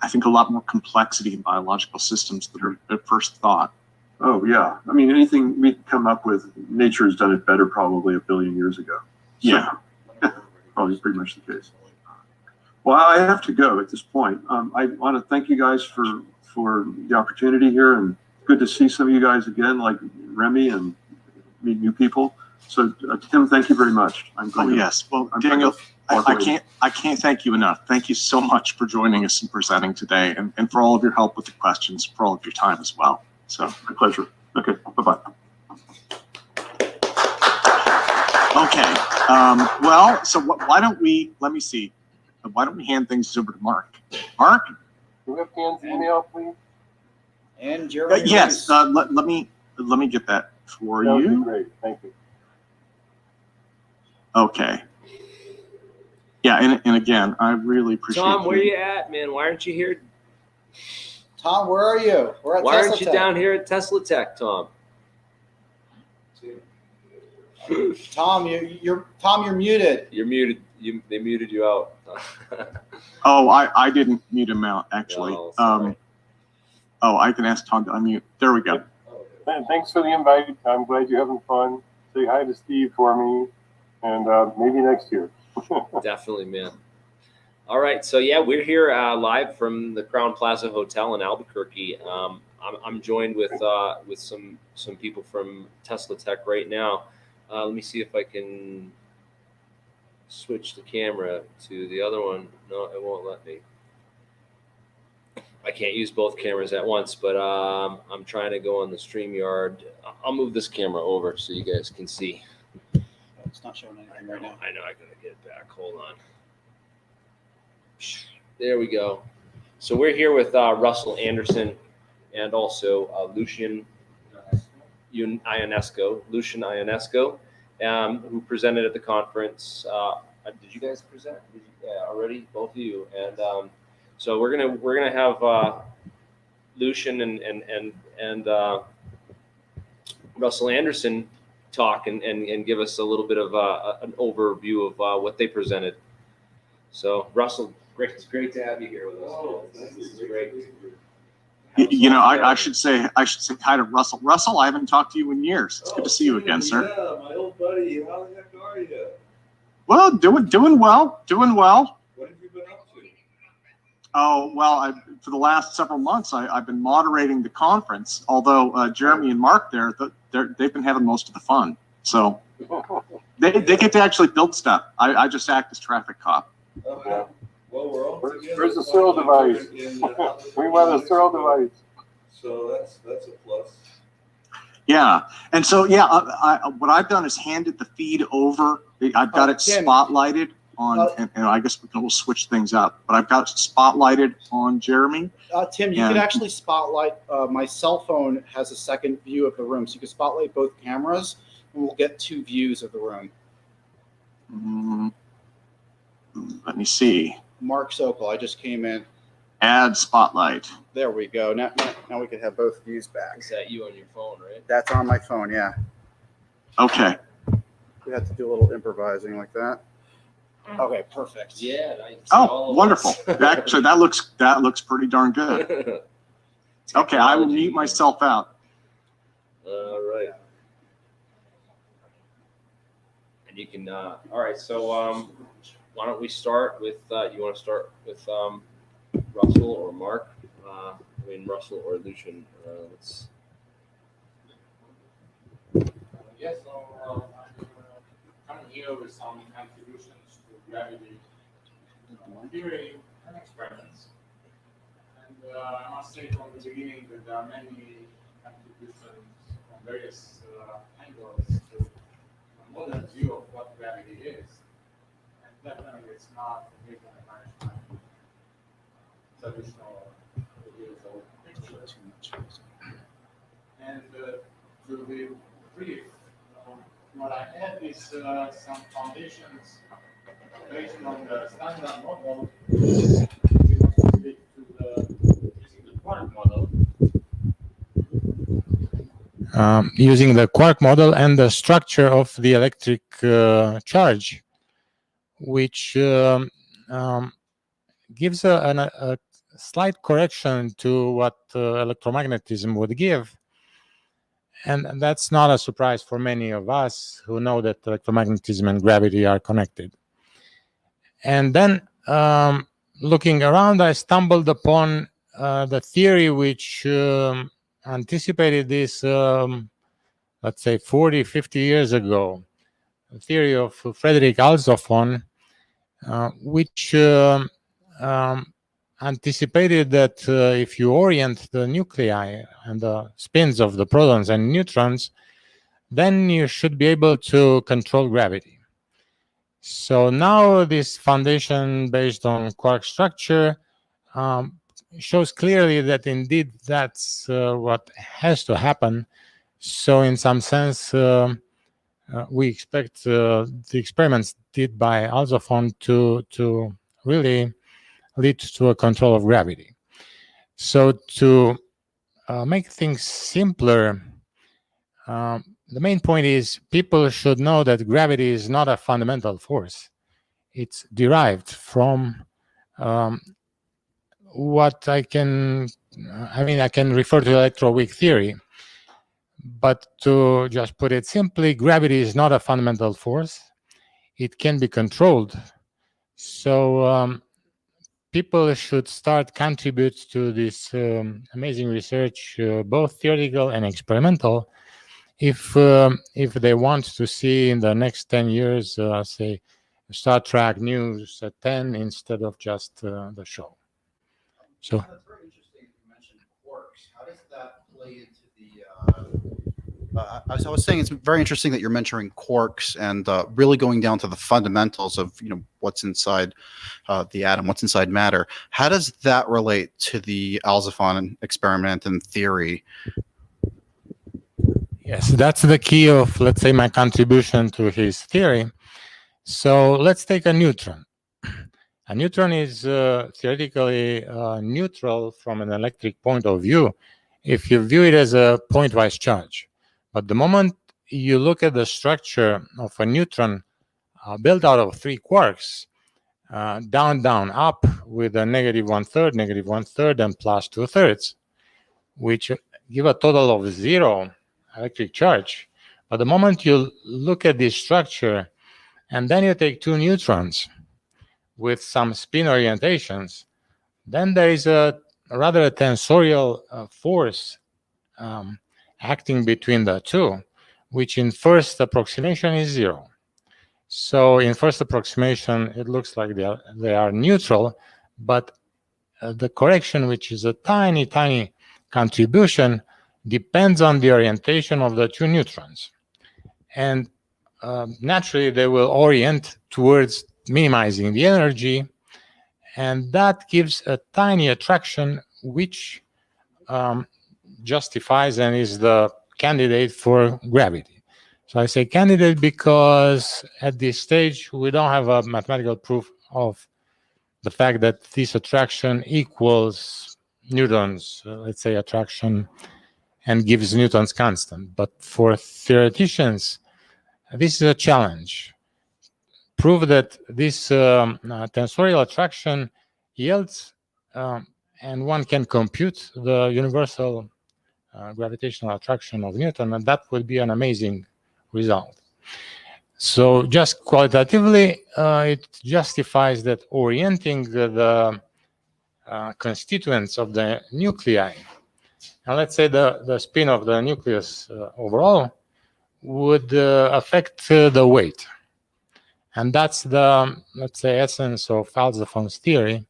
[SPEAKER 15] I think, a lot more complexity in biological systems that are at first thought.
[SPEAKER 10] Oh, yeah. I mean, anything we come up with, nature has done it better probably 1 billion years ago. So,
[SPEAKER 15] yeah.
[SPEAKER 10] probably pretty much the case. Well, I have to go at this point. I want to thank you guys for the opportunity here, and good to see some of you guys again, like Remi, and meet new people. So, Tim, thank you very much.
[SPEAKER 15] Yes. Well, Daniel, I can't thank you enough. Thank you so much for joining us and presenting today, and for all of your help with the questions, for all of your time as well. So,
[SPEAKER 10] my pleasure. Okay, bye-bye.
[SPEAKER 15] Okay. Well, so why don't we, let me see. Why don't we hand things over to Mark? Mark?
[SPEAKER 11] Do we have Dan's email, please?
[SPEAKER 8] And Jeremy.
[SPEAKER 15] Yes. Let me get that for
[SPEAKER 11] That would be
[SPEAKER 15] you.
[SPEAKER 11] great. Thank you.
[SPEAKER 15] Okay. Yeah, and again, I really appreciate
[SPEAKER 16] Tom, where you at, man? Why aren't you here?
[SPEAKER 8] Tom, where are you? We're at
[SPEAKER 16] Why
[SPEAKER 8] Tesla
[SPEAKER 16] aren't you
[SPEAKER 8] Tech.
[SPEAKER 16] down here at Tesla Tech, Tom?
[SPEAKER 8] Tom, you're muted.
[SPEAKER 16] You're muted. They muted you out.
[SPEAKER 15] Oh, I didn't mute him out, actually.
[SPEAKER 16] No,
[SPEAKER 15] oh, I can ask Tom to unmute. There we go.
[SPEAKER 11] Thanks for the invite. I'm glad you're having fun. Say hi to Steve for me, and maybe next year.
[SPEAKER 16] Definitely, man. All right, so yeah, we're here live from the Crown Plaza Hotel in Albuquerque. I'm joined with some people from Tesla Tech right now. Let me see if I can switch the camera to the other one. No, it won't let me. I can't use both cameras at once, but I'm trying to go on the StreamYard. I'll move this camera over so you guys can see.
[SPEAKER 8] It's not showing anything right now.
[SPEAKER 16] I know, I gotta get it back. Hold on. There we go. So we're here with Russell Anderson and also Lucian Ionesco, who presented at the conference. Did you guys present? Yeah, already, both of you. And so we're gonna have Lucian and Russell Anderson talk and give us a little bit of an overview of what they presented. So Russell, it's great to have you here with us. Oh, this is great.
[SPEAKER 15] You know, I should say hi to Russell. Russell, I haven't talked to you in years. It's good to see you again, sir.
[SPEAKER 17] Yeah, my old buddy. How the heck are you?
[SPEAKER 15] Well, doing well.
[SPEAKER 17] What have you been up to?
[SPEAKER 15] Oh, well, for the last several months, I've been moderating the conference, although Jeremy and Mark they've been having most of the fun. So they get to actually build stuff. I just act as traffic cop.
[SPEAKER 17] Yeah. Well, we're all
[SPEAKER 11] Where's the Cyril device? We want a Cyril device.
[SPEAKER 17] So that's a plus.
[SPEAKER 15] Yeah, and so yeah, what I've done is handed the feed over. I've got it spotlighted on, and I guess we'll switch things up. But I've got it spotlighted on Jeremy.
[SPEAKER 8] Tim, you could actually spotlight. My cell phone has a second view of the room, so you can spotlight both cameras, and we'll get two views of the room.
[SPEAKER 15] Let me see.
[SPEAKER 8] Mark Sokol, I just came in.
[SPEAKER 15] Add spotlight.
[SPEAKER 8] There we go. Now we can have both views back.
[SPEAKER 16] Is that you on your phone, right?
[SPEAKER 8] That's on my phone, yeah.
[SPEAKER 15] Okay.
[SPEAKER 8] We have to do a little improvising like that. Okay, perfect.
[SPEAKER 16] Yeah.
[SPEAKER 15] Oh, wonderful. Actually, that looks pretty darn good. Okay, I will mute myself out.
[SPEAKER 16] All right. And you can. All right. So why don't we start with? You want to start with Russell or Mark? Russell or Lucian. Let's.
[SPEAKER 18] Yes, so I'm here with some contributions to gravity theory and experiments. And I must say from the beginning that there are many contributions from various angles to a modern view of what gravity is. And definitely it's not a Einstein traditional ideas of picture. And to be brief, what I had is some foundations based on the standard model using the quark model.
[SPEAKER 19] Using the quark model and the structure of the electric charge, which gives a slight correction to what electromagnetism would give. And that's not a surprise for many of us who know that electromagnetism and gravity are connected. And then looking around, I stumbled upon the theory which anticipated this, let's say 40, 50 years ago, the theory of Frederick Alsophon, which anticipated that if you orient the nuclei and the spins of the protons and neutrons, then you should be able to control gravity. So now this foundation based on quark structure shows clearly that indeed that's what has to happen. So in some sense, we expect the experiments did by Alsophon to really lead to a control of gravity. So to make things simpler, the main point is people should know that gravity is not a fundamental force. It's derived from what I can refer to electroweak theory. But to just put it simply, gravity is not a fundamental force. It can be controlled. So people should start contribute to this amazing research, both theoretical and experimental, if they want to see in the next 10 years, say, Star Trek news at 10 instead of just the show. So
[SPEAKER 8] that's very interesting. You mentioned quarks. How does that play into the? I was saying it's very interesting that you're mentioning quarks and really going down to the fundamentals of what's inside the atom, what's inside matter. How does that relate to the Alsophon experiment and theory?
[SPEAKER 19] Yes, that's the key of, let's say, my contribution to his theory. So let's take a neutron. A neutron is theoretically neutral from an electric point of view if you view it as a pointwise charge. But the moment you look at the structure of a neutron built out of 3 quarks, down, down, up, with a negative 1/3, negative 1/3, and plus 2/3, which give a total of 0 electric charge. But the moment you look at this structure, and then you take 2 neutrons with some spin orientations, then there is a rather a tensorial force acting between the two, which in first approximation is 0. So in first approximation, it looks like they are neutral, but the correction, which is a tiny, tiny contribution, depends on the orientation of the 2 neutrons. And naturally, they will orient towards minimizing the energy, and that gives a tiny attraction, which justifies and is the candidate for gravity. So I say candidate because at this stage, we don't have a mathematical proof of the fact that this attraction equals Newton's, let's say, attraction and gives Newton's constant. But for theoreticians, this is a challenge. Prove that this tensorial attraction yields, and one can compute the universal gravitational attraction of Newton, and that would be an amazing result. So just qualitatively, it justifies that orienting the constituents of the nuclei, and let's say the spin of the nucleus overall, would affect the weight. And that's the, let's say, essence of Alsophon's theory,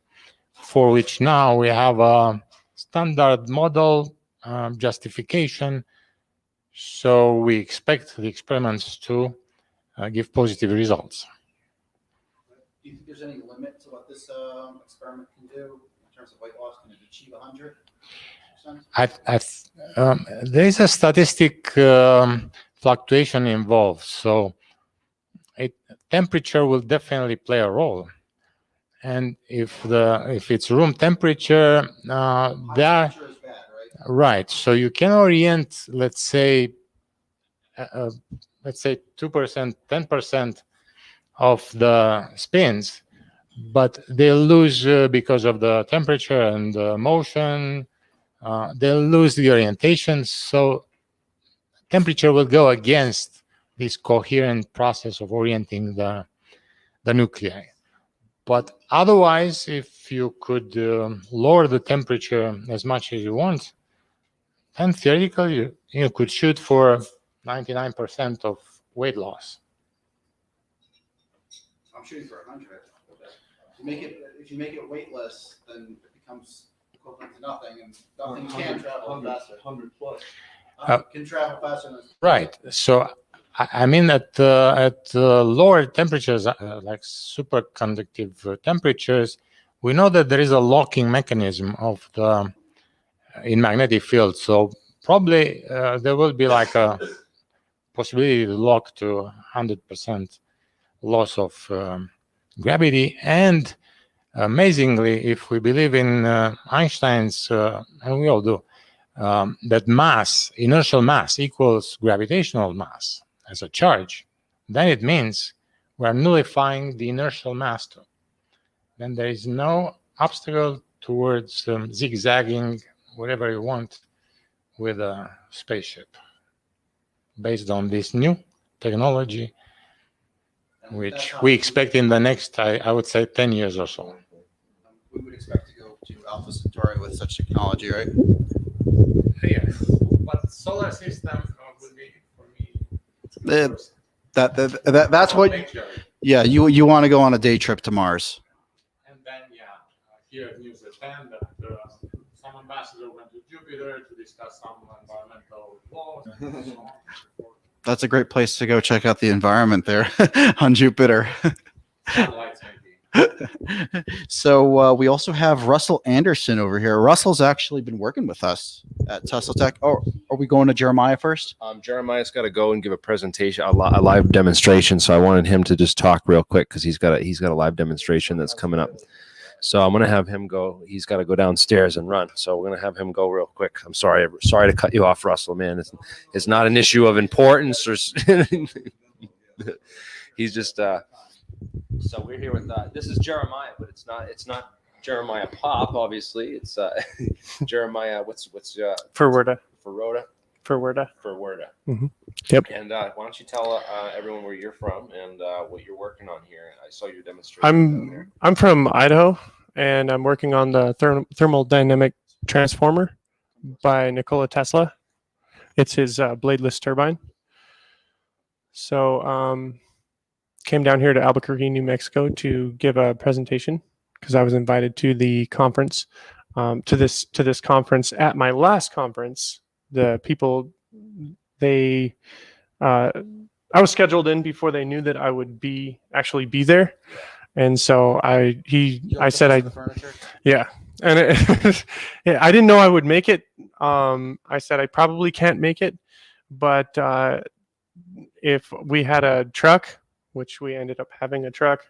[SPEAKER 19] for which now we have a standard model justification. So we expect the experiments to give positive results.
[SPEAKER 8] Do you think there's any limit to what this experiment can do in terms of weight loss? Can it achieve 100%?
[SPEAKER 19] There is a statistic fluctuation involved. So temperature will definitely play a role. And if it's room temperature, there, right? So you can orient, let's say 2%, 10% of the spins, but they'll lose because of the temperature and the motion. They'll lose the orientation. So temperature will go against this coherent process of orienting the nuclei. But otherwise, if you could lower the temperature as much as you want, then theoretically you could shoot for 99% of weight loss.
[SPEAKER 8] I'm shooting for 100. If you make it weightless, then it becomes equivalent to nothing, and nothing can travel faster.
[SPEAKER 17] 100 plus.
[SPEAKER 8] Can travel faster than
[SPEAKER 19] Right. So I mean at lower temperatures, like superconductive temperatures, we know that there is a locking mechanism of the in magnetic field. So probably there will be like a possibility to lock to 100% loss of gravity. And amazingly, if we believe in Einstein's, and we all do, that mass, inertial mass equals gravitational mass as a charge, then it means we're nullifying the inertial mass too. Then there is no obstacle towards zigzagging whatever you want with a spaceship based on this new technology, which we expect in the next, I would say, 10 years or so.
[SPEAKER 8] We would expect to go to Alpha Centauri with such technology, right?
[SPEAKER 19] Yes, but solar system would be for me.
[SPEAKER 8] That's what. Yeah, you want to go on a day trip to Mars.
[SPEAKER 19] And then here at News at 10 that some ambassador went to Jupiter to discuss some environmental laws.
[SPEAKER 8] That's a great place to go check out the environment there on Jupiter. So we also have Russell Anderson over here. Russell's actually been working with us at Tesla Tech. Oh, are we going to Jeremiah first?
[SPEAKER 1] Jeremiah's got to go and give a presentation, a live demonstration. So I wanted him to just talk real quick because he's got a live demonstration that's coming up. So I'm going to have him go. He's got to go downstairs and run. So we're going to have him go real quick. I'm sorry to cut you off, Russell, man. It's not an issue of importance or he's just, so we're here with, this is Jeremiah, but it's not Jeremiah Pop, obviously. It's Jeremiah, what's
[SPEAKER 20] Ferwerda.
[SPEAKER 1] Mm-hmm.
[SPEAKER 20] Yep.
[SPEAKER 1] And why don't you tell everyone where you're from and what you're working on here? I saw your demonstration.
[SPEAKER 20] I'm from Idaho, and I'm working on the thermodynamic transformer by Nikola Tesla. It's his bladeless turbine. So came down here to Albuquerque, New Mexico to give a presentation because I was invited to the conference. To this conference. At my last conference, the people I was scheduled in before they knew that I would actually be there, and so I said yeah, and I didn't know I would make it. I said I probably can't make it, but if we had a truck, which we ended up having a truck,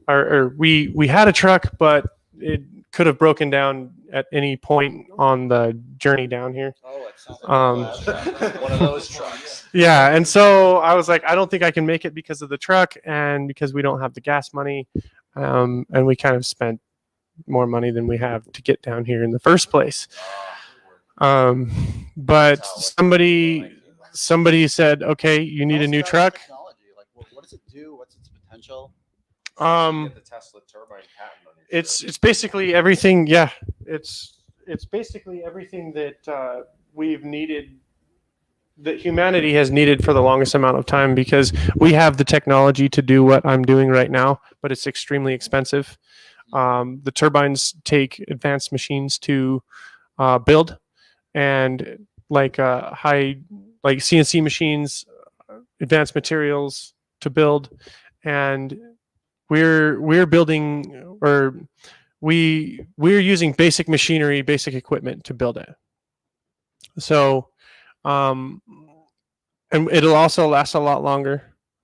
[SPEAKER 20] or we had a truck, but it could have broken down at any point on the journey down here.
[SPEAKER 1] Oh, it sounds like one of those trucks.
[SPEAKER 20] Yeah, and so I was like, I don't think I can make it because of the truck and because we don't have the gas money, and we kind of spent more money than we have to get down here in the first place. But somebody said, okay, you need a new truck.
[SPEAKER 8] What does it do? What's its potential?
[SPEAKER 1] The Tesla turbine patent on your
[SPEAKER 20] it's basically everything. Yeah, it's basically everything that we've needed, that humanity has needed for the longest amount of time, because we have the technology to do what I'm doing right now, but it's extremely expensive. The turbines take advanced machines to build, and like CNC machines, advanced materials to build, and we're building, or we're using basic machinery, basic equipment to build it. So, and it'll also last a lot longer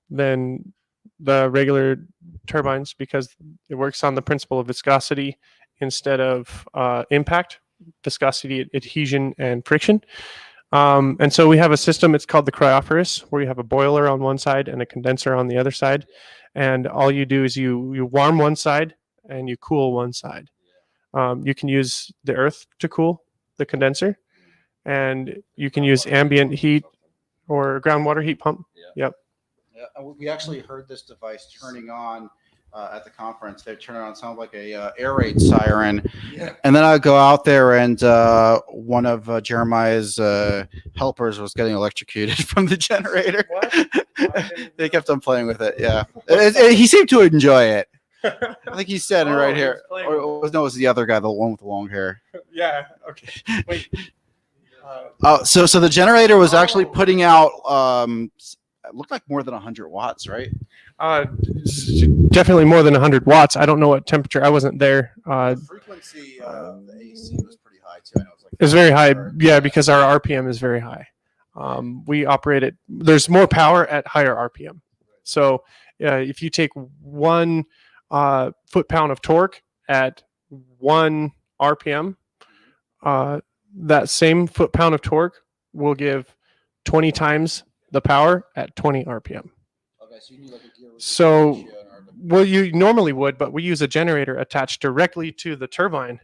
[SPEAKER 20] than the regular turbines because it works on the principle of viscosity instead of impact, viscosity, adhesion, and friction. And so we have a system, it's called the cryophorus, where you have a boiler on one side and a condenser on the other side. And all you do is you warm one side and you cool one side. You can use the earth to cool the condenser, and you can use ambient heat or groundwater heat pump. Yep.
[SPEAKER 8] Yeah, we actually heard this device turning on at the conference. They'd turn around and sound like a air raid siren. Yeah. And then I'd go out there, and one of Jeremiah's helpers was getting electrocuted from the generator. What? They kept on playing with it. Yeah, he seemed to enjoy it. I think he's standing right here. Or no, it was the other guy, the one with the long hair.
[SPEAKER 20] Yeah. Okay. Wait.
[SPEAKER 8] So the generator was actually putting out it looked like more than 100 watts, right?
[SPEAKER 20] Definitely more than 100 watts. I don't know what temperature. I wasn't there.
[SPEAKER 8] The frequency of the AC was pretty high too. I know
[SPEAKER 20] it's very high. Yeah, because our RPM is very high. We operate it. There's more power at higher RPM. So if you take 1 foot-pound of torque at 1 RPM, that same foot-pound of torque will give 20 times the power at 20 RPM.
[SPEAKER 8] Okay, so you need like a gear.
[SPEAKER 20] So, well, you normally would, but we use a generator attached directly to the turbine,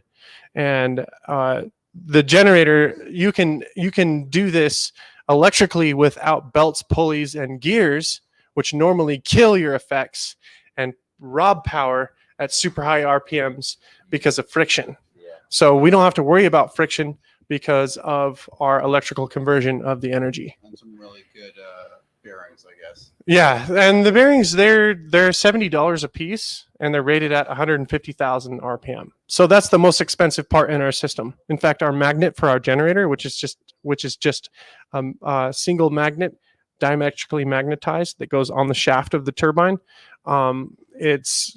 [SPEAKER 20] and the generator, you can do this electrically without belts, pulleys, and gears, which normally kill your effects and rob power at super high RPMs because of friction. Yeah. So we don't have to worry about friction because of our electrical conversion of the energy.
[SPEAKER 8] And some really good bearings, I guess.
[SPEAKER 20] Yeah, and the bearings, they're $70 a piece, and they're rated at 150,000 RPM. So that's the most expensive part in our system. In fact, our magnet for our generator, which is just a single magnet, diametrically magnetized, that goes on the shaft of the turbine. It's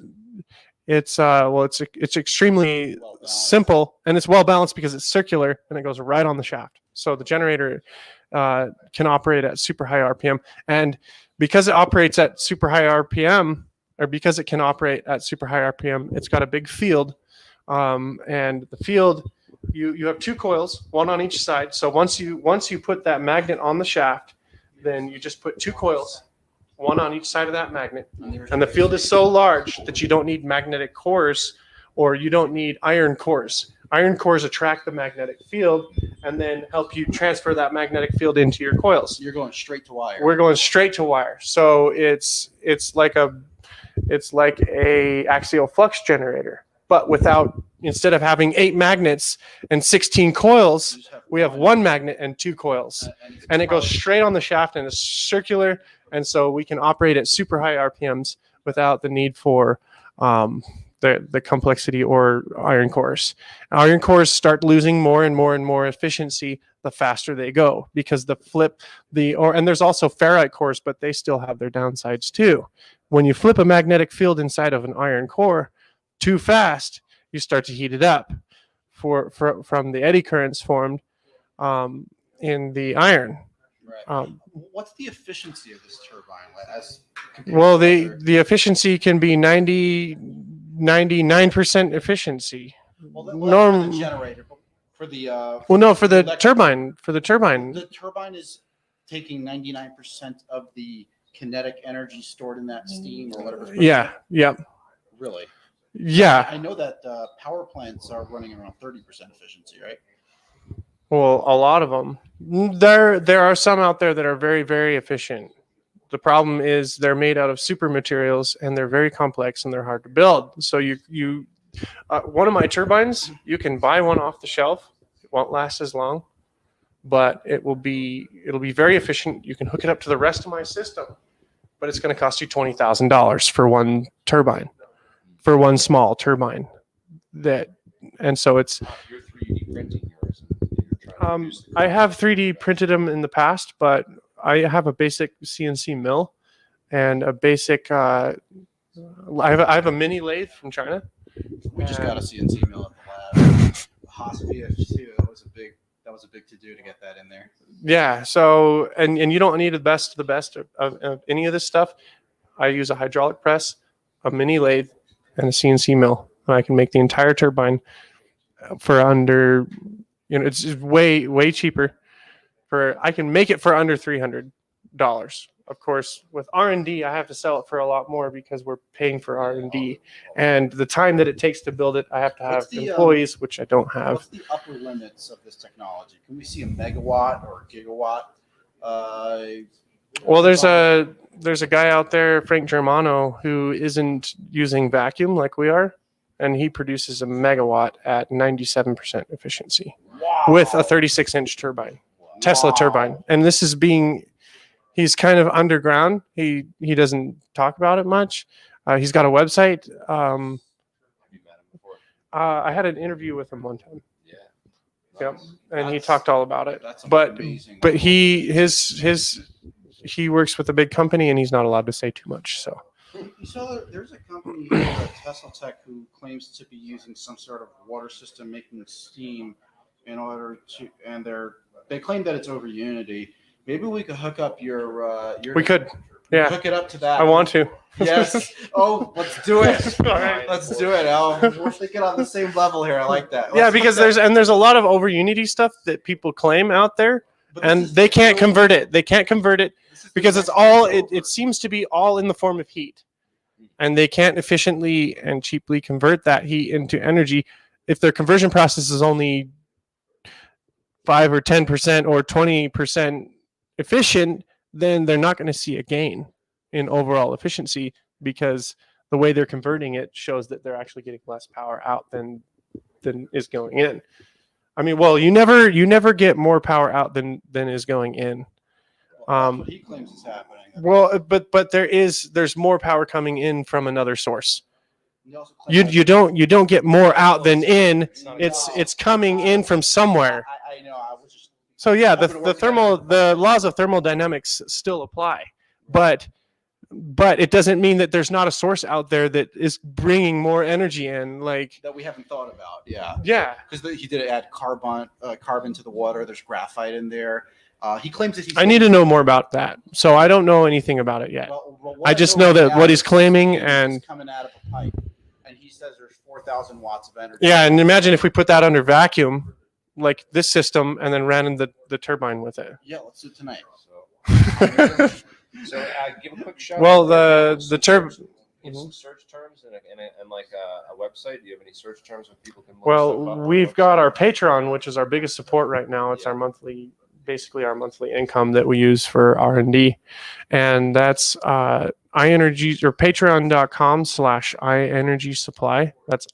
[SPEAKER 20] extremely simple, and it's well balanced because it's circular and it goes right on the shaft. So the generator can operate at super high RPM, and because it operates at super high RPM, or because it can operate at super high RPM, it's got a big field, and the field, you have 2 coils, 1 on each side. So once you put that magnet on the shaft, then you just put 2 coils, 1 on each side of that magnet, and the field is so large that you don't need magnetic cores, or you don't need iron cores. Iron cores attract the magnetic field and then help you transfer that magnetic field into your coils.
[SPEAKER 8] You're going straight to wire.
[SPEAKER 20] We're going straight to wire. So it's like a axial flux generator, but instead of having 8 magnets and 16 coils, we have 1 magnet and 2 coils, and it goes straight on the shaft and is circular. And so we can operate at super high RPMs without the need for the complexity or iron cores. Iron cores start losing more and more and more efficiency the faster they go, because and there's also ferrite cores, but they still have their downsides too. When you flip a magnetic field inside of an iron core too fast, you start to heat it up from the eddy currents formed in the iron.
[SPEAKER 8] Right. What's the efficiency of this turbine?
[SPEAKER 20] Well, the efficiency can be 99% efficiency.
[SPEAKER 8] Well, for the generator, for the
[SPEAKER 20] for the turbine. For the turbine,
[SPEAKER 8] the turbine is taking 99% of the kinetic energy stored in that steam or whatever.
[SPEAKER 20] Yeah.
[SPEAKER 8] Really?
[SPEAKER 20] Yeah.
[SPEAKER 8] I know that power plants are running around 30% efficiency, right?
[SPEAKER 20] Well, a lot of them. There are some out there that are very, very efficient. The problem is they're made out of super materials, and they're very complex and they're hard to build. So one of my turbines, you can buy one off the shelf. It won't last as long, but it'll be very efficient. You can hook it up to the rest of my system, but it's going to cost you $20,000 for one turbine, for one small turbine. And so it's.
[SPEAKER 8] You're 3D printing yours.
[SPEAKER 20] I have 3D printed them in the past, but I have a basic CNC mill and a basic. I have a mini lathe from China.
[SPEAKER 8] We just got a CNC mill at the lab. Hospice too. That was a big to do to get that in there.
[SPEAKER 20] Yeah. So and you don't need the best of any of this stuff. I use a hydraulic press, a mini lathe, and a CNC mill, and I can make the entire turbine for under. It's way cheaper. I can make it for under $300. Of course, with R&D, I have to sell it for a lot more because we're paying for R&D, and the time that it takes to build it, I have to have employees, which I don't have.
[SPEAKER 8] What's the upper limits of this technology? Can we see a megawatt or a gigawatt?
[SPEAKER 20] Well, there's a guy out there, Frank Germano, who isn't using vacuum like we are, and he produces a megawatt at 97% efficiency with a 36-inch turbine, Tesla turbine. And this is he's kind of underground. He doesn't talk about it much. He's got a website. I had an interview with him one time. Yep, and he talked all about it. But he works with a big company, and he's not allowed to say too much. So
[SPEAKER 8] You saw there's a company here, Tesla Tech, who claims to be using some sort of water system making steam in order to, and they claim that it's over Unity. Maybe we could hook up your.
[SPEAKER 20] We could. Yeah.
[SPEAKER 8] Hook it up to that.
[SPEAKER 20] I want to.
[SPEAKER 8] Yes. Oh, let's do it.
[SPEAKER 20] All right.
[SPEAKER 8] Let's do it. We're thinking on the same level here. I like that.
[SPEAKER 20] Yeah, because there's a lot of over Unity stuff that people claim out there, and they can't convert it. They can't convert it because it's all. It seems to be all in the form of heat, and they can't efficiently and cheaply convert that heat into energy if their conversion process is only 5 or 10% or 20% efficient. Then they're not going to see a gain in overall efficiency because the way they're converting it shows that they're actually getting less power out than is going in. I mean, well, you never get more power out than is going in.
[SPEAKER 8] That's what he claims is happening.
[SPEAKER 20] Well, but there's more power coming in from another source. You don't get more out than in. It's coming in from somewhere.
[SPEAKER 8] I know. I was just.
[SPEAKER 20] So yeah, the laws of thermodynamics still apply, but it doesn't mean that there's not a source out there that is bringing more energy in, like
[SPEAKER 8] that we haven't thought about. Yeah.
[SPEAKER 20] Yeah.
[SPEAKER 8] Because he did add carbon to the water. There's graphite in there. He claims that
[SPEAKER 20] I need to know more about that. So I don't know anything about it yet.
[SPEAKER 8] Well,
[SPEAKER 20] I just know that what he's claiming and
[SPEAKER 8] coming out of a pipe, and he says there's 4,000 watts of energy.
[SPEAKER 20] yeah, and imagine if we put that under vacuum, like this system, and then ran in the turbine with it.
[SPEAKER 8] Yeah, let's do it tonight.
[SPEAKER 1] So give a quick shout.
[SPEAKER 20] Well, the turbine.
[SPEAKER 1] Some search terms and like a website. Do you have any search terms where people can look
[SPEAKER 20] Well,
[SPEAKER 1] stuff up?
[SPEAKER 20] we've got our Patreon, which is our biggest support right now. It's our monthly income that we use for R&D, and that's iEnergy or patreon.com/iEnergy supply. That's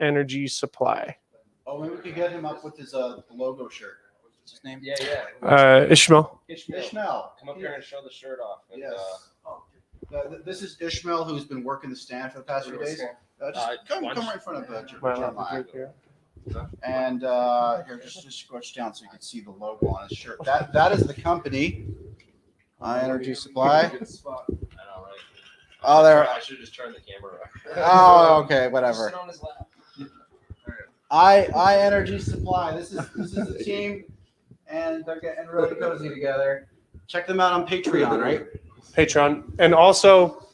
[SPEAKER 20] iEnergy supply.
[SPEAKER 8] Oh, maybe we could get him up with his logo shirt. What's his name?
[SPEAKER 20] Ishmael.
[SPEAKER 8] Ishmael.
[SPEAKER 1] Come up here and show the shirt off. And,
[SPEAKER 8] Yes. This is Ishmael, who's been working the stand for the past few days. Just come right in front of Jeremiah. And here, just scratch down so you can see the logo on his shirt. That is the company, iEnergy Supply. Oh, there.
[SPEAKER 1] I should just turn the camera around.
[SPEAKER 8] Oh, okay, whatever. iEnergy Supply. This is the team, and they're getting really cozy together. Check them out on Patreon, right?
[SPEAKER 20] Patreon, and also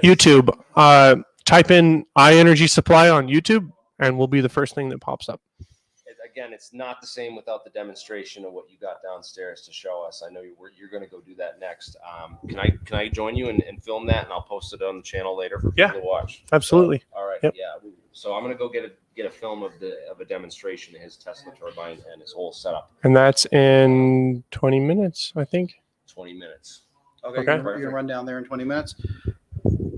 [SPEAKER 20] YouTube. Type in iEnergy Supply on YouTube, and we'll be the first thing that pops up.
[SPEAKER 1] Again, it's not the same without the demonstration of what you got downstairs to show us. I know you're going to go do that next. Can I join you and film that, and I'll post it on the channel later for people to watch?
[SPEAKER 20] Absolutely.
[SPEAKER 1] So, all right.
[SPEAKER 20] Yep.
[SPEAKER 1] Yeah. So I'm going to go get a film of a demonstration of his Tesla turbine and his whole setup.
[SPEAKER 20] And that's in 20 minutes, I think.
[SPEAKER 1] 20 minutes.
[SPEAKER 8] Okay. You're gonna run down there in 20 minutes.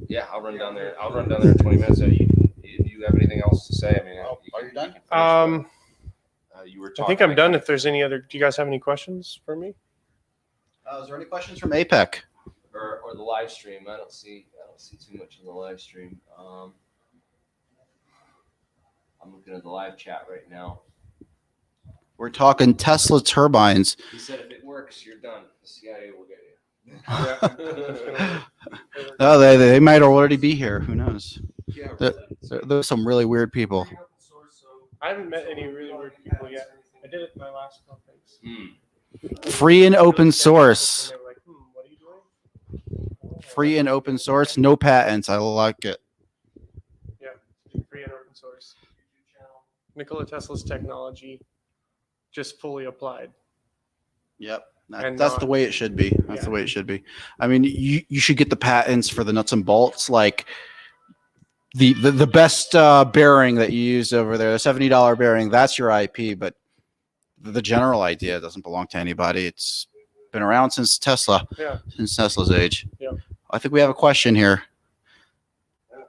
[SPEAKER 1] Yeah, I'll run down there. In 20 minutes. Do you have anything else to say? I mean,
[SPEAKER 8] are you done?
[SPEAKER 1] You were
[SPEAKER 20] I
[SPEAKER 1] talking.
[SPEAKER 20] think I'm done. If there's any other, do you guys have any questions for me?
[SPEAKER 8] Is there any questions from APEC?
[SPEAKER 1] Or the live stream? I don't see too much in the live stream. I'm looking at the live chat right now.
[SPEAKER 8] We're talking Tesla turbines.
[SPEAKER 1] He said if it works, you're done. The CIA will get you.
[SPEAKER 8] Oh, they might already be here. Who knows? There's some really weird people.
[SPEAKER 20] I haven't met any really weird people yet. I did it in my last conference.
[SPEAKER 8] Free and open source. Free and open source, no patents. I like it.
[SPEAKER 20] Yeah, free and open source. Nikola Tesla's technology, just fully applied.
[SPEAKER 8] Yep. That's the way it should be. That's the way it should be. I mean, you should get the patents for the nuts and bolts, like the best bearing that you use over there, the $70 bearing. That's your IP, but the general idea doesn't belong to anybody. It's
[SPEAKER 18] been around since Tesla.
[SPEAKER 20] Yeah.
[SPEAKER 18] Since Tesla's age.
[SPEAKER 20] Yeah.
[SPEAKER 18] I think we have a question here.
[SPEAKER 11] Volume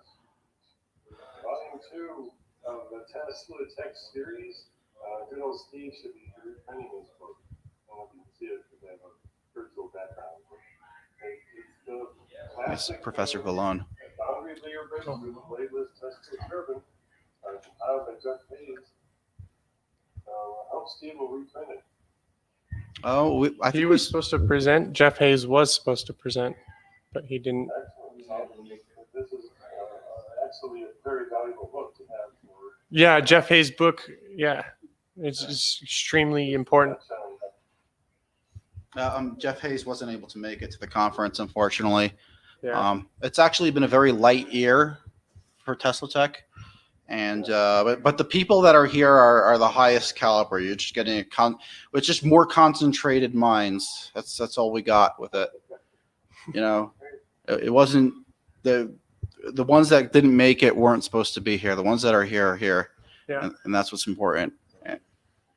[SPEAKER 11] 2 of the Tesla text series. Good old Steve should be reprinting this book. I don't know if you can see it because I have a virtual background. It's the
[SPEAKER 18] It's
[SPEAKER 11] classic
[SPEAKER 18] Professor Vallone.
[SPEAKER 11] boundary layer breaking with a bladeless Tesla turbine. Compiled by Jeff Hayes. I hope Steve will reprint it.
[SPEAKER 18] Oh, I think
[SPEAKER 20] he was supposed to present. Jeff Hayes was supposed to present, but he didn't.
[SPEAKER 11] This is actually a very valuable book to have for.
[SPEAKER 20] Yeah, Jeff Hayes' book. Yeah, it's extremely important.
[SPEAKER 18] Jeff Hayes wasn't able to make it to the conference, unfortunately.
[SPEAKER 20] Yeah.
[SPEAKER 18] It's actually been a very light year for Tesla Tech. And but the people that are here are the highest caliber. You're just getting it's just more concentrated minds. That's all we got with it. You know, it wasn't the ones that didn't make it weren't supposed to be here. The ones that are here are here.
[SPEAKER 20] Yeah.
[SPEAKER 18] And that's what's important. And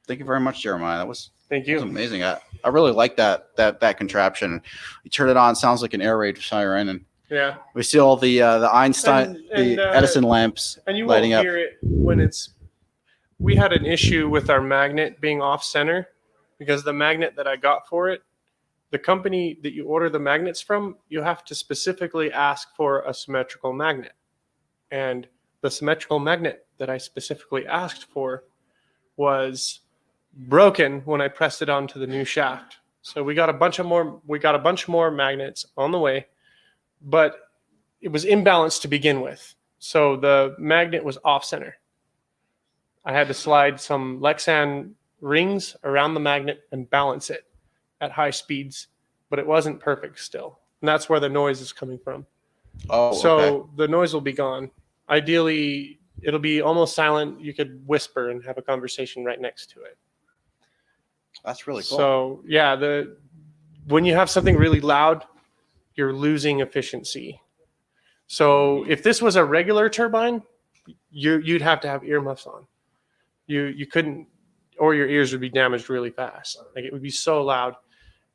[SPEAKER 18] thank you very much, Jeremiah. That was
[SPEAKER 20] Thank you.
[SPEAKER 18] That was amazing. I really like that contraption. You turn it on, it sounds like an air raid siren, and
[SPEAKER 20] Yeah.
[SPEAKER 18] we see all the Einstein, the Edison lamps
[SPEAKER 20] and you
[SPEAKER 18] lighting
[SPEAKER 20] won't
[SPEAKER 18] up.
[SPEAKER 20] hear it when it's. We had an issue with our magnet being off center because the magnet that I got for it, the company that you order the magnets from, you have to specifically ask for a symmetrical magnet, and the symmetrical magnet that I specifically asked for was broken when I pressed it onto the new shaft. So we got a bunch more magnets on the way, but it was imbalanced to begin with. So the magnet was off center. I had to slide some Lexan rings around the magnet and balance it at high speeds, but it wasn't perfect still. And that's where the noise is coming from.
[SPEAKER 18] Oh,
[SPEAKER 20] so
[SPEAKER 18] okay.
[SPEAKER 20] the noise will be gone. Ideally, it'll be almost silent. You could whisper and have a conversation right next to it.
[SPEAKER 18] That's really cool.
[SPEAKER 20] So yeah, when you have something really loud, you're losing efficiency. So if this was a regular turbine, you'd have to have earmuffs on. You couldn't, or your ears would be damaged really fast. Like it would be so loud.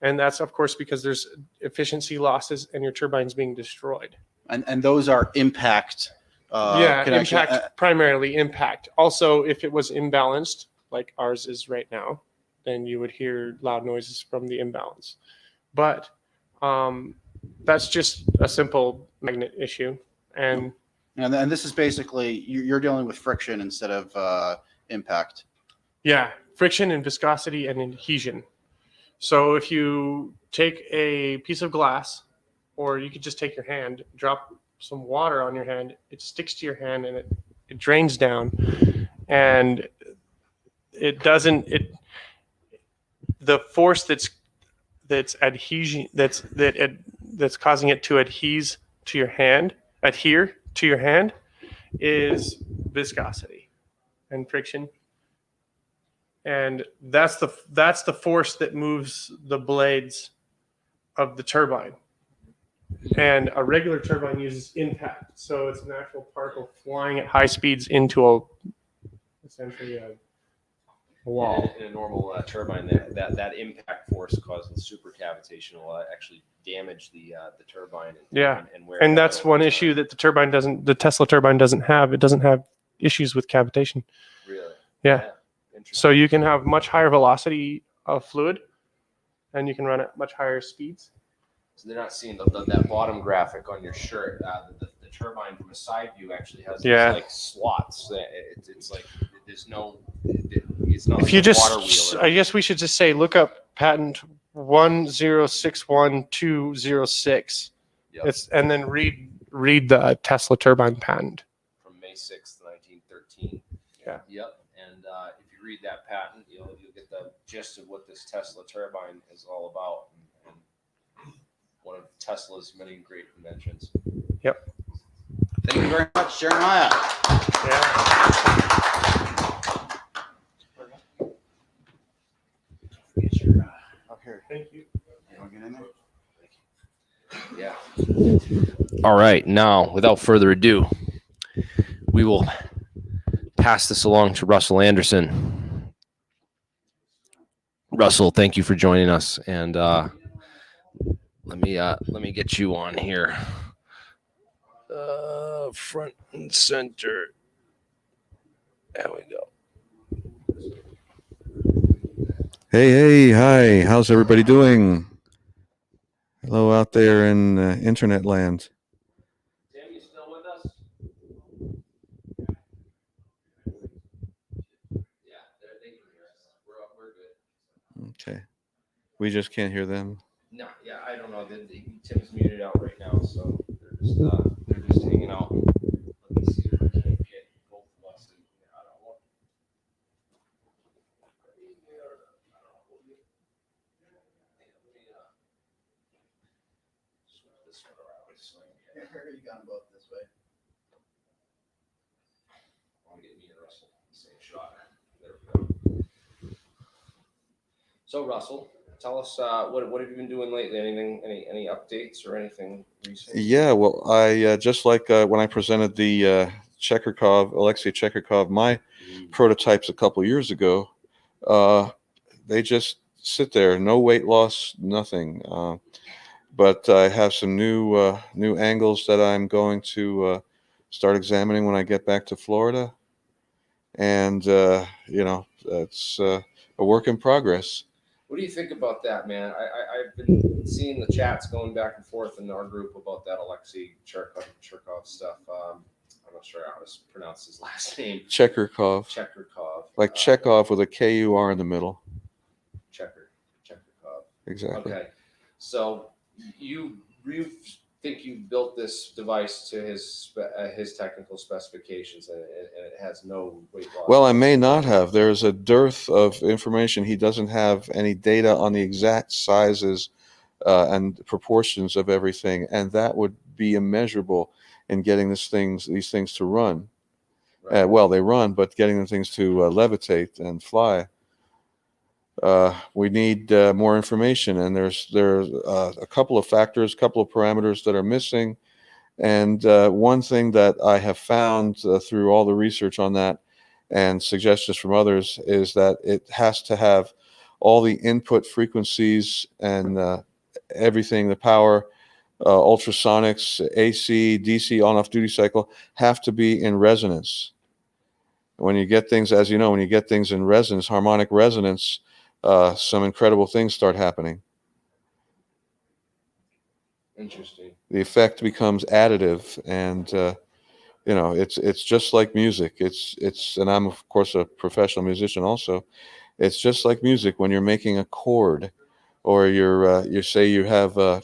[SPEAKER 20] And that's of course because there's efficiency losses and your turbine's being destroyed.
[SPEAKER 18] And those are impact. Connection.
[SPEAKER 20] Impact, primarily impact. Also, if it was imbalanced, like ours is right now, then you would hear loud noises from the imbalance. But that's just a simple magnet issue. And
[SPEAKER 18] this is basically, you're dealing with friction instead of impact.
[SPEAKER 20] Yeah, friction and viscosity and adhesion. So if you take a piece of glass, or you could just take your hand, drop some water on your hand, it sticks to your hand and it drains down, and it doesn't, the force that's adhesion, that's causing it to adhere to your hand is viscosity and friction. And that's the force that moves the blades of the turbine. And a regular turbine uses impact, so it's an actual particle flying at high speeds into essentially a wall.
[SPEAKER 1] In a normal turbine, that impact force causing supercavitation will actually damage the turbine.
[SPEAKER 20] And that's one issue that the Tesla turbine doesn't have. It doesn't have issues with cavitation.
[SPEAKER 1] Really?
[SPEAKER 20] Yeah. So you can have much higher velocity of fluid, and you can run at much higher speeds.
[SPEAKER 1] So they're not seeing that bottom graphic on your shirt. The turbine from a side view actually has these, like slots. It's like there's no. It's not.
[SPEAKER 20] If
[SPEAKER 1] like
[SPEAKER 20] you
[SPEAKER 1] a water
[SPEAKER 20] just,
[SPEAKER 1] wheel
[SPEAKER 20] I guess we should just say, look up patent 1061206.
[SPEAKER 1] Yep.
[SPEAKER 20] And then read the Tesla turbine patent.
[SPEAKER 1] From May 6th, 1913.
[SPEAKER 20] Yeah.
[SPEAKER 1] Yep. And if you read that patent, you'll get the gist of what this Tesla turbine is all about. And one of Tesla's many great inventions.
[SPEAKER 20] Yep.
[SPEAKER 18] Thank you very much, Jeremiah. Up here.
[SPEAKER 20] Thank you.
[SPEAKER 18] You want to get in there?
[SPEAKER 1] Yeah. All right. Now, without further ado, we will pass this along to Russell Anderson. Russell, thank you for joining us. And Let me get you on here. Front and center. There we go.
[SPEAKER 18] Hey, hi. How's everybody doing? Hello out there in internet land.
[SPEAKER 1] Tim, you still with us? Yeah, they can hear us. We're good.
[SPEAKER 18] Okay. We just can't hear them.
[SPEAKER 1] No, yeah, I don't know. Tim's muted out right now, so they're just hanging out. Let me see if I can get both of us in here. I don't know. Switch this one around so I can get.
[SPEAKER 8] You got them both this way.
[SPEAKER 1] I want to get me and Russell the same shot. There we go. So Russell, tell us what have you been doing lately? Anything, any updates or anything recent?
[SPEAKER 18] Yeah, well, I just like when I presented the Alexei Chekhakov, my prototypes a couple years ago, they just sit there, no weight loss, nothing. But I have some new angles that I'm going to start examining when I get back to Florida, and it's a work in progress.
[SPEAKER 1] What do you think about that, man? I've been seeing the chats going back and forth in our group about that Alexei Chekhakov stuff. I'm not sure how to pronounce his last name.
[SPEAKER 18] Chekhakov. Like Chekhov with a K-U-R in the middle.
[SPEAKER 1] Chekhakov.
[SPEAKER 18] Exactly.
[SPEAKER 1] Okay. So you think you built this device to his technical specifications, and it has no weight loss?
[SPEAKER 18] Well, I may not have. There's a dearth of information. He doesn't have any data on the exact sizes and proportions of everything, and that would be immeasurable in getting these things to run. Right. Well, they run, but getting the things to levitate and fly. We need more information, and there's a couple of factors, a couple of parameters that are missing. And one thing that I have found through all the research on that and suggestions from others is that it has to have all the input frequencies and everything, the power, ultrasonics, AC, DC, on-off duty cycle, have to be in resonance. When you get things, as you know, when you get things in resonance, harmonic resonance, some incredible things start happening.
[SPEAKER 1] Interesting.
[SPEAKER 18] The effect becomes additive, and it's just like music. And I'm of course a professional musician also. It's just like music when you're making a chord, or you say you have a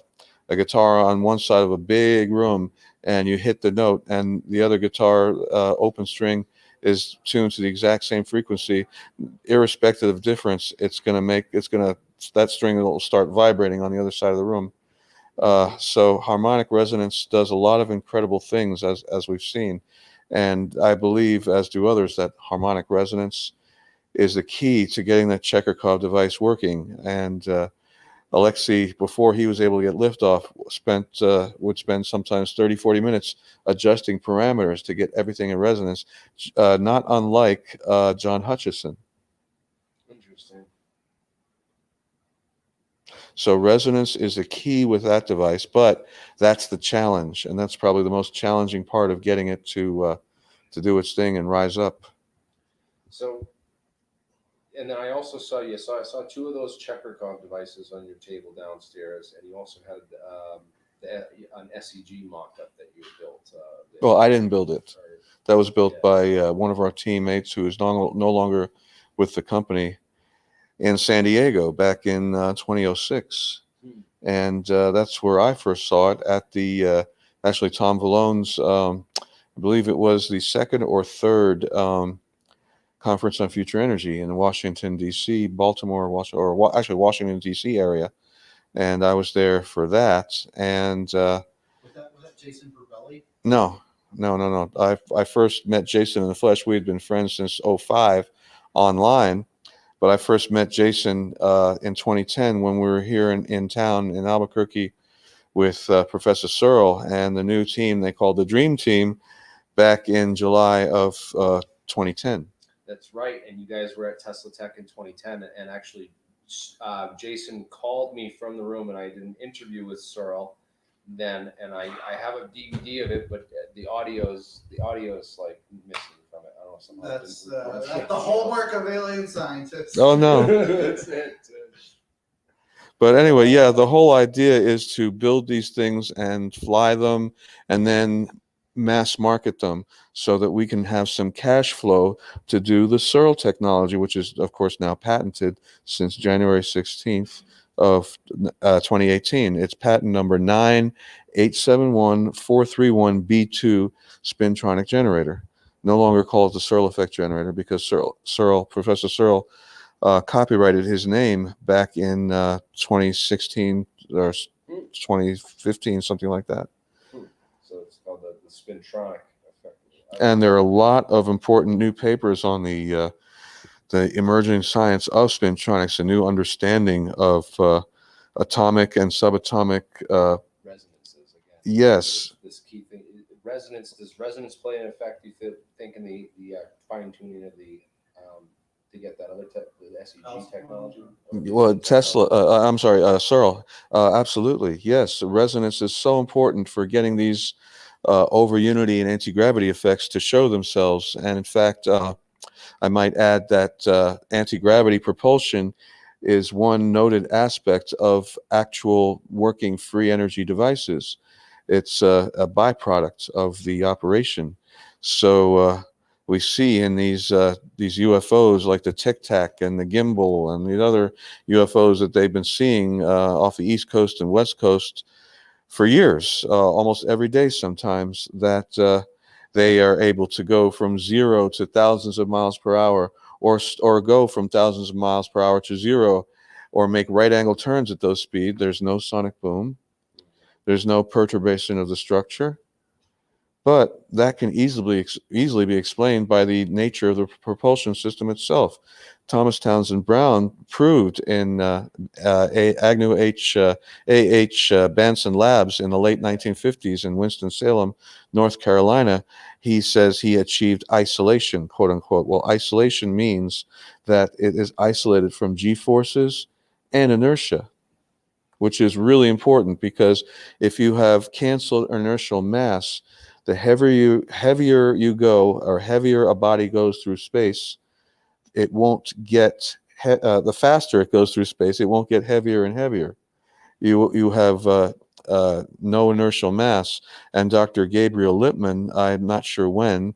[SPEAKER 18] guitar on one side of a big room, and you hit the note, and the other guitar open string is tuned to the exact same frequency, irrespective of difference. That string will start vibrating on the other side of the room. So harmonic resonance does a lot of incredible things, as we've seen, and I believe, as do others, that harmonic resonance is the key to getting that Chekhakov device working. And Alexei, before he was able to get liftoff, would spend sometimes 30-40 minutes adjusting parameters to get everything in resonance, not unlike John Hutchison.
[SPEAKER 1] Interesting.
[SPEAKER 18] So resonance is a key with that device, but that's the challenge, and that's probably the most challenging part of getting it to do its thing and rise up.
[SPEAKER 1] So, and then I also saw I saw two of those Chekhakov devices on your table downstairs, and you also had an SEG mock-up that you built.
[SPEAKER 18] Well, I didn't build it. That was built by one of our teammates who is no longer with the company, in San Diego back in 2006. And that's where I first saw it, at the actually Tom Vallone's, I believe it was the second or third Conference on Future Energy in Washington, D.C., Washington, D.C. area. And I was there for that. And
[SPEAKER 8] was that Jason Berbelli?
[SPEAKER 18] No. I first met Jason in the flesh. We had been friends since 2005 online. But I first met Jason in 2010 when we were here in town in Albuquerque with Professor Searle and the new team they called the Dream Team back in July of 2010.
[SPEAKER 1] That's right. And you guys were at Tesla Tech in 2010 and actually Jason called me from the room and I did an interview with Searle then, and I have a DVD of it, but the audio is like missing from it. I don't know, somehow
[SPEAKER 18] That's the hallmark of alien scientists.
[SPEAKER 19] Oh, no.
[SPEAKER 1] That's it.
[SPEAKER 19] But anyway, yeah, the whole idea is to build these things and fly them and then mass market them so that we can have some cash flow to do the Searle technology, which is, of course, now patented since January 16th of 2018. It's patent number 9871431B2 spintronic generator. No longer called the Searle effect generator because Professor Searle copyrighted his name back in 2016 or 2015, something like that.
[SPEAKER 1] So it's called the spintronic effect.
[SPEAKER 19] And there are a lot of important new papers on the emerging science of spintronics, a new understanding of atomic and subatomic
[SPEAKER 1] resonances again.
[SPEAKER 19] Yes.
[SPEAKER 1] This key thing, does resonance play an effect, you think, in the fine tuning of the to get that other the SEG technology?
[SPEAKER 19] Well, Searle, absolutely, yes. Resonance is so important for getting these over unity and anti-gravity effects to show themselves. And in fact, I might add that anti-gravity propulsion is one noted aspect of actual working free energy devices. It's a byproduct of the operation. So we see in these UFOs like the Tic Tac and the Gimbal and the other UFOs that they've been seeing off the East Coast and West Coast for years, almost every day sometimes, that they are able to go from 0 to thousands of miles per hour, or go from thousands of miles per hour to 0, or make right angle turns at those speeds. There's no sonic boom. There's no perturbation of the structure. But that can easily be explained by the nature of the propulsion system itself. Thomas Townsend Brown proved in Agnew A.H. Banson Labs in the late 1950s in Winston-Salem, North Carolina. He says he achieved isolation, quote unquote. Well, isolation means that it is isolated from G-forces and inertia, which is really important, because if you have canceled inertial mass, the heavier you go, or heavier a body goes through space, it won't get, the faster it goes through space, it won't get heavier and heavier. You have no inertial mass. And Dr. Gabriel Lippmann, I'm not sure when,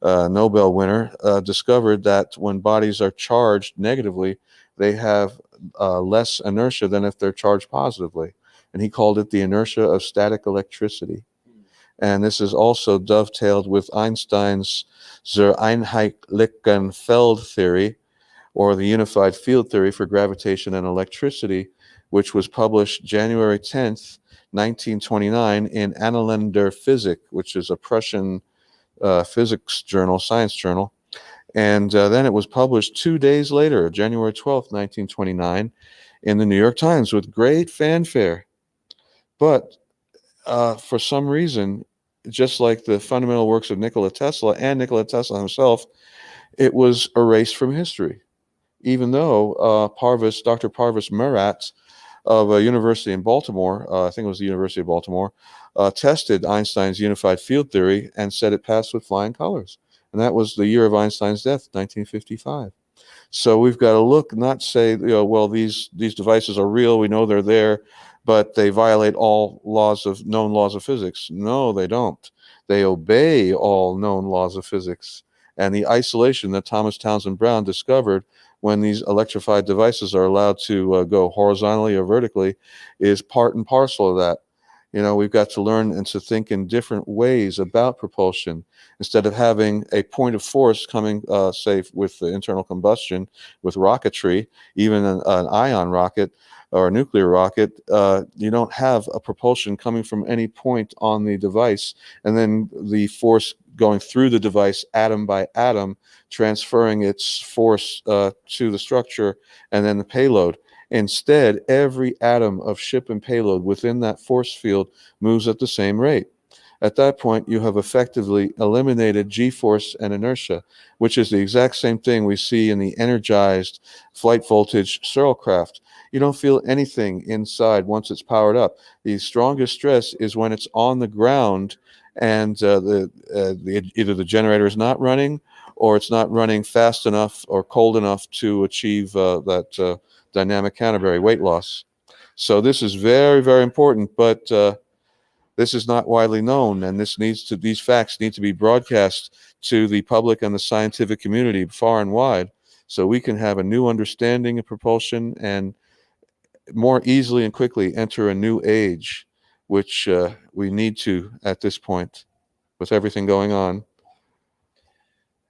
[SPEAKER 19] Nobel winner, discovered that when bodies are charged negatively, they have less inertia than if they're charged positively. And he called it the inertia of static electricity. And this is also dovetailed with Einstein's Einheitlichen Feld theory, or the unified field theory for gravitation and electricity, which was published January 10th, 1929 in Annalen der Physik, which is a Prussian physics journal, science journal. And then it was published 2 days later, January 12th, 1929, in the New York Times with great fanfare. But for some reason, just like the fundamental works of Nikola Tesla and Nikola Tesla himself, it was erased from history, even though Dr. Parvis Murat of a university in Baltimore, I think it was the University of Baltimore, tested Einstein's unified field theory and said it passed with flying colors. And that was the year of Einstein's death, 1955. So we've got to look, not say, well, these devices are real, we know they're there, but they violate all known laws of physics. No, they don't. They obey all known laws of physics. And the isolation that Thomas Townsend Brown discovered when these electrified devices are allowed to go horizontally or vertically is part and parcel of that. We've got to learn and to think in different ways about propulsion. Instead of having a point of force coming, say, with the internal combustion, with rocketry, even an ion rocket or a nuclear rocket, you don't have a propulsion coming from any point on the device, and then the force going through the device atom by atom, transferring its force to the structure and then the payload. Instead, every atom of ship and payload within that force field moves at the same rate.
[SPEAKER 17] at that point, you have effectively eliminated G-force and inertia, which is the exact same thing we see in the energized flight voltage Searle craft. You don't feel anything inside once it's powered up. The strongest stress is when it's on the ground and either the generator is not running or it's not running fast enough or cold enough to achieve that dynamic countervary weight loss. So this is very, very important, but this is not widely known, and these facts need to be broadcast to the public and the scientific community far and wide, so we can have a new understanding of propulsion and more easily and quickly enter a new age, which we need to at this point with everything going on.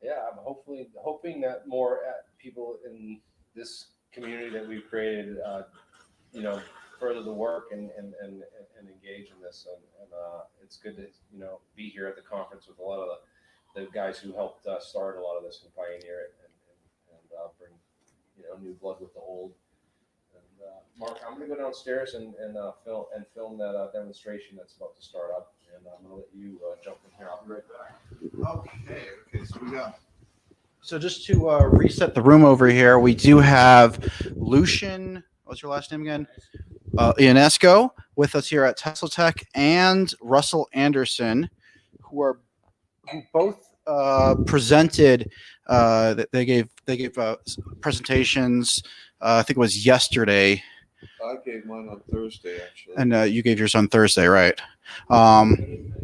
[SPEAKER 1] Yeah, I'm hoping that more people in this community that we've created, further the work and engage in this. And it's good to be here at the conference with a lot of the guys who helped start a lot of this and pioneer it and bring new blood with the old. And Mark, I'm going to go downstairs and film that demonstration that's about to start up. And I'm going to let you jump in here. I'll be right back.
[SPEAKER 8] Okay. So we got. So just to reset the room over here, we do have Lucian. What's your last name again? Ionesco with us here at Tesla Tech, and Russell Anderson, who both presented. They gave presentations. I think it was yesterday.
[SPEAKER 17] I gave mine on Thursday, actually.
[SPEAKER 8] And you gave yours on Thursday, right?
[SPEAKER 17] And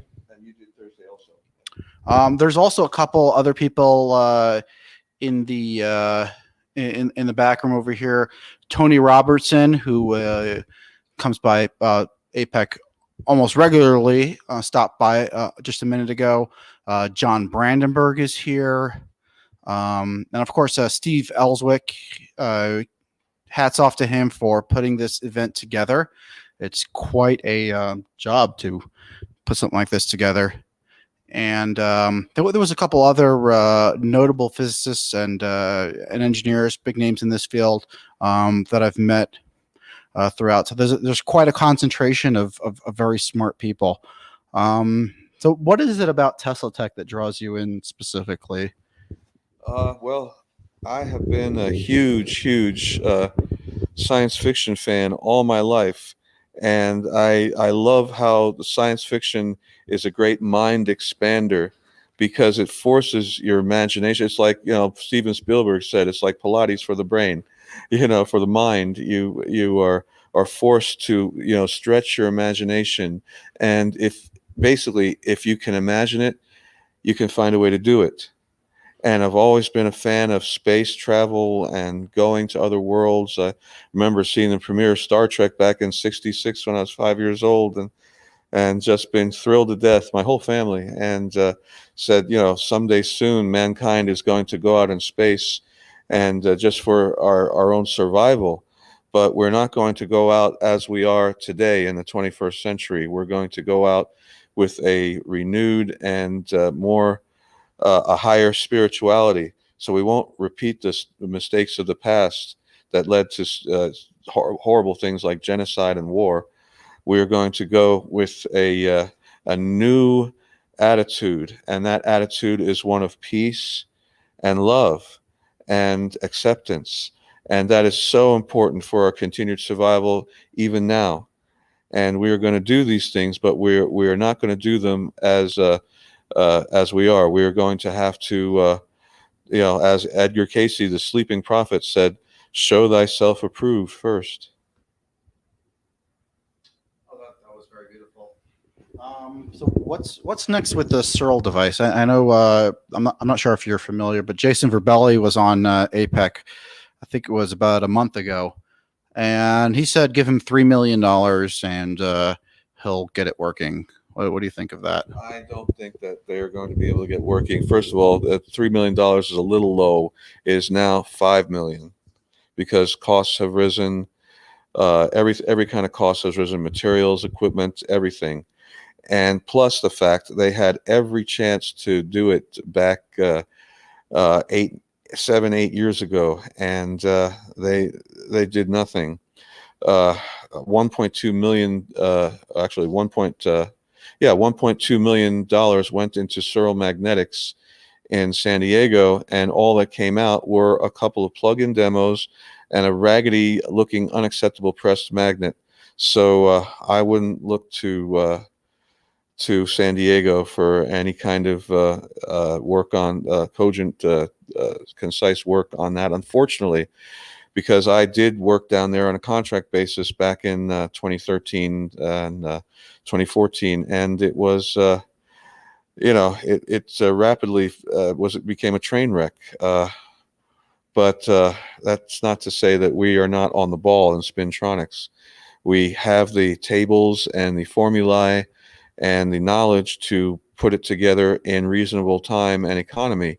[SPEAKER 17] you did Thursday also.
[SPEAKER 8] There's also a couple other people in the back room over here. Tony Robertson, who comes by APEC almost regularly, stopped by just a minute ago. John Brandenburg is here. And of course, Steve Ellswick. Hats off to him for putting this event together. It's quite a job to put something like this together. And there was a couple other notable physicists and engineers, big names in this field, that I've met throughout. So there's quite a concentration of very smart people. So what is it about Tesla Tech that draws you in specifically?
[SPEAKER 17] Well, I have been a huge science fiction fan all my life. And I love how the science fiction is a great mind expander because it forces your imagination. It's like, Steven Spielberg said, it's like Pilates for the brain, for the mind. You are forced to, stretch your imagination. And if you can imagine it, you can find a way to do it. And I've always been a fan of space travel and going to other worlds. I remember seeing the premiere of Star Trek back in '66 when I was 5 years old, and just been thrilled to death, my whole family, and said, someday soon mankind is going to go out in space, and just for our own survival. But we're not going to go out as we are today in the 21st century. We're going to go out with a renewed and a higher spirituality, so we won't repeat the mistakes of the past that led to horrible things like genocide and war. We are going to go with a new attitude, and that attitude is one of peace and love and acceptance, and that is so important for our continued survival even now. And we are going to do these things, but we are not going to do them as we are. We are going to have to, as Edgar Cayce, the sleeping prophet, said, show thyself approved first.
[SPEAKER 8] Oh, that was very beautiful. So what's next with the Searle device? I know I'm not sure if you're familiar, but Jason Verbelli was on APEC. I think it was about a month ago, and he said give him $3 million and he'll get it working. What do you think of that?
[SPEAKER 17] I don't think that they're going to be able to get working. First of all, $3 million is a little low. It is now $5 million because costs have risen. Every kind of cost has risen: materials, equipment, everything. And plus the fact that they had every chance to do it back 8 years ago, and they did nothing. 1.2 million, actually $1.2 million went into Searle Magnetics in San Diego, and all that came out were a couple of plug-in demos and a raggedy looking unacceptable pressed magnet. So I wouldn't look to San Diego for any kind of work on cogent, concise work on that, unfortunately, because I did work down there on a contract basis back in 2013 and 2014, and it was it rapidly became a train wreck. But that's not to say that we are not on the ball in spintronics. We have the tables and the formulae and the knowledge to put it together in reasonable time and economy.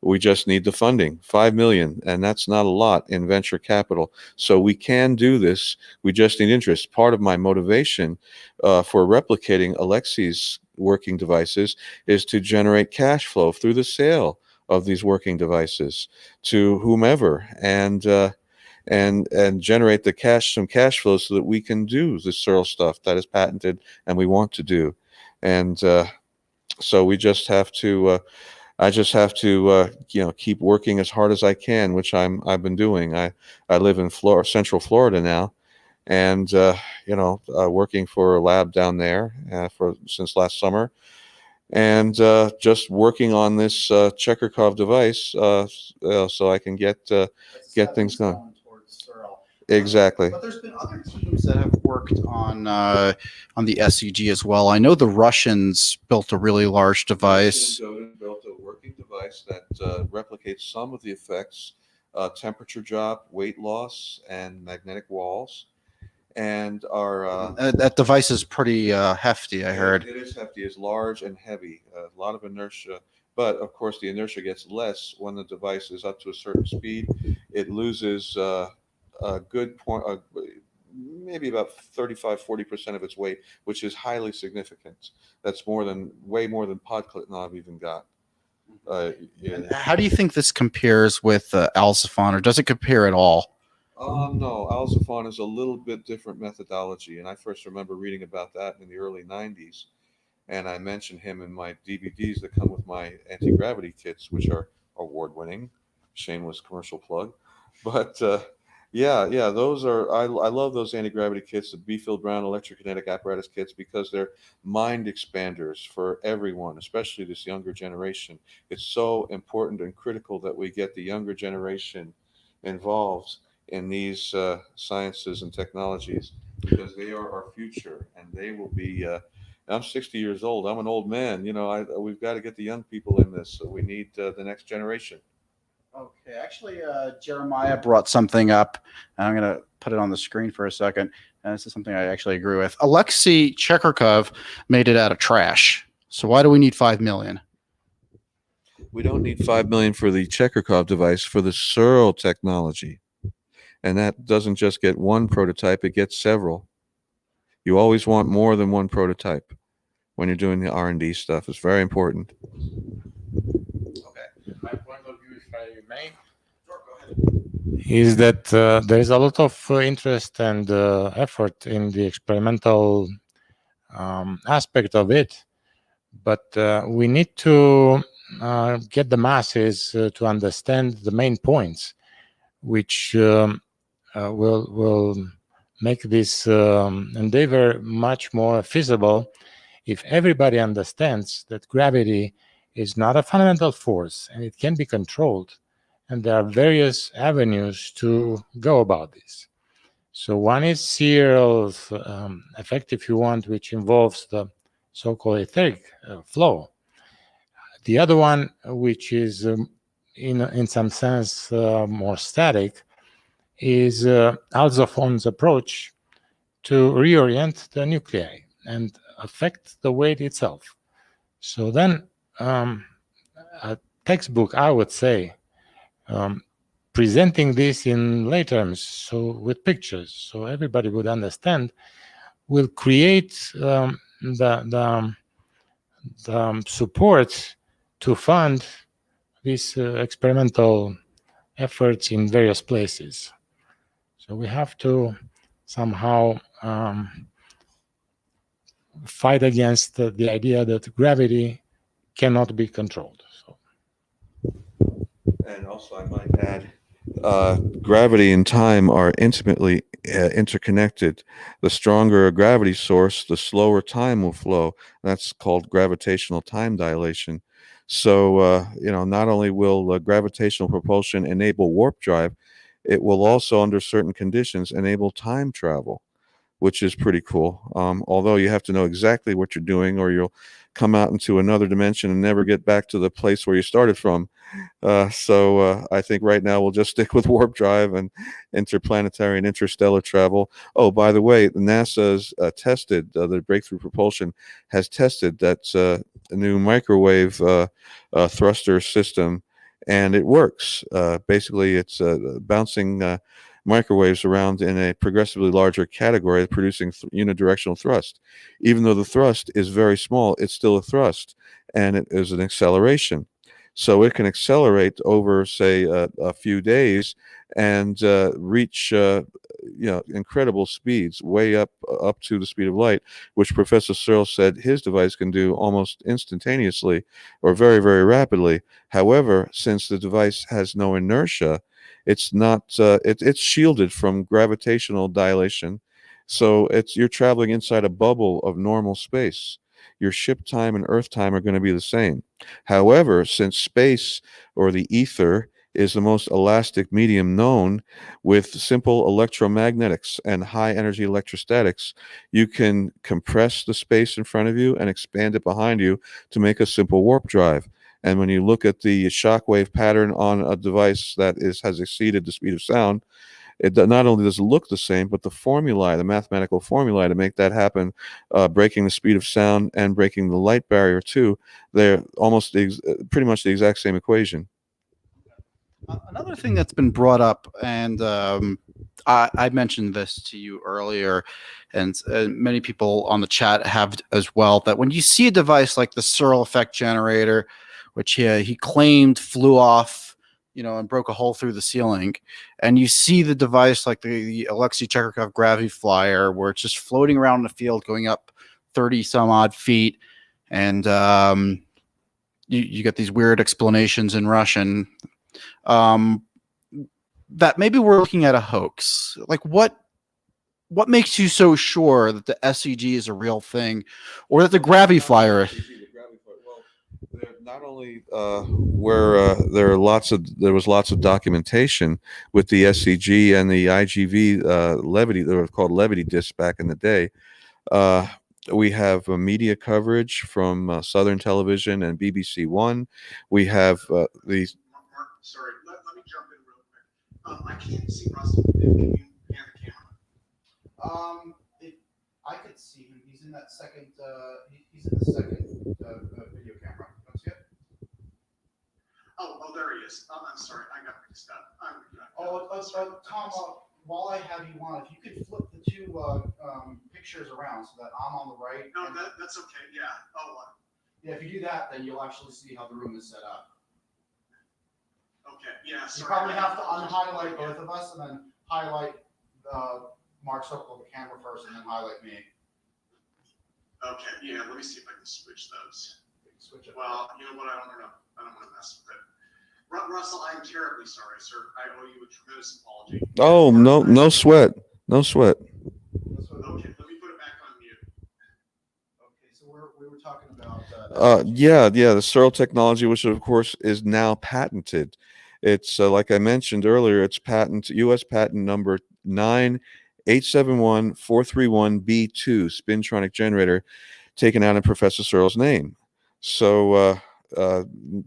[SPEAKER 17] We just need the funding, $5 million, and that's not a lot in venture capital. So we can do this. We just need interest. Part of my motivation for replicating Alexei's working devices is to generate cash flow through the sale of these working devices to whomever, and generate some cash flow so that we can do the Searle stuff that is patented and we want to do. And so we just have to. I just have to, keep working as hard as I can, which I've been doing. I live in Central Florida now, and working for a lab down there since last summer, and just working on this Chekhov device so I can get things going. Exactly.
[SPEAKER 8] But there's been other teams that have worked on the SEG as well. I know the Russians built a really large device.
[SPEAKER 17] Built a working device that replicates some of the effects, temperature drop, weight loss, and magnetic walls. And our
[SPEAKER 8] that device is pretty hefty, I heard.
[SPEAKER 17] It is hefty. It's large and heavy. A lot of inertia. But of course, the inertia gets less when the device is up to a certain speed. It loses a good point, maybe about 35-40% of its weight, which is highly significant. That's way more than Podkletnov even got.
[SPEAKER 8] How do you think this compares with Alciphon, or does it compare at all?
[SPEAKER 17] No, Alciphon is a little bit different methodology, and I first remember reading about that in the early 90s, and I mentioned him in my DVDs that come with my anti-gravity kits, which are award-winning. Shameless commercial plug. But those are, I love those anti-gravity kits, the B-Field Brown electrokinetic apparatus kits, because they're mind expanders for everyone, especially this younger generation. It's so important and critical that we get the younger generation involved in these sciences and technologies, because they are our future, and they will be, I'm 60 years old, I'm an old man, we've got to get the young people in this, so we need the next generation.
[SPEAKER 8] Okay, actually, Jeremiah brought something up. I'm going to put it on the screen for a second. And this is something I actually agree with. Alexei Chekhov made it out of trash. So why do we need $5 million?
[SPEAKER 17] We don't need $5 million for the Chekhov device, for the Searle technology. And that doesn't just get one prototype, it gets several. You always want more than one prototype when you're doing the R&D stuff. It's very important.
[SPEAKER 19] My point of view, if I may, is that there is a lot of interest and effort in the experimental aspect of it, but we need to get the masses to understand the main points, which will make this endeavor much more feasible if everybody understands that gravity is not a fundamental force and it can be controlled, and there are various avenues to go about this. So one is Searle's effect, if you want, which involves the so-called etheric flow. The other one, which is in some sense more static, is Alciphon's approach to reorient the nuclei and affect the weight itself. So then a textbook, I would say, presenting this in lay terms, so with pictures, so everybody would understand, will create the support to fund these experimental efforts in various places. So we have to somehow fight against the idea that gravity cannot be controlled. So.
[SPEAKER 17] And also, I might add, gravity and time are intimately interconnected. The stronger a gravity source, the slower time will flow. That's called gravitational time dilation. So, not only will gravitational propulsion enable warp drive, it will also, under certain conditions, enable time travel, which is pretty cool. Although you have to know exactly what you're doing, or you'll come out into another dimension and never get back to the place where you started from. So I think right now we'll just stick with warp drive and interplanetary and interstellar travel. Oh, by the way, NASA's tested, the Breakthrough Propulsion has tested that a new microwave thruster system, and it works. Basically, it's bouncing microwaves around in a progressively larger category, producing unidirectional thrust. Even though the thrust is very small, it's still a thrust, and it is an acceleration. So it can accelerate over, say, a few days and reach, incredible speeds, way up to the speed of light, which Professor Searle said his device can do almost instantaneously or very, very rapidly. However, since the device has no inertia, it's not. It's shielded from gravitational dilation, so you're traveling inside a bubble of normal space. Your ship time and Earth time are going to be the same. However, since space, or the ether, is the most elastic medium known, with simple electromagnetics and high energy electrostatics, you can compress the space in front of you and expand it behind you to make a simple warp drive. And when you look at the shockwave pattern on a device that has exceeded the speed of sound, it not only does it look the same, but the formulae, the mathematical formulae to make that happen, breaking the speed of sound and breaking the light barrier too, they're almost pretty much the exact same equation.
[SPEAKER 8] Another thing that's been brought up, and I mentioned this to you earlier, and many people on the chat have as well, that when you see a device like the Searle effect generator, which he claimed flew off, and broke a hole through the ceiling, and you see the device like the Alexei Chekhov gravity flyer, where it's just floating around in the field, going up 30 some odd feet, and you get these weird explanations in Russian, that maybe we're looking at a hoax. Like, what makes you so sure that the SEG is a real thing, or that the gravity flyer?
[SPEAKER 17] Not only there was lots of documentation with the SEG and the IGV levity, they were called levity discs back in the day. We have media coverage from Southern Television and BBC One. We have the.
[SPEAKER 15] Mark, sorry, let me jump in real quick. I can't see Russell. Can you hand the camera?
[SPEAKER 8] I could see him. He's in that second. He's in the second video camera. Don't see it?
[SPEAKER 15] Oh, there he is. I'm sorry, I got mixed up.
[SPEAKER 8] Tom, while I have you on, if you could flip the two pictures around so that I'm on the right.
[SPEAKER 15] No, that's okay. Yeah.
[SPEAKER 8] Yeah, if you do that, then you'll actually see how the room is set up.
[SPEAKER 15] Okay. Yeah.
[SPEAKER 8] You probably have to unhighlight both of us and then highlight Mark Circle of the camera first, and then highlight me.
[SPEAKER 15] Okay. Yeah. Let me see if I can switch those.
[SPEAKER 8] Switch it.
[SPEAKER 15] Well, you know what? I don't want to mess with it. Russell, I'm terribly sorry, sir. I owe you a tremendous apology.
[SPEAKER 17] Oh, no sweat. No sweat.
[SPEAKER 15] Okay, let me put it back on mute.
[SPEAKER 8] Okay, so we were talking about.
[SPEAKER 17] Yeah, the Searle technology, which of course is now patented. It's like I mentioned earlier. It's U.S. patent number 9871431B2 spintronic generator, taken out in Professor Searle's name. So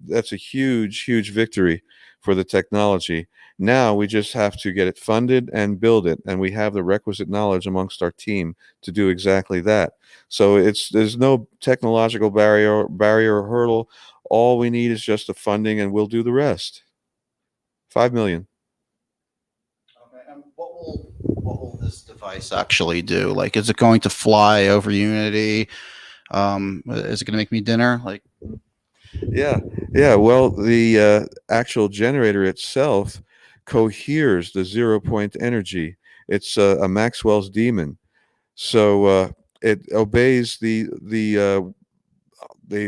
[SPEAKER 17] that's a huge victory for the technology. Now we just have to get it funded and build it, and we have the requisite knowledge amongst our team to do exactly that. So there's no technological barrier or hurdle. All we need is just the funding, and we'll do the rest. $5 million.
[SPEAKER 8] Okay, and what will this device actually do? Like, is it going to fly over Unity? Is it going to make me dinner? Like.
[SPEAKER 17] Yeah. Well, the actual generator itself coheres the 0-point energy. It's a Maxwell's demon. So it obeys the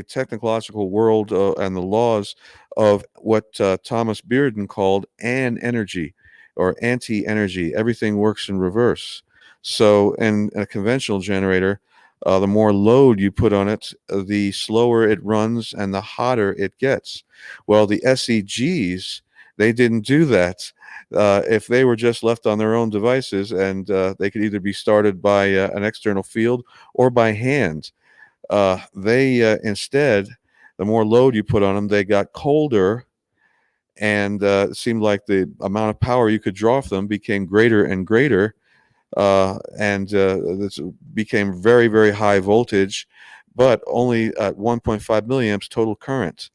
[SPEAKER 17] technological world and the laws of what Thomas Bearden called an energy or anti-energy. Everything works in reverse. So in a conventional generator, the more load you put on it, the slower it runs and the hotter it gets. Well, the SEGs, they didn't do that. If they were just left on their own devices, and they could either be started by an external field or by hand, they instead, the more load you put on them, they got colder, and it seemed like the amount of power you could draw from them became greater and greater, and this became very, very high voltage, but only at 1.5 milliamps total current.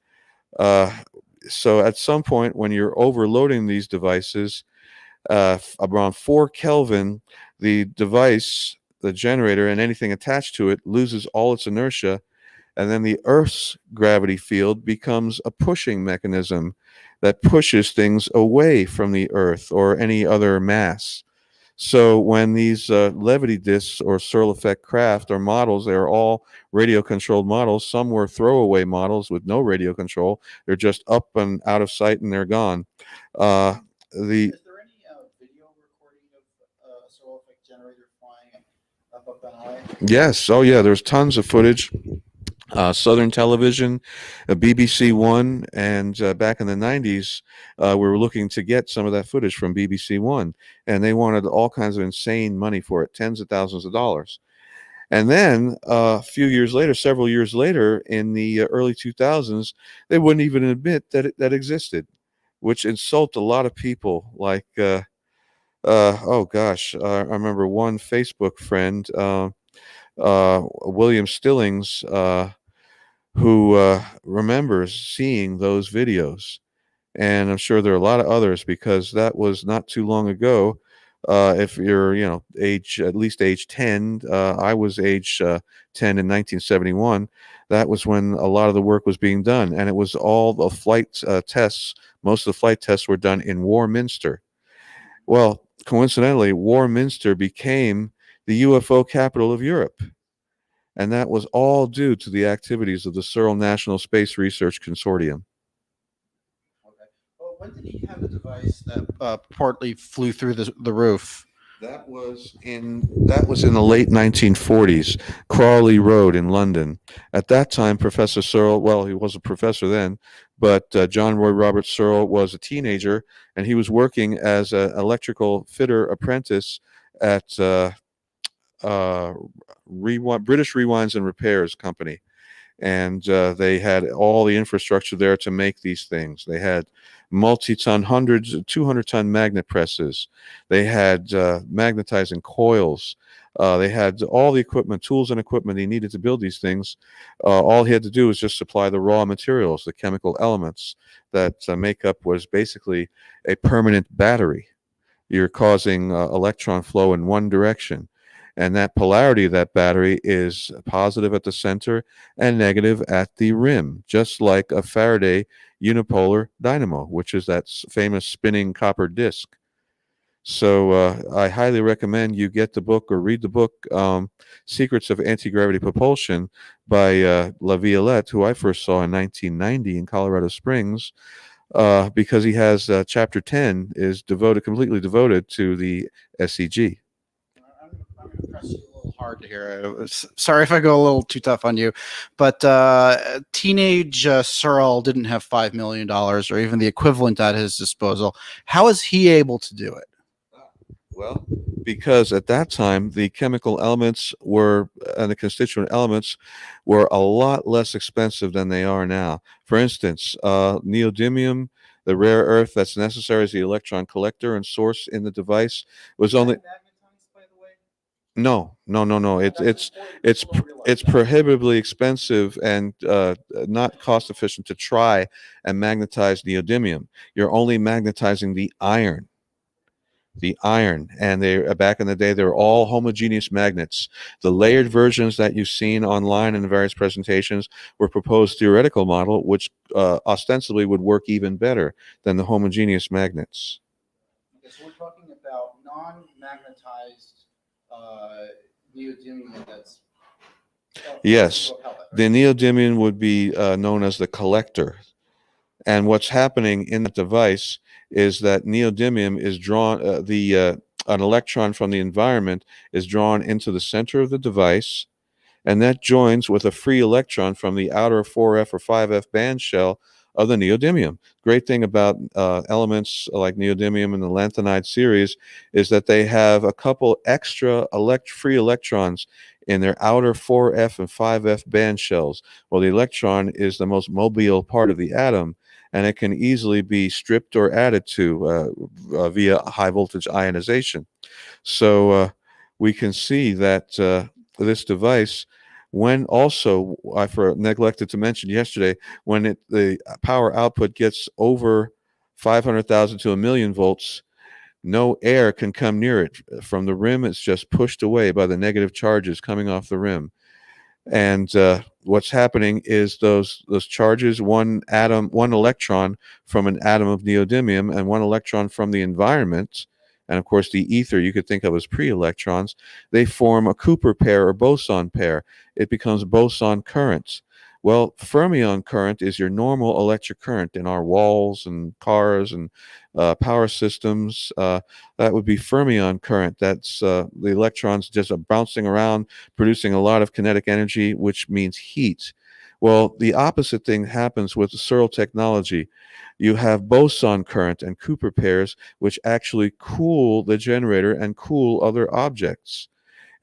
[SPEAKER 17] So at some point when you're overloading these devices, around 4 Kelvin, the device, the generator, and anything attached to it loses all its inertia, and then the Earth's gravity field becomes a pushing mechanism that pushes things away from the Earth or any other mass. So when these levity disks or Searle effect craft are models, they're all radio controlled models. Some were throwaway models with no radio control. They're just up and out of sight and they're gone.
[SPEAKER 8] Is there any video recording of a Searle effect generator flying up that high?
[SPEAKER 17] Yes. Oh, yeah. There's tons of footage. Southern Television, BBC One, and back in the 90s, we were looking to get some of that footage from BBC One, and they wanted all kinds of insane money for it, tens of thousands of dollars. And then a few years later, several years later, in the early 2000s, they wouldn't even admit that that existed, which insulted a lot of people. Like, oh gosh, I remember one Facebook friend, William Stillings, who remembers seeing those videos. And I'm sure there are a lot of others, because that was not too long ago. If you're, at least age 10, I was age 10 in 1971. That was when a lot of the work was being done. And it was all the flight tests. Most of the flight tests were done in Warminster. Well, coincidentally, Warminster became the UFO capital of Europe. And that was all due to the activities of the Searle National Space Research Consortium.
[SPEAKER 8] Okay. Well, when did he have a device that partly flew through the roof?
[SPEAKER 17] That was in the late 1940s, Crawley Road in London. At that time, Professor Searle, well, he was a professor then, but John Roy Robert Searle was a teenager, and he was working as an electrical fitter apprentice at British Rewinds and Repairs Company, and they had all the infrastructure there to make these things. They had multi-ton, 200-ton magnet presses. They had magnetizing coils. They had all the equipment, tools and equipment he needed to build these things. All he had to do was just supply the raw materials, the chemical elements that make up what is basically a permanent battery. You're causing electron flow in one direction. And that polarity of that battery is positive at the center and negative at the rim, just like a Faraday unipolar dynamo, which is that famous spinning copper disc. So I highly recommend you get the book or read the book, Secrets of Anti-Gravity Propulsion by La Violette, who I first saw in 1990 in Colorado Springs, because he has chapter 10 is completely devoted to the SEG.
[SPEAKER 8] I'm going to press you a little hard here. Sorry if I go a little too tough on you, but teenage Searle didn't have $5 million or even the equivalent at his disposal. How is he able to do it?
[SPEAKER 17] Well, because at that time, the chemical elements and the constituent elements were a lot less expensive than they are now. For instance, neodymium, the rare earth that's necessary as the electron collector and source in the device, was only... No. It's prohibitively expensive and not cost efficient to try and magnetize neodymium. You're only magnetizing the iron. And they back in the day, they were all homogeneous magnets. The layered versions that you've seen online in the various presentations were proposed theoretical model, which ostensibly would work even better than the homogeneous magnets.
[SPEAKER 8] Okay, so we're talking about non-magnetized neodymium that's
[SPEAKER 17] Yes, the neodymium would be known as the collector. And what's happening in that device is that neodymium is drawn, an electron from the environment is drawn into the center of the device, and that joins with a free electron from the outer 4f or 5f band shell of the neodymium. Great thing about elements like neodymium in the lanthanide series is that they have a couple extra free electrons in their outer 4f and 5f band shells. Well, the electron is the most mobile part of the atom, and it can easily be stripped or added to via high voltage ionization. So we can see that this device, when also, I neglected to mention yesterday, when the power output gets over 500,000 to 1,000,000 volts, no air can come near it. From the rim, it's just pushed away by the negative charges coming off the rim. And what's happening is those charges, one electron from an atom of neodymium and one electron from the environment, and of course the ether you could think of as pre-electrons, they form a Cooper pair or boson pair. It becomes boson currents. Well, fermion current is your normal electric current in our walls and cars and power systems. That would be fermion current. That's the electrons just bouncing around, producing a lot of kinetic energy, which means heat. Well, the opposite thing happens with the Searle technology. You have boson current and Cooper pairs, which actually cool the generator and cool other objects.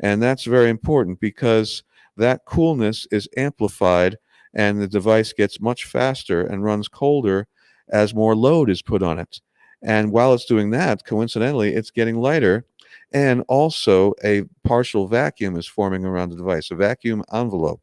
[SPEAKER 17] And that's very important because that coolness is amplified and the device gets much faster and runs colder as more load is put on it. And while it's doing that, coincidentally, it's getting lighter, and also a partial vacuum is forming around the device, a vacuum envelope.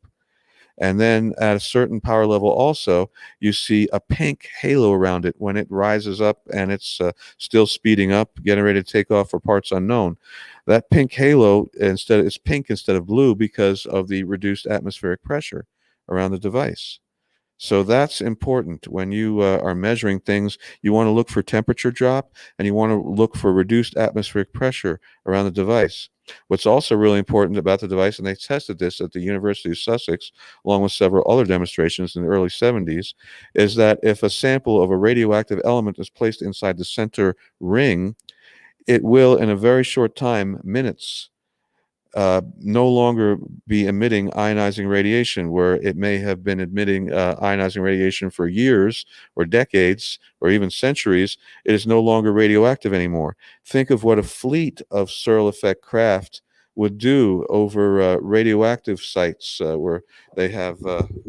[SPEAKER 17] And then at a certain power level also, you see a pink halo around it when it rises up and it's still speeding up, getting ready to take off for parts unknown. That pink halo, is pink instead of blue because of the reduced atmospheric pressure around the device. So that's important. When you are measuring things, you want to look for temperature drop and you want to look for reduced atmospheric pressure around the device. What's also really important about the device, and they tested this at the University of Sussex, along with several other demonstrations in the early 70s, is that if a sample of a radioactive element is placed inside the center ring, it will, in a very short time, minutes, no longer be emitting ionizing radiation, where it may have been emitting ionizing radiation for years or decades or even centuries. It is no longer radioactive anymore. Think of what a fleet of Searle effect craft would do over radioactive sites where they have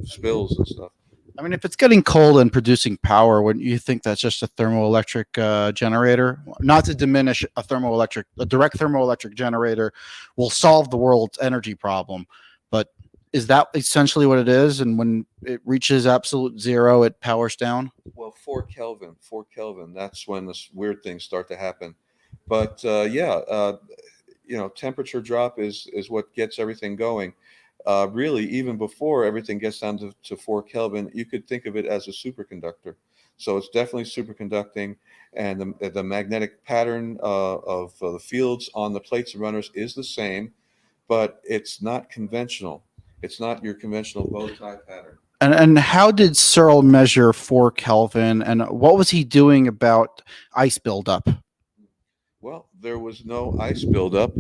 [SPEAKER 17] spills and stuff.
[SPEAKER 8] I mean, if it's getting cold and producing power, wouldn't you think that's just a thermoelectric generator? Not to diminish a direct thermoelectric generator will solve the world's energy problem, but is that essentially what it is? And when it reaches absolute zero, it powers down?
[SPEAKER 17] Well, 4 Kelvin, that's when this weird things start to happen. But temperature drop is what gets everything going. Really, even before everything gets down to 4 Kelvin, you could think of it as a superconductor. So it's definitely superconducting, and the magnetic pattern of the fields on the plates and runners is the same, but it's not conventional. It's not your conventional bow tie pattern.
[SPEAKER 8] And how did Searle measure 4 Kelvin, and what was he doing about ice buildup?
[SPEAKER 17] Well, there was no ice buildup.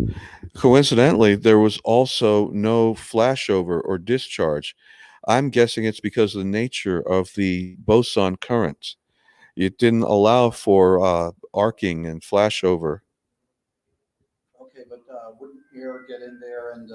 [SPEAKER 17] Coincidentally, there was also no flashover or discharge. I'm guessing it's because of the nature of the boson current. It didn't allow for arcing and flashover.
[SPEAKER 8] Okay, but wouldn't air get in there and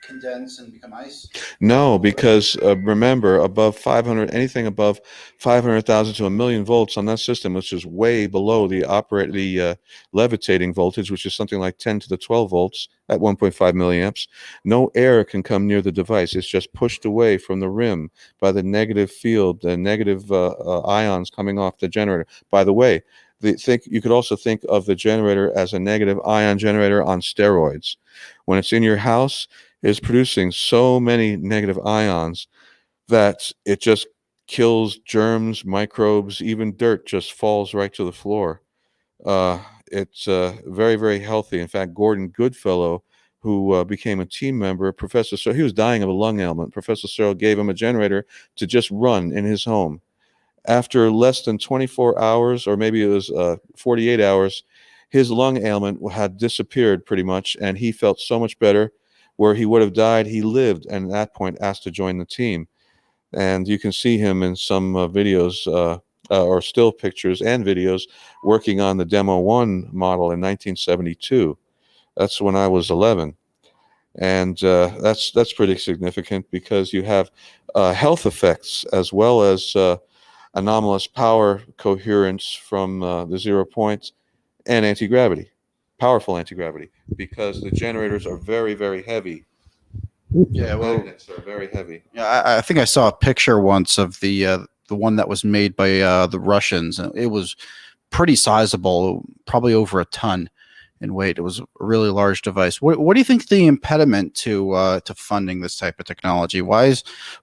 [SPEAKER 8] condense and become ice?
[SPEAKER 17] No, because remember, anything above 500,000 to 1,000,000 volts on that system, which is way below the levitating voltage, which is something like 10 to the 12 volts at 1.5 milliamps. No air can come near the device. It's just pushed away from the rim by the negative field, the negative ions coming off the generator. By the way, you could also think of the generator as a negative ion generator on steroids. When it's in your house, is producing so many negative ions that it just kills germs, microbes, even dirt just falls right to the floor. It's very, very healthy. In fact, Gordon Goodfellow who became a team member. Professor Searle, he was dying of a lung ailment. Professor Searle gave him a generator to just run in his home. After less than 24 hours, or maybe it was 48 hours, his lung ailment had disappeared pretty much, and he felt so much better. Where he would have died, he lived, and at that point asked to join the team. And you can see him in some videos or still pictures and videos working on the Demo 1 model in 1972. That's when I was 11. And that's pretty significant, because you have health effects as well as anomalous power coherence from the 0 point, and anti-gravity, powerful anti-gravity, because the generators are very, very heavy.
[SPEAKER 21] Yeah, well,
[SPEAKER 17] magnets are very heavy.
[SPEAKER 21] Yeah, I think I saw a picture once of the one that was made by the Russians. It was pretty sizable, probably over a ton in weight. It was a really large device. What do you think the impediment to funding this type of technology? Why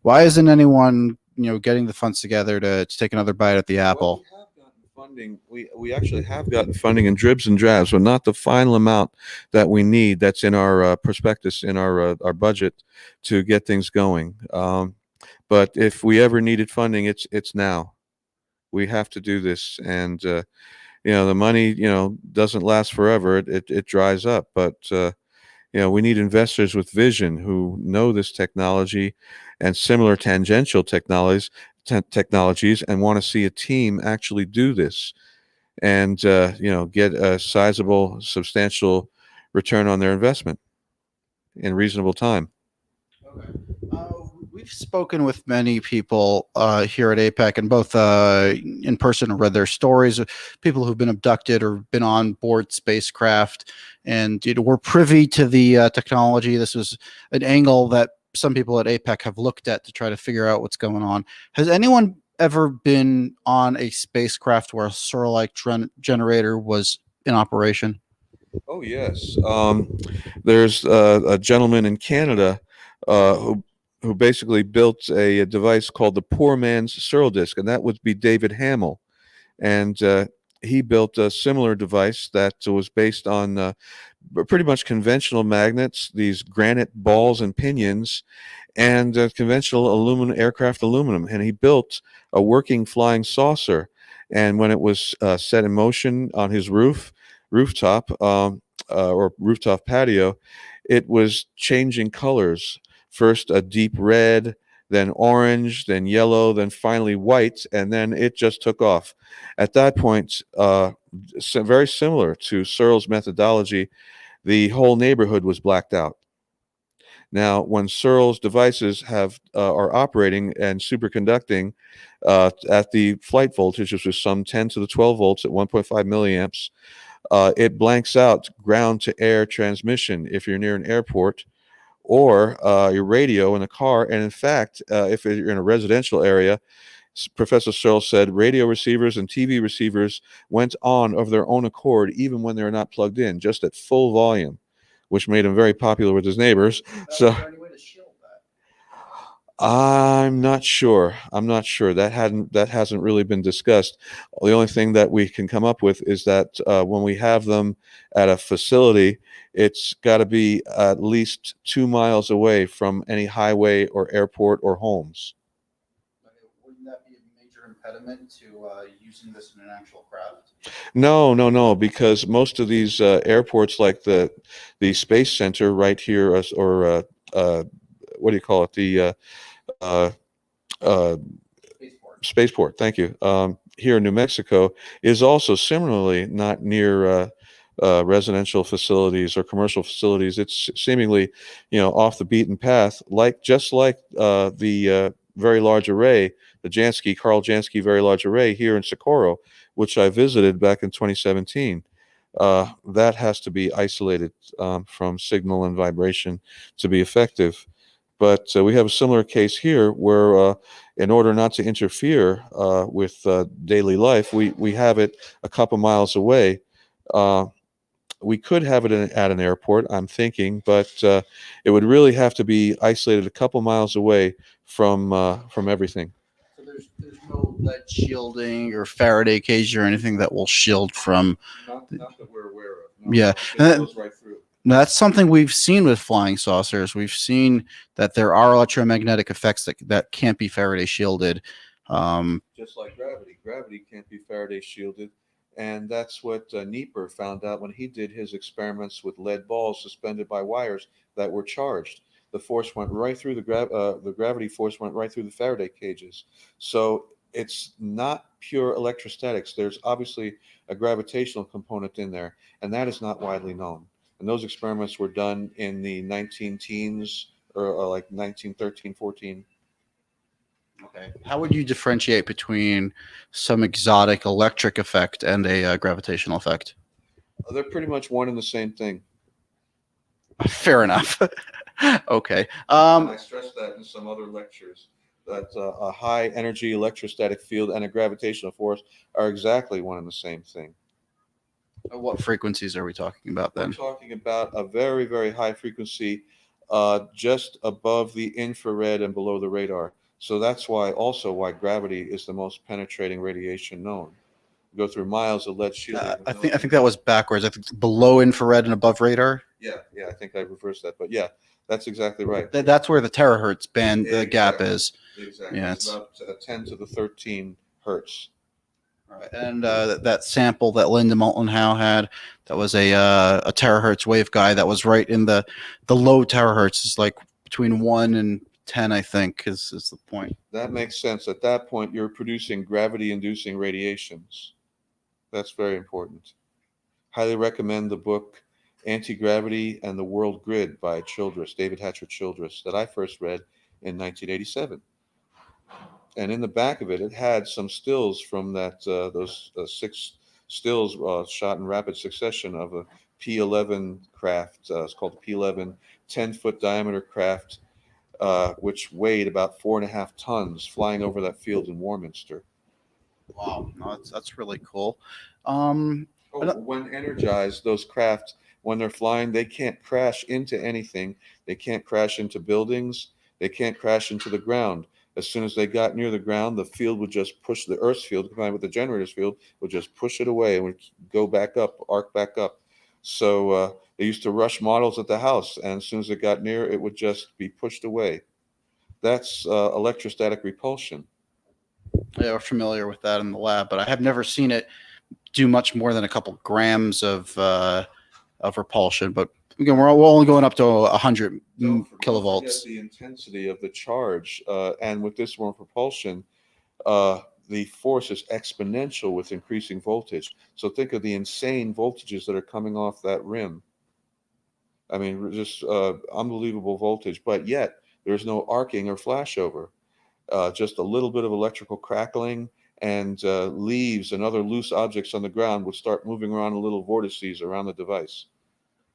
[SPEAKER 21] isn't anyone getting the funds together to take another bite at the apple?
[SPEAKER 17] Well, we have gotten funding. We actually have gotten funding in dribs and drabs, but not the final amount that we need. That's in our prospectus, in our budget, to get things going. But if we ever needed funding, it's now. We have to do this, and the money doesn't last forever. It dries up, but we need investors with vision who know this technology and similar tangential technologies and want to see a team actually do this and get a sizable, substantial return on their investment in reasonable time.
[SPEAKER 21] We've spoken with many people here at APEC, and both in person or read their stories of people who've been abducted or been on board spacecraft, and we're privy to the technology. This was an angle that some people at APEC have looked at to try to figure out what's going on. Has anyone ever been on a spacecraft where a Searle-like generator was in operation?
[SPEAKER 17] Oh, yes. There's a gentleman in Canada who basically built a device called the Poor Man's Searle disk, and that would be David Hamill. And he built a similar device that was based on pretty much conventional magnets, these granite balls and pinions, and conventional aircraft aluminum. And he built a working flying saucer. And when it was set in motion on his rooftop or rooftop patio, it was changing colors. First a deep red, then orange, then yellow, then finally white, and then it just took off. At that point, very similar to Searle's methodology, the whole neighborhood was blacked out. Now, when Searle's devices are operating and superconducting at the flight voltage, which is some 10 to the 12 volts at 1.5 milliamps, it blanks out ground-to-air transmission if you're near an airport, or your radio in a car. And in fact, if you're in a residential area, Professor Searle said radio receivers and TV receivers went on of their own accord, even when they're not plugged in, just at full volume, which made him very popular with his neighbors. So I'm not sure. That hasn't really been discussed. The only thing that we can come up with is that when we have them at a facility, it's got to be at least 2 miles away from any highway or airport or homes.
[SPEAKER 21] Wouldn't that be a major impediment to using this in an actual craft?
[SPEAKER 17] No, because most of these airports, like the Space Center right here, or what do you call it? The Spaceport. Thank you. Here in New Mexico is also similarly not near residential facilities or commercial facilities. It's seemingly, off the beaten path, just like the Very Large Array, the Carl Jansky Very Large Array here in Socorro, which I visited back in 2017. That has to be isolated from signal and vibration to be effective. But we have a similar case here where in order not to interfere with daily life, we have it a couple miles away. We could have it at an airport, I'm thinking, but it would really have to be isolated a couple miles away from everything.
[SPEAKER 21] So there's no lead shielding or Faraday cage or anything that will shield from.
[SPEAKER 17] Not that we're aware of. No,
[SPEAKER 21] Yeah.
[SPEAKER 17] it goes right through.
[SPEAKER 21] Now, that's something we've seen with flying saucers. We've seen that there are electromagnetic effects that can't be Faraday shielded.
[SPEAKER 17] Just like gravity. Gravity can't be Faraday shielded. And that's what Nieper found out when he did his experiments with lead balls suspended by wires that were charged. The force went right through the gravity force went right through the Faraday cages. So it's not pure electrostatics. There's obviously a gravitational component in there, and that is not widely known. And those experiments were done in the 19 teens or like 1913, 14.
[SPEAKER 21] Okay. How would you differentiate between some exotic electric effect and a gravitational effect?
[SPEAKER 17] They're pretty much one and the same thing.
[SPEAKER 21] Fair enough. Okay.
[SPEAKER 17] And I stressed that in some other lectures, that a high energy electrostatic field and a gravitational force are exactly one and the same thing.
[SPEAKER 21] What frequencies are we talking about then?
[SPEAKER 17] We're talking about a very, very high frequency just above the infrared and below the radar. So that's why gravity is the most penetrating radiation known. You go through miles of lead shielding.
[SPEAKER 21] I think that was backwards. I think it's below infrared and above radar.
[SPEAKER 17] Yeah, I think I reversed that, but yeah, that's exactly right.
[SPEAKER 21] That's where the terahertz band, the gap is.
[SPEAKER 17] Exactly.
[SPEAKER 21] Yeah,
[SPEAKER 17] it's about 10 to the 13 hertz.
[SPEAKER 21] Right. And that sample that Linda Moulton Howe had, that was a terahertz waveguide that was right in the low terahertz. It's like between 1 and 10, I think, is the point.
[SPEAKER 17] That makes sense. At that point, you're producing gravity-inducing radiations. That's very important. Highly recommend the book Anti-Gravity and the World Grid by Childress, David Hatcher Childress, that I first read in 1987. And in the back of it, it had some stills from those 6 stills shot in rapid succession of a P-11 craft. It's called the P-11, 10-foot diameter craft, which weighed about 4.5 tons, flying over that field in Warminster.
[SPEAKER 21] Wow, no, that's really cool.
[SPEAKER 17] When energized, those craft, when they're flying, they can't crash into anything. They can't crash into buildings. They can't crash into the ground. As soon as they got near the ground, the field would just push, the Earth's field combined with the generator's field would just push it away and would go back up, arc back up. So they used to rush models at the house, and as soon as it got near, it would just be pushed away. That's electrostatic repulsion.
[SPEAKER 21] Yeah, we're familiar with that in the lab, but I have never seen it do much more than a couple grams of repulsion. But again, we're only going up to 100 kilovolts.
[SPEAKER 17] The intensity of the charge, and with this one propulsion, the force is exponential with increasing voltage. So think of the insane voltages that are coming off that rim. I mean, just unbelievable voltage, but yet there's no arcing or flashover. Just a little bit of electrical crackling, and leaves and other loose objects on the ground would start moving around in little vortices around the device.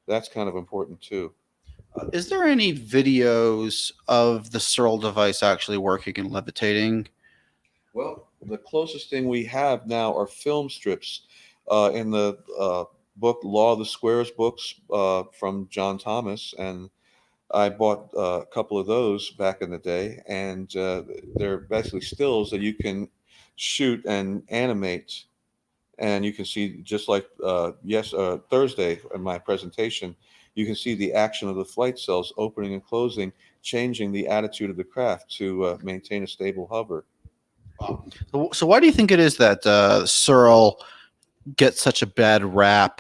[SPEAKER 17] That's kind of important too.
[SPEAKER 21] Is there any videos of the Searle device actually working and levitating?
[SPEAKER 17] Well, the closest thing we have now are film strips in the book Law of the Squares books from John Thomas, and I bought a couple of those back in the day, and they're basically stills that you can shoot and animate. And you can see, just like Thursday in my presentation, you can see the action of the flight cells opening and closing, changing the attitude of the craft to maintain a stable hover.
[SPEAKER 21] So why do you think it is that Searle gets such a bad rap,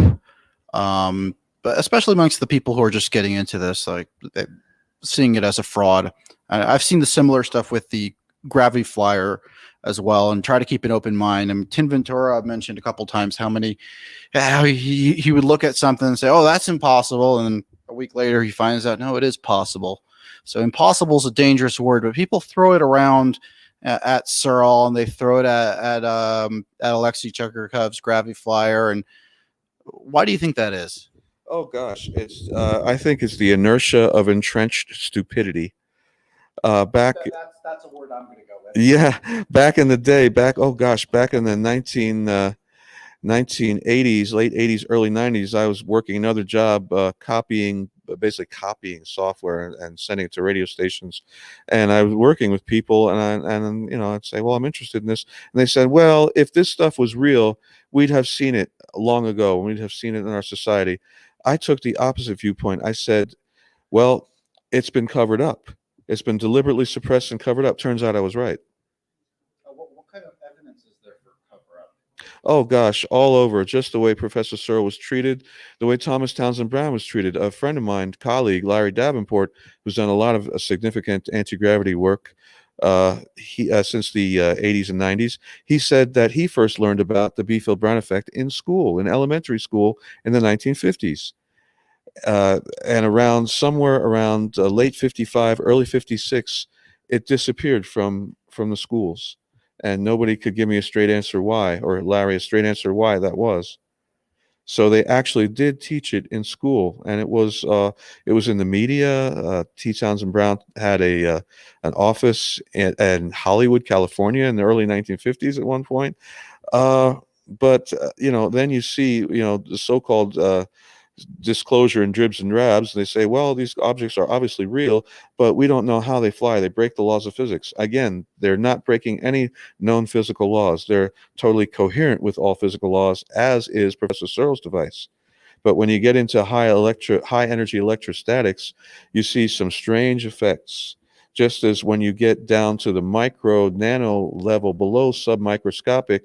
[SPEAKER 21] but especially amongst the people who are just getting into this, like seeing it as a fraud? I've seen the similar stuff with the Gravity Flyer as well, and try to keep an open mind. And Tim Ventura, I've mentioned a couple times how he would look at something and say, "Oh, that's impossible," and then a week later he finds out, no, it is possible. So impossible is a dangerous word, but people throw it around at Searle, and they throw it at Alexei Churykov's Gravity Flyer. And why do you think that is?
[SPEAKER 17] Oh gosh, it's I think it's the inertia of entrenched stupidity. That's
[SPEAKER 21] a word I'm going to go with.
[SPEAKER 17] Yeah, back in the day, back in the 1980s, late 80s, early 90s, I was working another job basically copying software and sending it to radio stations. And I was working with people, and I'd say, well, I'm interested in this. And they said, well, if this stuff was real, we'd have seen it long ago. We'd have seen it in our society. I took the opposite viewpoint. I said, well, it's been covered up. It's been deliberately suppressed and covered up. Turns out I was right.
[SPEAKER 21] What kind of evidence is there for cover up?
[SPEAKER 17] Oh gosh, all over. Just the way Professor Searle was treated, the way Thomas Townsend Brown was treated. A friend of mine, colleague Larry Davenport, who's done a lot of significant anti-gravity work since the 80s and 90s, he said that he first learned about the Biefeld-Brown effect in school, in elementary school in the 1950s. And somewhere around late 55, early 56, it disappeared from the schools. And nobody could give me a straight answer why, or Larry a straight answer why that was. So they actually did teach it in school, and it was in the media. T. Townsend Brown had an office in Hollywood, California, in the early 1950s at one point. But then you see the so-called disclosure in dribs and drabs. They say, well, these objects are obviously real, but we don't know how they fly. They break the laws of physics. Again, they're not breaking any known physical laws. They're totally coherent with all physical laws, as is Professor Searle's device. But when you get into high energy electrostatics, you see some strange effects. Just as when you get down to the micro nano level below submicroscopic,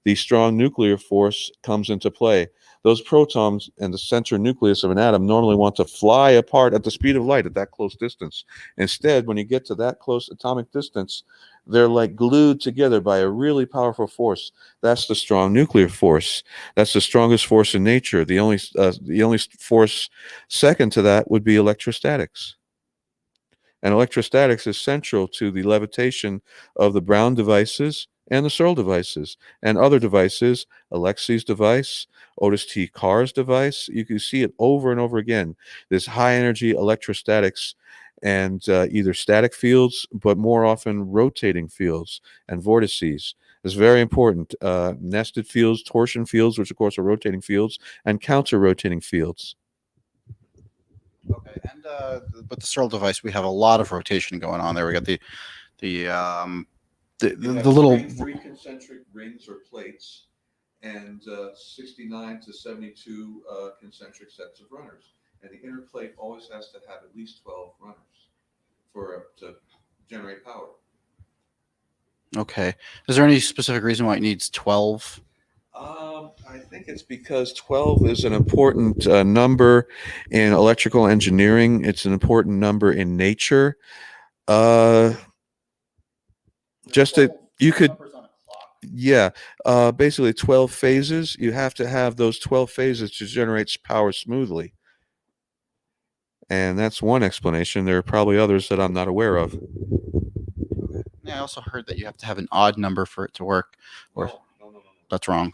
[SPEAKER 17] the strong nuclear force comes into play. Those protons in the center nucleus of an atom normally want to fly apart at the speed of light at that close distance. Instead, when you get to that close atomic distance, they're like glued together by a really powerful force. That's the strong nuclear force. That's the strongest force in nature. The only force second to that would be electrostatics. And electrostatics is central to the levitation of the Brown devices and the Searle devices and other devices, Alexi's device, Otis T. Carr's device. You can see it over and over again. This high energy electrostatics and either static fields, but more often rotating fields and vortices. It's very important. Nested fields, torsion fields, which of course are rotating fields, and counter-rotating fields.
[SPEAKER 21] Okay, and with the Searle device, we have a lot of rotation going on there. We got the little
[SPEAKER 17] three concentric rings or plates, and 69 to 72 concentric sets of runners. And the inner plate always has to have at least 12 runners to generate power.
[SPEAKER 21] Okay. Is there any specific reason why it needs 12?
[SPEAKER 17] I think it's because 12 is an important number in electrical engineering. It's an important number in nature. Basically 12 phases. You have to have those 12 phases to generate power smoothly. And that's one explanation. There are probably others that I'm not aware of.
[SPEAKER 21] Yeah, I also heard that you have to have an odd number for it to work. Or
[SPEAKER 17] No.
[SPEAKER 21] That's wrong.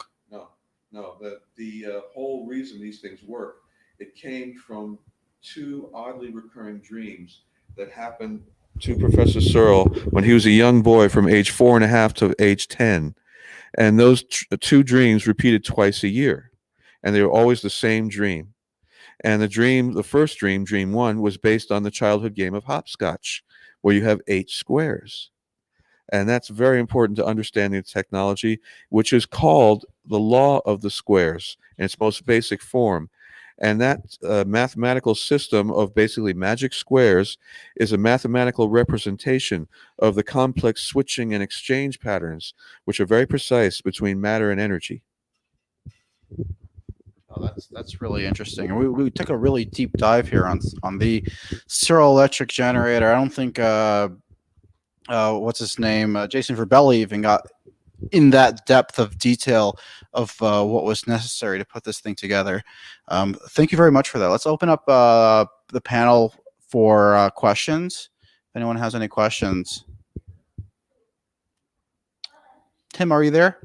[SPEAKER 17] No. The whole reason these things work, it came from two oddly recurring dreams that happened to Professor Searle when he was a young boy from age 4.5 to age 10. And those two dreams repeated twice a year. And they were always the same dream. And the first dream, dream 1, was based on the childhood game of hopscotch, where you have 8 squares. And that's very important to understanding the technology, which is called the law of the squares in its most basic form. And that mathematical system of basically magic squares is a mathematical representation of the complex switching and exchange patterns, which are very precise between matter and energy.
[SPEAKER 21] Oh, that's really interesting. And we took a really deep dive here on the Searle electric generator. I don't think what's his name, Jason Verbelli, even got in that depth of detail of what was necessary to put this thing together. Thank you very much for that. Let's open up the panel for questions. If anyone has any questions. Tim, are you there?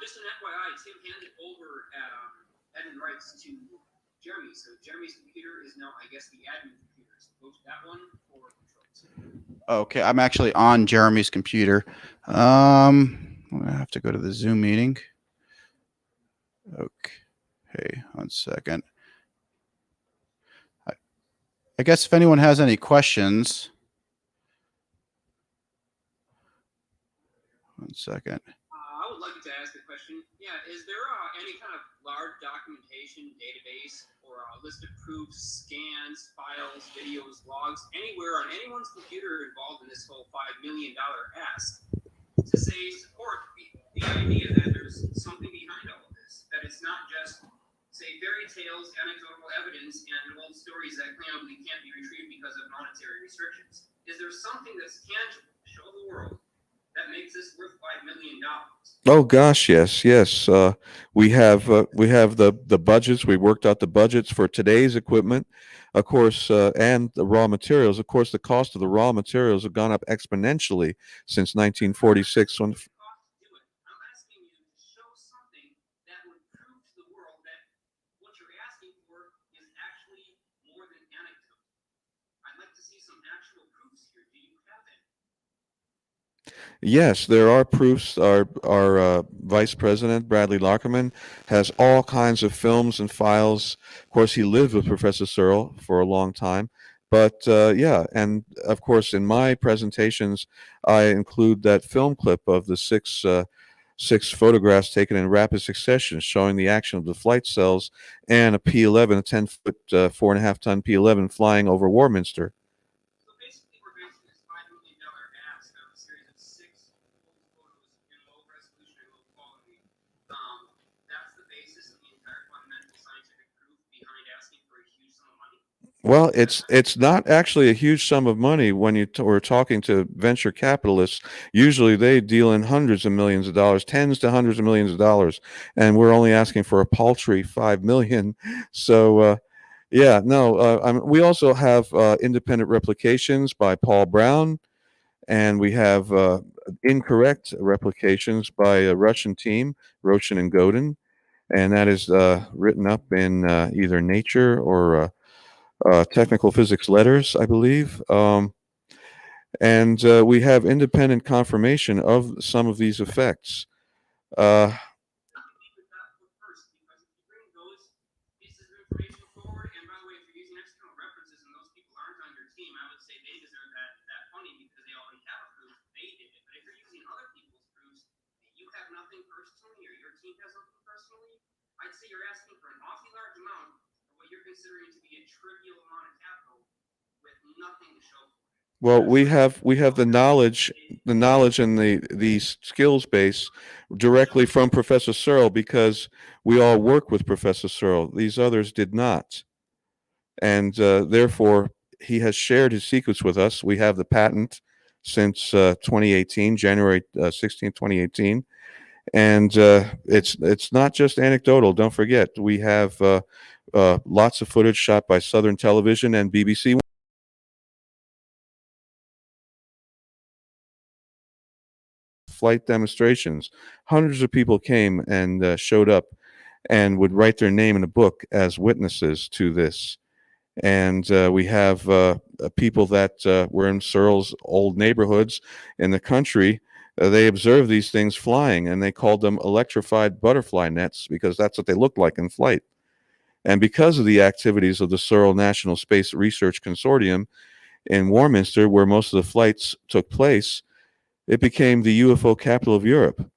[SPEAKER 5] Just an FYI, Tim handed over admin rights to Jeremy. So Jeremy's computer is now, I guess, the admin computer. So go to that one for controls.
[SPEAKER 21] Okay, I'm actually on Jeremy's computer. I'm gonna have to go to the Zoom meeting. Okay, 1 second. I guess if anyone has any questions. 1 second.
[SPEAKER 5] I would like to ask a question. Yeah, is there any kind of large documentation database or a list of proofs, scans, files, videos, logs, anywhere on anyone's computer involved in this whole $5 million ask to say support the idea that there's something behind all of this, that it's not just, say, fairy tales, anecdotal evidence, and old stories that claimably can't be retrieved because of monetary restrictions. Is there something that's tangible to show the world that makes this worth $5 million?
[SPEAKER 17] Oh gosh, yes, yes. We have the budgets. We worked out the budgets for today's equipment, of course, and the raw materials. Of course, the cost of the raw materials have gone up exponentially since 1946 when. Yes, there are proofs. Our vice president, Bradley Lockerman, has all kinds of films and files. Of course, he lived with Professor Searle for a long time. But yeah, and of course, in my presentations, I include that film clip of the six photographs taken in rapid succession showing the action of the flight cells and a P-11, a 10-foot, 4.5-ton P-11 flying over Warminster. Well, it's not actually a huge sum of money when we're talking to venture capitalists. Usually they deal in hundreds of millions of dollars, tens to hundreds of millions of dollars, and we're only asking for a paltry 5 million. So, yeah, no, we also have independent replications by Paul Brown, and we have incorrect replications by a Russian team, Roshin and Godin, and that is written up in either Nature or Technical Physics Letters, I believe. And we have independent confirmation of some of these effects.
[SPEAKER 5] I'd say you're asking for an awfully large amount of what you're considering to be a trivial amount of capital with nothing to show for it.
[SPEAKER 17] Well, we have the knowledge and the skills base directly from Professor Searle because we all work with Professor Searle. These others did not, and therefore he has shared his secrets with us. We have the patent since 2018, January 16, 2018. And it's not just anecdotal. Don't forget, we have lots of footage shot by Southern Television and BBC. Flight demonstrations. Hundreds of people came and showed up and would write their name in a book as witnesses to this. And we have people that were in Searle's old neighborhoods in the country. They observed these things flying, and they called them electrified butterfly nets because that's what they looked like in flight. And because of the activities of the Searle National Space Research Consortium in Warminster, where most of the flights took place, it became the UFO capital of Europe.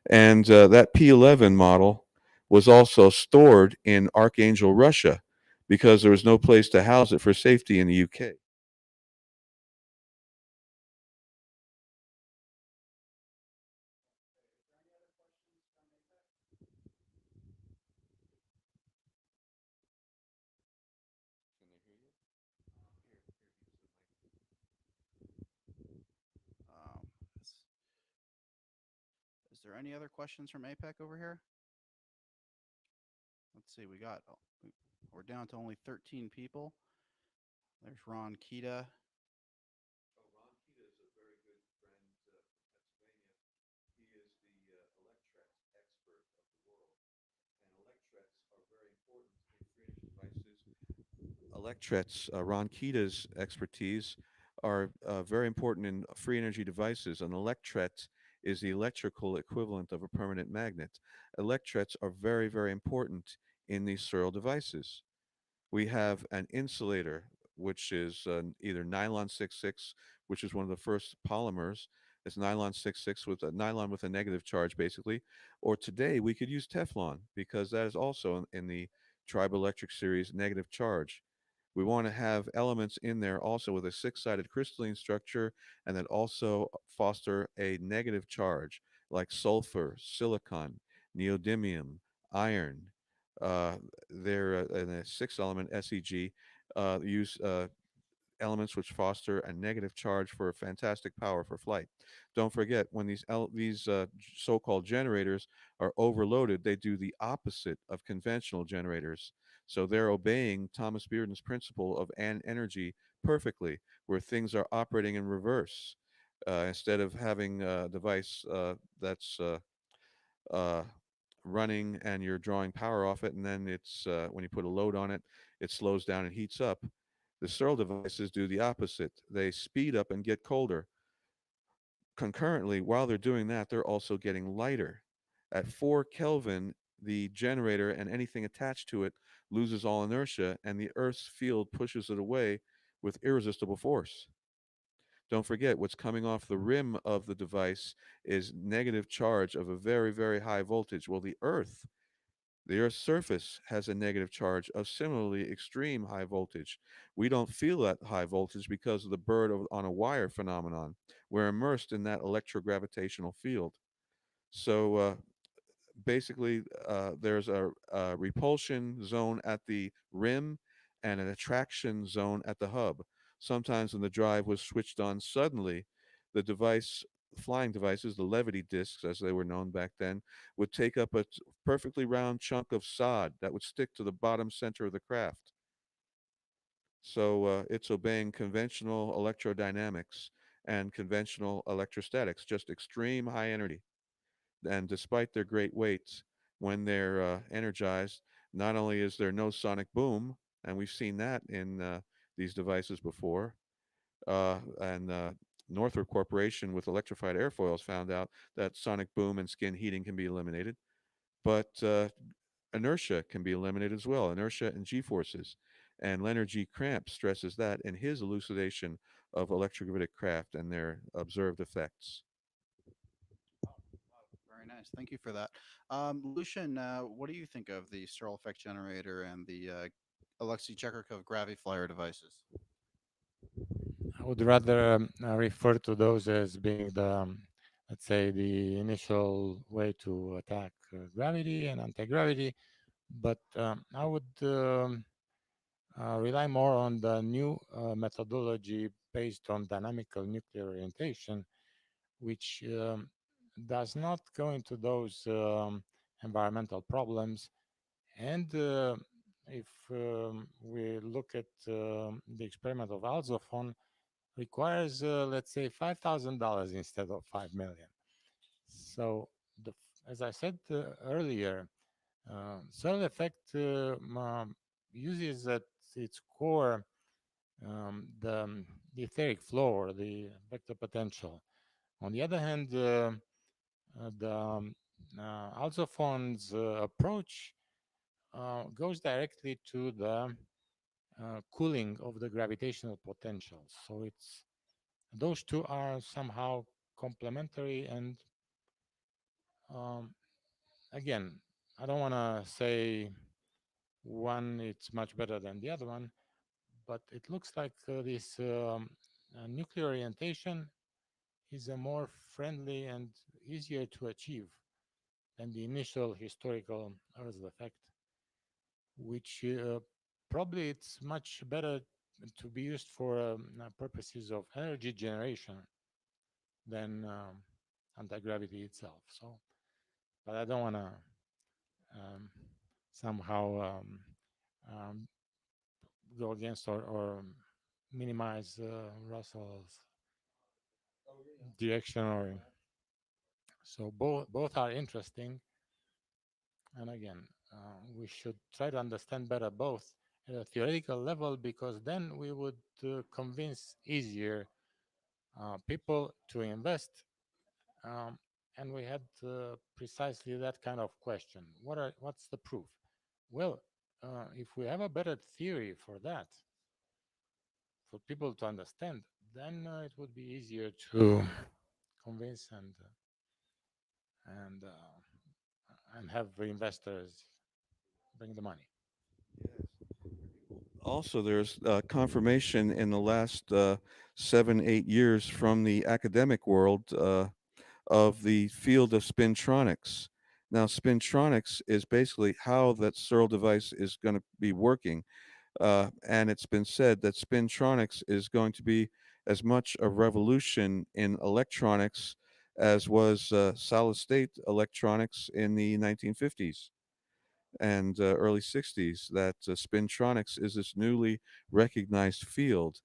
[SPEAKER 17] And that P-11 model was also stored in Archangel, Russia, because there was no place to house it for safety in the UK.
[SPEAKER 21] Is there any other questions from APEC over here? Let's see, we're down to only 13 people. There's Ron Kita.
[SPEAKER 17] Electrets, Ron Kita's expertise are very important in free energy devices. An electret is the electrical equivalent of a permanent magnet. Electrets are very, very important in these Searle devices. We have an insulator, which is either nylon 66, which is one of the first polymers. It's nylon 66 with a nylon with a negative charge, basically. Or today we could use Teflon because that is also in the triboelectric series negative charge. We want to have elements in there also with a six-sided crystalline structure and that also foster a negative charge like sulfur, silicon, neodymium, iron. Uh, they're in a six-element SEG use elements which foster a negative charge for fantastic power for flight. Don't forget, when these so-called generators are overloaded, they do the opposite of conventional generators. So they're obeying Thomas Bearden's principle of an energy perfectly, where things are operating in reverse. Instead of having a device that's uh, running and you're drawing power off it, and then it's when you put a load on it, it slows down and heats up. The Searle devices do the opposite. They speed up and get colder. Concurrently, while they're doing that, they're also getting lighter. At 4 Kelvin, the generator and anything attached to it loses all inertia, and the Earth's field pushes it away with irresistible force. Don't forget, what's coming off the rim of the device is negative charge of a very, very high voltage. Well, the Earth's surface has a negative charge of similarly extreme high voltage. We don't feel that high voltage because of the bird on a wire phenomenon. We're immersed in that electrogravitational field. So basically, there's a repulsion zone at the rim and an attraction zone at the hub. Sometimes when the drive was switched on suddenly, the flying devices, the levity discs as they were known back then, would take up a perfectly round chunk of sod that would stick to the bottom center of the craft. So it's obeying conventional electrodynamics and conventional electrostatics, just extreme high energy. And despite their great weights, when they're energized, not only is there no sonic boom, and we've seen that in these devices before, and Northrop Corporation with electrified airfoils found out that sonic boom and skin heating can be eliminated, but inertia can be eliminated as well, inertia and g-forces. And Leonard G. Cramp stresses that in his elucidation of electrogravitic craft and their observed effects.
[SPEAKER 21] Very nice. Thank you for that. Lucian, what do you think of the Searle effect generator and the Alexei Chekhov Graviflyer devices?
[SPEAKER 19] I would rather refer to those as being the, let's say, the initial way to attack gravity and anti-gravity, but I would rely more on the new methodology based on dynamical nuclear orientation, which does not go into those environmental problems. And if we look at the experiment of Alzophon, requires, let's say, $5,000 instead of $5 million. So, as I said earlier, Searle effect uses at its core the etheric flow or the vector potential. On the other hand, the Alzophon's approach goes directly to the cooling of the gravitational potential. So those two are somehow complementary, and again, I don't want to say one it's much better than the other one, but it looks like this nuclear orientation is a more friendly and easier to achieve than the initial historical Earth effect, which probably it's much better to be used for purposes of energy generation than anti-gravity itself. So, but I don't want to somehow go against or minimize Russell's direction. Or so both are interesting, and again, we should try to understand better both at a theoretical level, because then we would convince easier people to invest. And we had precisely that kind of question. What's the proof? Well, if we have a better theory for that, for people to understand, then it would be easier to convince and have the investors bring the money.
[SPEAKER 17] Also, there's confirmation in the last 7-8 years from the academic world of the field of spintronics. Now, spintronics is basically how that Searle device is going to be working. And it's been said that spintronics is going to be as much a revolution in electronics as was solid state electronics in the 1950s and early 60s, that spintronics is this newly recognized field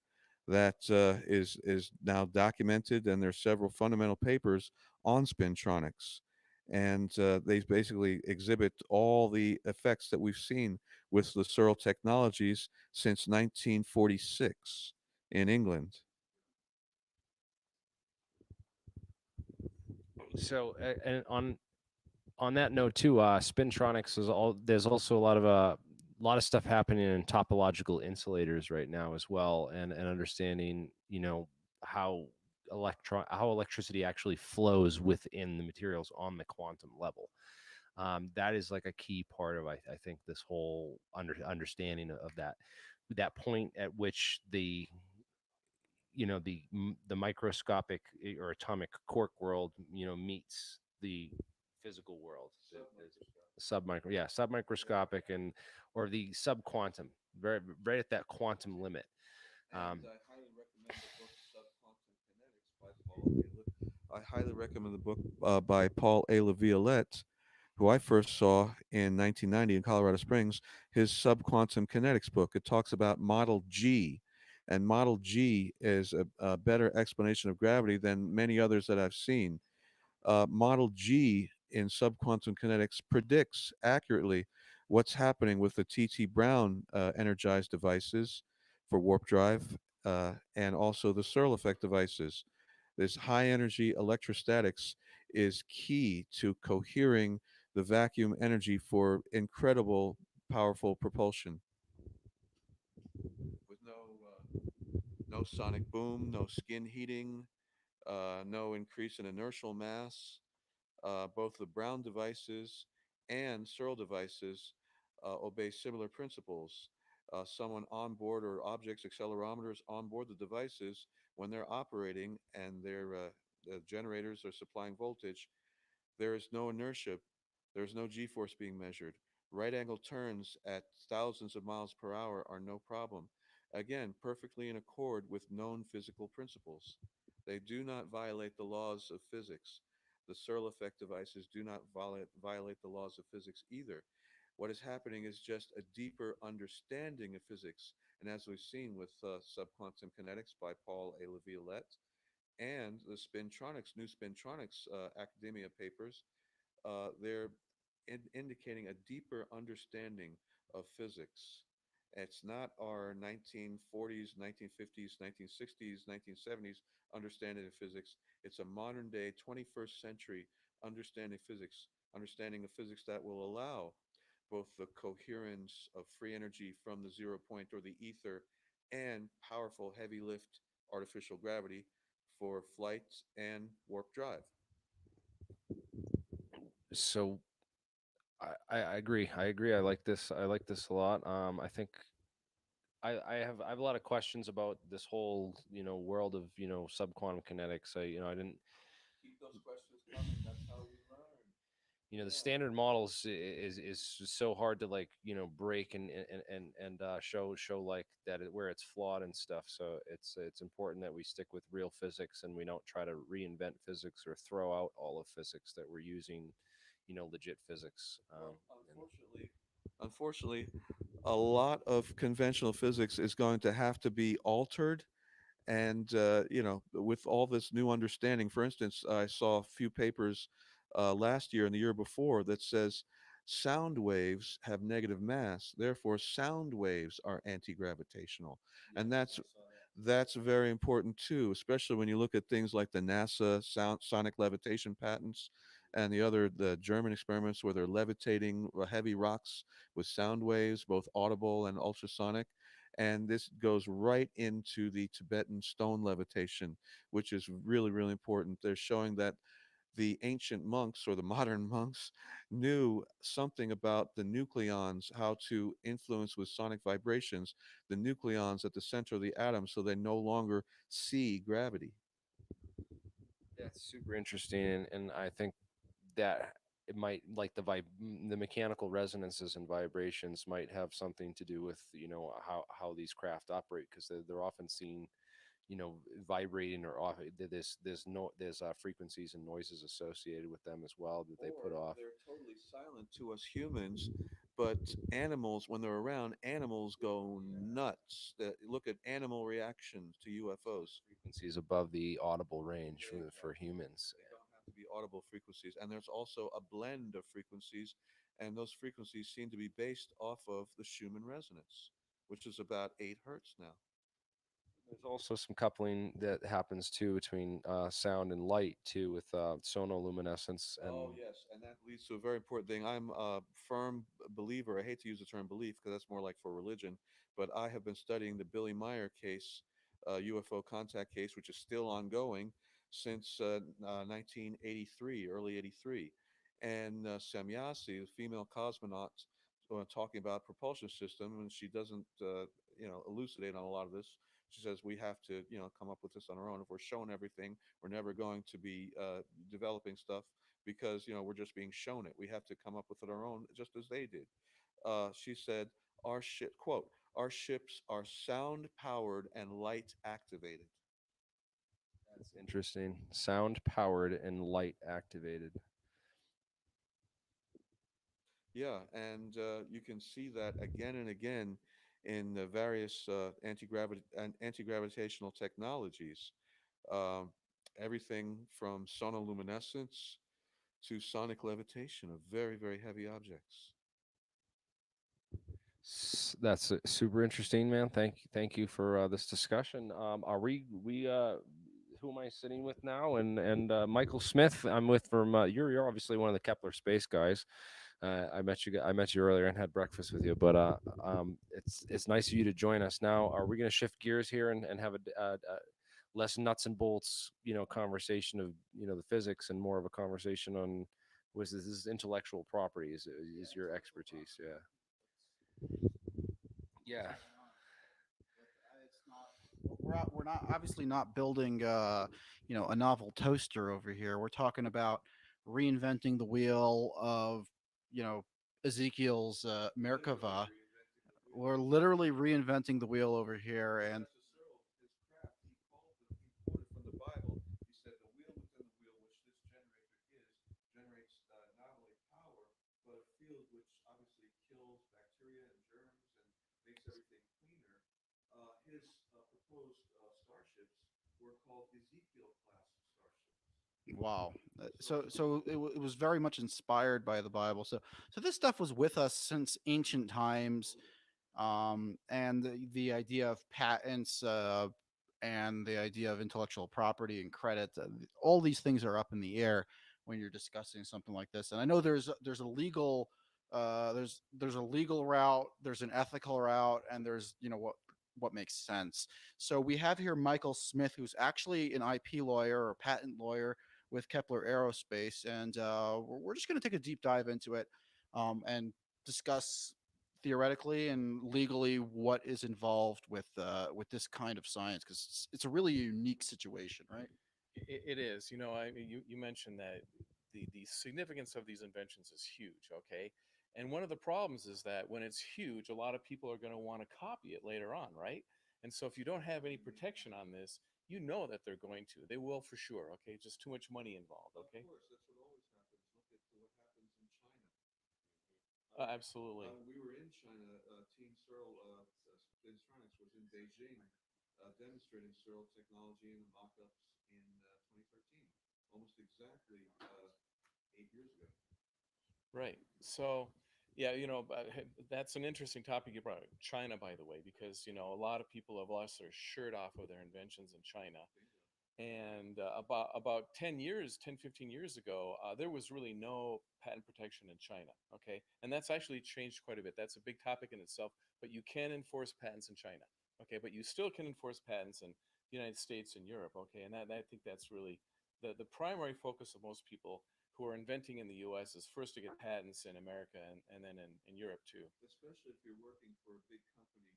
[SPEAKER 17] that is now documented, and there's several fundamental papers on spintronics. And they basically exhibit all the effects that we've seen with the Searle technologies since 1946 in England.
[SPEAKER 1] So, and on that note too, spintronics is all. There's also a lot of stuff happening in topological insulators right now as well, and understanding, you know, how electricity actually flows within the materials on the quantum level. That is like a key part of I think this whole understanding of that point at which the, you know, the microscopic or atomic quark world, you know, meets the physical world, submicroscopic and or the subquantum, right at that quantum limit.
[SPEAKER 17] I highly recommend the book by Paul A. Laviolette, who I first saw in 1990 in Colorado Springs, his Subquantum Kinetics book. It talks about Model G, and Model G is a better explanation of gravity than many others that I've seen. Model G in subquantum kinetics predicts accurately what's happening with the T.T. Brown energized devices for warp drive and also the Searle effect devices. This high energy electrostatics is key to cohering the vacuum energy for incredible powerful propulsion. With no sonic boom, no skin heating, no increase in inertial mass. Both the Brown devices and Searle devices obey similar principles. Someone on board or objects, accelerometers on board the devices, when they're operating and their generators are supplying voltage, there is no inertia, there's no g-force being measured. Right angle turns at thousands of miles per hour are no problem. Again, perfectly in accord with known physical principles. They do not violate the laws of physics. The Searle effect devices do not violate the laws of physics either. What is happening is just a deeper understanding of physics. And as we've seen with Subquantum Kinetics by Paul A. Laviolette and the spintronics, new spintronics academia papers, they're indicating a deeper understanding of physics. It's not our 1940s, 1950s, 1960s, 1970s understanding of physics. It's a modern day 21st century understanding of physics that will allow both the coherence of free energy from the 0 point or the ether and powerful heavy lift artificial gravity for flight and warp drive.
[SPEAKER 1] So I agree. I agree. I like this. I like this a lot. I think I have a lot of questions about this whole, you know, world of, you know, subquantum kinetics. I didn't
[SPEAKER 17] keep those questions coming. That's how we learn.
[SPEAKER 1] You know, the standard models is so hard to, like, you know, break and show like that where it's flawed and stuff. So it's important that we stick with real physics and we don't try to reinvent physics or throw out all of physics, that we're using, you know, legit physics.
[SPEAKER 17] Unfortunately, a lot of conventional physics is going to have to be altered. And, you know, with all this new understanding, for instance, I saw a few papers last year and the year before that says sound waves have negative mass. Therefore, sound waves are anti-gravitational. And that's very important too, especially when you look at things like the NASA sonic levitation patents and the German experiments where they're levitating heavy rocks with sound waves, both audible and ultrasonic. And this goes right into the Tibetan stone levitation, which is really, really important. They're showing that the ancient monks or the modern monks knew something about the nucleons, how to influence with sonic vibrations the nucleons at the center of the atom so they no longer see gravity.
[SPEAKER 1] That's super interesting, and I think that it might, like the mechanical resonances and vibrations might have something to do with how these craft operate, because they're often seen vibrating or off. There's frequencies and noises associated with them as well that they put off.
[SPEAKER 17] They're totally silent to us humans, but animals, when they're around, animals go nuts. Look at animal reactions to UFOs.
[SPEAKER 1] Frequencies above the audible range for humans.
[SPEAKER 17] They don't have to be audible frequencies, and there's also a blend of frequencies, and those frequencies seem to be based off of the Schumann resonance, which is about 8 hertz now.
[SPEAKER 1] There's also some coupling that happens too between sound and light too, with sonoluminescence. And
[SPEAKER 17] oh yes, and that leads to a very important thing. I'm a firm believer. I hate to use the term belief because that's more like for religion, but I have been studying the Billy Meyer case, UFO contact case, which is still ongoing since 1983, early '83, and Semyasi, the female cosmonaut, talking about propulsion system, and she doesn't, elucidate on a lot of this. She says we have to, come up with this on our own. If we're shown everything, we're never going to be developing stuff because, we're just being shown it. We have to come up with it on our own, just as they did. She said, quote, our ships are sound powered and light activated.
[SPEAKER 1] that's interesting. Sound powered and light activated.
[SPEAKER 17] Yeah, and you can see that again and again in the various anti-gravitational technologies. Um, Everything from sonoluminescence to sonic levitation of very, very heavy objects.
[SPEAKER 1] That's super interesting, man. Thank you for this discussion. Are we who am I sitting with now? And Michael Smith, I'm with from. You're obviously one of the Kepler space guys. I met you earlier and had breakfast with you. But it's nice of you to join us now. Are we going to shift gears here and have a less nuts and bolts, conversation of the physics, and more of a conversation on this is intellectual properties is your expertise? Yeah.
[SPEAKER 21] We're not obviously not building a novel toaster over here. We're talking about reinventing the wheel of Ezekiel's Merkava. We're literally reinventing the wheel over here, and
[SPEAKER 17] From the Bible, he said the wheel within the wheel, which this generator generates not only power, but a field which obviously kills bacteria and germs and makes everything cleaner. His proposed starships were called Ezekiel class starships.
[SPEAKER 21] wow. So it was very much inspired by the Bible. So this stuff was with us since ancient times, and the idea of patents, and the idea of intellectual property and credit, all these things are up in the air when you're discussing something like this. And I know there's a legal there's a legal route, there's an ethical route, and there's what makes sense. So we have here Michael Smith, who's actually an IP lawyer or patent lawyer with Kepler Aerospace, and we're just going to take a deep dive into it, and discuss theoretically and legally what is involved with this kind of science, because it's a really unique situation, right?
[SPEAKER 6] It is. You mentioned that the significance of these inventions is huge. Okay. And one of the problems is that when it's huge, a lot of people are going to want to copy it later on, right? And so if you don't have any protection on this, that they're going to. They will for sure. Okay. Just too much money involved. Okay.
[SPEAKER 17] Of course, that's what always happens. Look at what happens in China.
[SPEAKER 6] Absolutely.
[SPEAKER 17] We were in China. Team Searle, Gravitronics was in Beijing demonstrating Searle technology in the mock-ups in 2013, almost exactly 8 years ago.
[SPEAKER 6] Right. So, yeah, that's an interesting topic you brought up. China, by the way, because, a lot of people have lost their shirt off of their inventions in China. And about 10 years, 10, 15 years ago, there was really no patent protection in China. Okay. And that's actually changed quite a bit. That's a big topic in itself, but you can enforce patents in China. Okay. But you still can enforce patents in the United States and Europe. Okay. And I think that's really the primary focus of most people who are inventing in the US is first to get patents in America and then in Europe too.
[SPEAKER 17] Especially if you're working for a big company,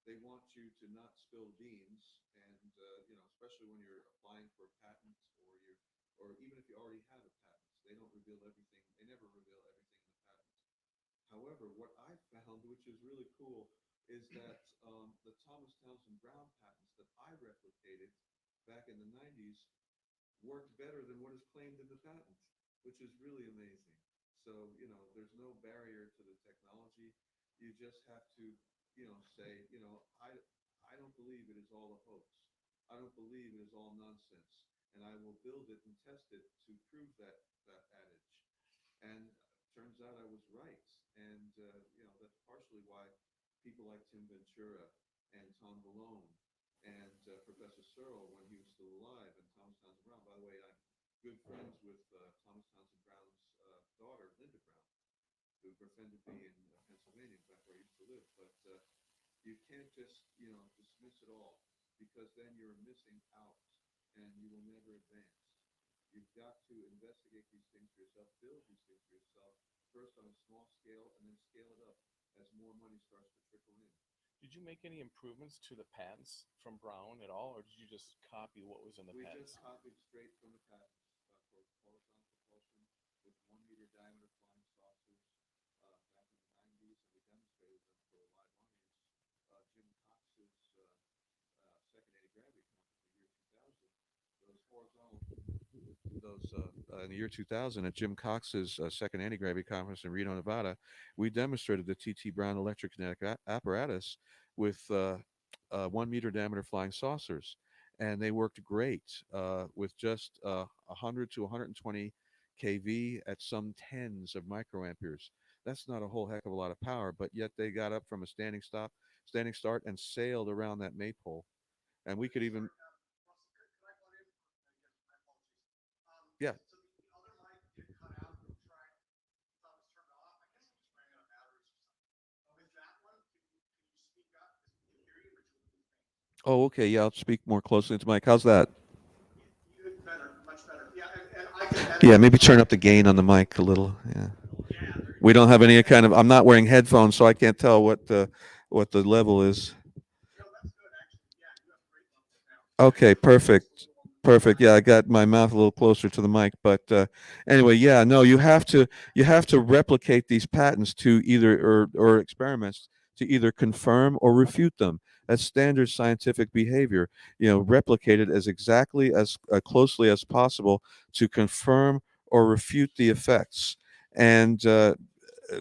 [SPEAKER 17] they want you to not spill beans, and especially when you're applying for a patent, or even if you already have a patent, they don't reveal everything. They never reveal everything in the patent. However, what I found, which is really cool, is that the Thomas Townsend Brown patents that I replicated back in the 90s worked better than what is claimed in the patent, which is really amazing. So, there's no barrier to the technology. You just have to, say, I don't believe it is all a hoax. I don't believe it is all nonsense. And I will build it and test it to prove that adage. And turns out I was right. And, that's partially why people like Tim Ventura and Tom Malone and Professor Searle, when he was still alive, and Thomas Townsend Brown. By the way, I'm good friends with Thomas Townsend Brown's daughter, Linda Brown, who befriended me in Pennsylvania, in fact, where I used to live. But you can't just, dismiss it all, because then you're missing out, and you will never advance. You've got to investigate these things for yourself, build these things for yourself, first on a small scale, and then scale it up as more money starts to trickle in.
[SPEAKER 6] Did you make any improvements to the patents from Brown at all, or did you just copy what was in the patents?
[SPEAKER 17] We just copied straight from the patents for horizontal propulsion with 1 meter diameter flying saucers back in the 90s, and we demonstrated them for a live audience. Jim Cox's second anti-gravity conference in the year 2000. Those horizontal, in the year 2000 at Jim Cox's second anti-gravity conference in Reno, Nevada, we demonstrated the T.T. Brown electrokinetic apparatus with 1 meter diameter flying saucers, and they worked great with just 100 to 120 kV at some tens of microamperes. That's not a whole heck of a lot of power, but yet they got up from a standing start, and sailed around that maypole. And we could even, yeah. Oh, okay. Yeah, I'll speak more closely into Mike. How's that?
[SPEAKER 8] Better, much better. Yeah, and I can
[SPEAKER 17] Yeah, maybe turn up the gain on the mic a little. Yeah. We don't have any kind of. I'm not wearing headphones, so I can't tell what the level is. Okay, perfect. Perfect. Yeah, I got my mouth a little closer to the mic, but anyway, yeah, no, you have to replicate these patents to either or experiments to either confirm or refute them. That's standard scientific behavior. Replicate it as exactly as closely as possible to confirm or refute the effects. And it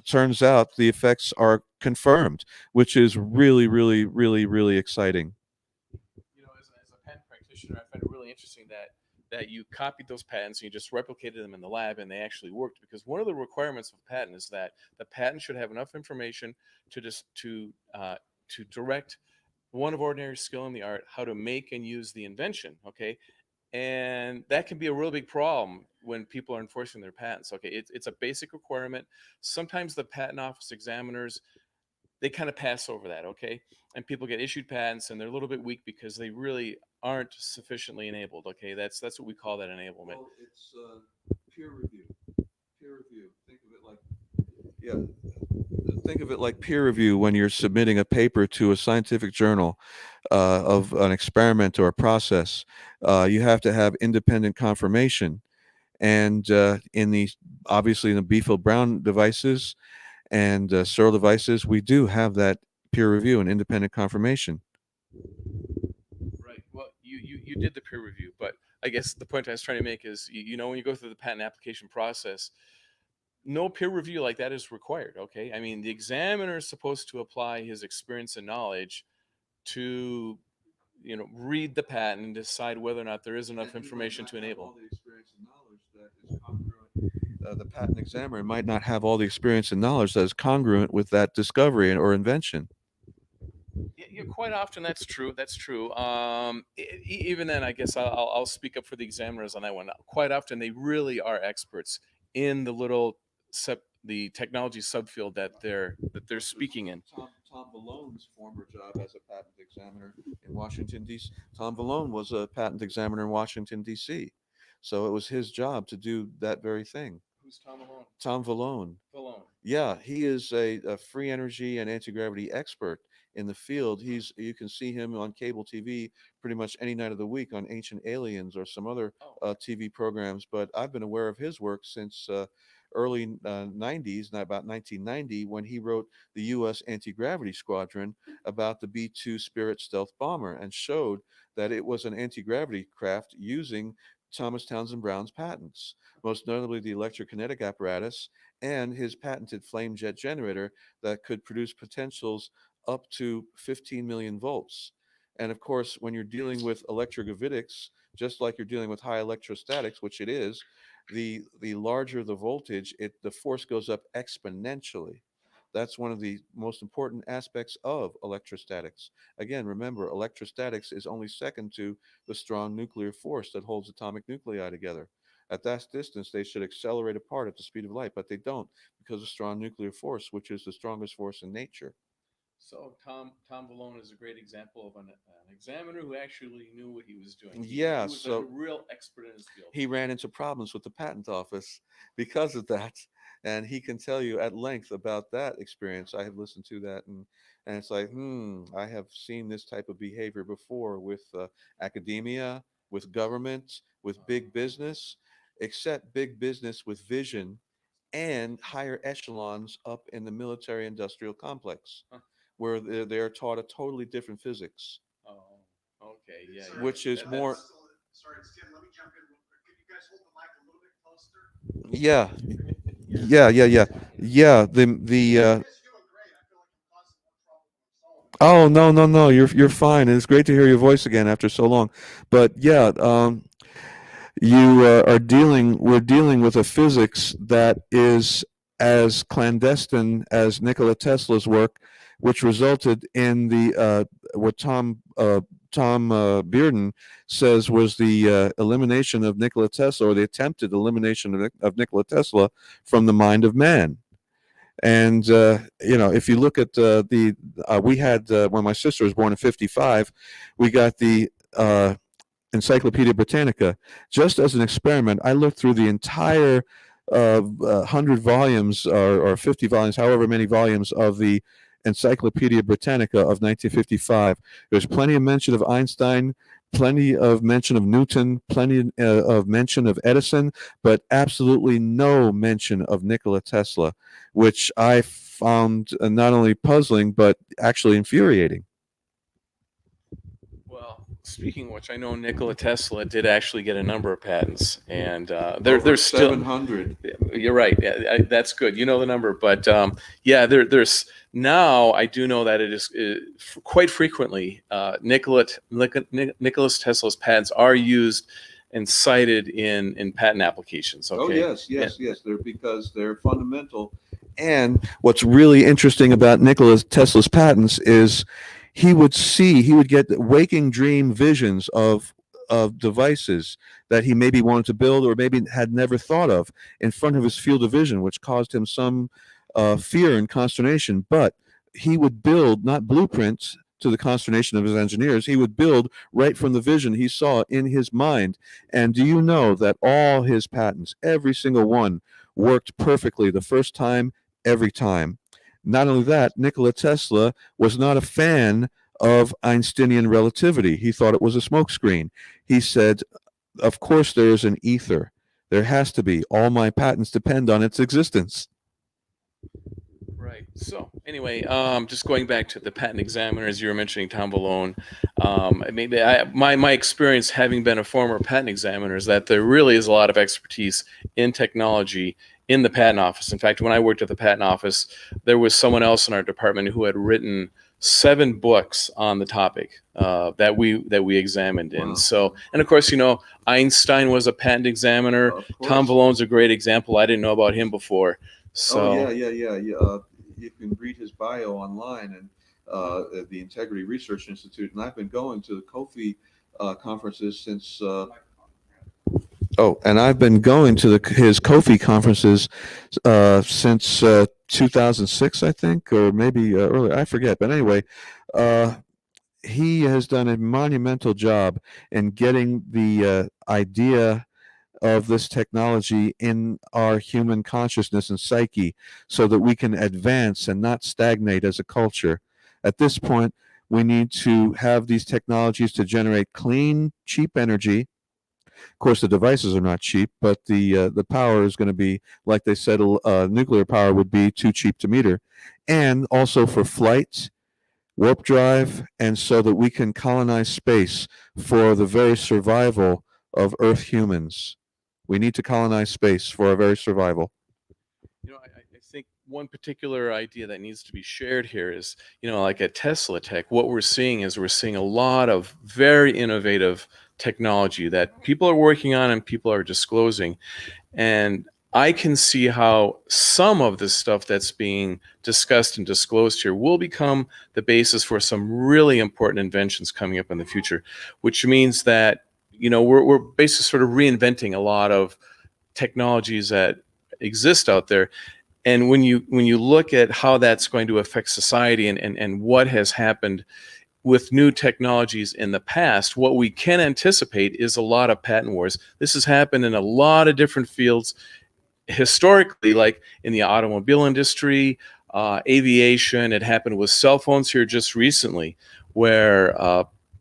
[SPEAKER 17] turns out the effects are confirmed, which is really, really, really, really exciting.
[SPEAKER 6] As a patent practitioner, I find it really interesting that you copied those patents and you just replicated them in the lab and they actually worked, because one of the requirements of a patent is that the patent should have enough information to direct one of ordinary skill in the art how to make and use the invention. Okay. And that can be a real big problem when people are enforcing their patents. Okay, it's a basic requirement. Sometimes the patent office examiners, they kind of pass over that. Okay, and people get issued patents and they're a little bit weak because they really aren't sufficiently enabled. Okay, that's what we call that enablement.
[SPEAKER 17] Well, it's peer review. Peer review. Think of it like peer review when you're submitting a paper to a scientific journal of an experiment or a process. You have to have independent confirmation, and obviously in the Beefield-Brown devices and Searle devices, we do have that peer review and independent confirmation.
[SPEAKER 6] Right. Well, you did the peer review, but I guess the point I was trying to make is, when you go through the patent application process, no peer review like that is required. Okay. I mean, the examiner is supposed to apply his experience and knowledge to, read the patent and decide whether or not there is enough information to enable.
[SPEAKER 17] All the experience and knowledge that is congruent. The patent examiner might not have all the experience and knowledge that is congruent with that discovery or invention.
[SPEAKER 6] Yeah, quite often that's true. That's true. Even then, I guess I'll speak up for the examiners on that one. Quite often, they really are experts in the little the technology subfield that they're speaking in.
[SPEAKER 17] Tom Vallone's former job as a patent examiner in Washington, D.C. Tom Vallone was a patent examiner in Washington, D.C. So it was his job to do that very thing.
[SPEAKER 6] Who's Tom Vallone?
[SPEAKER 17] Tom Vallone.
[SPEAKER 6] Vallone.
[SPEAKER 17] Yeah, he is a free energy and anti-gravity expert in the field. You can see him on cable TV pretty much any night of the week on Ancient Aliens or some other TV programs. But I've been aware of his work since early 90s, about 1990, when he wrote the U.S. Anti-Gravity Squadron about the B-2 Spirit stealth bomber and showed that it was an anti-gravity craft using Thomas Townsend Brown's patents, most notably the electrokinetic apparatus and his patented flame jet generator that could produce potentials up to 15 million volts. And of course, when you're dealing with electrogravitics, just like you're dealing with high electrostatics, which it is, the larger the voltage, the force goes up exponentially. That's one of the most important aspects of electrostatics. Again, remember, electrostatics is only second to the strong nuclear force that holds atomic nuclei together. At that distance, they should accelerate apart at the speed of light, but they don't because of strong nuclear force, which is the strongest force in nature.
[SPEAKER 6] So Tom Vallone is a great example of an examiner who actually knew what he was doing. He was a real expert in his field.
[SPEAKER 17] He ran into problems with the patent office because of that, and he can tell you at length about that experience. I have listened to that, and it's like, I have seen this type of behavior before with academia, with government, with big business, except big business with vision and higher echelons up in the military industrial complex, where they're taught a totally different physics.
[SPEAKER 6] Oh, okay, yeah.
[SPEAKER 17] Which is more.
[SPEAKER 15] Sorry, Tim, let me jump in real quick. Could you guys hold the mic a little bit closer?
[SPEAKER 17] Yeah. Oh, no. You're fine. And it's great to hear your voice again after so long. But yeah, we're dealing with a physics that is as clandestine as Nikola Tesla's work, which resulted in the what Tom Bearden says was the elimination of Nikola Tesla, or the attempted elimination of Nikola Tesla from the mind of man. And if you look at we had when my sister was born in '55, we got the Encyclopedia Britannica. Just as an experiment, I looked through the entire 100 volumes or 50 volumes, however many volumes of the Encyclopedia Britannica of 1955. There's plenty of mention of Einstein, plenty of mention of Newton, plenty of mention of Edison, but absolutely no mention of Nikola Tesla, which I found not only puzzling, but actually infuriating.
[SPEAKER 6] Well, speaking of which, I know Nikola Tesla did actually get a number of patents, and there's still
[SPEAKER 17] 700.
[SPEAKER 6] You're right. Yeah, that's good. You know the number, but there's now I do know that it is quite frequently Nikola Tesla's patents are used and cited in patent applications. Okay?
[SPEAKER 17] Oh yes. Because they're fundamental. And what's really interesting about Nikola Tesla's patents is he would get waking dream visions of devices that he maybe wanted to build or maybe had never thought of in front of his field of vision, which caused him some fear and consternation. But he would build not blueprints to the consternation of his engineers. He would build right from the vision he saw in his mind. And do you know that all his patents, every single one, worked perfectly the first time, every time? Not only that, Nikola Tesla was not a fan of Einsteinian relativity. He thought it was a smokescreen. He said, of course there is an ether. There has to be. All my patents depend on its existence.
[SPEAKER 6] Right. So anyway, just going back to the patent examiners, you were mentioning Tom Vallone. My experience, having been a former patent examiner, is that there really is a lot of expertise in technology in the patent office. In fact, when I worked at the patent office, there was someone else in our department who had written 7 books on the topic that we examined. Wow. And of course, Einstein was a patent examiner. Tom Vallone's a great example. I didn't know about him before. So
[SPEAKER 17] yeah. You can read his bio online, at the Integrity Research Institute, and I've been going to the Kofi conferences since. And I've been going to his Kofi conferences since 2006, I think, or maybe earlier. I forget. But anyway, he has done a monumental job in getting the idea of this technology in our human consciousness and psyche so that we can advance and not stagnate as a culture. At this point, we need to have these technologies to generate clean, cheap energy. Of course, the devices are not cheap, but the power is going to be, like they said, nuclear power would be too cheap to meter. And also for flight, warp drive, and so that we can colonize space for the very survival of Earth humans. We need to colonize space for our very survival.
[SPEAKER 6] You know, I think one particular idea that needs to be shared here is, you know, like at Tesla Tech, what we're seeing is we're seeing a lot of very innovative technology that people are working on and people are disclosing. And I can see how some of the stuff that's being discussed and disclosed here will become the basis for some really important inventions coming up in the future, which means that, you know, we're basically sort of reinventing a lot of technologies that exist out there. And when you look at how that's going to affect society and what has happened with new technologies in the past, what we can anticipate is a lot of patent wars. This has happened in a lot of different fields historically, like in the automobile industry, aviation. It happened with cell phones here just recently, where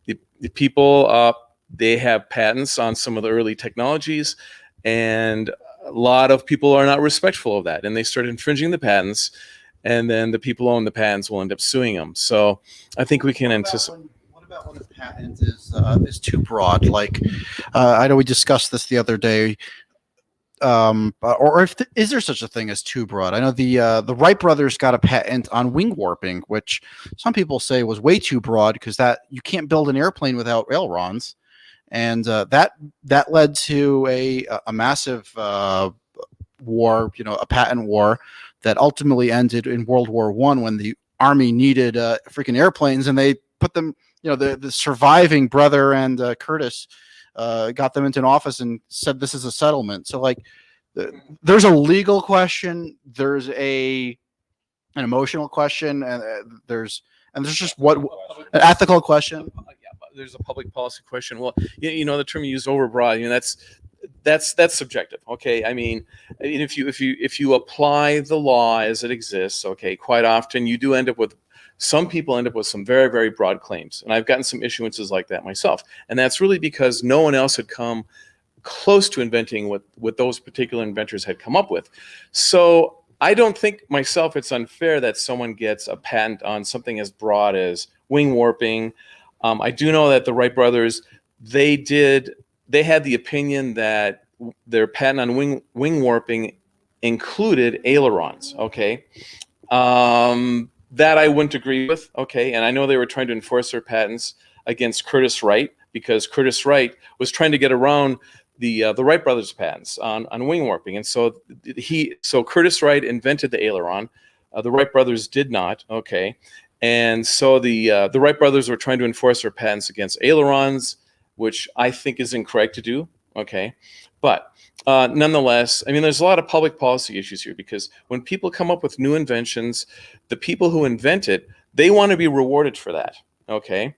[SPEAKER 6] the people, they have patents on some of the early technologies, and a lot of people are not respectful of that, and they start infringing the patents, and then the people who own the patents will end up suing them. So I think we can anticipate.
[SPEAKER 21] What about when the patent is too broad? Like, I know we discussed this the other day. Or is there such a thing as too broad? I know the Wright brothers got a patent on wing warping, which some people say was way too broad because that you can't build an airplane without ailerons, and that led to a massive war, you know, a patent war that ultimately ended in World War I when the Army needed freaking airplanes, and they put them, you know, the surviving brother and Curtis got them into an office and said this is a settlement. So like there's a legal question, there's an emotional question, and there's just an ethical question.
[SPEAKER 6] There's a public policy question. Well, you know, the term you used, overbroad, you know, that's subjective. Okay, I mean, if you apply the law as it exists, okay, quite often you do end up with, some people end up with some very, very broad claims. And I've gotten some issuances like that myself. And that's really because no one else had come close to inventing what those particular inventors had come up with. So I don't think myself it's unfair that someone gets a patent on something as broad as wing warping. I do know that the Wright brothers, they had the opinion that their patent on wing warping included ailerons, okay? That I wouldn't agree with, okay? And I know they were trying to enforce their patents against Curtis Wright because Curtis Wright was trying to get around the Wright brothers' patents on wing warping. And so Curtis Wright invented the aileron. The Wright brothers did not, okay? And so the Wright brothers were trying to enforce their patents against ailerons, which I think is incorrect to do, okay? But nonetheless, I mean, there's a lot of public policy issues here because when people come up with new inventions, the people who invent it, they want to be rewarded for that, okay?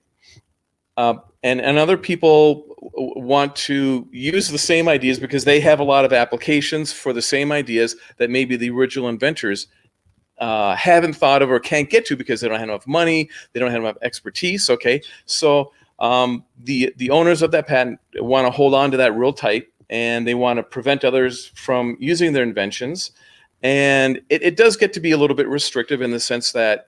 [SPEAKER 6] And other people want to use the same ideas because they have a lot of applications for the same ideas that maybe the original inventors haven't thought of or can't get to because they don't have enough money, they don't have enough expertise, okay? So the owners of that patent want to hold on to that real tight, and they want to prevent others from using their inventions. And it does get to be a little bit restrictive in the sense that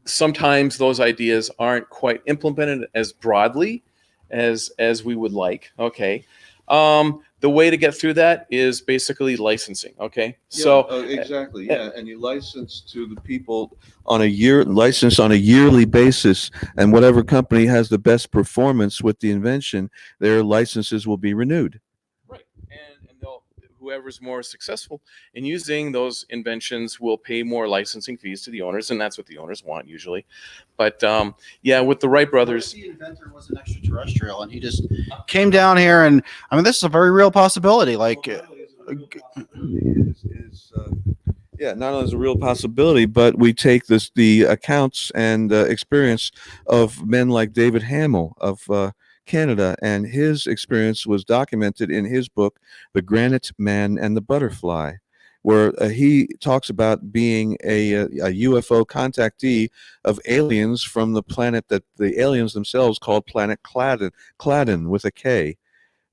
[SPEAKER 6] sometimes those ideas aren't quite implemented as broadly as we would like, okay? The way to get through that is basically licensing, okay?
[SPEAKER 17] Yeah,
[SPEAKER 6] so
[SPEAKER 17] exactly, yeah, and you license to the people on a yearly basis, and whatever company has the best performance with the invention, their licenses will be renewed.
[SPEAKER 6] whoever's more successful in using those inventions will pay more licensing fees to the owners, and that's what the owners want usually. But yeah, with the Wright brothers,
[SPEAKER 21] the inventor was an extraterrestrial, and he just came down here, and I mean, this is a very real possibility. Like,
[SPEAKER 17] yeah, not only is a real possibility, but we take the accounts and experience of men like David Hamill of Canada, and his experience was documented in his book, The Granite Man and the Butterfly, where he talks about being a UFO contactee of aliens from the planet that the aliens themselves called Planet Cladden with a K,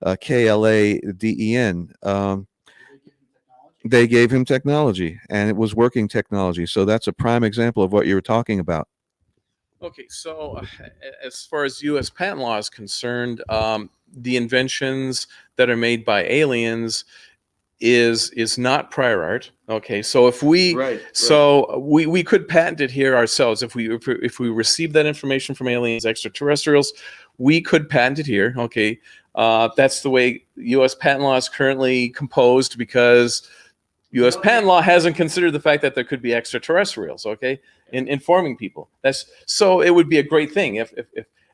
[SPEAKER 17] Kladen. They gave him technology, and it was working technology. So that's a prime example of what you were talking about.
[SPEAKER 6] okay, so as far as U.S. patent law is concerned, the inventions that are made by aliens is not prior art. Okay, so if we we could patent it here ourselves if we receive that information from aliens, extraterrestrials, we could patent it here. Okay, that's the way U.S. patent law is currently composed, because U.S. patent law hasn't considered the fact that there could be extraterrestrials, okay, in informing people. So it would be a great thing if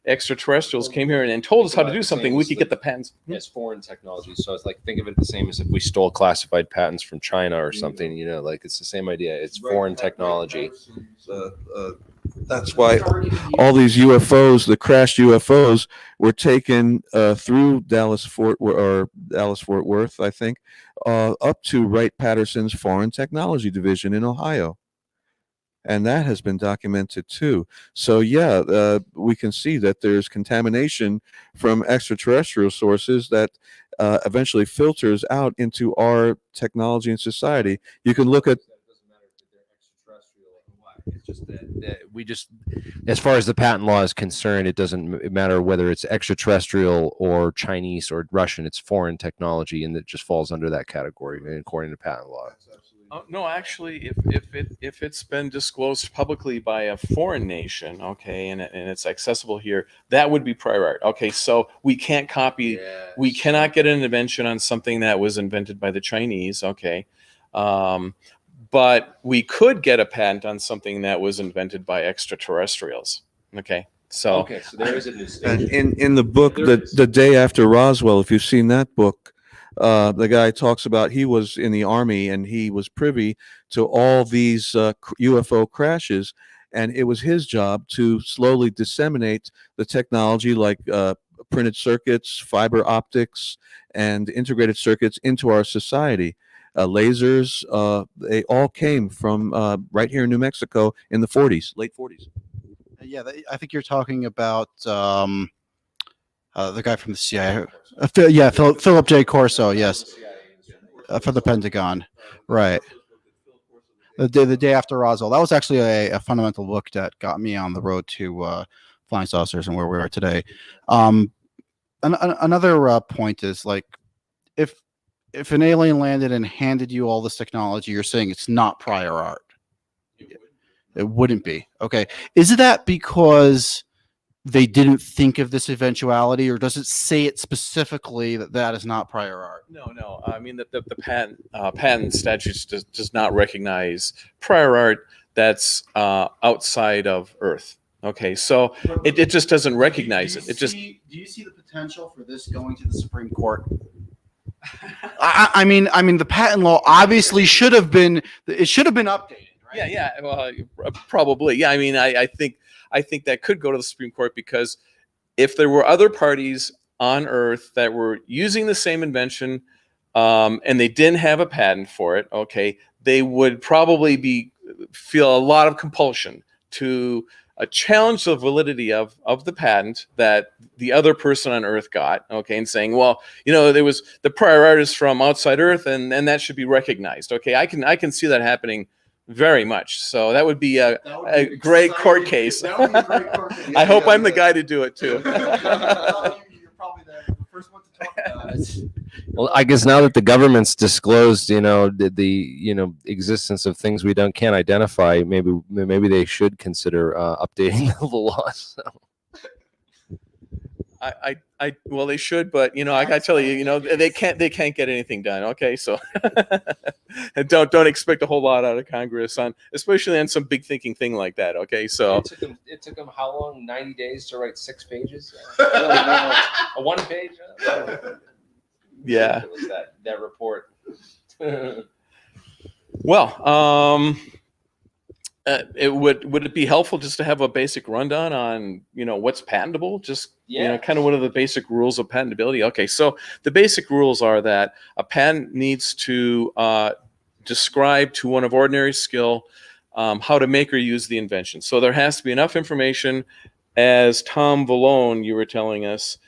[SPEAKER 6] extraterrestrials came here and told us how to do something, we could get the patents.
[SPEAKER 1] It's foreign technology. So it's like, think of it the same as if we stole classified patents from China or something, you know, like it's the same idea. It's foreign technology.
[SPEAKER 17] That's why all these UFOs, the crashed UFOs, were taken through Dallas-Fort Worth, I think, up to Wright-Patterson's Foreign Technology Division in Ohio. And that has been documented too. So yeah, we can see that there's contamination from extraterrestrial sources that eventually filters out into our technology and society. You can look at
[SPEAKER 1] It's just that we just, as far as the patent law is concerned, it doesn't matter whether it's extraterrestrial or Chinese or Russian. It's foreign technology, and it just falls under that category according to patent law.
[SPEAKER 6] No, actually, if it's been disclosed publicly by a foreign nation, okay, and it's accessible here, that would be prior art. Okay, so we can't copy, we cannot get an invention on something that was invented by the Chinese, okay, but we could get a patent on something that was invented by extraterrestrials. Okay, so
[SPEAKER 1] there is a distinction.
[SPEAKER 17] And in the book, the Day After Roswell, if you've seen that book, the guy talks about he was in the Army and he was privy to all these UFO crashes, and it was his job to slowly disseminate the technology like printed circuits, fiber optics, and integrated circuits into our society. Lasers, they all came from right here in New Mexico in the 40s, late 40s.
[SPEAKER 21] Yeah, I think you're talking about the guy from the CIA. Philip J. Corso, yes, for the Pentagon, right. The day after Roswell. That was actually a fundamental book that got me on the road to flying saucers and where we are today. Another point is, like, if an alien landed and handed you all this technology, you're saying it's not prior art. It wouldn't be. Okay. Is that because they didn't think of this eventuality, or does it say it specifically that is not prior art?
[SPEAKER 6] No. I mean, the patent statutes does not recognize prior art that's outside of Earth. Okay, so it just doesn't recognize it.
[SPEAKER 21] Do you see the potential for this going to the Supreme Court? I mean, the patent law obviously should have been updated, right?
[SPEAKER 6] Yeah, well, probably. Yeah, I mean, I think that could go to the Supreme Court, because if there were other parties on Earth that were using the same invention and they didn't have a patent for it, okay, they would probably feel a lot of compulsion to challenge the validity of the patent that the other person on Earth got, okay, and saying, well, you know, there was the prior art is from outside Earth, and that should be recognized. Okay, I can see that happening very much. So that would be a great court case.
[SPEAKER 21] That would be a great court case.
[SPEAKER 6] I hope I'm the guy to do it too.
[SPEAKER 21] You're probably the first one to talk about it.
[SPEAKER 1] Well, I guess now that the government's disclosed, you know, the existence of things we can't identify, maybe they should consider updating the laws. So.
[SPEAKER 6] Well, they should, but I gotta tell you, they can't get anything done. Okay, so and don't expect a whole lot out of Congress especially on some big thinking thing like that. Okay, so
[SPEAKER 1] It took them how long? 90 days to write 6 pages? A 1 page?
[SPEAKER 6] yeah.
[SPEAKER 1] That report.
[SPEAKER 6] Well, would it be helpful just to have a basic rundown on what's patentable? Just kind of what are the basic rules of patentability? Okay, so the basic rules are that a patent needs to describe to one of ordinary skill how to make or use the invention. So there has to be enough information, as Tom Vallone, you were telling us,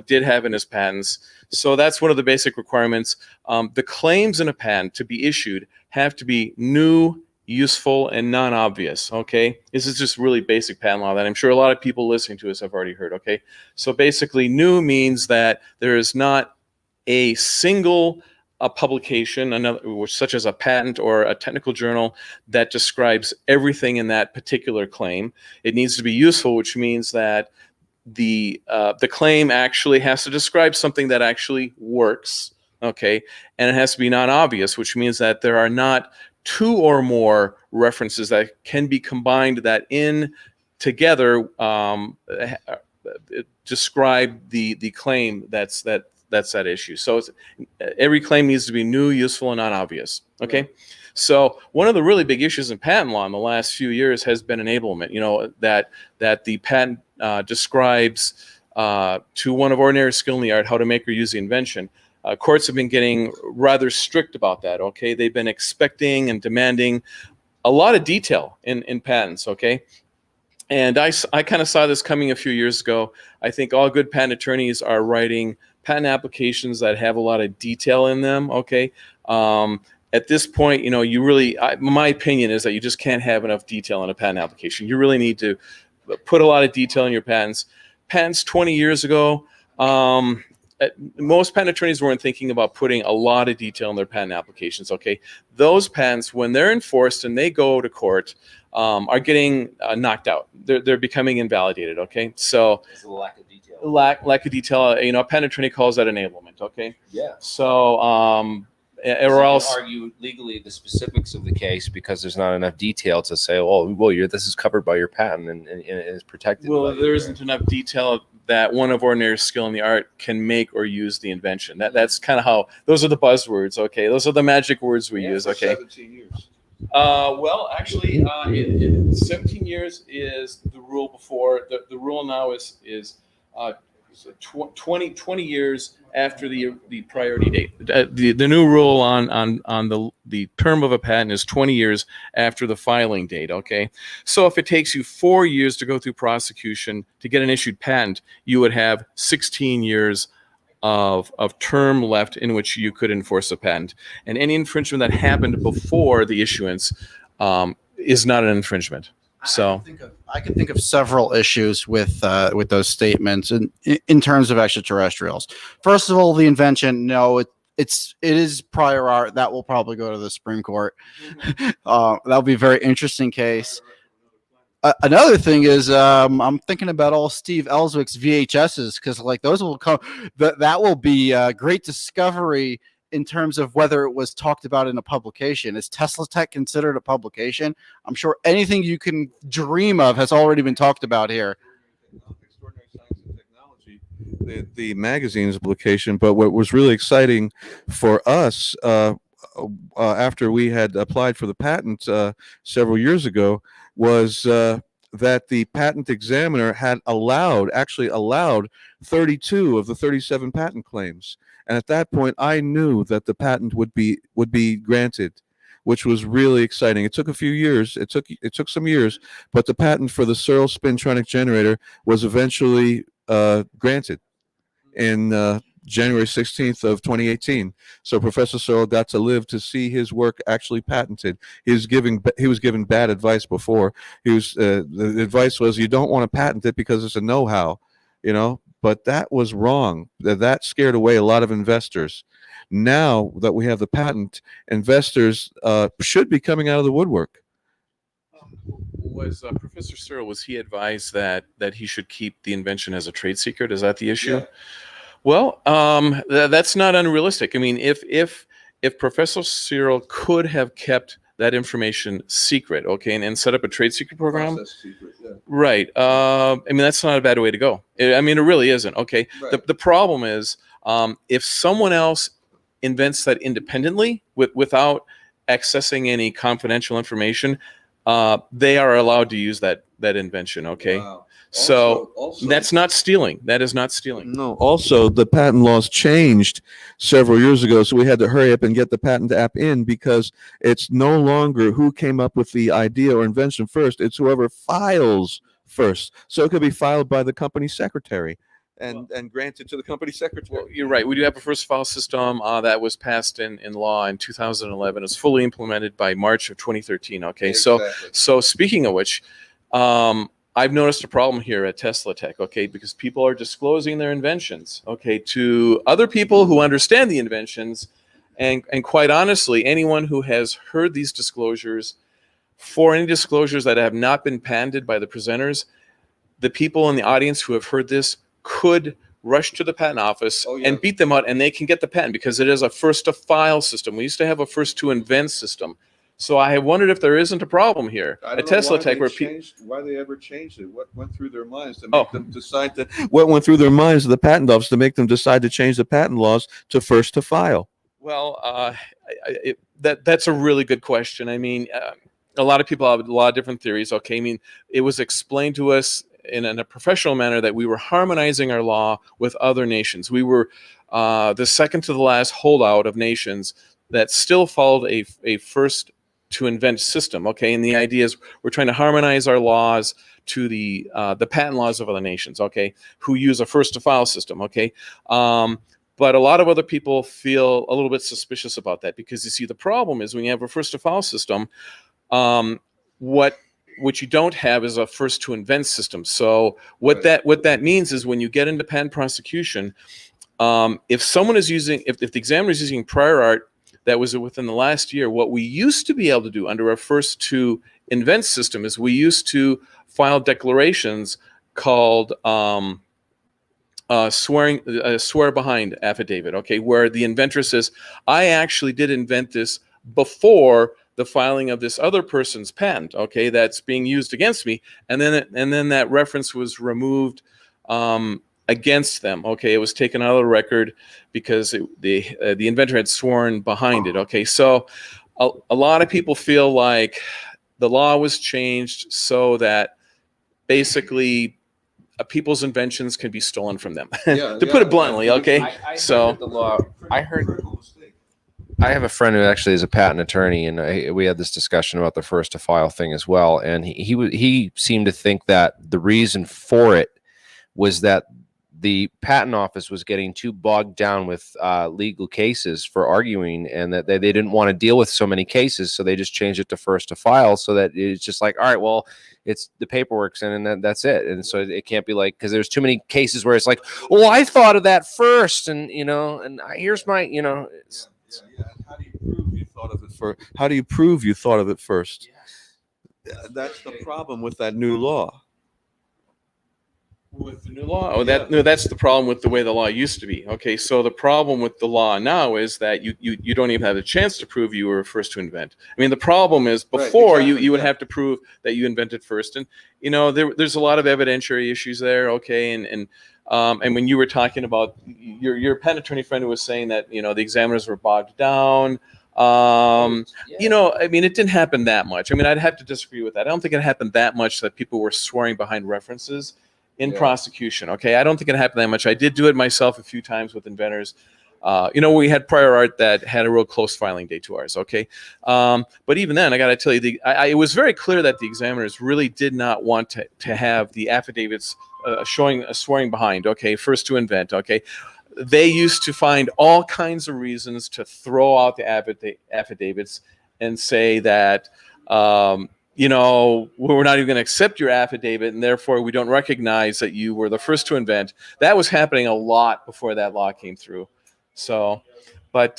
[SPEAKER 6] did have in his patents. So that's one of the basic requirements. The claims in a patent to be issued have to be new, useful, and non-obvious. Okay, this is just really basic patent law that I'm sure a lot of people listening to us have already heard. Okay, so basically new means that there is not a single publication, such as a patent or a technical journal, that describes everything in that particular claim. It needs to be useful, which means that the claim actually has to describe something that actually works. Okay, and it has to be non-obvious, which means that there are not 2 or more references that can be combined that in together describe the claim that's that issue. So every claim needs to be new, useful, and non-obvious. Okay, right. So one of the really big issues in patent law in the last few years has been enablement. That the patent describes to one of ordinary skill in the art how to make or use the invention. Courts have been getting rather strict about that. Okay, they've been expecting and demanding a lot of detail in patents. Okay, and I kind of saw this coming a few years ago. I think all good patent attorneys are writing patent applications that have a lot of detail in them. Okay, at this point, you really, my opinion is that you just can't have enough detail in a patent application. You really need to put a lot of detail in your patents. Patents 20 years ago. Most patent attorneys weren't thinking about putting a lot of detail in their patent applications. Okay, those patents, when they're enforced and they go to court, are getting knocked out. They're becoming invalidated. Okay, so
[SPEAKER 1] It's a lack of detail.
[SPEAKER 6] Lack of detail. A patent attorney calls that enablement. Okay.
[SPEAKER 1] Yeah.
[SPEAKER 6] So or else
[SPEAKER 1] argue legally the specifics of the case because there's not enough detail to say, well, this is covered by your patent and is protected.
[SPEAKER 6] Well, there isn't enough detail that one of ordinary skill in the art can make or use the invention. That's kind of how, those are the buzzwords. Okay, those are the magic words we use. Okay.
[SPEAKER 17] 17 years.
[SPEAKER 6] Well, actually, 17 years is the rule before. The rule now is 20 years after the priority date. The new rule on the term of a patent is 20 years after the filing date. Okay, so if it takes you 4 years to go through prosecution to get an issued patent, you would have 16 years of term left in which you could enforce a patent. And any infringement that happened before the issuance is not an infringement. So
[SPEAKER 21] I can think of several issues with those statements in terms of extraterrestrials. First of all, the invention, no, it is prior art. That will probably go to the Supreme Court. That'll be a very interesting case. Another thing is I'm thinking about all Steve Ellswick's VHSs because like those will come. That will be a great discovery in terms of whether it was talked about in a publication. Is Tesla Tech considered a publication? I'm sure anything you can dream of has already been talked about here.
[SPEAKER 17] The magazine's publication, but what was really exciting for us after we had applied for the patent several years ago was that the patent examiner had actually allowed 32 of the 37 patent claims. And at that point, I knew that the patent would be granted, which was really exciting. It took a few years. It took some years, but the patent for the Searle spintronic generator was eventually granted in January 16th of 2018. So Professor Searle got to live to see his work actually patented. He was given bad advice before. The advice was, you don't want to patent it because it's a know-how, but that was wrong. That scared away a lot of investors. Now that we have the patent, investors should be coming out of the woodwork.
[SPEAKER 6] Was Professor Searle, was he advised that he should keep the invention as a trade secret? Is that the issue?
[SPEAKER 12] Yeah.
[SPEAKER 6] Well, that's not unrealistic. I mean, if Professor Searle could have kept that information secret, okay, and set up a trade secret program,
[SPEAKER 12] Process secret, yeah.
[SPEAKER 6] right? I mean, that's not a bad way to go. I mean, it really isn't. Okay.
[SPEAKER 12] Right.
[SPEAKER 6] The problem is if someone else invents that independently without accessing any confidential information, they are allowed to use that invention. Okay.
[SPEAKER 12] Wow.
[SPEAKER 6] So
[SPEAKER 12] Also-
[SPEAKER 6] that's not stealing. That is not stealing.
[SPEAKER 17] No. Also, the patent laws changed several years ago, so we had to hurry up and get the patent app in because it's no longer who came up with the idea or invention first. It's whoever files first. So it could be filed by the company secretary and granted to the company secretary.
[SPEAKER 6] Well, you're right. We do have a first file system that was passed in law in 2011. It's fully implemented by March of 2013. Okay.
[SPEAKER 12] Exactly.
[SPEAKER 6] So speaking of which, I've noticed a problem here at Tesla Tech, okay, because people are disclosing their inventions, okay, to other people who understand the inventions, and quite honestly, anyone who has heard these disclosures, for any disclosures that have not been patented by the presenters, the people in the audience who have heard this could rush to the patent office and beat them out, and they can get the patent because it is a first to file system. We used to have a first to invent system. So I have wondered if there isn't a problem here at Tesla Tech where people.
[SPEAKER 17] Why they ever changed it? What went through their minds to make them decide to? What went through their minds of the patent office to make them decide to change the patent laws to first to file?
[SPEAKER 6] Well, that's a really good question. I mean, a lot of people have a lot of different theories. Okay, I mean, it was explained to us in a professional manner that we were harmonizing our law with other nations. We were the second to the last holdout of nations that still followed a first to invent system. Okay, and the idea is we're trying to harmonize our laws to the patent laws of other nations. Okay, who use a first to file system. Okay. But a lot of other people feel a little bit suspicious about that because you see, the problem is when you have a first to file system, what you don't have is a first to invent system. So what that means is when you get into patent prosecution, if someone is using, if the examiner is using prior art that was within the last year, what we used to be able to do under a first to invent system is we used to file declarations called swear behind affidavit, okay, where the inventor says, I actually did invent this before the filing of this other person's patent, okay, that's being used against me, and then that reference was removed against them, okay, it was taken out of the record because the inventor had sworn behind it, okay. So a lot of people feel like the law was changed so that basically people's inventions can be stolen from them, to put it bluntly, okay.
[SPEAKER 1] I have a friend who actually is a patent attorney, and we had this discussion about the first to file thing as well. And he seemed to think that the reason for it was that the patent office was getting too bogged down with legal cases for arguing, and that they didn't want to deal with so many cases, so they just changed it to first to file, so that it's just like, all right, well, it's the paperwork's in, and that's it. And so it can't be like, because there's too many cases where it's like, well, I thought of that first, and here's my,
[SPEAKER 17] How do you prove you thought of it first? How do you prove you thought of it first? That's the problem with that new law.
[SPEAKER 6] With the new law? That's the problem with the way the law used to be. Okay, so the problem with the law now is that you don't even have a chance to prove you were first to invent. I mean, the problem is before you would have to prove that you invented first, and there's a lot of evidentiary issues there. Okay, and when you were talking about your patent attorney friend who was saying that the examiners were bogged down. I mean, it didn't happen that much. I mean, I'd have to disagree with that. I don't think it happened that much that people were swearing behind references in prosecution. Okay, I don't think it happened that much. I did do it myself a few times with inventors. We had prior art that had a real close filing date to ours. Okay, but even then, I got to tell you, it was very clear that the examiners really did not want to have the affidavits showing swearing behind. Okay, first to invent. Okay, they used to find all kinds of reasons to throw out the affidavits and say that. We're not even going to accept your affidavit, and therefore we don't recognize that you were the first to invent. That was happening a lot before that law came through. So, but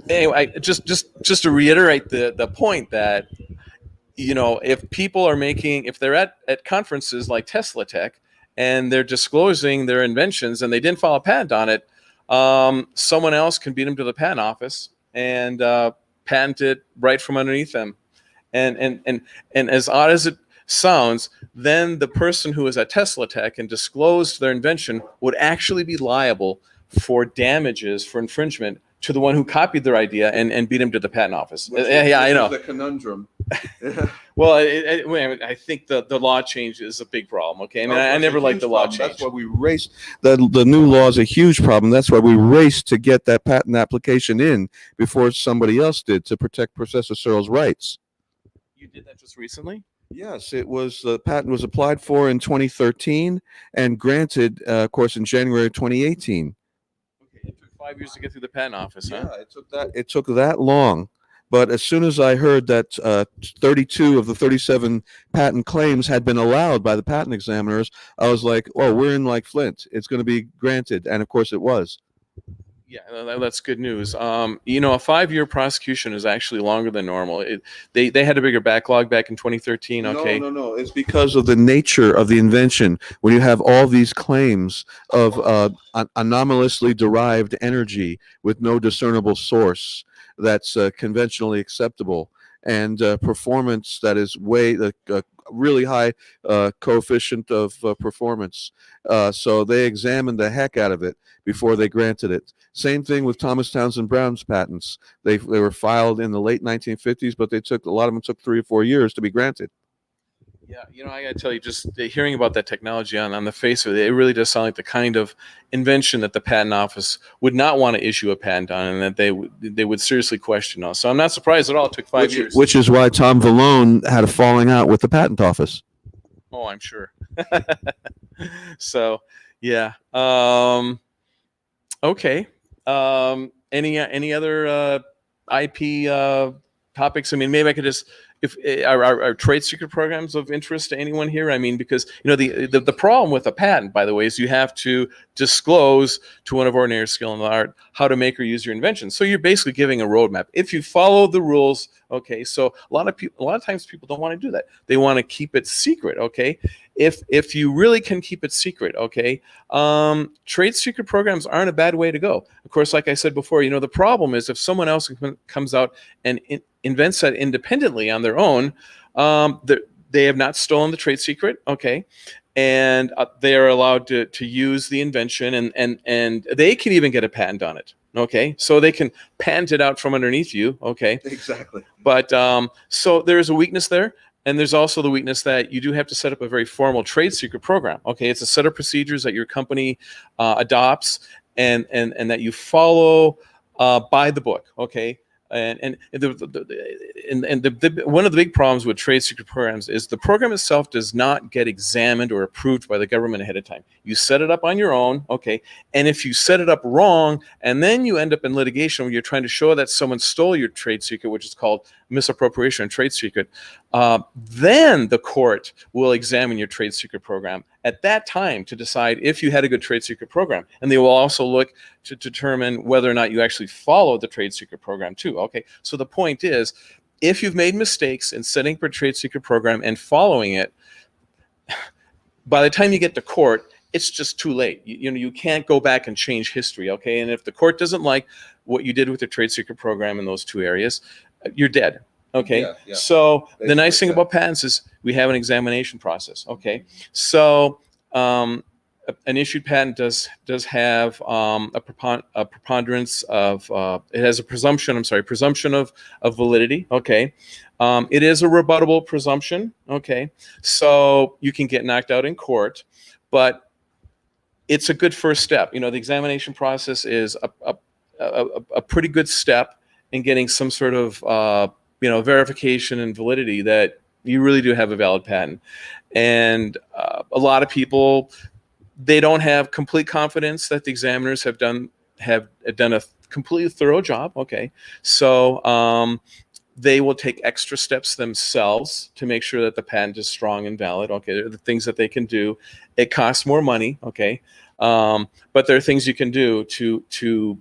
[SPEAKER 6] anyway, just to reiterate the point that you know, if people are making, if they're at conferences like Tesla Tech and they're disclosing their inventions and they didn't file a patent on it, someone else can beat them to the patent office and patent it right from underneath them. And as odd as it sounds, then the person who is at Tesla Tech and disclosed their invention would actually be liable for damages for infringement to the one who copied their idea and beat him to the patent office. Yeah, I know.
[SPEAKER 17] The conundrum.
[SPEAKER 6] Well, I think the law change is a big problem. Okay, I mean, I never liked the law change.
[SPEAKER 17] That's why we raced. The new law is a huge problem. That's why we raced to get that patent application in before somebody else did to protect Professor Searle's rights.
[SPEAKER 6] You did that just recently?
[SPEAKER 17] Yes, it was. The patent was applied for in 2013 and granted, of course, in January 2018.
[SPEAKER 6] Okay, it took 5 years to get through the patent office, huh?
[SPEAKER 17] Yeah, it took that long. But as soon as I heard that 32 of the 37 patent claims had been allowed by the patent examiners, I was like, "Oh, we're in like Flint. It's going to be granted," and of course, it was.
[SPEAKER 6] Yeah, that's good news. You know, a 5-year prosecution is actually longer than normal. They had a bigger backlog back in 2013. Okay.
[SPEAKER 17] No. It's because of the nature of the invention. When you have all these claims of anomalously derived energy with no discernible source that's conventionally acceptable, and performance that is really high coefficient of performance. So they examined the heck out of it before they granted it. Same thing with Thomas Townsend Brown's patents. They were filed in the late 1950s, but a lot of them took 3 or 4 years to be granted.
[SPEAKER 6] Yeah, you know, I got to tell you, just hearing about that technology on the face of it, it really does sound like the kind of invention that the patent office would not want to issue a patent on, and that they would seriously question us. So I'm not surprised at all it took 5 years.
[SPEAKER 17] Which is why Tom Vallone had a falling out with the patent office.
[SPEAKER 6] Oh, I'm sure. So, yeah. Okay. Any other IP topics? I mean, maybe I could just, if are trade secret programs of interest to anyone here? I mean, because you know the problem with a patent, by the way, is you have to disclose to one of ordinary skill in the art how to make or use your invention. So you're basically giving a roadmap. If you follow the rules, okay. So a lot of times people don't want to do that. They want to keep it secret. Okay. If you really can keep it secret, okay, trade secret programs aren't a bad way to go. Of course, like I said before, you know, the problem is if someone else comes out and invents that independently on their own, they have not stolen the trade secret, okay, and they are allowed to use the invention, and they can even get a patent on it, okay, so they can patent it out from underneath you, okay.
[SPEAKER 17] Exactly.
[SPEAKER 6] But so there's a weakness there. And there's also the weakness that you do have to set up a very formal trade secret program. Okay, it's a set of procedures that your company adopts and that you follow by the book. Okay, and one of the big problems with trade secret programs is the program itself does not get examined or approved by the government ahead of time. You set it up on your own, okay, and if you set it up wrong and then you end up in litigation where you're trying to show that someone stole your trade secret, which is called misappropriation of trade secret, then the court will examine your trade secret program at that time to decide if you had a good trade secret program. And they will also look to determine whether or not you actually follow the trade secret program too. Okay, so the point is, if you've made mistakes in setting up a trade secret program and following it, by the time you get to court, it's just too late. You can't go back and change history, okay? And if the court doesn't like what you did with the trade secret program in those 2 areas, you're dead, okay? Yeah. So the nice thing about patents is we have an examination process, okay? So an issued patent does have a preponderance of, it has a presumption of validity, okay? It is a rebuttable presumption, okay? So you can get knocked out in court, but it's a good first step. You know, the examination process is a pretty good step in getting some sort of, verification and validity that you really do have a valid patent. And a lot of people, they don't have complete confidence that the examiners have done a completely thorough job. Okay, so they will take extra steps themselves to make sure that the patent is strong and valid. Okay, there are the things that they can do. It costs more money. Okay, but there are things you can do to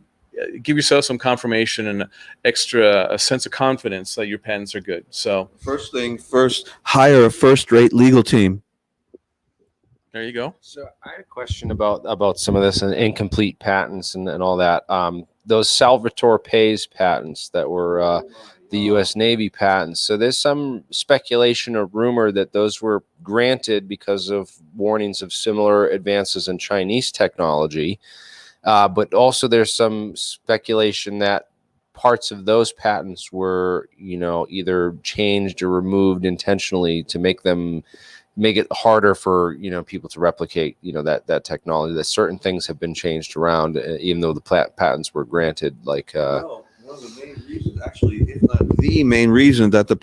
[SPEAKER 6] give yourself some confirmation and a sense of confidence that your patents are good. So
[SPEAKER 17] first thing first, hire a first-rate legal team.
[SPEAKER 6] there you go.
[SPEAKER 1] So I had a question about some of this and incomplete patents and all that. Those Salvatore Pais patents that were the U.S. Navy patents. So there's some speculation or rumor that those were granted because of warnings of similar advances in Chinese technology. But also there's some speculation that parts of those patents were, either changed or removed intentionally to make it harder for people to replicate that technology. That certain things have been changed around, even though the patents were granted. Like
[SPEAKER 17] well, one of the main reasons, actually, if not the main reason, that the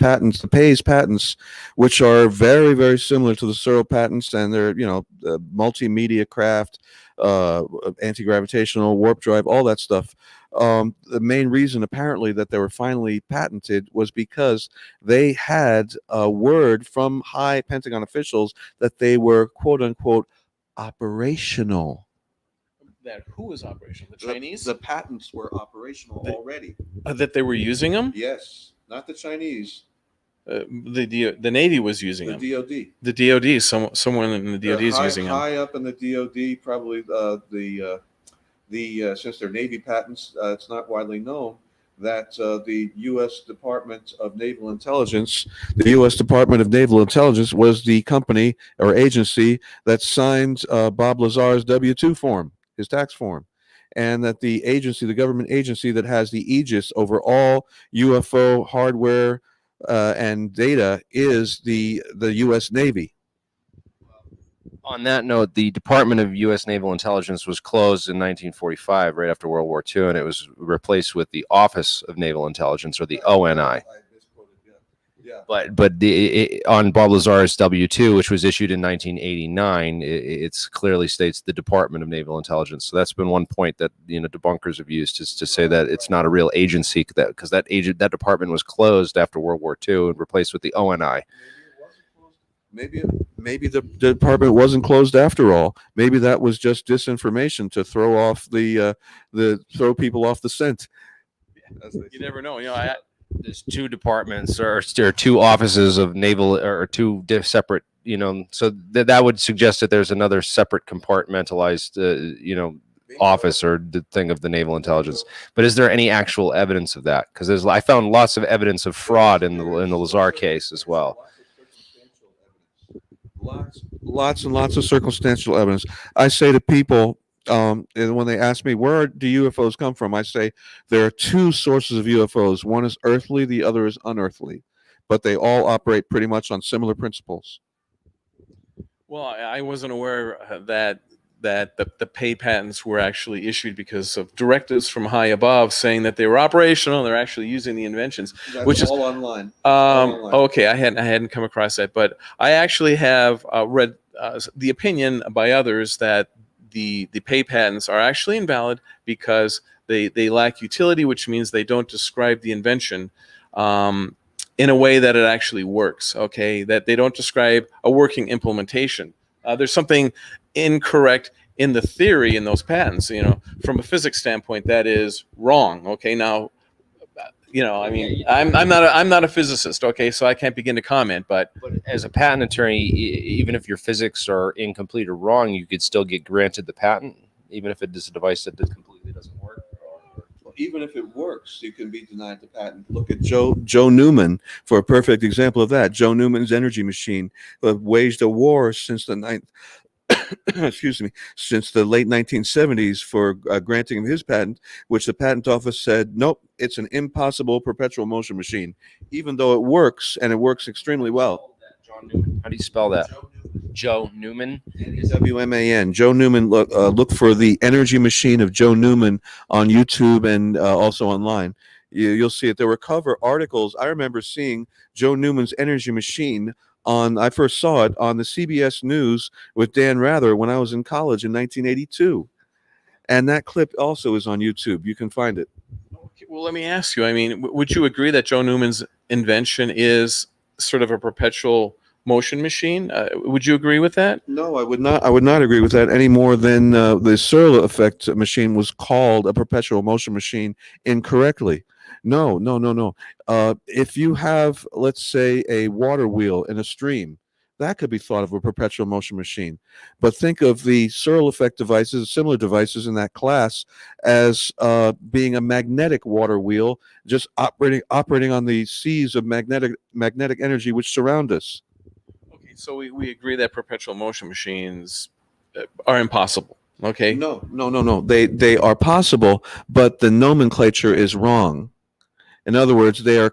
[SPEAKER 17] Pais patents, which are very, very similar to the Searle patents, and they're multimedia craft, anti-gravitational, warp drive, all that stuff. The main reason, apparently, that they were finally patented was because they had a word from high Pentagon officials that they were, quote unquote, operational.
[SPEAKER 6] That who was operational? The Chinese?
[SPEAKER 17] The patents were operational already.
[SPEAKER 6] That they were using them?
[SPEAKER 17] Yes, not the Chinese.
[SPEAKER 6] The Navy was using them.
[SPEAKER 17] The DoD.
[SPEAKER 6] The DoD. Someone in the DoD is using them.
[SPEAKER 17] High up in the DoD, probably since they're Navy patents, it's not widely known that the U.S. Department of Naval Intelligence, was the company or agency that signed Bob Lazar's W-2 form, his tax form, and that the government agency that has the aegis over all UFO hardware and data is the U.S. Navy.
[SPEAKER 1] on that note, the Department of U.S. Naval Intelligence was closed in 1945, right after World War II, and it was replaced with the Office of Naval Intelligence, or the ONI. But on Bob Lazar's W-2, which was issued in 1989, it clearly states the Department of Naval Intelligence. So that's been one point that debunkers have used, is to say that it's not a real agency, because that department was closed after World War II and replaced with the ONI.
[SPEAKER 17] Maybe the department wasn't closed after all. Maybe that was just disinformation to throw off throw people off the scent.
[SPEAKER 6] You never know.
[SPEAKER 1] There's two departments or two offices of naval, or two separate, so that would suggest that there's another separate compartmentalized, office or the thing of the naval intelligence. But is there any actual evidence of that? Because I found lots of evidence of fraud in the Lazar case as well.
[SPEAKER 17] Lots and lots of circumstantial evidence. I say to people, and when they ask me, where do UFOs come from? I say there are two sources of UFOs. One is earthly, the other is unearthly, but they all operate pretty much on similar principles.
[SPEAKER 6] Well, I wasn't aware that the pay patents were actually issued because of directives from high above saying that they were operational. They're actually using the inventions, which is
[SPEAKER 17] all online.
[SPEAKER 6] Okay, I hadn't come across that, but I actually have read the opinion by others that the pay patents are actually invalid because they lack utility, which means they don't describe the invention in a way that it actually works. Okay, that they don't describe a working implementation. There's something incorrect in the theory in those patents. From a physics standpoint, that is wrong. Okay, now, I mean, I'm not a physicist. Okay, so I can't begin to comment. But
[SPEAKER 1] as a patent attorney, even if your physics are incomplete or wrong, you could still get granted the patent, even if it is a device that completely doesn't work.
[SPEAKER 17] Even if it works, you can be denied the patent. Look at Joe Newman for a perfect example of that. Joe Newman's energy machine waged a war since the since the late 1970s for granting him his patent, which the patent office said, nope, it's an impossible perpetual motion machine, even though it works, and it works extremely well.
[SPEAKER 1] John Newman. How do you spell that? Joe Newman.
[SPEAKER 17] WMAN. Joe Newman. Look for the energy machine of Joe Newman on YouTube and also online. You'll see it. There were cover articles. I remember seeing Joe Newman's energy machine I first saw it on the CBS News with Dan Rather when I was in college in 1982. And that clip also is on YouTube. You can find it.
[SPEAKER 6] Well, let me ask you, I mean, would you agree that Joe Newman's invention is sort of a perpetual motion machine. Would you agree with that?
[SPEAKER 17] No, I would not. I would not agree with that any more than the Searle effect machine was called a perpetual motion machine incorrectly. No, no, no, no. If you have, let's say, a water wheel in a stream, that could be thought of a perpetual motion machine. But think of the Searle effect devices, similar devices in that class, as being a magnetic water wheel, just operating on the seas of magnetic energy which surround us.
[SPEAKER 6] Okay, so we agree that perpetual motion machines are impossible. Okay.
[SPEAKER 17] No, no, no, no. They are possible, but the nomenclature is wrong. In other words, they're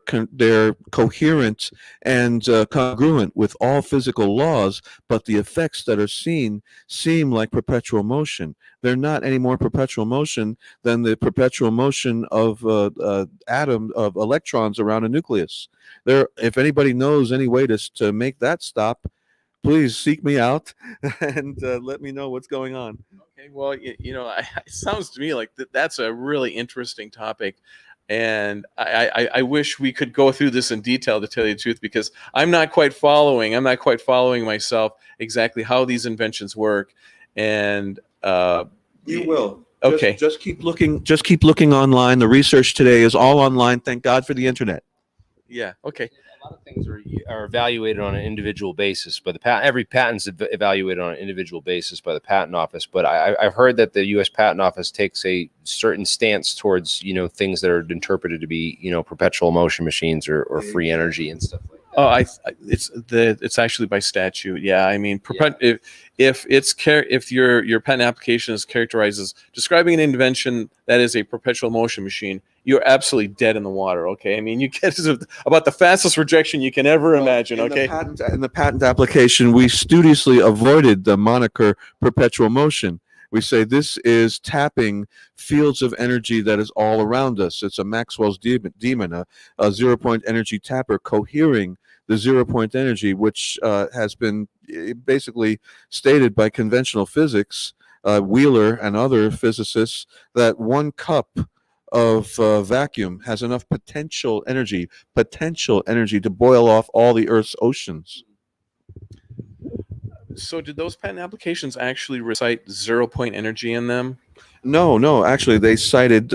[SPEAKER 17] coherent and congruent with all physical laws, but the effects that are seen seem like perpetual motion. They're not any more perpetual motion than the perpetual motion of electrons around a nucleus. If anybody knows any way to make that stop, please seek me out and let me know what's going on.
[SPEAKER 6] Okay. Well, you know, it sounds to me like that's a really interesting topic. And I wish we could go through this in detail, to tell you the truth, because I'm not quite following myself exactly how these inventions work. And
[SPEAKER 17] you will.
[SPEAKER 6] Okay.
[SPEAKER 17] Just keep looking. Just keep looking online. The research today is all online. Thank God for the internet.
[SPEAKER 6] Yeah. Okay.
[SPEAKER 1] A lot of things are evaluated on an individual basis, but every patent's evaluated on an individual basis by the patent office. But I've heard that the U.S. Patent Office takes a certain stance towards, you know, things that are interpreted to be, you know, perpetual motion machines or free energy and stuff like that.
[SPEAKER 6] Oh, it's actually by statute. Yeah, I mean, if your patent application is characterized as describing an invention that is a perpetual motion machine, you're absolutely dead in the water. Okay, I mean, you get about the fastest rejection you can ever imagine. Okay,
[SPEAKER 17] in the patent application, we studiously avoided the moniker perpetual motion. We say this is tapping fields of energy that is all around us. It's a Maxwell's demon, a zero-point energy tapper cohering the zero-point energy, which has been basically stated by conventional physics, Wheeler and other physicists, that 1 cup of vacuum has enough potential energy to boil off all the Earth's oceans.
[SPEAKER 6] So did those patent applications actually recite zero-point energy in them?
[SPEAKER 17] No. Actually, they cited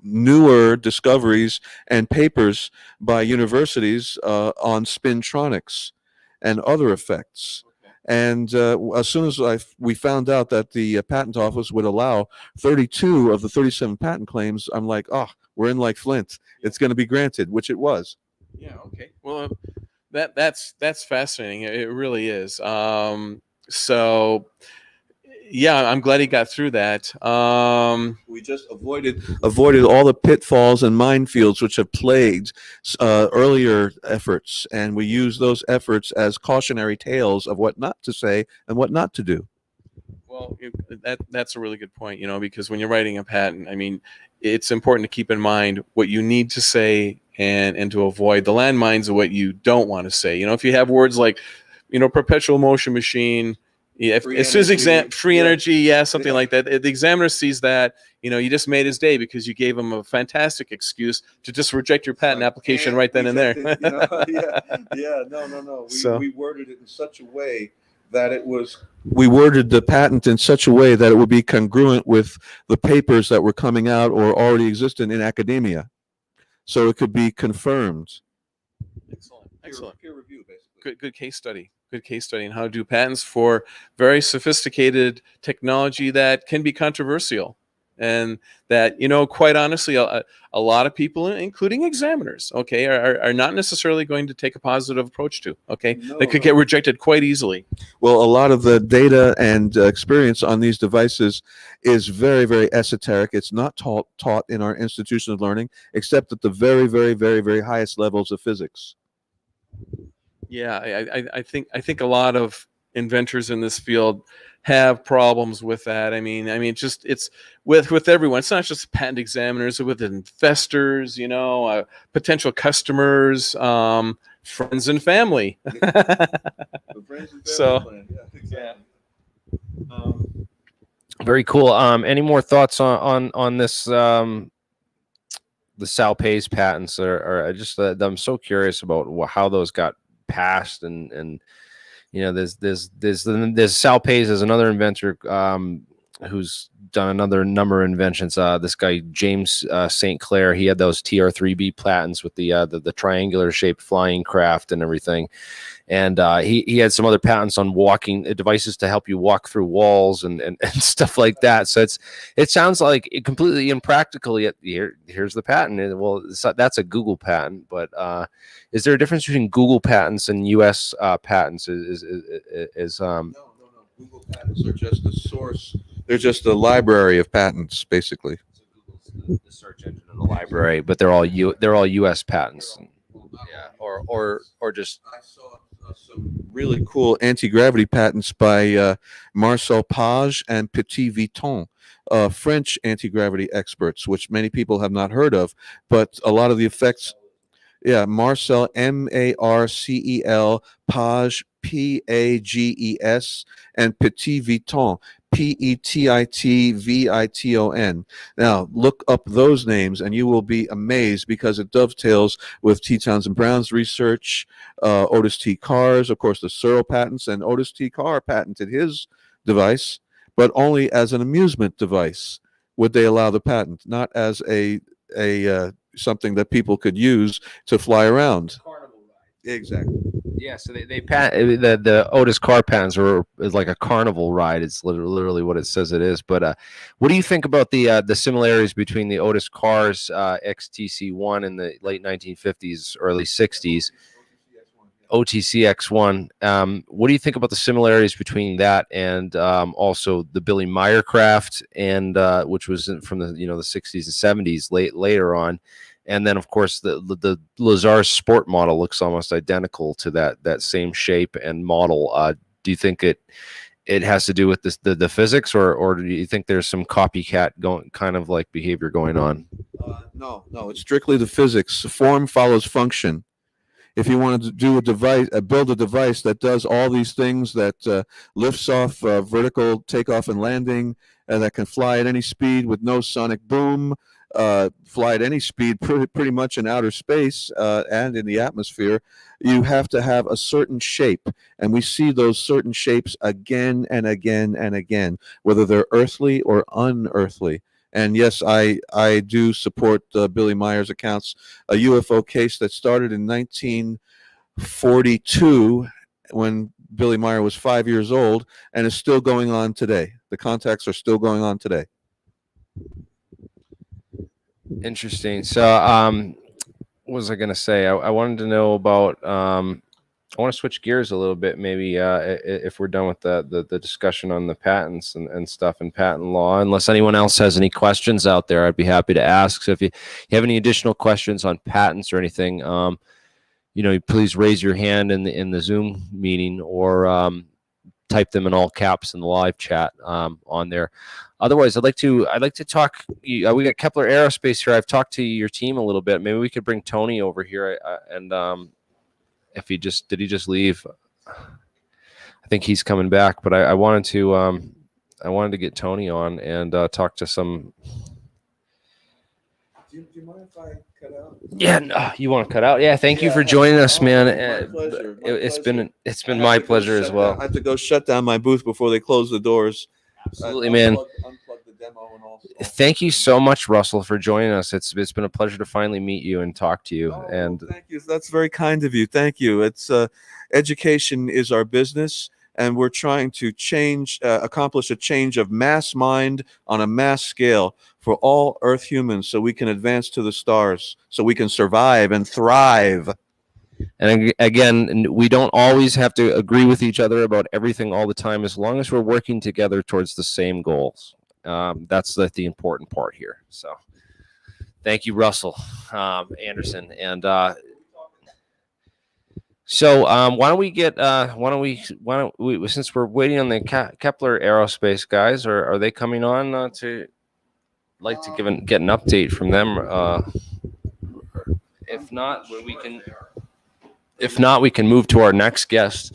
[SPEAKER 17] newer discoveries and papers by universities on spintronics and other effects. And as soon as we found out that the patent office would allow 32 of the 37 patent claims, I'm like, oh, we're in like Flint. It's going to be granted, which it was.
[SPEAKER 6] Yeah. Okay. Well, that's fascinating. It really is. So, yeah, I'm glad he got through that.
[SPEAKER 17] We just avoided all the pitfalls and minefields which have plagued earlier efforts, and we use those efforts as cautionary tales of what not to say and what not to do.
[SPEAKER 6] Well, that's a really good point, you know, because when you're writing a patent, I mean, it's important to keep in mind what you need to say and to avoid the landmines of what you don't want to say. You know, if you have words like, you know, perpetual motion machine, as soon as free energy, yeah, something like that. The examiner sees that, you know, you just made his day because you gave him a fantastic excuse to just reject your patent application right then and there.
[SPEAKER 17] No. We worded it in such a way that it was. We worded the patent in such a way that it would be congruent with the papers that were coming out or already existed in academia, so it could be confirmed.
[SPEAKER 6] Excellent. Peer review, basically. Good case study. Good case study on how to do patents for very sophisticated technology that can be controversial, and that, you know, quite honestly, a lot of people, including examiners, okay, are not necessarily going to take a positive approach to. Okay, they could get rejected quite easily.
[SPEAKER 17] Well, a lot of the data and experience on these devices is very, very esoteric. It's not taught in our institution of learning, except at the very, very, very, very highest levels of physics.
[SPEAKER 6] Yeah, I think a lot of inventors in this field have problems with that. I mean, it's with everyone. It's not just patent examiners, with investors, you know, potential customers, friends and family. So, yeah.
[SPEAKER 1] Very cool. Any more thoughts on this? The Salpay's patents, or just I'm so curious about how those got past, and there's Sal Pays is another inventor who's done another number of inventions. This guy James St. Clair, he had those TR3B patents with the triangular shaped flying craft and everything, and he had some other patents on walking devices to help you walk through walls and stuff like that. So it sounds like completely impractical, yet here's the patent. Well, that's a Google patent, but is there a difference between Google patents and U.S. patents?
[SPEAKER 17] No. Google patents are just the source. They're just a library of patents, basically.
[SPEAKER 1] The search engine and the library, but they're all U.S. patents. Yeah, or just.
[SPEAKER 17] I saw some really cool anti-gravity patents by Marcel Page and Petit Viton, French anti-gravity experts, which many people have not heard of, but a lot of the effects. Yeah, Marcel, Marcel, Page, Pages, and Petit Viton, Petitviton. Now, look up those names, and you will be amazed because it dovetails with T. Townsend Brown's research, Otis T. Carr's, of course, the Searle patents, and Otis T. Carr patented his device, but only as an amusement device would they allow the patent, not as a something that people could use to fly around. Exactly.
[SPEAKER 1] Yeah, so they patent the Otis Carr patents is like a carnival ride. It's literally what it says it is. But what do you think about the similarities between the Otis Carr's XTC1 in the late 1950s, early 60s, OTCX1? What do you think about the similarities between that and also the Billy Meyer craft, and which was from the the 60s and 70s later on? And then, of course, the Lazar Sport model looks almost identical to that same shape and model. Do you think it has to do with the physics, or do you think there's some copycat kind of like behavior going on?
[SPEAKER 17] No, it's strictly the physics. Form follows function. If you wanted to do build a device that does all these things, that lifts off vertical takeoff and landing, and that can fly at any speed with no sonic boom, fly at any speed pretty much in outer space and in the atmosphere, you have to have a certain shape. And we see those certain shapes again and again and again, whether they're earthly or unearthly. And yes, I do support Billy Meyer's accounts, a UFO case that started in 1942 when Billy Meyer was 5 years old and is still going on today. The contacts are still going on today.
[SPEAKER 1] Interesting. So, what was I going to say? I wanted to know about. I want to switch gears a little bit, maybe if we're done with the discussion on the patents and stuff and patent law. Unless anyone else has any questions out there, I'd be happy to ask. So if you have any additional questions on patents or anything, please raise your hand in the Zoom meeting, or type them in all caps in the live chat on there. Otherwise, I'd like to talk. We got Kepler Aerospace here. I've talked to your team a little bit. Maybe we could bring Tony over here. And if did he just leave? I think he's coming back. But I wanted to get Tony on and talk to some.
[SPEAKER 17] Do you mind if I cut out?
[SPEAKER 1] Yeah, no, you want to cut out? Yeah, thank you for joining us, man. My pleasure. It's been my pleasure as well.
[SPEAKER 17] I have to go shut down my booth before they close the doors.
[SPEAKER 1] Absolutely, man.
[SPEAKER 17] Unplug the demo and all.
[SPEAKER 1] Thank you so much, Russell, for joining us. It's been a pleasure to finally meet you and talk to you. And
[SPEAKER 17] thank you. That's very kind of you. Thank you. It's education is our business, and we're trying to accomplish a change of mass mind on a mass scale for all Earth humans, so we can advance to the stars, so we can survive and thrive.
[SPEAKER 1] And again, we don't always have to agree with each other about everything all the time, as long as we're working together towards the same goals. That's the important part here. So thank you, Russell Anderson. And so why don't we since we're waiting on the Kepler Aerospace guys, are they coming on to get an update from them? If not, we can move to our next guest.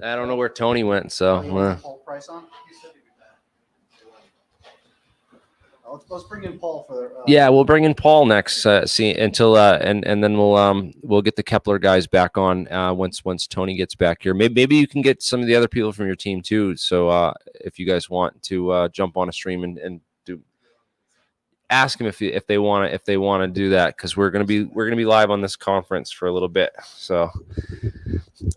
[SPEAKER 1] I don't know where Tony went, so.
[SPEAKER 21] let's bring in Paul for.
[SPEAKER 1] Yeah, we'll bring in Paul next. See until and then we'll get the Kepler guys back on once Tony gets back here. Maybe you can get some of the other people from your team too. So if you guys want to jump on a stream and do, ask them if they want to do that, because we're gonna be live on this conference for a little bit. So.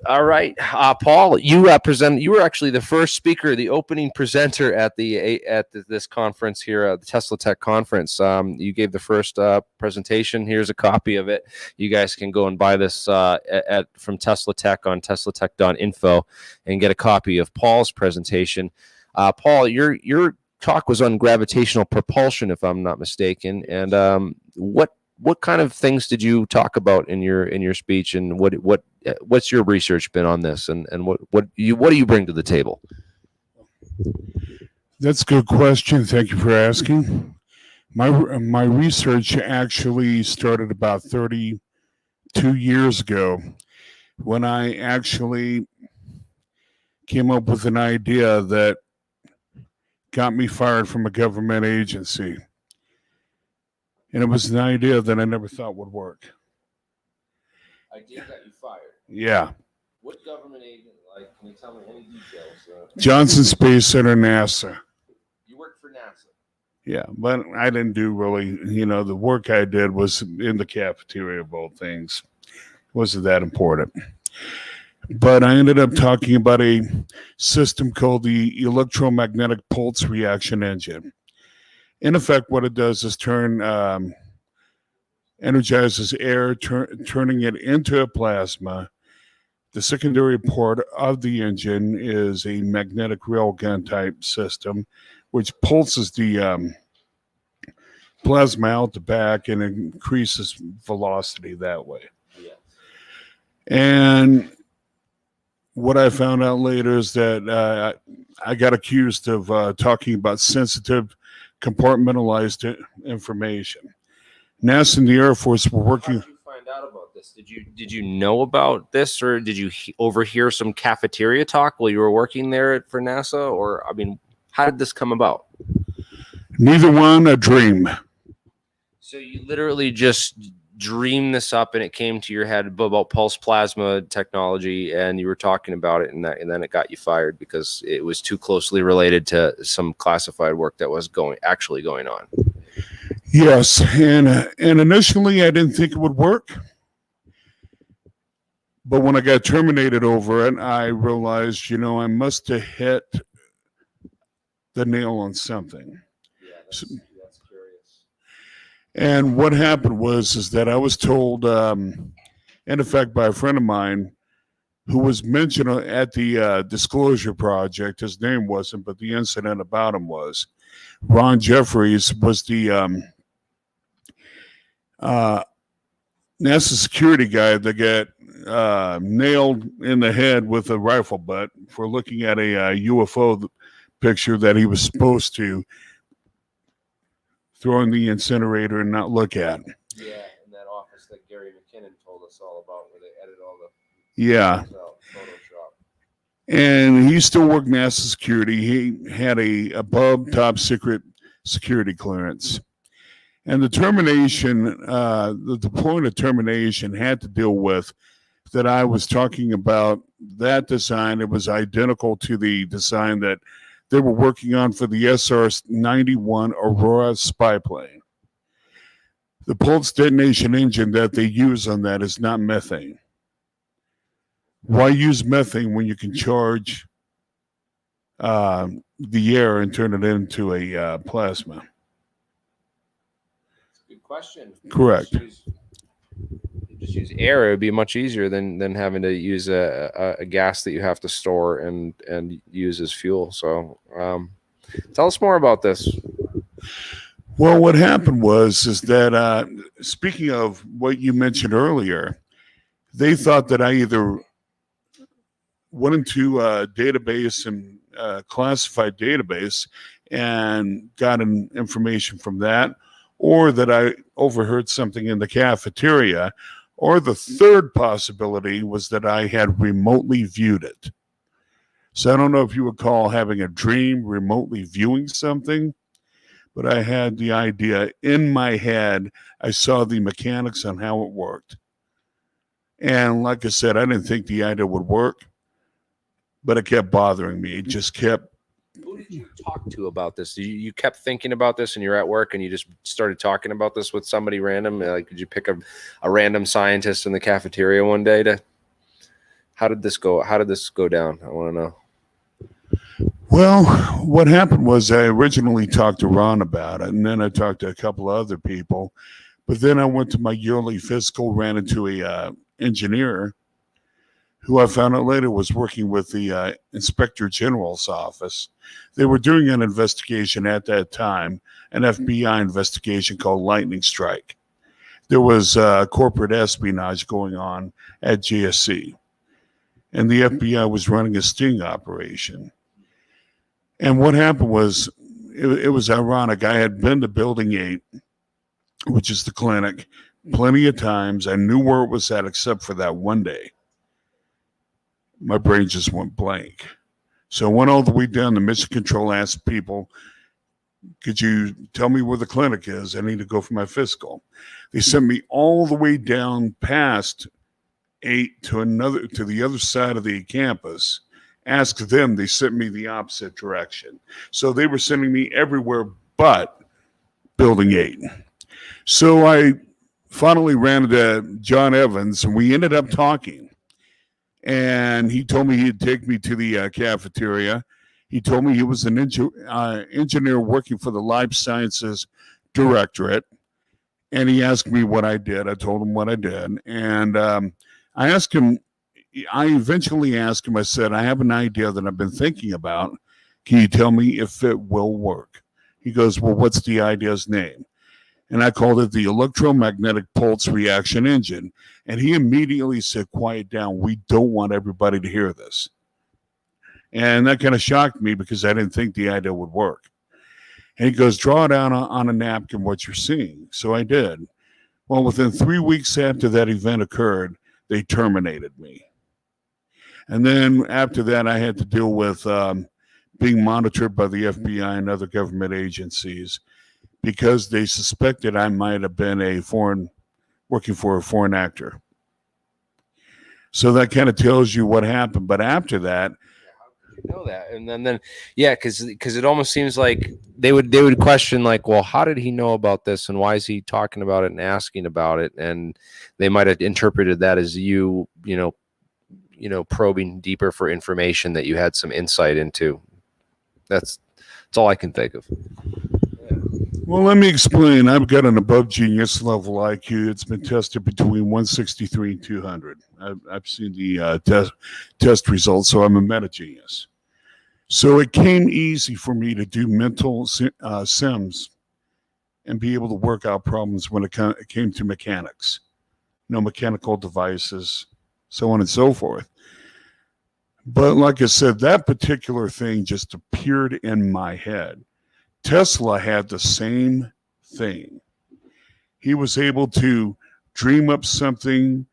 [SPEAKER 1] All right, Paul, you were actually the first speaker, the opening presenter at this conference here at the Tesla Tech conference. You gave the first presentation. Here's a copy of it. You guys can go and buy this from Tesla Tech on teslatech.info and get a copy of Paul's presentation. Paul, your talk was on gravitational propulsion, if I'm not mistaken, and what kind of things did you talk about in your speech, and what's your research been on this, and what do you bring to the table?
[SPEAKER 4] That's a good question. Thank you for asking. My research actually started about 32 years ago, when I actually came up with an idea that got me fired from a government agency. And it was an idea that I never thought would work.
[SPEAKER 1] Idea got you fired.
[SPEAKER 4] Yeah.
[SPEAKER 1] What government agent? Like, can you tell me any details?
[SPEAKER 4] Johnson Space Center, NASA.
[SPEAKER 1] You worked for NASA.
[SPEAKER 4] Yeah, but I didn't do really, the work I did was in the cafeteria of all things. It wasn't that important. But I ended up talking about a system called the electromagnetic pulse reaction engine. In effect, what it does is energizes air, turning it into a plasma. The secondary part of the engine is a magnetic railgun type system, which pulses the plasma out the back and increases velocity that way.
[SPEAKER 1] Yeah.
[SPEAKER 4] And what I found out later is that I got accused of talking about sensitive, compartmentalized information. NASA and the Air Force were working.
[SPEAKER 1] How did you find out about this? Did you know about this, or did you overhear some cafeteria talk while you were working there for NASA? Or, how did this come about?
[SPEAKER 4] Neither one, a dream.
[SPEAKER 1] So you literally just dreamed this up, and it came to your head about pulse plasma technology, and you were talking about it, and then it got you fired because it was too closely related to some classified work that was actually going on.
[SPEAKER 4] Yes, and initially I didn't think it would work, but when I got terminated over it, I realized, I must have hit the nail on something.
[SPEAKER 1] Yeah, that's curious.
[SPEAKER 4] And what happened is that I was told, in effect, by a friend of mine who was mentioned at the Disclosure Project. His name wasn't, but the incident about him was. Ron Jeffries was the NASA security guy that got nailed in the head with a rifle butt for looking at a UFO picture that he was supposed to throw in the incinerator and not look at.
[SPEAKER 1] Yeah, in that office that Gary McKinnon told us all about, where they edit all the Photoshop.
[SPEAKER 4] And he still worked NASA security. He had a above top secret security clearance. And the termination, the point of termination had to deal with that I was talking about that design. It was identical to the design that they were working on for the SR-91 Aurora spy plane. The pulse detonation engine that they use on that is not methane. Why use methane when you can charge the air and turn it into a plasma?
[SPEAKER 1] Good question.
[SPEAKER 4] Correct.
[SPEAKER 1] Just use air. It would be much easier than having to use a gas that you have to store and use as fuel. So tell us more about this.
[SPEAKER 4] Well, what happened is that speaking of what you mentioned earlier, they thought that I either went into a database and classified database and got information from that, or that I overheard something in the cafeteria, or the third possibility was that I had remotely viewed it. So I don't know if you would call having a dream remotely viewing something, but I had the idea in my head. I saw the mechanics on how it worked. And like I said, I didn't think the idea would work, but it kept bothering me. It just kept.
[SPEAKER 1] Who did you talk to about this? You kept thinking about this and you're at work and you just started talking about this with somebody random? Like, did you pick a random scientist in the cafeteria one day to, how did this go? How did this go down? I want to know.
[SPEAKER 4] Well, what happened was I originally talked to Ron about it, and then I talked to a couple of other people. But then I went to my yearly physical, ran into a engineer who I found out later was working with the Inspector General's office. They were doing an investigation at that time, an FBI investigation called Lightning Strike. There was corporate espionage going on at GSC, and the FBI was running a sting operation. And what happened was, it was ironic. I had been to Building 8, which is the clinic, plenty of times. I knew where it was at except for that one day. My brain just went blank. So I went all the way down to Mission Control, asked people, could you tell me where the clinic is? I need to go for my physical. They sent me all the way down past 8 to the other side of the campus. Ask them, they sent me the opposite direction. So they were sending me everywhere but Building 8. So I finally ran into John Evans, and we ended up talking. And he told me he'd take me to the cafeteria. He told me he was an engineer working for the Life Sciences Directorate. And he asked me what I did. I told him what I did. And I eventually asked him, I said, I have an idea that I've been thinking about. Can you tell me if it will work? He goes, well, what's the idea's name? And I called it the electromagnetic pulse reaction engine. And he immediately said, quiet down. We don't want everybody to hear this. And that kind of shocked me because I didn't think the idea would work. And he goes, draw it out on a napkin what you're seeing. So I did. Well, within 3 weeks after that event occurred, they terminated me. And then after that, I had to deal with being monitored by the FBI and other government agencies because they suspected I might have been working for a foreign actor. So that kind of tells you what happened. But after that,
[SPEAKER 1] you know that, and then yeah, because it almost seems like they would question, like, well, how did he know about this, and why is he talking about it and asking about it? And they might have interpreted that as you probing deeper for information that you had some insight into. That's all I can think of.
[SPEAKER 4] Yeah. Well, let me explain. I've got an above genius level IQ. It's been tested between 163 and 200. I've seen the test results, so I'm a meta genius. So it came easy for me to do mental sims and be able to work out problems when it came to mechanics, mechanical devices, so on and so forth. But like I said, that particular thing just appeared in my head. Tesla had the same thing. He was able to dream up something,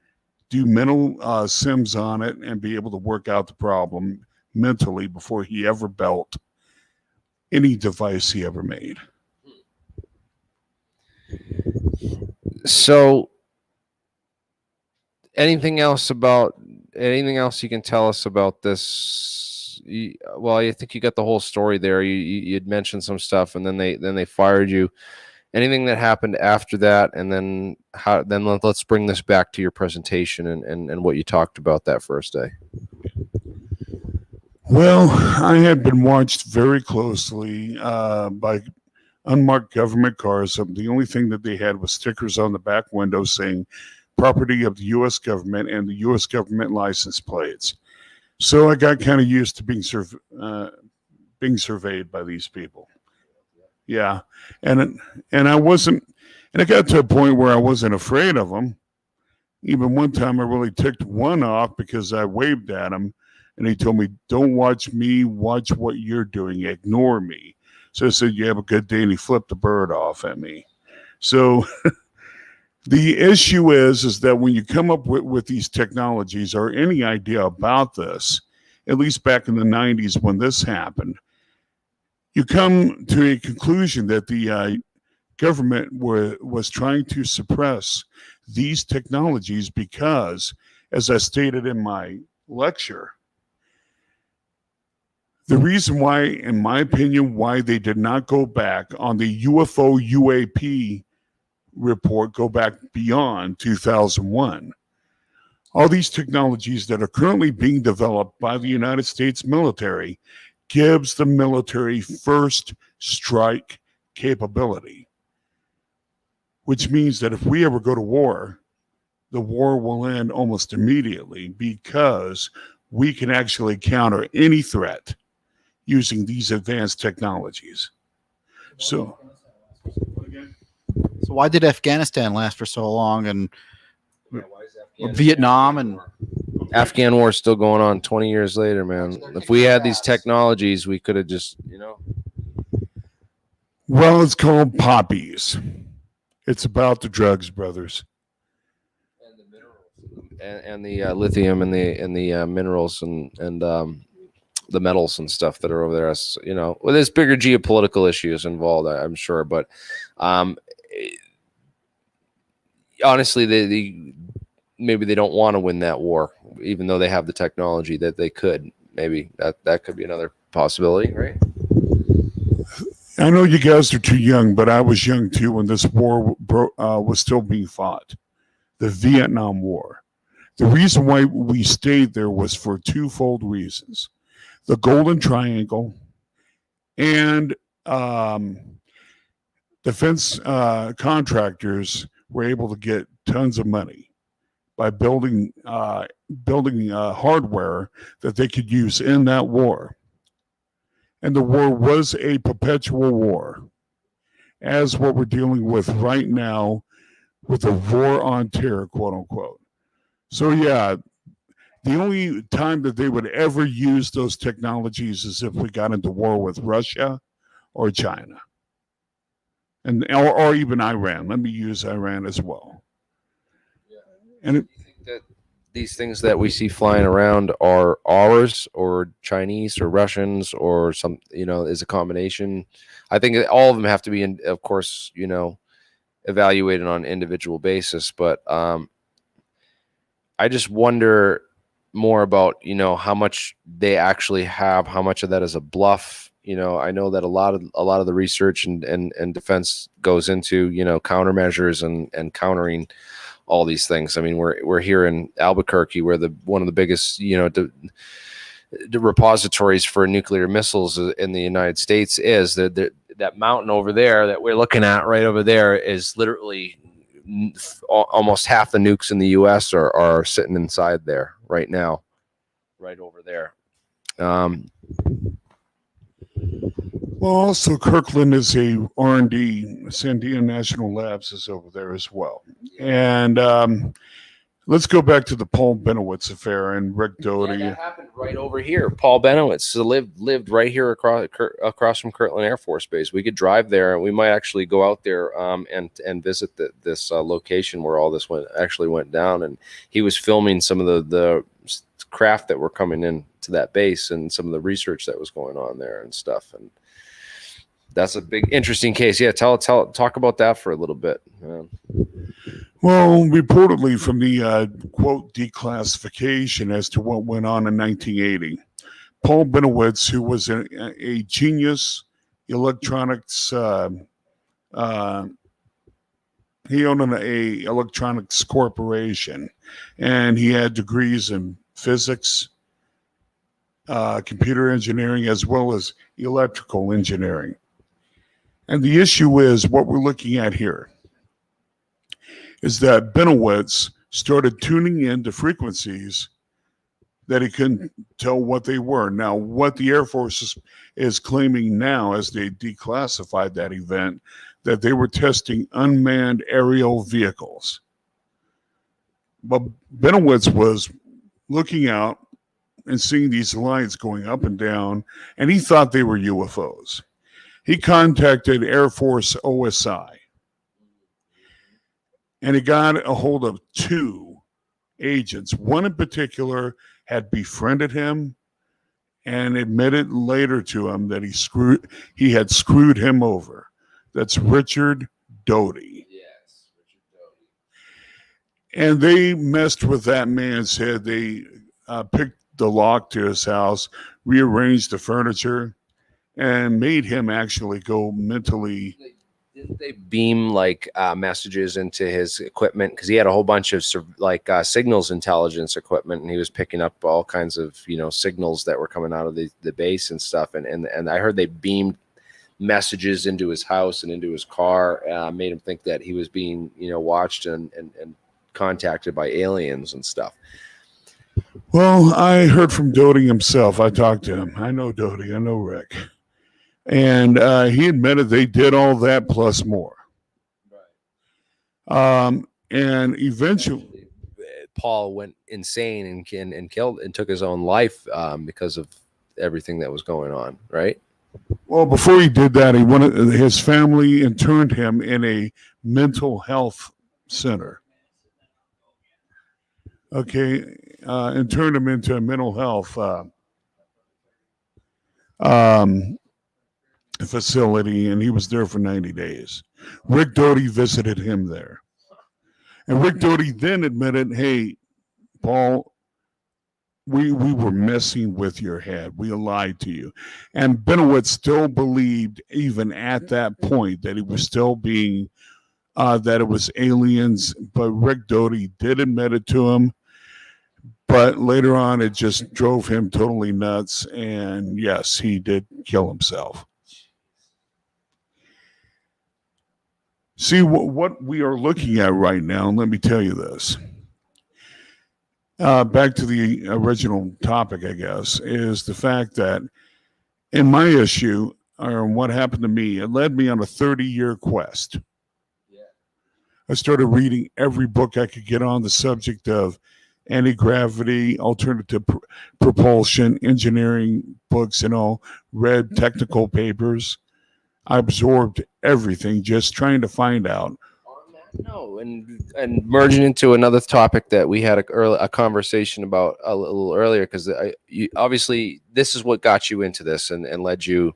[SPEAKER 4] do mental sims on it, and be able to work out the problem mentally before he ever built any device he ever made.
[SPEAKER 1] So anything else you can tell us about this? Well, I think you got the whole story there. You'd mentioned some stuff, and then they fired you. Anything that happened after that, and then let's bring this back to your presentation and what you talked about that first day.
[SPEAKER 4] Well, I had been watched very closely by unmarked government cars. The only thing that they had was stickers on the back window saying property of the U.S. government and the U.S. government license plates. So I got kind of used to being surveyed by these people. Yeah, and I wasn't, and it got to a point where I wasn't afraid of them. Even one time I really ticked one off because I waved at him, and he told me, "Don't watch me, watch what you're doing. Ignore me." So I said, "You have a good day," and he flipped the bird off at me. So the issue is that when you come up with these technologies or any idea about this, at least back in the 90s when this happened, you come to a conclusion that the government was trying to suppress these technologies because, as I stated in my lecture, the reason why, in my opinion, why they did not go back on the UFO UAP report, go back beyond 2001. All these technologies that are currently being developed by the United States military gives the military first strike capability, which means that if we ever go to war, the war will end almost immediately because we can actually counter any threat using these advanced technologies. So
[SPEAKER 21] why did Afghanistan last for so long, and Vietnam and
[SPEAKER 1] Afghan war is still going on 20 years later, man. If we had these technologies, we could have just,
[SPEAKER 4] well, it's called poppies. It's about the drugs, brothers.
[SPEAKER 1] And the lithium and the minerals and the metals and stuff that are over there. Well, there's bigger geopolitical issues involved, I'm sure, but honestly, maybe they don't want to win that war, even though they have the technology that they could. Maybe that could be another possibility, right?
[SPEAKER 4] I know you guys are too young, but I was young too when this war was still being fought, the Vietnam War. The reason why we stayed there was for twofold reasons: the Golden Triangle and defense contractors were able to get tons of money by building hardware that they could use in that war. And the war was a perpetual war, as what we're dealing with right now with the war on terror, quote unquote. So yeah, the only time that they would ever use those technologies is if we got into war with Russia or China, or even Iran. Let me use Iran as well. And
[SPEAKER 1] these things that we see flying around are ours or Chinese or Russians or some, is a combination. I think all of them have to be, of course, evaluated on an individual basis. But I just wonder more about, how much they actually have, how much of that is a bluff. I know that a lot of the research and defense goes into, countermeasures and countering all these things. I mean, we're here in Albuquerque, where one of the biggest, the repositories for nuclear missiles in the United States is that mountain over there that we're looking at right over there is literally almost half the nukes in the U.S. are sitting inside there right now, right over there.
[SPEAKER 4] Well, also Kirkland is a R&D. Sandia National Labs is over there as well. And let's go back to the Paul Benowitz affair and Rick Doty.
[SPEAKER 1] Yeah, that happened right over here. Paul Benowitz lived right here across from Kirtland Air Force Base. We could drive there, and we might actually go out there and visit this location where all this went down. And he was filming some of the craft that were coming in to that base and some of the research that was going on there and stuff. And that's a big, interesting case. Yeah, talk about that for a little bit.
[SPEAKER 4] Well, reportedly from the quote declassification as to what went on in 1980, Paul Benowitz, who was a genius electronics, he owned a electronics corporation, and he had degrees in physics, computer engineering, as well as electrical engineering. And the issue is what we're looking at here is that Benowitz started tuning into frequencies that he couldn't tell what they were. Now, what the Air Force is claiming now, as they declassified that event, that they were testing unmanned aerial vehicles. But Benowitz was looking out and seeing these lines going up and down, and he thought they were UFOs. He contacted Air Force OSI, and he got a hold of two agents. One in particular had befriended him and admitted later to him that he had screwed him over. That's Richard Doty.
[SPEAKER 1] Yes, Richard Doty.
[SPEAKER 4] And they messed with that man's head. They picked the lock to his house, rearranged the furniture, and made him actually go mentally.
[SPEAKER 1] Didn't they beam like messages into his equipment? Because he had a whole bunch of signals intelligence equipment, and he was picking up all kinds of signals that were coming out of the base and stuff. And I heard they beamed messages into his house and into his car, made him think that he was being watched and contacted by aliens and stuff.
[SPEAKER 4] Well, I heard from Doty himself. I talked to him. I know Doty. I know Rick. And he admitted they did all that plus more. And eventually,
[SPEAKER 1] Paul went insane and killed and took his own life because of everything that was going on, right?
[SPEAKER 4] Well, before he did that, his family interned him in a mental health center. Okay, and turned him into a mental health facility, and he was there for 90 days. Rick Doty visited him there. And Rick Doty then admitted, hey, Paul, we were messing with your head. We lied to you. And Benowitz still believed, even at that point, that he was still being, that it was aliens. But Rick Doty did admit it to him. But later on, it just drove him totally nuts. And yes, he did kill himself. See, what we are looking at right now, and let me tell you this. Back to the original topic, I guess, is the fact that in my issue, or what happened to me, it led me on a 30-year quest. I started reading every book I could get on the subject of anti-gravity, alternative propulsion, engineering books, and all, read technical papers. I absorbed everything, just trying to find out.
[SPEAKER 1] No, and merging into another topic that we had a conversation about a little earlier, because obviously this is what got you into this and led you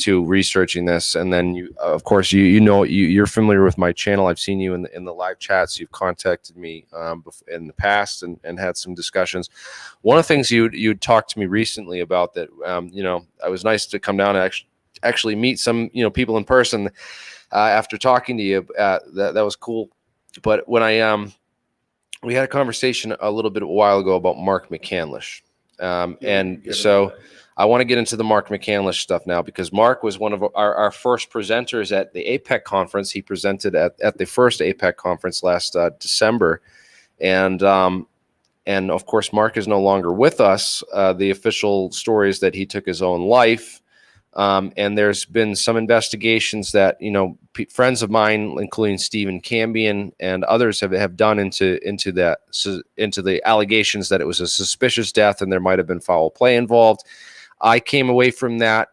[SPEAKER 1] to researching this, and then you, of course, you're familiar with my channel. I've seen you in the live chats. You've contacted me in the past and had some discussions. One of the things you talked to me recently about that, it was nice to come down and actually meet some people in person after talking to you. That was cool. But when we had a conversation a while ago about Mark McCandlish, so I want to get into the Mark McCandlish stuff now, because Mark was one of our first presenters at the APEC conference. He presented at the first APEC conference last December, and of course Mark is no longer with us. The official story is that he took his own life. And there's been some investigations that friends of mine, including Stephen Cambion and others, have done into the allegations that it was a suspicious death and there might have been foul play involved. I came away from that,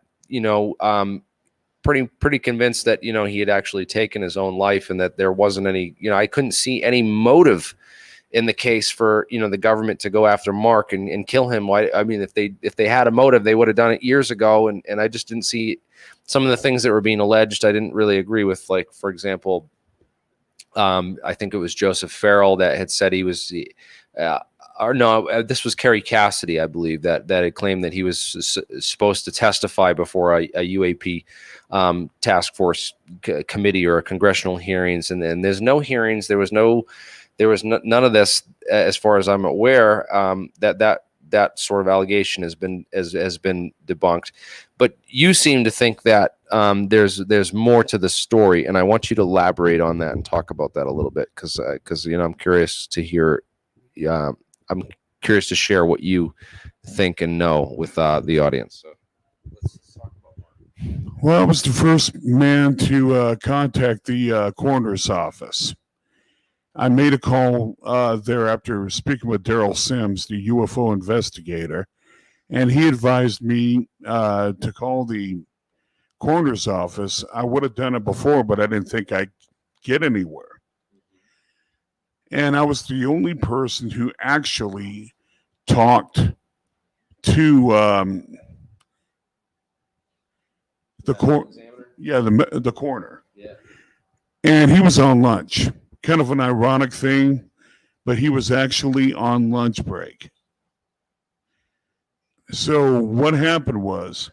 [SPEAKER 1] pretty convinced that he had actually taken his own life, and that there wasn't any, I couldn't see any motive in the case for the government to go after Mark and kill him. I mean, if they had a motive, they would have done it years ago. And I just didn't see some of the things that were being alleged. I didn't really agree with, like, for example, I think it was Joseph Farrell that had said he was this was Kerry Cassidy, I believe, that had claimed that he was supposed to testify before a UAP task force committee or a congressional hearings, and there's no hearings. There was none of this, as far as I'm aware. That sort of allegation has been debunked. But you seem to think that there's more to the story, and I want you to elaborate on that and talk about that a little bit, because I'm curious to hear. I'm curious to share what you think and know with the audience. So let's talk about Mark.
[SPEAKER 4] Well, I was the first man to contact the coroner's office. I made a call there after speaking with Daryl Sims, the UFO investigator, and he advised me to call the coroner's office. I would have done it before, but I didn't think I'd get anywhere. And I was the only person who actually talked to the coroner.
[SPEAKER 1] Yeah.
[SPEAKER 4] And he was on lunch. Kind of an ironic thing, but he was actually on lunch break. So what happened was,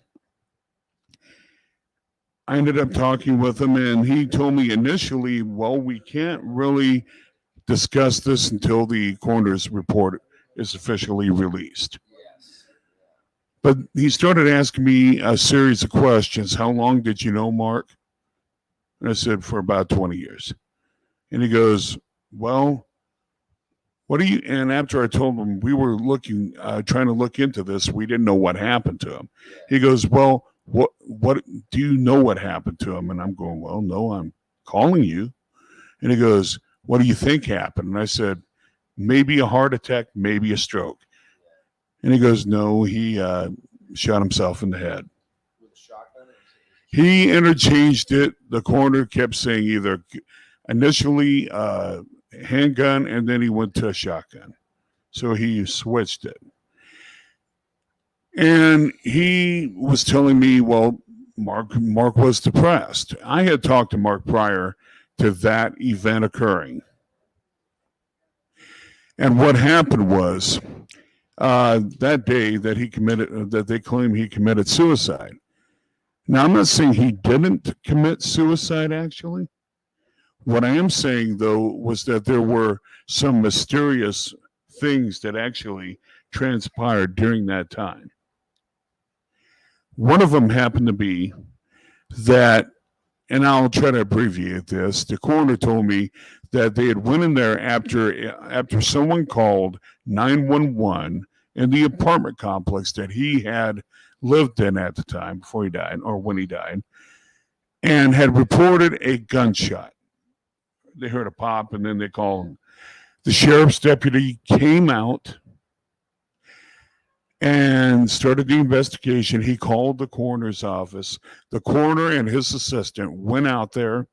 [SPEAKER 4] I ended up talking with him, and he told me initially, well, we can't really discuss this until the coroner's report is officially released. But he started asking me a series of questions. How long did you know Mark? And I said, for about 20 years. And he goes, well, what do you, and after I told him we were trying to look into this, we didn't know what happened to him. He goes, well, what do you know what happened to him? And I'm going, well, no, I'm calling you. And he goes, what do you think happened? And I said, maybe a heart attack, maybe a stroke. And he goes, no, he shot himself in the head. He interchanged it. The coroner kept saying either initially handgun, and then he went to a shotgun. So he switched it. And he was telling me, well, Mark was depressed. I had talked to Mark prior to that event occurring. And what happened was that day that they claim he committed suicide. Now, I'm not saying he didn't commit suicide, actually. What I am saying, though, was that there were some mysterious things that actually transpired during that time. One of them happened to be that, and I'll try to abbreviate this, the coroner told me that they had went in there after someone called 911 in the apartment complex that he had lived in at the time before he died, or when he died, and had reported a gunshot. They heard a pop, and then they called him. The sheriff's deputy came out and started the investigation. He called the coroner's office. The coroner and his assistant went out there.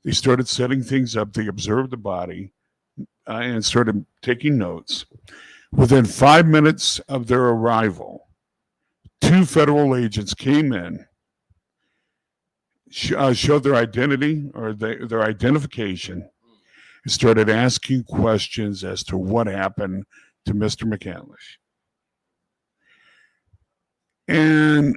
[SPEAKER 4] They started setting things up. They observed the body and started taking notes. Within 5 minutes of their arrival, 2 federal agents came in, showed their identity or their identification, and started asking questions as to what happened to Mr. McCandlish. And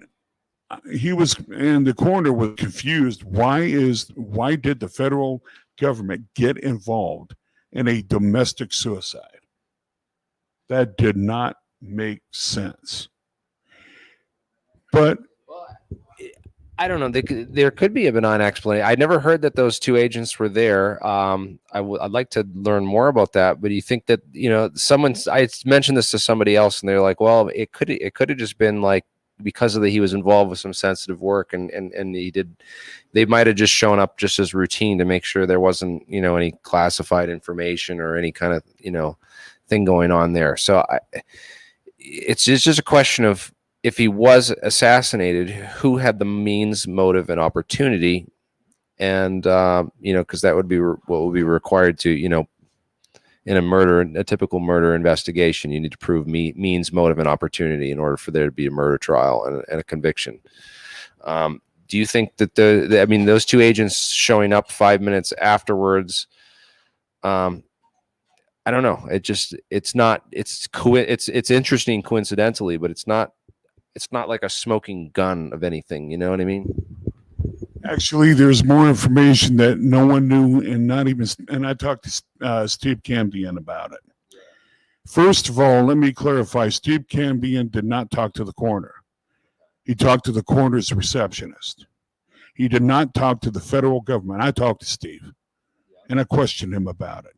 [SPEAKER 4] the coroner was confused. Why did the federal government get involved in a domestic suicide? That did not make sense. But
[SPEAKER 1] I don't know. There could be a benign explanation. I never heard that those 2 agents were there. I'd like to learn more about that. But do you think that, I mentioned this to somebody else, and they're like, well, it could have just been like because he was involved with some sensitive work, and they might have just shown up just as routine to make sure there wasn't any classified information or any kind of thing going on there. So it's just a question of, if he was assassinated, who had the means, motive, and opportunity, and because that would be what would be required to, in a typical murder investigation, you need to prove means, motive, and opportunity in order for there to be a murder trial and a conviction. Do you think that those 2 agents showing up 5 minutes afterwards? I don't know. It's interesting coincidentally, but it's not like a smoking gun of anything. You know what I mean?
[SPEAKER 4] Actually, there's more information that no one knew, and I talked to Steve Cambian about it. First of all, let me clarify, Steve Cambian did not talk to the coroner. He talked to the coroner's receptionist. He did not talk to the federal government. I talked to Steve, and I questioned him about it.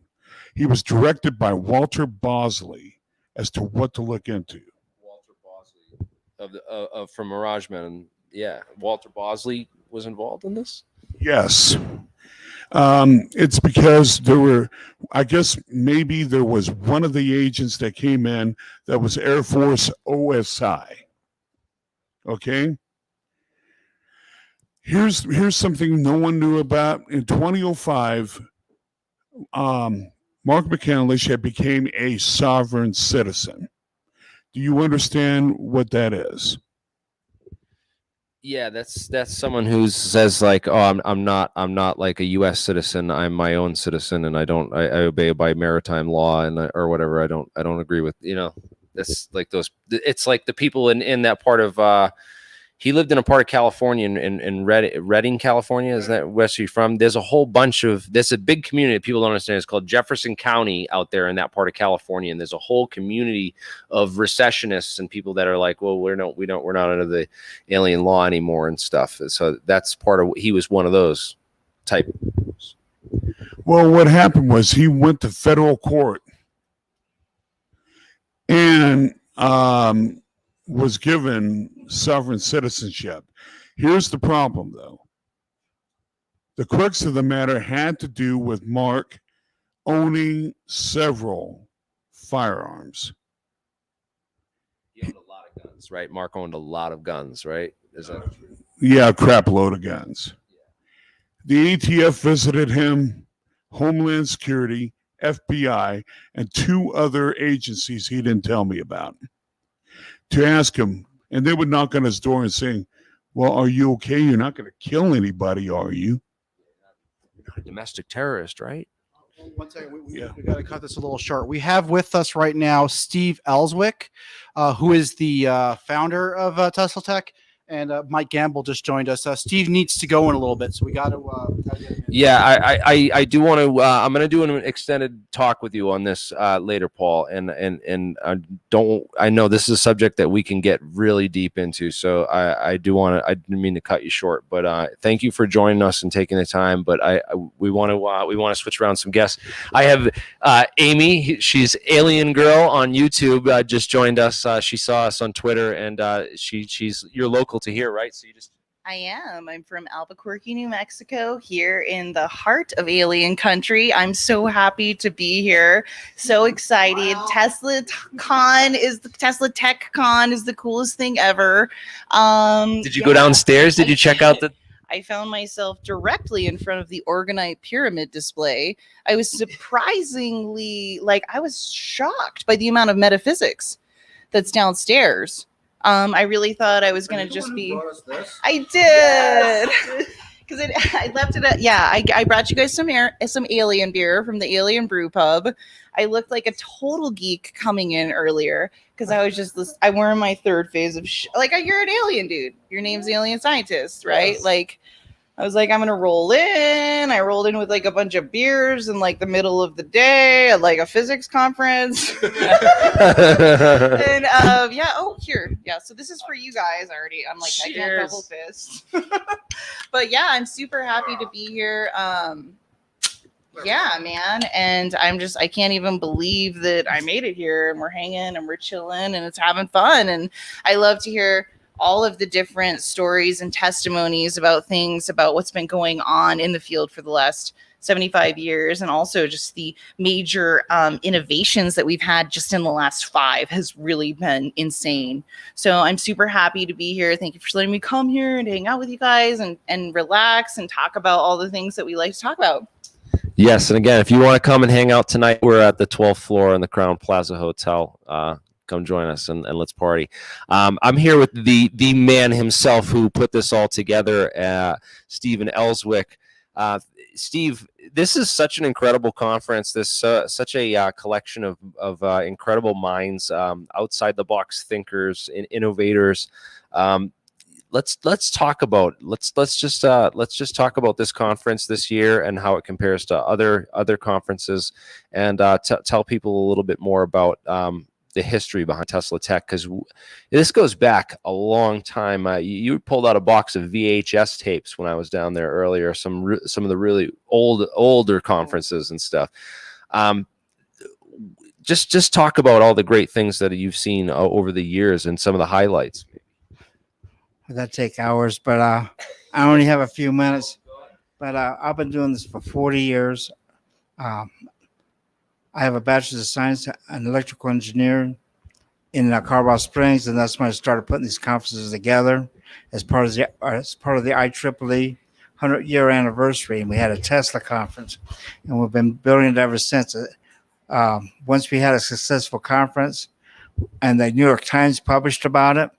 [SPEAKER 4] He was directed by Walter Bosley as to what to look into.
[SPEAKER 1] From Mirageman, yeah. Walter Bosley was involved in this?
[SPEAKER 4] Yes. It's because I guess maybe there was one of the agents that came in that was Air Force OSI. Okay? Here's something no one knew about. In 2005, Mark McCandlish had became a sovereign citizen. Do you understand what that is?
[SPEAKER 1] Yeah, that's someone who says like, oh, I'm not like a U.S. citizen. I'm my own citizen, and I obey by maritime law and or whatever. I don't agree with, that's like those. It's like the people in that part of. He lived in a part of California in Redding, California. Is that where he's from? There's a whole bunch of, there's a big community that people don't understand. It's called Jefferson County out there in that part of California. And there's a whole community of recessionists and people that are like, well, we're not under the alien law anymore and stuff. So that's part of, he was one of those type.
[SPEAKER 4] Well, what happened was he went to federal court and was given sovereign citizenship. Here's the problem, though. The crux of the matter had to do with Mark owning several firearms.
[SPEAKER 1] He owned a lot of guns, right? Mark owned a lot of guns, right? Is that true?
[SPEAKER 4] Yeah, a crap load of guns. The ATF visited him, Homeland Security, FBI, and 2 other agencies he didn't tell me about, to ask him. And they would knock on his door and say, well, are you okay? You're not going to kill anybody, are you?
[SPEAKER 1] You're not a domestic terrorist, right?
[SPEAKER 21] One second, we got to cut this a little short. We have with us right now Steve Ellswick, who is the founder of Tesla Tech, and Mike Gamble just joined us. Steve needs to go in a little bit, so we got to.
[SPEAKER 1] Yeah, I do want to. I'm going to do an extended talk with you on this later, Paul. And I know this is a subject that we can get really deep into. So I do want to. I didn't mean to cut you short, but thank you for joining us and taking the time. But we want to switch around some guests. I have Amy. She's Alien Girl on YouTube. Just joined us. She saw us on Twitter, and she's you're local to here, right? So you just.
[SPEAKER 2] I am. I'm from Albuquerque, New Mexico, here in the heart of alien country. I'm so happy to be here. So excited. Wow. Tesla Tech Con is the coolest thing ever.
[SPEAKER 1] Did you go downstairs? Did you check out the?
[SPEAKER 2] I found myself directly in front of the Organite pyramid display. I was surprisingly, I was shocked by the amount of metaphysics that's downstairs. I really thought I was going to just be. I did, because I left it at. Yeah, I brought you guys some alien beer from the Alien Brew Pub. I looked like a total geek coming in earlier because I was just. I'm wearing my third phase of you're an alien dude. Your name's Alien Scientist, right? Yes. I was like, I'm gonna roll in. I rolled in with a bunch of beers in the middle of the day at a physics conference. And yeah, oh here. Yeah, so this is for you guys already. I'm I can't double fist. But yeah, I'm super happy to be here. Yeah, man. And I can't even believe that I made it here and we're hanging and we're chilling and it's having fun. And I love to hear all of the different stories and testimonies about what's been going on in the field for the last 75 years. And also just the major innovations that we've had just in the last 5 has really been insane. So I'm super happy to be here. Thank you for letting me come here and hang out with you guys and relax and talk about all the things that we like to talk about.
[SPEAKER 1] Yes. And again, if you want to come and hang out tonight, we're at the 12th floor in the Crown Plaza Hotel. Come join us and let's party. I'm here with the man himself who put this all together, Stephen Ellswick. Steve, this is such an incredible conference. This such a collection of incredible minds, outside the box thinkers and innovators. Let's talk about let's just talk about this conference this year and how it compares to other conferences, and tell people a little bit more about the history behind Tesla Tech, because this goes back a long time. You pulled out a box of VHS tapes when I was down there earlier, some of the really older conferences and stuff. Just talk about all the great things that you've seen over the years and some of the highlights.
[SPEAKER 22] That'd take hours, but I only have a few minutes. But I've been doing this for 40 years. I have a bachelor's of science in electrical engineering in Colorado Springs, and that's when I started putting these conferences together as part of the IEEE 100-year anniversary. And we had a Tesla conference, and we've been building it ever since. Once we had a successful conference, and the New York Times published about it,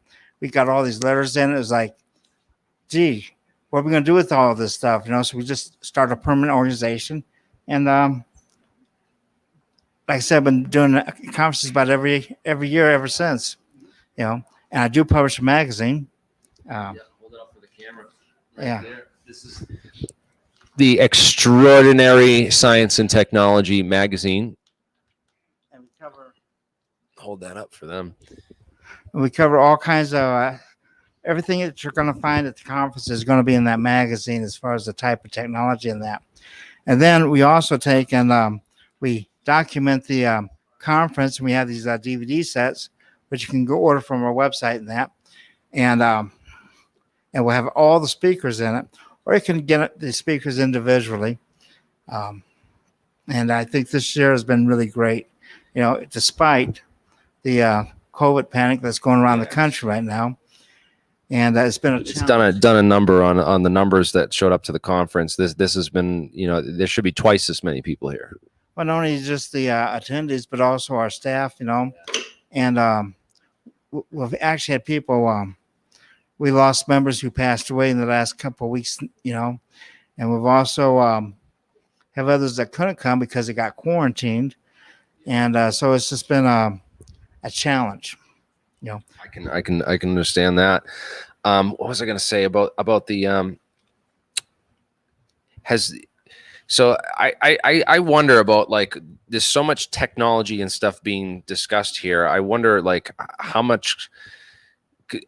[SPEAKER 22] we got all these letters in. It was like gee, what are we going to do with all of this stuff? You know, so we just started a permanent organization. And like I said, I've been doing conferences about every year ever since, you know, and I do publish a magazine.
[SPEAKER 1] Hold it up for the camera.
[SPEAKER 22] Yeah.
[SPEAKER 1] There. This is the Extraordinary Science and Technology magazine.
[SPEAKER 22] And we cover.
[SPEAKER 1] Hold that up for them.
[SPEAKER 22] We cover all kinds of everything that you're going to find at the conference is going to be in that magazine as far as the type of technology and that. And then we also take and we document the conference, and we have these DVD sets, which you can go order from our website and that. And we'll have all the speakers in it, or you can get the speakers individually. And I think this year has been really great, you know, despite the COVID panic that's going around the country right now. And it's been
[SPEAKER 1] It's done a number on the numbers that showed up to the conference. This has been, you know, there should be twice as many people here.
[SPEAKER 22] Well, not only just the attendees, but also our staff, you know. And we've actually had people, we lost members who passed away in the last couple of weeks, you know. And we've also have others that couldn't come because they got quarantined. And so it's just been a challenge, you know.
[SPEAKER 1] I can understand that. What was I going to say about the so I wonder about, like, there's so much technology and stuff being discussed here. I wonder, like, how much.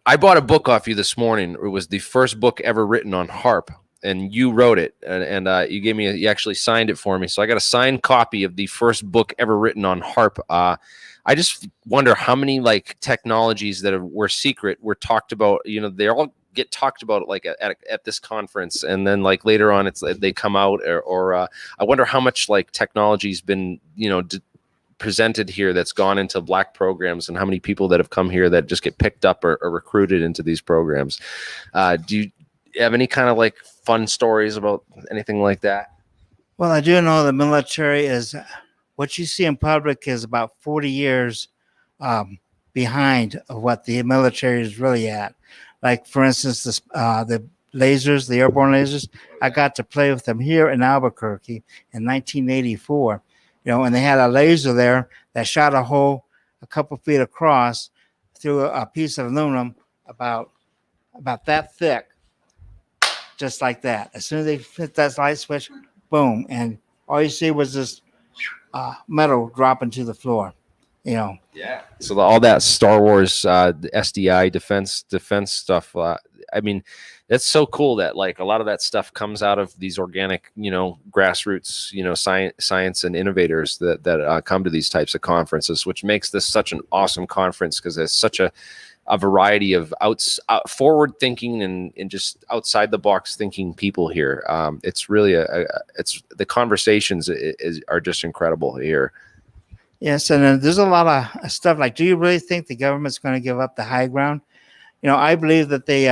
[SPEAKER 1] I bought a book off you this morning. It was the first book ever written on HARP, and you wrote it, and you gave me you actually signed it for me. So I got a signed copy of the first book ever written on HARP. I just wonder how many, like, technologies that were secret were talked about. You know, they all get talked about, like, at this conference, and then, like, later on they come out, or I wonder how much, like, technology's been, you know, presented here that's gone into black programs, and how many people that have come here that just get picked up or recruited into these programs. Do you have any kind of, like, fun stories about anything like that?
[SPEAKER 22] Well, I do know the military is what you see in public is about 40 years behind of what the military is really at. Like, for instance, the lasers, the airborne lasers, I got to play with them here in Albuquerque in 1984. You know, and they had a laser there that shot a hole a couple feet across through a piece of aluminum about that thick, just like that. As soon as they hit that light switch, boom, and all you see was this metal dropping to the floor. You know.
[SPEAKER 1] Yeah. So all that Star Wars SDI defense stuff. I mean, it's so cool that, like, a lot of that stuff comes out of these organic, you know, grassroots, you know, science and innovators that come to these types of conferences, which makes this such an awesome conference, because there's such a variety of forward thinking and just outside the box thinking people here. It's really it's the conversations are just incredible here.
[SPEAKER 22] Yes, and there's a lot of stuff like, do you really think the government's going to give up the high ground? You know, I believe that they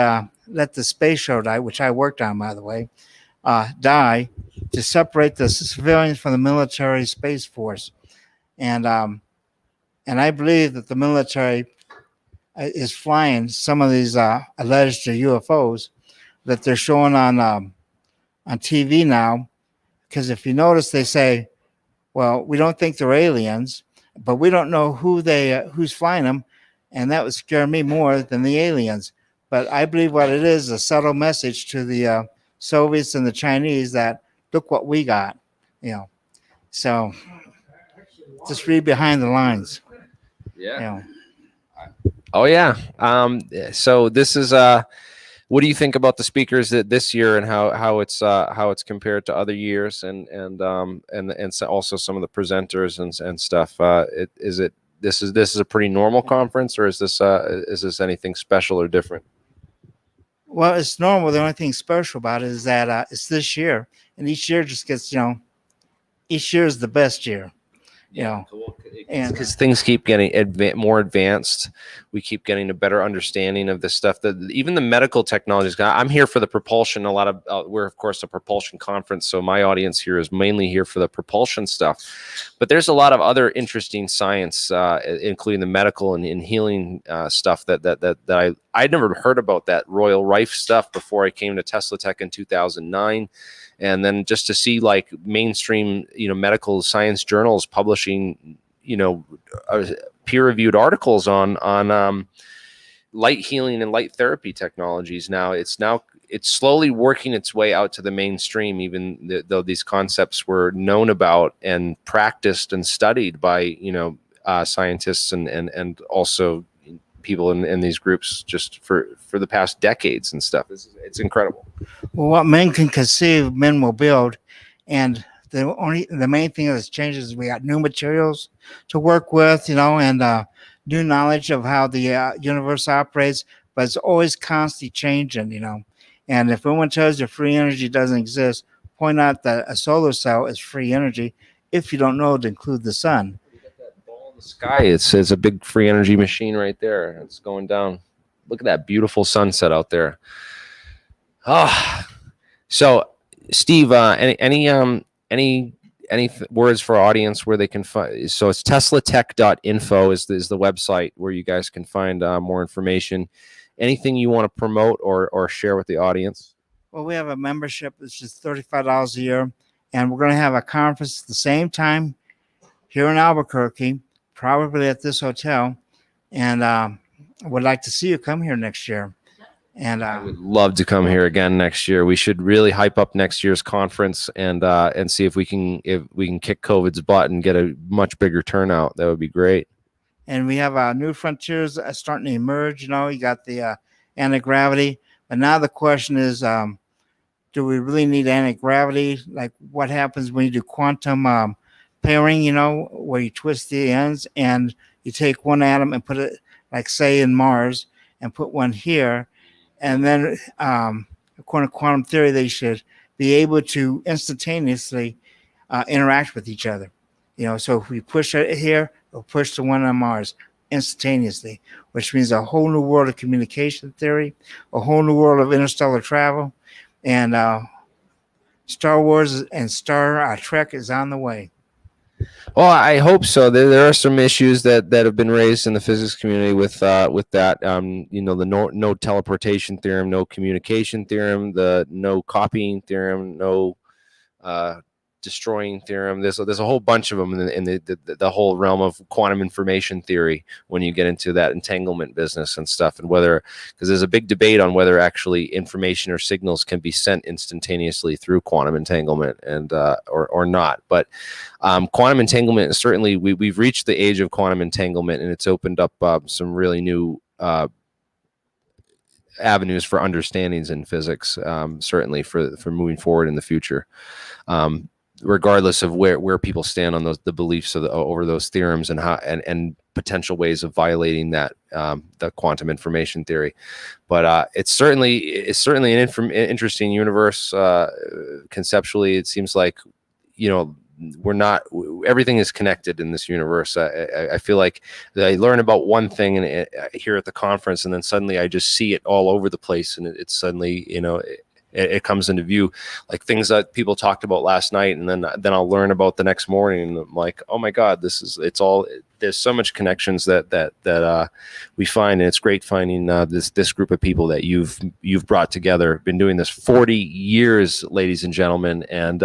[SPEAKER 22] let the space show die, which I worked on, by the way, die to separate the civilians from the military space force. And I believe that the military is flying some of these alleged UFOs that they're showing on TV now. Because if you notice, they say, well, we don't think they're aliens, but we don't know who's flying them. And that would scare me more than the aliens. But I believe what it is a subtle message to the Soviets and the Chinese that, look what we got, you know. So just read behind the lines.
[SPEAKER 1] Yeah.
[SPEAKER 22] You know.
[SPEAKER 1] Oh yeah. So this is what do you think about the speakers this year, and how it's compared to other years, and so also some of the presenters and stuff? This is a pretty normal conference, or is this anything special or different?
[SPEAKER 22] Well, it's normal. The only thing special about it is that it's this year, and each year just gets, you know, each year is the best year. You know.
[SPEAKER 1] Cool.
[SPEAKER 21] And
[SPEAKER 1] because things keep getting more advanced. We keep getting a better understanding of this stuff. That even the medical technologies. I'm here for the propulsion. A lot of we're of course a propulsion conference, so my audience here is mainly here for the propulsion stuff. But there's a lot of other interesting science, including the medical and healing stuff that I'd never heard about that Royal Rife stuff before I came to Tesla Tech in 2009. And then just to see like mainstream, medical science journals publishing, peer-reviewed articles on light healing and light therapy technologies. Now it's slowly working its way out to the mainstream, even though these concepts were known about and practiced and studied by, scientists and also people in these groups just for the past decades and stuff. It's incredible.
[SPEAKER 22] Well, what men can conceive, men will build, and the main thing that's changed is we got new materials to work with, and new knowledge of how the universe operates, but it's always constantly changing, And if anyone tells you free energy doesn't exist, point out that a solar cell is free energy if you don't know to include the sun.
[SPEAKER 1] The sky, it says a big free energy machine right there. It's going down. Look at that beautiful sunset out there. So Steve, any words for our audience where they can find? So it's teslatech.info is the website where you guys can find more information. Anything you want to promote or share with the audience?
[SPEAKER 22] Well, we have a membership that's just $35 a year, and we're going to have a conference at the same time here in Albuquerque, probably at this hotel, and would like to see you come here next year. And
[SPEAKER 1] I would love to come here again next year. We should really hype up next year's conference and see if we can kick COVID's butt and get a much bigger turnout. That would be great.
[SPEAKER 22] And we have new frontiers starting to emerge. You got the anti-gravity, but now the question is, do we really need anti-gravity? Like, what happens when you do quantum pairing? Where you twist the ends and you take one atom and put it, like say in Mars, and put one here. And then, according to quantum theory, they should be able to instantaneously interact with each other. So if we push it here, we'll push the one on Mars instantaneously, which means a whole new world of communication theory, a whole new world of interstellar travel, and Star Wars and Star Trek is on the way.
[SPEAKER 1] Well, I hope so. There are some issues that have been raised in the physics community with that. The no teleportation theorem, no communication theorem, the no copying theorem, no destroying theorem. There's a whole bunch of them in the whole realm of quantum information theory when you get into that entanglement business and stuff, and whether, because there's a big debate on whether actually information or signals can be sent instantaneously through quantum entanglement and or not. But quantum entanglement is certainly, we've reached the age of quantum entanglement, and it's opened up some really new avenues for understandings in physics, certainly for moving forward in the future. Regardless of where people stand on the beliefs over those theorems and how and potential ways of violating that the quantum information theory, but it's certainly an interesting universe conceptually. It seems like everything is connected in this universe. I feel like I learn about one thing here at the conference, and then suddenly I just see it all over the place, and it's suddenly it comes into view, like things that people talked about last night, and then I'll learn about the next morning, and I'm like, oh my God, there's so much connections that we find, and it's great finding this group of people that you've brought together. Been doing this 40 years, ladies and gentlemen, and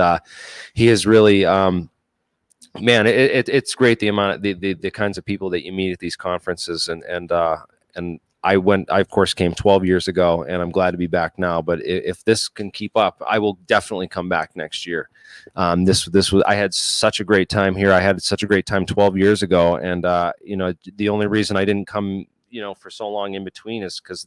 [SPEAKER 1] he is really man, it's great the amount of the kinds of people that you meet at these conferences, and I of course came 12 years ago, and I'm glad to be back now. But if this can keep up, I will definitely come back next year. I had such a great time here. I had such a great time 12 years ago, and the only reason I didn't come, for so long in between is because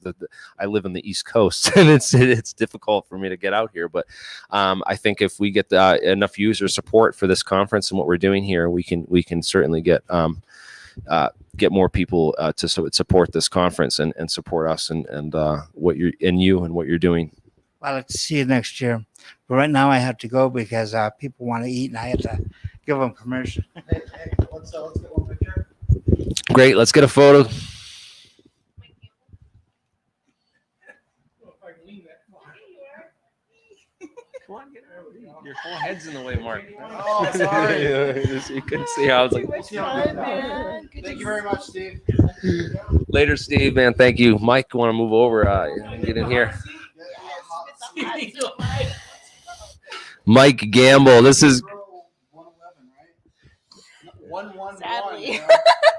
[SPEAKER 1] I live on the East Coast, and it's difficult for me to get out here. But I think if we get enough user support for this conference and what we're doing here, we can certainly get more people to support this conference and support us and what you're doing.
[SPEAKER 22] I'd like to see you next year, but right now I have to go because people want to eat, and I have to give them permission. Let's get one picture.
[SPEAKER 1] Great. Let's get a photo. Come on, get over. Your whole head's in the way, Mark.
[SPEAKER 21] Oh, sorry.
[SPEAKER 1] You couldn't see how I was like.
[SPEAKER 21] Thank you very much, Steve.
[SPEAKER 1] Later, Steve, man. Thank you. Mike, want to move over? Get in here. Mike Gamble. This is.
[SPEAKER 2] Sadly.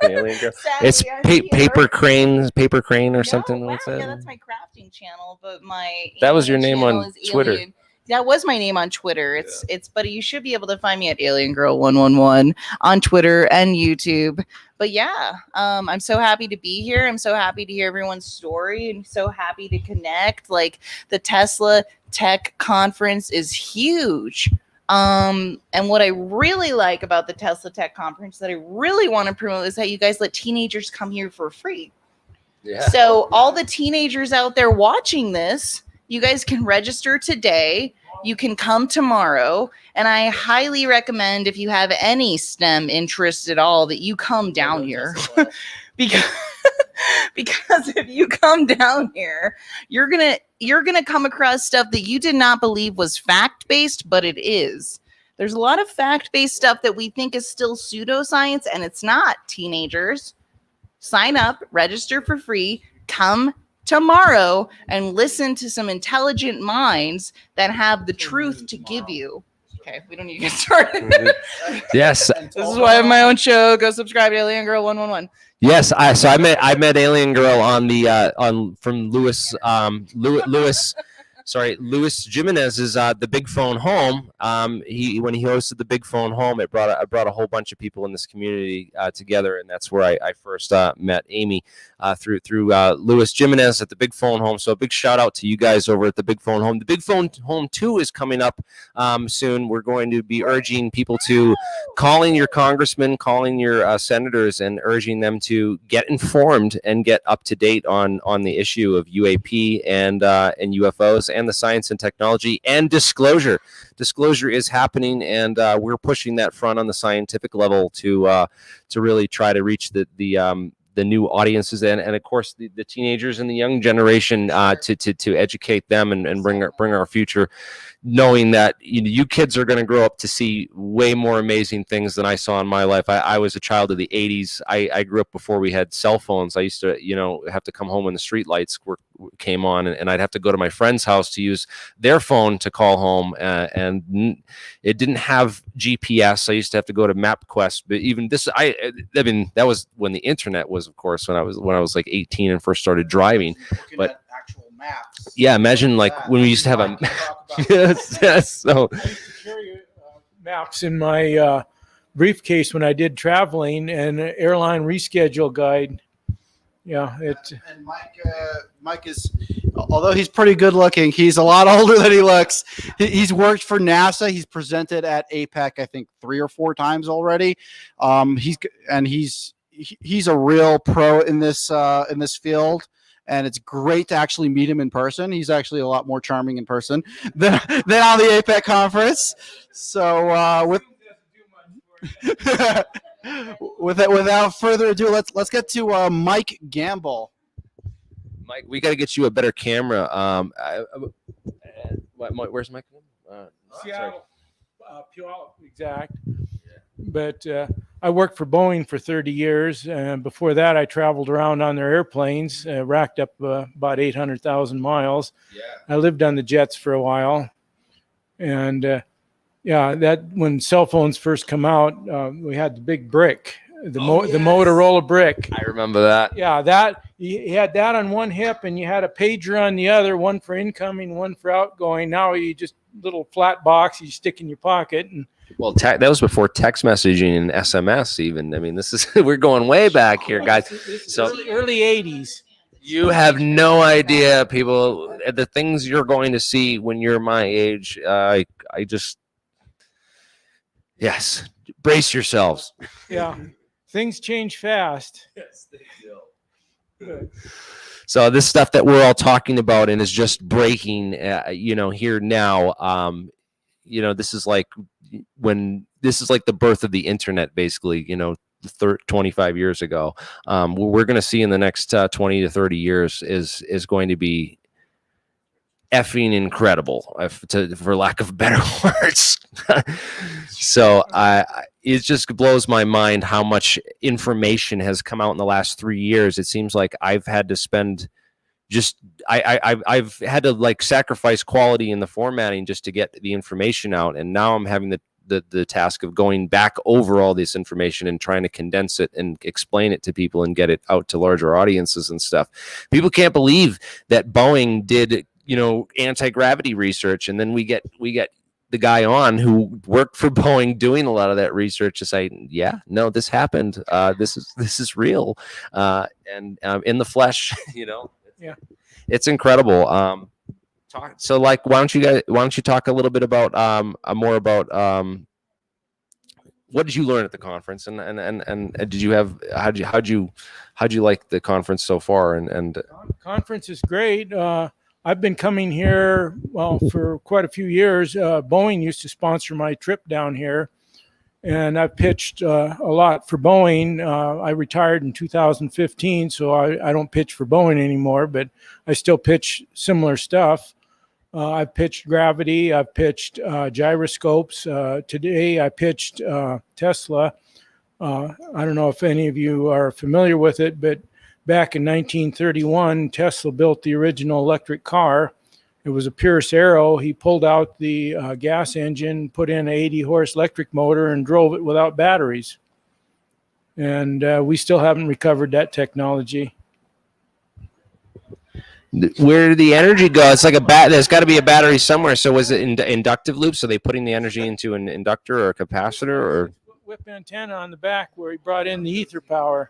[SPEAKER 1] Alien Girl.
[SPEAKER 2] Sadly,
[SPEAKER 1] It's
[SPEAKER 2] I'm here.
[SPEAKER 1] paper crane or something.
[SPEAKER 2] Wow,
[SPEAKER 1] What's that?
[SPEAKER 2] yeah, that's my crafting channel, but my
[SPEAKER 1] That was your
[SPEAKER 2] alien
[SPEAKER 1] name
[SPEAKER 2] channel
[SPEAKER 1] on
[SPEAKER 2] is
[SPEAKER 1] Twitter.
[SPEAKER 2] Alien. That was my name on Twitter. It's but you should be able to find me at Alien Girl 111 on Twitter and YouTube. But yeah, I'm so happy to be here. I'm so happy to hear everyone's story and so happy to connect. Like the Tesla Tech Conference is huge. And what I really like about the Tesla Tech Conference that I really want to promote is that you guys let teenagers come here for free.
[SPEAKER 1] Yeah.
[SPEAKER 2] So all the teenagers out there watching this, you guys can register today. You can come tomorrow. And I highly recommend if you have any STEM interest at all that you come down here. because if you come down here, you're gonna come across stuff that you did not believe was fact-based, but it is. There's a lot of fact-based stuff that we think is still pseudoscience, and it's not. Teenagers, sign up, register for free, come tomorrow and listen to some intelligent minds that have the truth to give you. Okay, we don't need to get started.
[SPEAKER 1] Yes.
[SPEAKER 2] This is why I have my own show. Go subscribe to Alien Girl 111.
[SPEAKER 1] Yes, I met Alien Girl on the from Louis Jimenez's The Big Phone Home. When he hosted The Big Phone Home, it brought a whole bunch of people in this community together, and that's where I first met Amy through Louis Jimenez at The Big Phone Home. So a big shout out to you guys over at The Big Phone Home. The Big Phone Home 2 is coming up soon. We're going to be urging people to calling your congressmen, calling your senators, and urging them to get informed and get up to date on the issue of UAP and UFOs and the science and technology and disclosure. Disclosure is happening, and we're pushing that front on the scientific level to really try to reach the new audiences and of course the teenagers and the young generation to educate them and bring our future, knowing that you kids are going to grow up to see way more amazing things than I saw in my life. I was a child of the 80s. I grew up before we had cell phones. I used to have to come home when the street lights came on, and I'd have to go to my friend's house to use their phone to call home, and it didn't have GPS. I used to have to go to MapQuest. But even this, I mean, that was when the internet was, of course, when I was like 18 and first started driving. But
[SPEAKER 21] actual maps.
[SPEAKER 1] Yeah, imagine like when we used to have a yes. So
[SPEAKER 7] I used to carry maps in my briefcase when I did traveling and an airline reschedule guide. Yeah,
[SPEAKER 21] and Mike is, although he's pretty good looking, he's a lot older than he looks. He's worked for NASA. He's presented at APEC, I think 3 or 4 times already. He's a real pro in this field. And it's great to actually meet him in person. He's actually a lot more charming in person than on the APEC conference. So without further ado, let's get to Mike Gamble.
[SPEAKER 1] Mike, we got to get you a better camera. Where's Mike?
[SPEAKER 7] Seattle, Puyallup, exact. But I worked for Boeing for 30 years. And before that, I traveled around on their airplanes, racked up about 800,000 miles. Yeah. I lived on the jets for a while. And that when cell phones first come out, we had the big brick, the Motorola brick.
[SPEAKER 1] I remember that.
[SPEAKER 7] Yeah, that you had that on one hip and you had a pager on the other, one for incoming, one for outgoing. Now you just little flat box you stick in your pocket. And
[SPEAKER 1] well, that was before text messaging and SMS even. I mean, this is we're going way back here, guys. So
[SPEAKER 7] early 80s.
[SPEAKER 1] You have no idea, people, the things you're going to see when you're my age. Yes, brace yourselves.
[SPEAKER 7] Yeah, things change fast.
[SPEAKER 1] Yes, they do. So this stuff that we're all talking about and is just breaking, here now. This is like the birth of the internet, basically. 25 years ago. What we're going to see in the next 20 to 30 years is going to be effing incredible, for lack of better words. So it just blows my mind how much information has come out in the last 3 years. It seems like I've had to spend I've had to like sacrifice quality in the formatting just to get the information out, and now I'm having the task of going back over all this information and trying to condense it and explain it to people and get it out to larger audiences and stuff. People can't believe that Boeing did, you know, anti-gravity research, and then we get the guy on who worked for Boeing doing a lot of that research to say, yeah, no, this happened. This is real, and in the flesh, you know.
[SPEAKER 7] Yeah,
[SPEAKER 1] it's incredible. So like, why don't you talk a little bit about more about what did you learn at the conference, and did you have how'd you like the conference so far? And
[SPEAKER 7] conference is great. I've been coming here, well, for quite a few years. Boeing used to sponsor my trip down here, and I've pitched a lot for Boeing. I retired in 2015, so I don't pitch for Boeing anymore, but I still pitch similar stuff. I've pitched gravity. I've pitched gyroscopes. Today I pitched Tesla. I don't know if any of you are familiar with it, but back in 1931, Tesla built the original electric car. It was a Pierce Arrow. He pulled out the gas engine, put in an 80-horse electric motor, and drove it without batteries. And we still haven't recovered that technology.
[SPEAKER 1] Where did the energy go? It's like there's got to be a battery somewhere. So was it inductive loop? So they putting the energy into an inductor or a capacitor, or
[SPEAKER 7] whip antenna on the back where he brought in the ether power.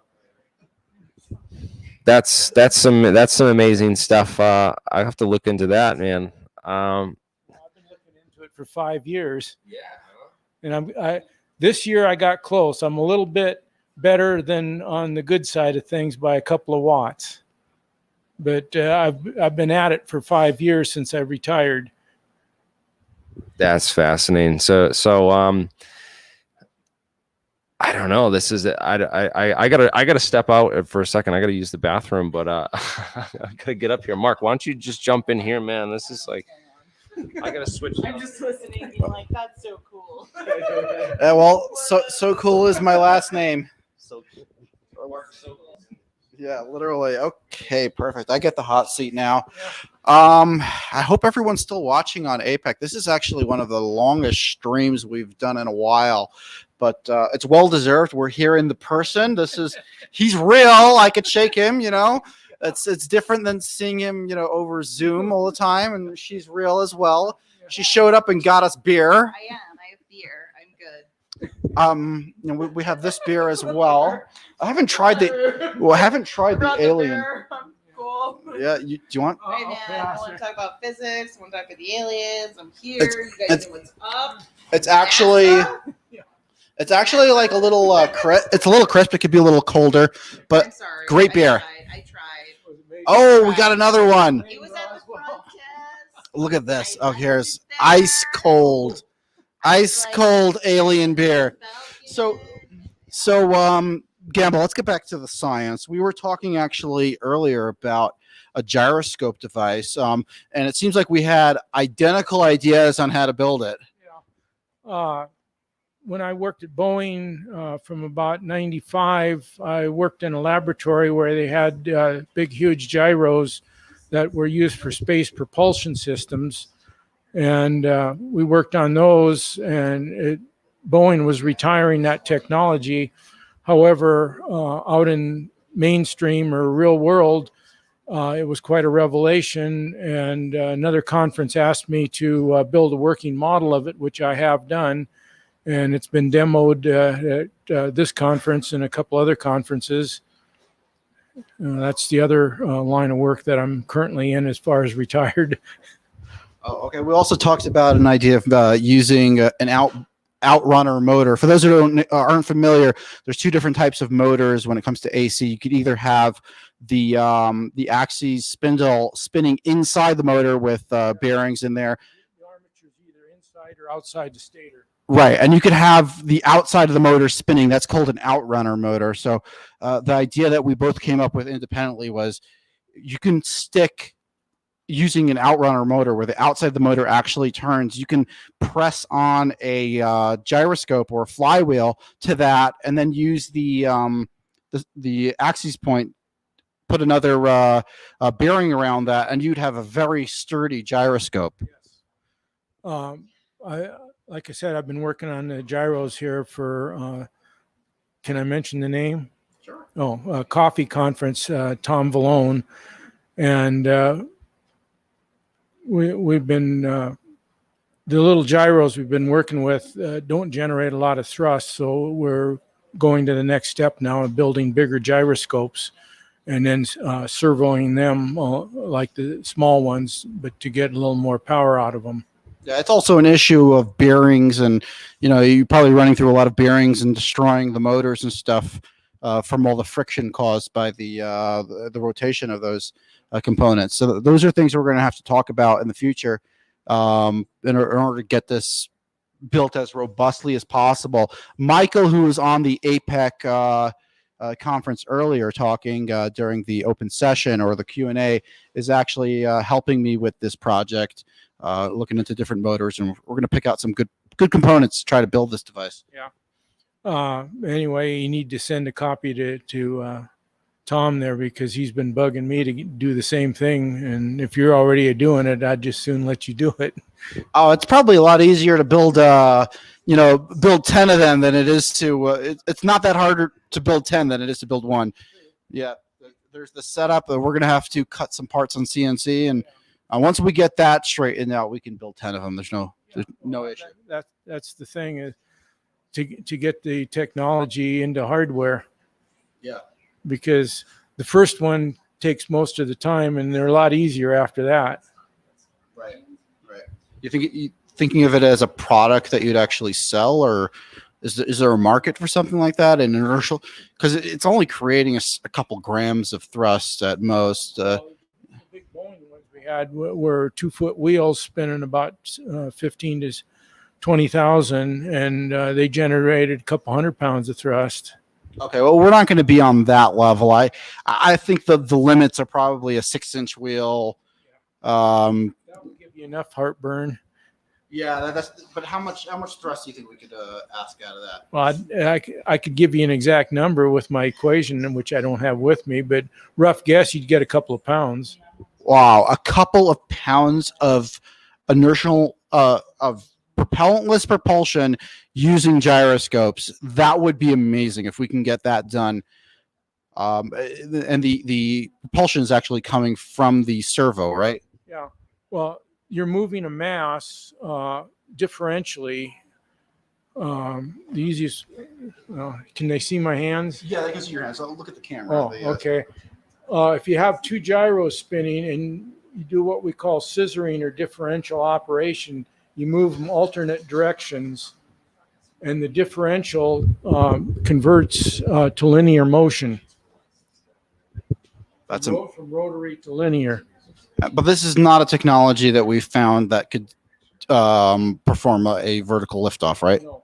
[SPEAKER 1] That's some amazing stuff. I have to look into that, man.
[SPEAKER 7] I've been looking into it for 5 years. Yeah. And this year I got close. I'm a little bit better than on the good side of things by a couple of watts. But I've been at it for 5 years since I retired.
[SPEAKER 1] That's fascinating. So I don't know. This is I gotta step out for a second. I gotta use the bathroom, but I gotta get up here. Mark, why don't you just jump in here, man? This is like I gotta switch.
[SPEAKER 2] I'm just listening, being like, that's so cool.
[SPEAKER 21] Well, so cool is my last name.
[SPEAKER 1] So cool.
[SPEAKER 21] Yeah, literally. Okay, perfect. I get the hot seat now. I hope everyone's still watching on APEC. This is actually one of the longest streams we've done in a while, but it's well deserved. We're here in the person. He's real. I could shake him, you know. It's different than seeing him, you know, over Zoom all the time, and she's real as well. She showed up and got us beer.
[SPEAKER 2] I am. I have beer. I'm good.
[SPEAKER 21] You know, we have this beer as well. I haven't tried the alien.
[SPEAKER 2] Cool.
[SPEAKER 21] Yeah, do you want?
[SPEAKER 2] Hey man, I want to talk about physics. I want to talk about the aliens. I'm here. You guys know what's up.
[SPEAKER 21] It's actually like a little crisp. It's a little crisp. It could be a little colder, but great beer.
[SPEAKER 2] I tried.
[SPEAKER 21] Oh, we got another one.
[SPEAKER 2] It was at the front desk.
[SPEAKER 21] Look at this. Oh, here's ice cold alien beer. So Gamble, let's get back to the science. We were talking actually earlier about a gyroscope device, and it seems like we had identical ideas on how to build it.
[SPEAKER 7] Yeah. When I worked at Boeing from about 95, I worked in a laboratory where they had big, huge gyros that were used for space propulsion systems. And we worked on those, and Boeing was retiring that technology. However, out in mainstream or real world, it was quite a revelation. And another conference asked me to build a working model of it, which I have done. And it's been demoed at this conference and a couple other conferences. That's the other line of work that I'm currently in as far as retired.
[SPEAKER 21] Oh, okay. We also talked about an idea of using an outrunner motor. For those who aren't familiar, there's two different types of motors when it comes to AC. You could either have the axis spindle spinning inside the motor with bearings in there.
[SPEAKER 7] The armature is either inside or outside the stator.
[SPEAKER 21] Right, and you could have the outside of the motor spinning. That's called an outrunner motor. So the idea that we both came up with independently was you can stick using an outrunner motor where the outside of the motor actually turns. You can press on a gyroscope or a flywheel to that, and then use the axis point, put another bearing around that, and you'd have a very sturdy gyroscope.
[SPEAKER 7] Like I said, I've been working on the gyros here for, can I mention the name?
[SPEAKER 21] Sure.
[SPEAKER 7] Oh, Coffee Conference, Tom Vallone. And we've been, the little gyros we've been working with don't generate a lot of thrust. So we're going to the next step now of building bigger gyroscopes and then servoing them like the small ones, but to get a little more power out of them.
[SPEAKER 21] Yeah, it's also an issue of bearings, and you're probably running through a lot of bearings and destroying the motors and stuff from all the friction caused by the rotation of those components. So those are things we're going to have to talk about in the future in order to get this built as robustly as possible. Michael, who was on the APEC conference earlier talking during the open session or the Q&A, is actually helping me with this project. Looking into different motors, and we're going to pick out some good components to try to build this device.
[SPEAKER 7] Yeah. Anyway, you need to send a copy to Tom there, because he's been bugging me to do the same thing. And if you're already doing it, I'd just soon let you do it.
[SPEAKER 21] Oh, it's probably a lot easier to build, build 10 of them than it is to. It's not that harder to build 10 than it is to build one. Yeah. There's the setup that we're going to have to cut some parts on CNC, and once we get that straightened out, we can build 10 of them. There's no issue.
[SPEAKER 7] That's the thing, is to get the technology into hardware.
[SPEAKER 21] Yeah.
[SPEAKER 7] Because the first one takes most of the time, and they're a lot easier after that.
[SPEAKER 21] Right. You thinking of it as a product that you'd actually sell, or is there a market for something like that? An inertial, because it's only creating a couple grams of thrust at most.
[SPEAKER 7] Had were 2-foot wheels spinning about 15 to 20,000, and they generated a couple 100 pounds of thrust.
[SPEAKER 21] Okay, well, we're not going to be on that level. I think the limits are probably a 6-inch wheel.
[SPEAKER 7] That would give you enough heartburn.
[SPEAKER 21] Yeah, but how much thrust do you think we could ask out of that?
[SPEAKER 7] Well, I could give you an exact number with my equation, which I don't have with me, but rough guess, you'd get a couple of pounds.
[SPEAKER 21] Wow, a couple of pounds of inertial of propellantless propulsion using gyroscopes. That would be amazing if we can get that done. And the propulsion is actually coming from the servo, right?
[SPEAKER 7] Yeah. Well, you're moving a mass differentially. The easiest. Can they see my hands?
[SPEAKER 21] Yeah, they can see your hands. I'll look at the camera.
[SPEAKER 7] Oh, okay. If you have two gyros spinning and you do what we call scissoring or differential operation, you move them alternate directions, and the differential converts to linear motion.
[SPEAKER 21] That's
[SPEAKER 7] from rotary to linear.
[SPEAKER 21] But this is not a technology that we found that could perform a vertical liftoff, right?
[SPEAKER 7] No.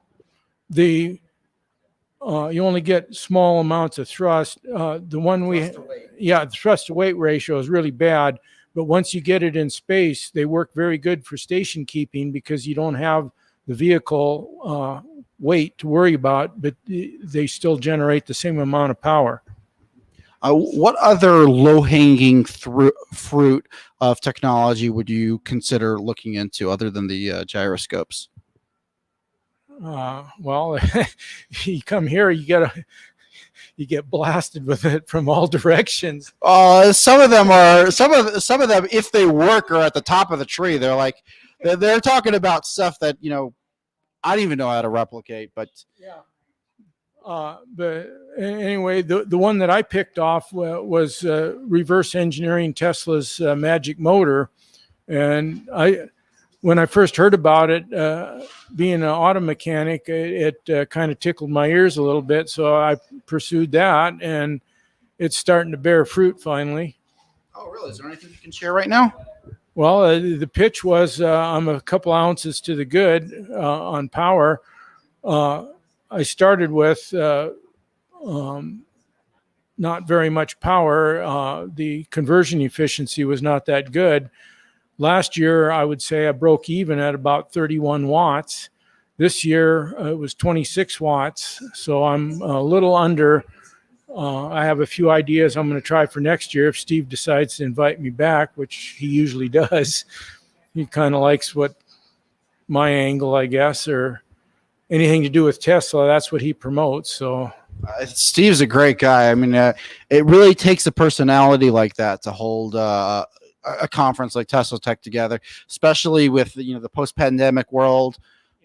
[SPEAKER 7] You only get small amounts of thrust. The thrust to weight ratio is really bad. But once you get it in space, they work very good for station keeping, because you don't have the vehicle weight to worry about, but they still generate the same amount of power.
[SPEAKER 21] What other low-hanging fruit of technology would you consider looking into other than the gyroscopes?
[SPEAKER 7] Well, you come here, you get blasted with it from all directions.
[SPEAKER 21] Some of them, if they work, are at the top of the tree. They're like, they're talking about stuff that I don't even know how to replicate. But
[SPEAKER 7] yeah. But anyway, the one that I picked off was reverse engineering Tesla's magic motor, and when I first heard about it, being an auto mechanic, it kind of tickled my ears a little bit. So I pursued that, and it's starting to bear fruit finally.
[SPEAKER 21] Oh, really? Is there anything you can share right now?
[SPEAKER 7] Well, the pitch was I'm a couple ounces to the good on power. I started with not very much power. The conversion efficiency was not that good. Last year, I would say I broke even at about 31 watts. This year, it was 26 watts. So I'm a little under. I have a few ideas I'm going to try for next year if Steve decides to invite me back, which he usually does. He kind of likes what my angle, I guess, or anything to do with Tesla. That's what he promotes. So
[SPEAKER 21] Steve's a great guy. I mean, it really takes a personality like that to hold a conference like Tesla Tech together, especially with the post-pandemic world,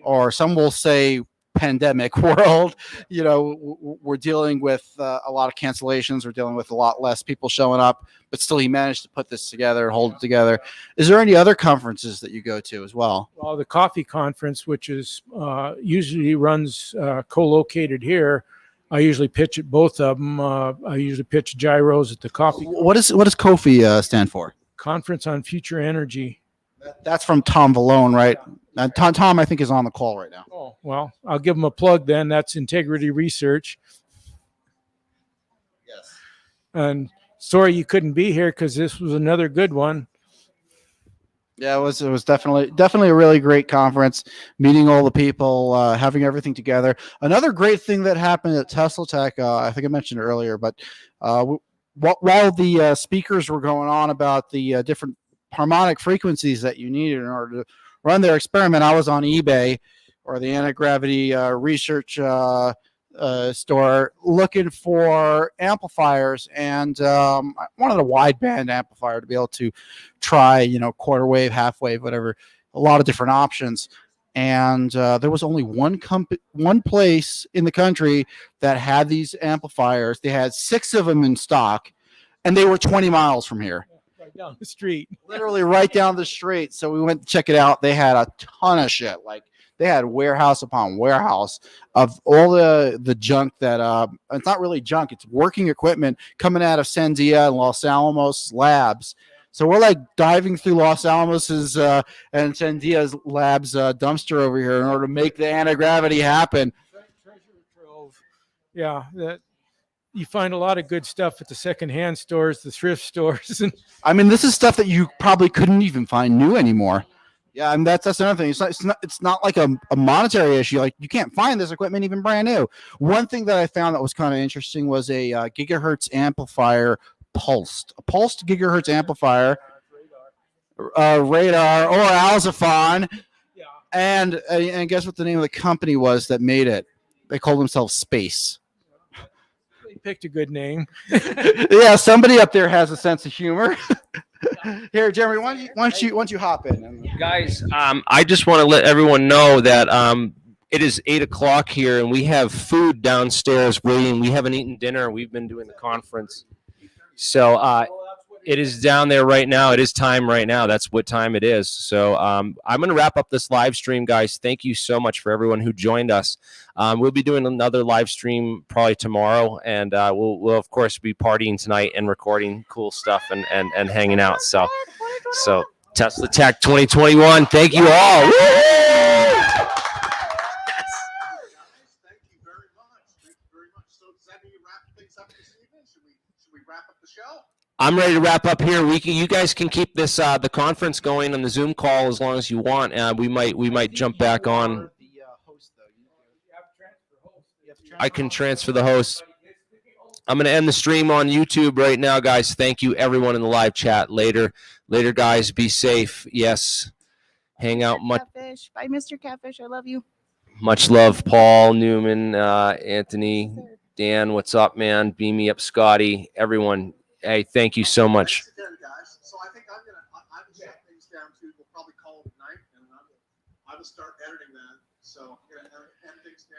[SPEAKER 21] or some will say pandemic world. We're dealing with a lot of cancellations. We're dealing with a lot less people showing up, but still he managed to put this together and hold it together. Is there any other conferences that you go to as well?
[SPEAKER 7] Well, the coffee conference, which is usually runs co-located here, I usually pitch at both of them. I usually pitch gyros at the coffee.
[SPEAKER 21] What does COFI stand for?
[SPEAKER 7] Conference on Future Energy.
[SPEAKER 21] That's from Tom Vallone, right? Tom, I think, is on the call right now.
[SPEAKER 7] Oh, well, I'll give him a plug then. That's Integrity Research.
[SPEAKER 21] Yes.
[SPEAKER 7] And sorry you couldn't be here because this was another good one.
[SPEAKER 21] Yeah, it was definitely a really great conference, meeting all the people, having everything together. Another great thing that happened at Tesla Tech, I think I mentioned earlier, but while the speakers were going on about the different harmonic frequencies that you needed in order to run their experiment, I was on eBay, or the anti-gravity research store, looking for amplifiers, and I wanted a wideband amplifier to be able to try, quarter wave, half wave, whatever, a lot of different options. And there was only one place in the country that had these amplifiers. They had 6 of them in stock, and they were 20 miles from here.
[SPEAKER 7] Right down the street.
[SPEAKER 21] Literally right down the street. So we went to check it out. They had a ton of shit. Like, they had warehouse upon warehouse of all the junk that it's not really junk, it's working equipment coming out of Sandia and Los Alamos labs. So we're like diving through Los Alamos's and Sandia's labs dumpster over here in order to make the anti-gravity happen.
[SPEAKER 7] Treasure trove. Yeah, that you find a lot of good stuff at the secondhand stores, the thrift stores. And
[SPEAKER 21] I mean, this is stuff that you probably couldn't even find new anymore. Yeah, and that's another thing. It's not like a monetary issue. Like, you can't find this equipment even brand new. One thing that I found that was kind of interesting was a gigahertz amplifier pulsed. A pulsed gigahertz amplifier, radar, or Alzaphon. Yeah. And guess what the name of the company was that made it? They called themselves Space.
[SPEAKER 7] They picked a good name.
[SPEAKER 21] Yeah, somebody up there has a sense of humor. Here, Jeremy, why don't you hop in?
[SPEAKER 1] Guys, I just want to let everyone know that it is 8 o'clock here, and we have food downstairs waiting. We haven't eaten dinner. We've been doing the conference. So it is down there right now. It is time right now. That's what time it is. So I'm going to wrap up this live stream, guys. Thank you so much for everyone who joined us. We'll be doing another live stream probably tomorrow, and we'll of course be partying tonight and recording cool stuff and hanging out. So Tesla Tech 2021. Thank you all. Woo! I'm ready to wrap up here. You guys can keep this the conference going on the Zoom call as long as you want. We might jump back on. I can transfer the host. I'm going to end the stream on YouTube right now, guys. Thank you, everyone in the live chat. Later, guys. Be safe. Yes. Hang out much.
[SPEAKER 2] Catfish. Bye, Mr. Catfish. I love you.
[SPEAKER 1] Much love, Paul, Newman, Anthony, Dan. What's up, man? Beam me up, Scotty. Everyone. Hey, thank you so much.
[SPEAKER 15] So I think I'm shut things down too. We'll probably call it night, and I will start editing that. So I'm gonna end things down.